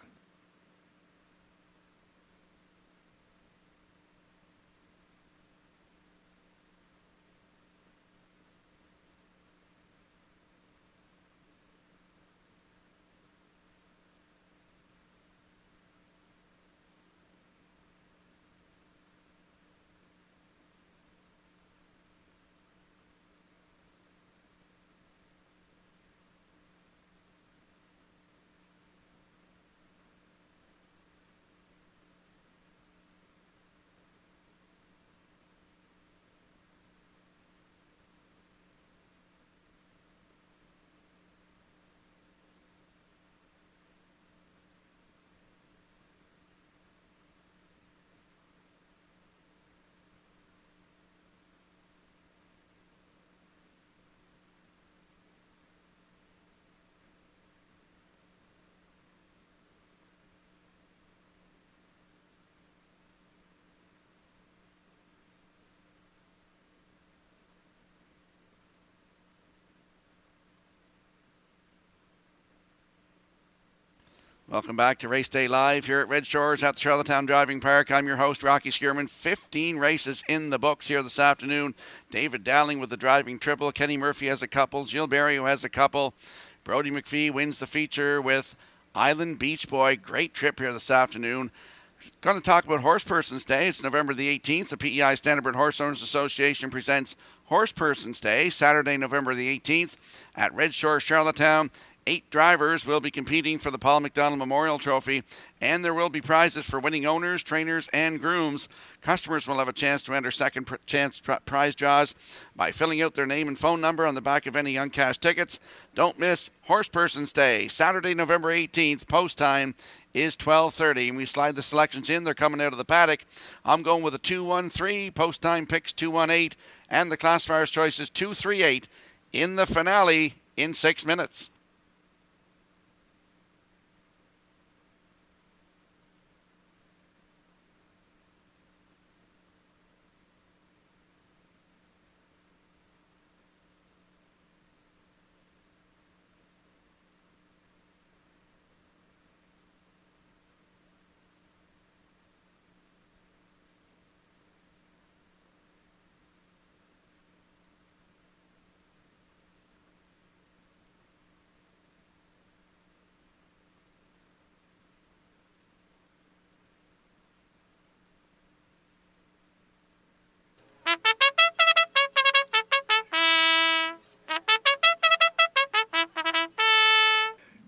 Welcome back to Race Day Live here at Red Shores at the Charlottetown Driving Park. I'm your host, Rocky Skierman. 15 races in the books here this afternoon. David Dowling with the driving triple. Kenny Murphy has a couple. Jill Berrio has a couple. Brody McPhee wins the feature with Island Beach Boy. Great trip here this afternoon. Going to talk about Horseperson's Day. It's November the 18th. The PEI Standardbred Horse Owners Association presents Horseperson's Day, Saturday, November the 18th at Red Shores, Charlottetown. 8 drivers will be competing for the Paul McDonald Memorial Trophy, and there will be prizes for winning owners, trainers, and grooms. Customers will have a chance to enter second chance prize draws by filling out their name and phone number on the back of any uncashed tickets. Don't miss Horseperson's Day, Saturday, November 18th. Post time is 12:30, and we slide the selections in. They're coming out of the paddock. I'm going with a 2-1-3. Post time picks 2-1-8, and the classifier's choice is 2-3-8 in the finale in 6 minutes.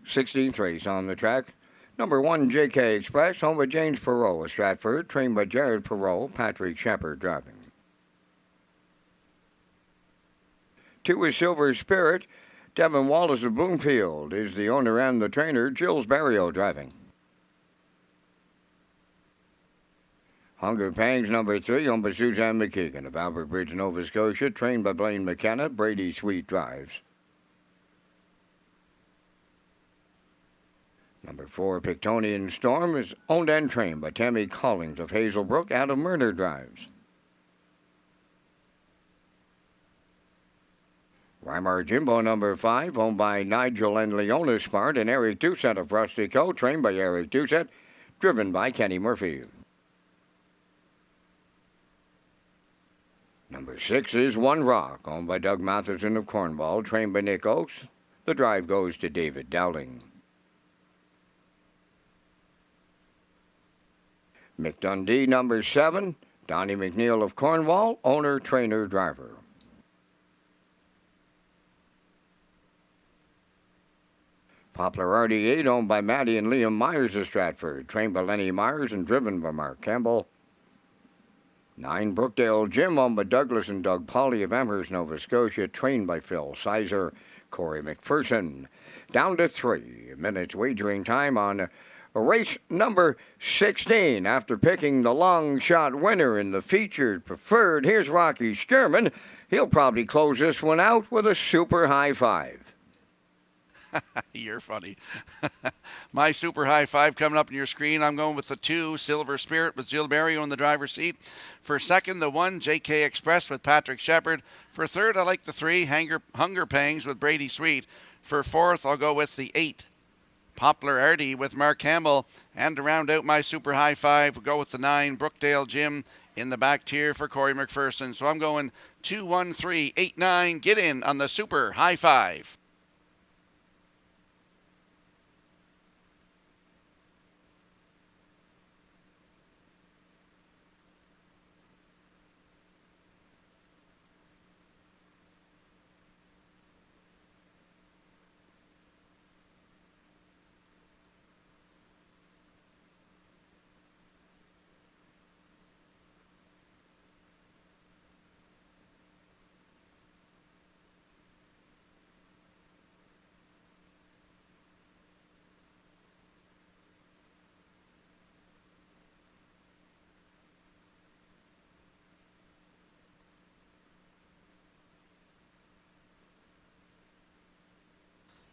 Sixteenth race on the track. Number 1, JK Express, home by James Perot of Stratford, trained by Jared Perot, Patrick Shepard driving. 2 is Silver Spirit. Devin Wallace of Bloomfield is the owner and the trainer. Jills Barrio driving. Hunger Pangs, number 3, owned by Suzanne McKeegan of Albert Bridge, Nova Scotia, trained by Blaine McKenna. Brady Sweet drives. Number 4, Pictonian Storm, is owned and trained by Tammy Collins of Hazelbrook. Adam Murner drives. Weimar Jimbo, number 5, owned by Nigel and Leona Smart and Eric Doucette of Rustico, trained by Eric Doucette, driven by Kenny Murphy. Number 6 is One Rock, owned by Doug Matheson of Cornwall, trained by Nick Oakes. The drive goes to David Dowling. McDundee, number 7, Donnie McNeil of Cornwall, owner, trainer, driver. Poplar RD8, owned by Maddie and Liam Myers of Stratford, trained by Lenny Myers and driven by Mark Campbell. 9, Brookdale Jim, owned by Douglas and Doug Pauley of Amherst, Nova Scotia, trained by Phil Sizer, Corey McPherson. Down to 3 minutes wagering time on race number 16. After picking the long shot winner in the featured preferred, here's Rocky Skierman. He'll probably close this one out with a super high 5. You're funny. My super high 5 coming up on your screen. I'm going with the 2, Silver Spirit, with Jill Berrio in the driver's seat. For second, the 1, JK Express with Patrick Shepard. For third, I like the 3, Hunger Pangs with Brady Sweet. For fourth, I'll go with the 8, Poplar Artie with Mark Campbell. And to round out my super high 5, we'll go with the 9, Brookdale Jim in the back tier for Corey McPherson. So I'm going 2, 1, 3, 8, 9. Get in on the super high 5.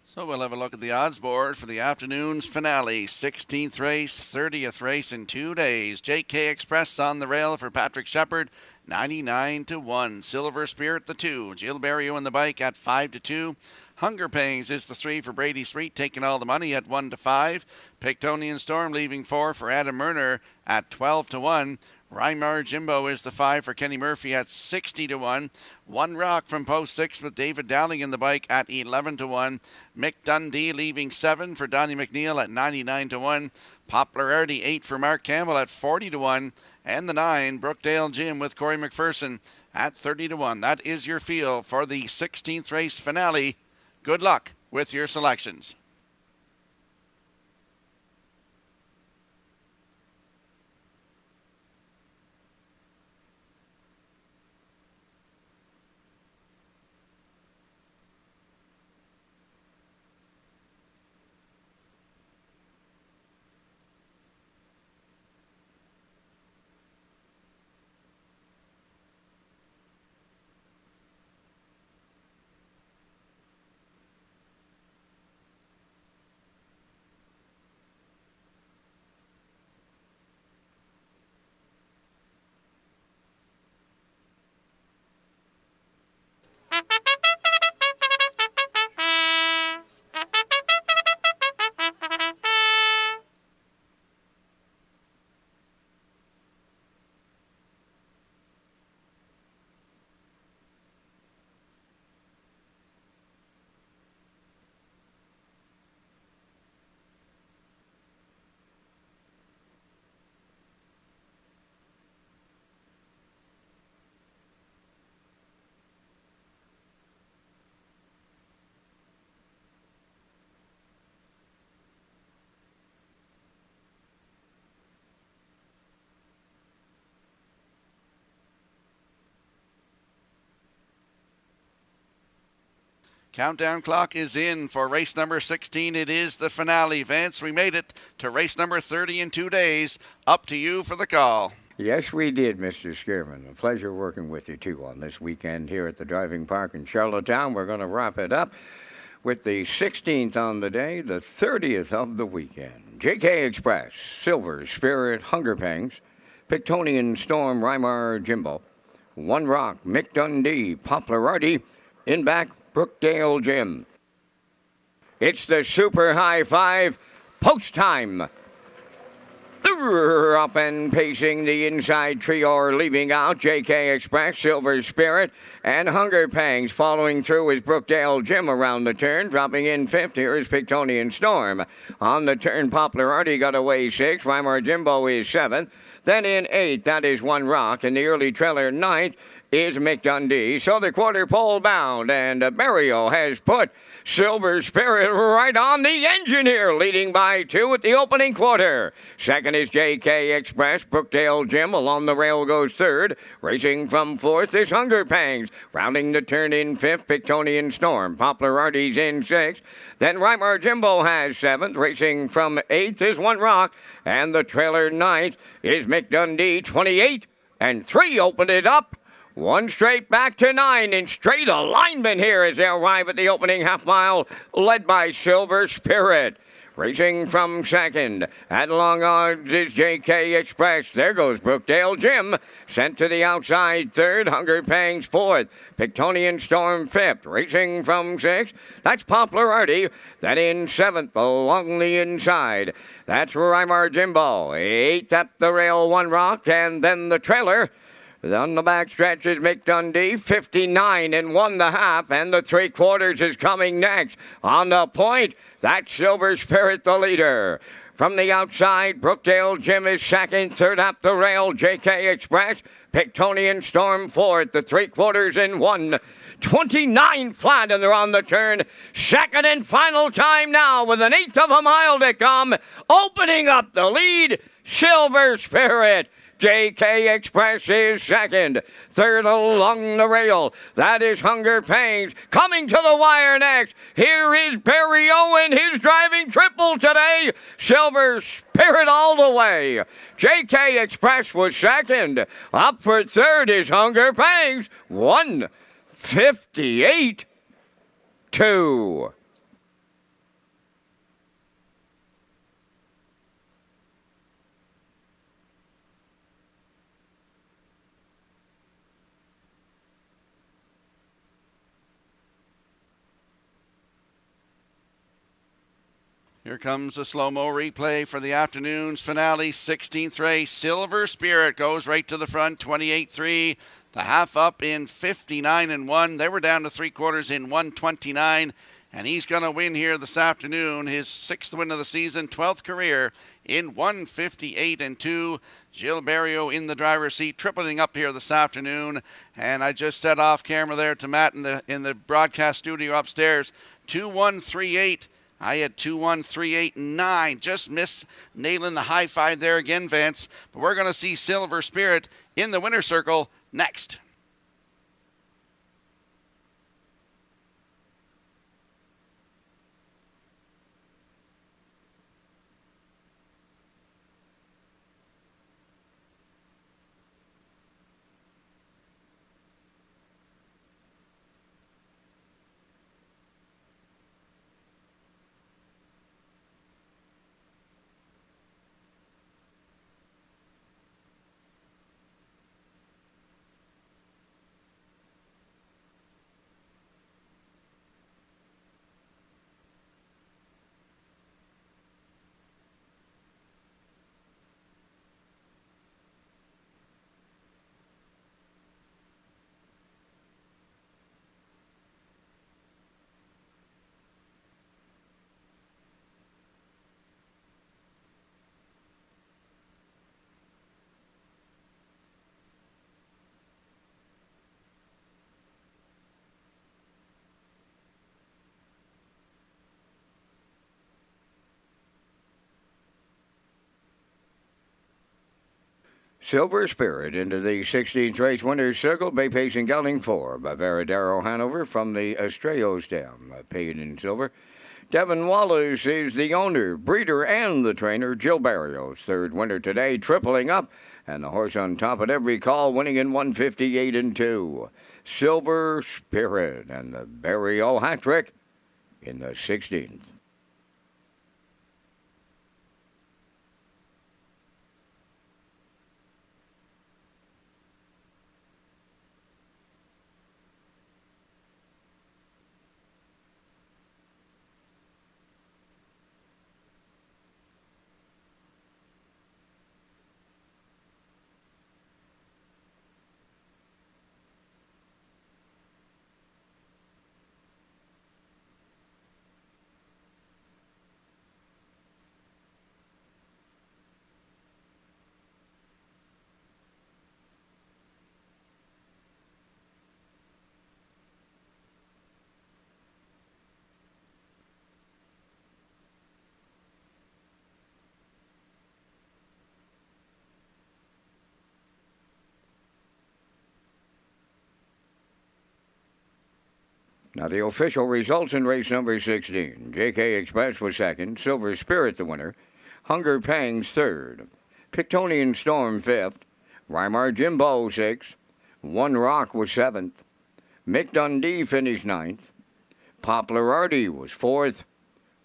So we'll have a look at the odds board for the afternoon's finale. 16th race, 30th race in 2 days. JK Express on the rail for Patrick Shepard, 99-1. Silver Spirit, the 2. Jill Berrio in the bike at 5-2. Hunger Pangs is the 3 for Brady Street, taking all the money at 1 to 5. Pictonian Storm leaving 4 for Adam Murner at 12 to 1. Rymar Jimbo is the 5 for Kenny Murphy at 60 to 1. One Rock from post 6 with David Dowling in the bike at 11 to 1. Mick Dundee leaving 7 for Donnie McNeil at 99 to 1. Poplar Artie 8 for Mark Campbell at 40 to 1. And the 9, Brookdale Jim with Corey McPherson at 30 to 1. That is your field for the 16th race finale. Good luck with your selections. Countdown clock is in for race number 16. It is the finale. Vance, we made it to race number 30 in 2 days. Up to you for the call. Yes, we did, Mr. Skierman. A pleasure working with you, too, on this weekend here at the Driving Park in Charlottetown. We're going to wrap it up with the 16th on the day, the 30th of the weekend. JK Express, Silver Spirit, Hunger Pangs, Pictonian Storm, Rymar Jimbo, One Rock, Mick Dundee, Poplar Artie, in back, Brookdale Jim. It's the Super High Five post time. Up and pacing the inside trio are leaving out. JK Express, Silver Spirit, and Hunger Pangs. Following through is Brookdale Jim around the turn. Dropping in fifth here is Pictonian Storm. On the turn, Poplar Artie got away sixth. Rymar Jimbo is seventh. Then in eighth, that is One Rock. In the early trailer, ninth is Mick Dundee. So the quarter pole bound, and Barrio has put Silver Spirit right on the engine here, leading by 2 at the opening quarter. Second is JK Express. Brookdale Jim along the rail goes third. Racing from fourth is Hunger Pangs. Rounding the turn in fifth, Pictonian Storm. Poplar Artie's in sixth. Then Rymar Jimbo has seventh. Racing from eighth is One Rock. And the trailer ninth is Mick Dundee. 28 and 3 opened it up. One straight back to 9 in straight alignment here as they arrive at the opening half mile, led by Silver Spirit. Racing from second. At long odds is JK Express. There goes Brookdale Jim. Sent to the outside third. Hunger Pangs fourth. Pictonian Storm fifth. Racing from sixth. That's Poplar Artie. Then in seventh along the inside. That's Rymar Jimbo. Eighth at the rail, One Rock. And then the trailer. On the back stretch is Mick Dundee, 59 and 1.5, and the 3/4 is coming next. On the point, that's Silver Spirit, the leader. From the outside, Brookdale Jim is second, third up the rail, JK Express, Pictonian Storm fourth, the 3/4 in 1:29 flat, and they're on the turn. Second and final time now with an eighth of a mile to come. Opening up the lead, Silver Spirit. JK Express is second. Third along the rail, that is Hunger Pangs. Coming to the wire next, here is Barry Owen, his driving triple today. Silver Spirit all the way. JK Express was second. Up for third is Hunger Pangs. 1:58.2. Here comes a slow-mo replay for the afternoon's finale, 16th race. Silver Spirit goes right to the front, 28-3. The half up in 59-1. They were down to 3/4 in 129. And he's going to win here this afternoon. His 6th win of the season, 12th career in 158-2. Gil Barrio in the driver's seat, tripling up here this afternoon. And I just said off camera there to Matt in the broadcast studio upstairs, 2-1-3-8. I had 2-1-3-8-9. Just missed nailing the high five there again, Vance. But we're going to see Silver Spirit in the winner's circle next. Silver Spirit into the 16th race winner's circle. Bay Pacing Gelding 4 by Varadero Hanover from the Estrellas Dam, paid in silver. Devin Wallace is the owner, breeder, and the trainer. Gil Barrios, 3rd winner today, tripling up. And the horse on top at every call, winning in 158-2. Silver Spirit and the Barrio hat trick in the 16th. Now the official results in race number 16. JK Express was 2nd, Silver Spirit the winner, Hunger Pangs 3rd, Pictonian Storm 5th, Weimar Jimbo 6th, One Rock was 7th, Mick Dundee finished 9th, Poplar Artie was 4th,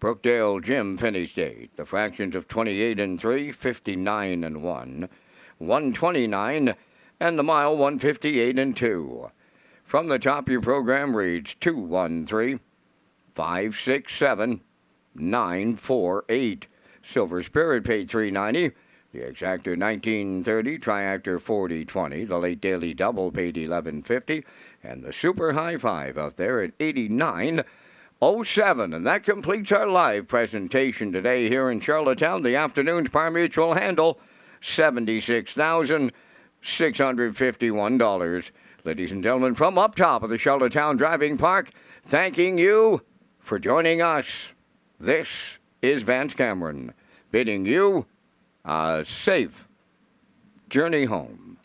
Brookdale Jim finished 8th. The fractions of 28-3, 59-1, 129, and the mile 158-2. From the top, your program reads 213-567-948. Silver Spirit paid $3.90. The Exactor 1930, Triactor 4020. The Late Daily Double paid $11.50. And the Super High Five out there at $89.07. And that completes our live presentation today here in Charlottetown. The afternoon's par mutual handle, $76,651. Ladies and gentlemen, from up top of the Charlottetown Driving Park, thanking you for joining us. This is Vance Cameron, bidding you a safe journey home.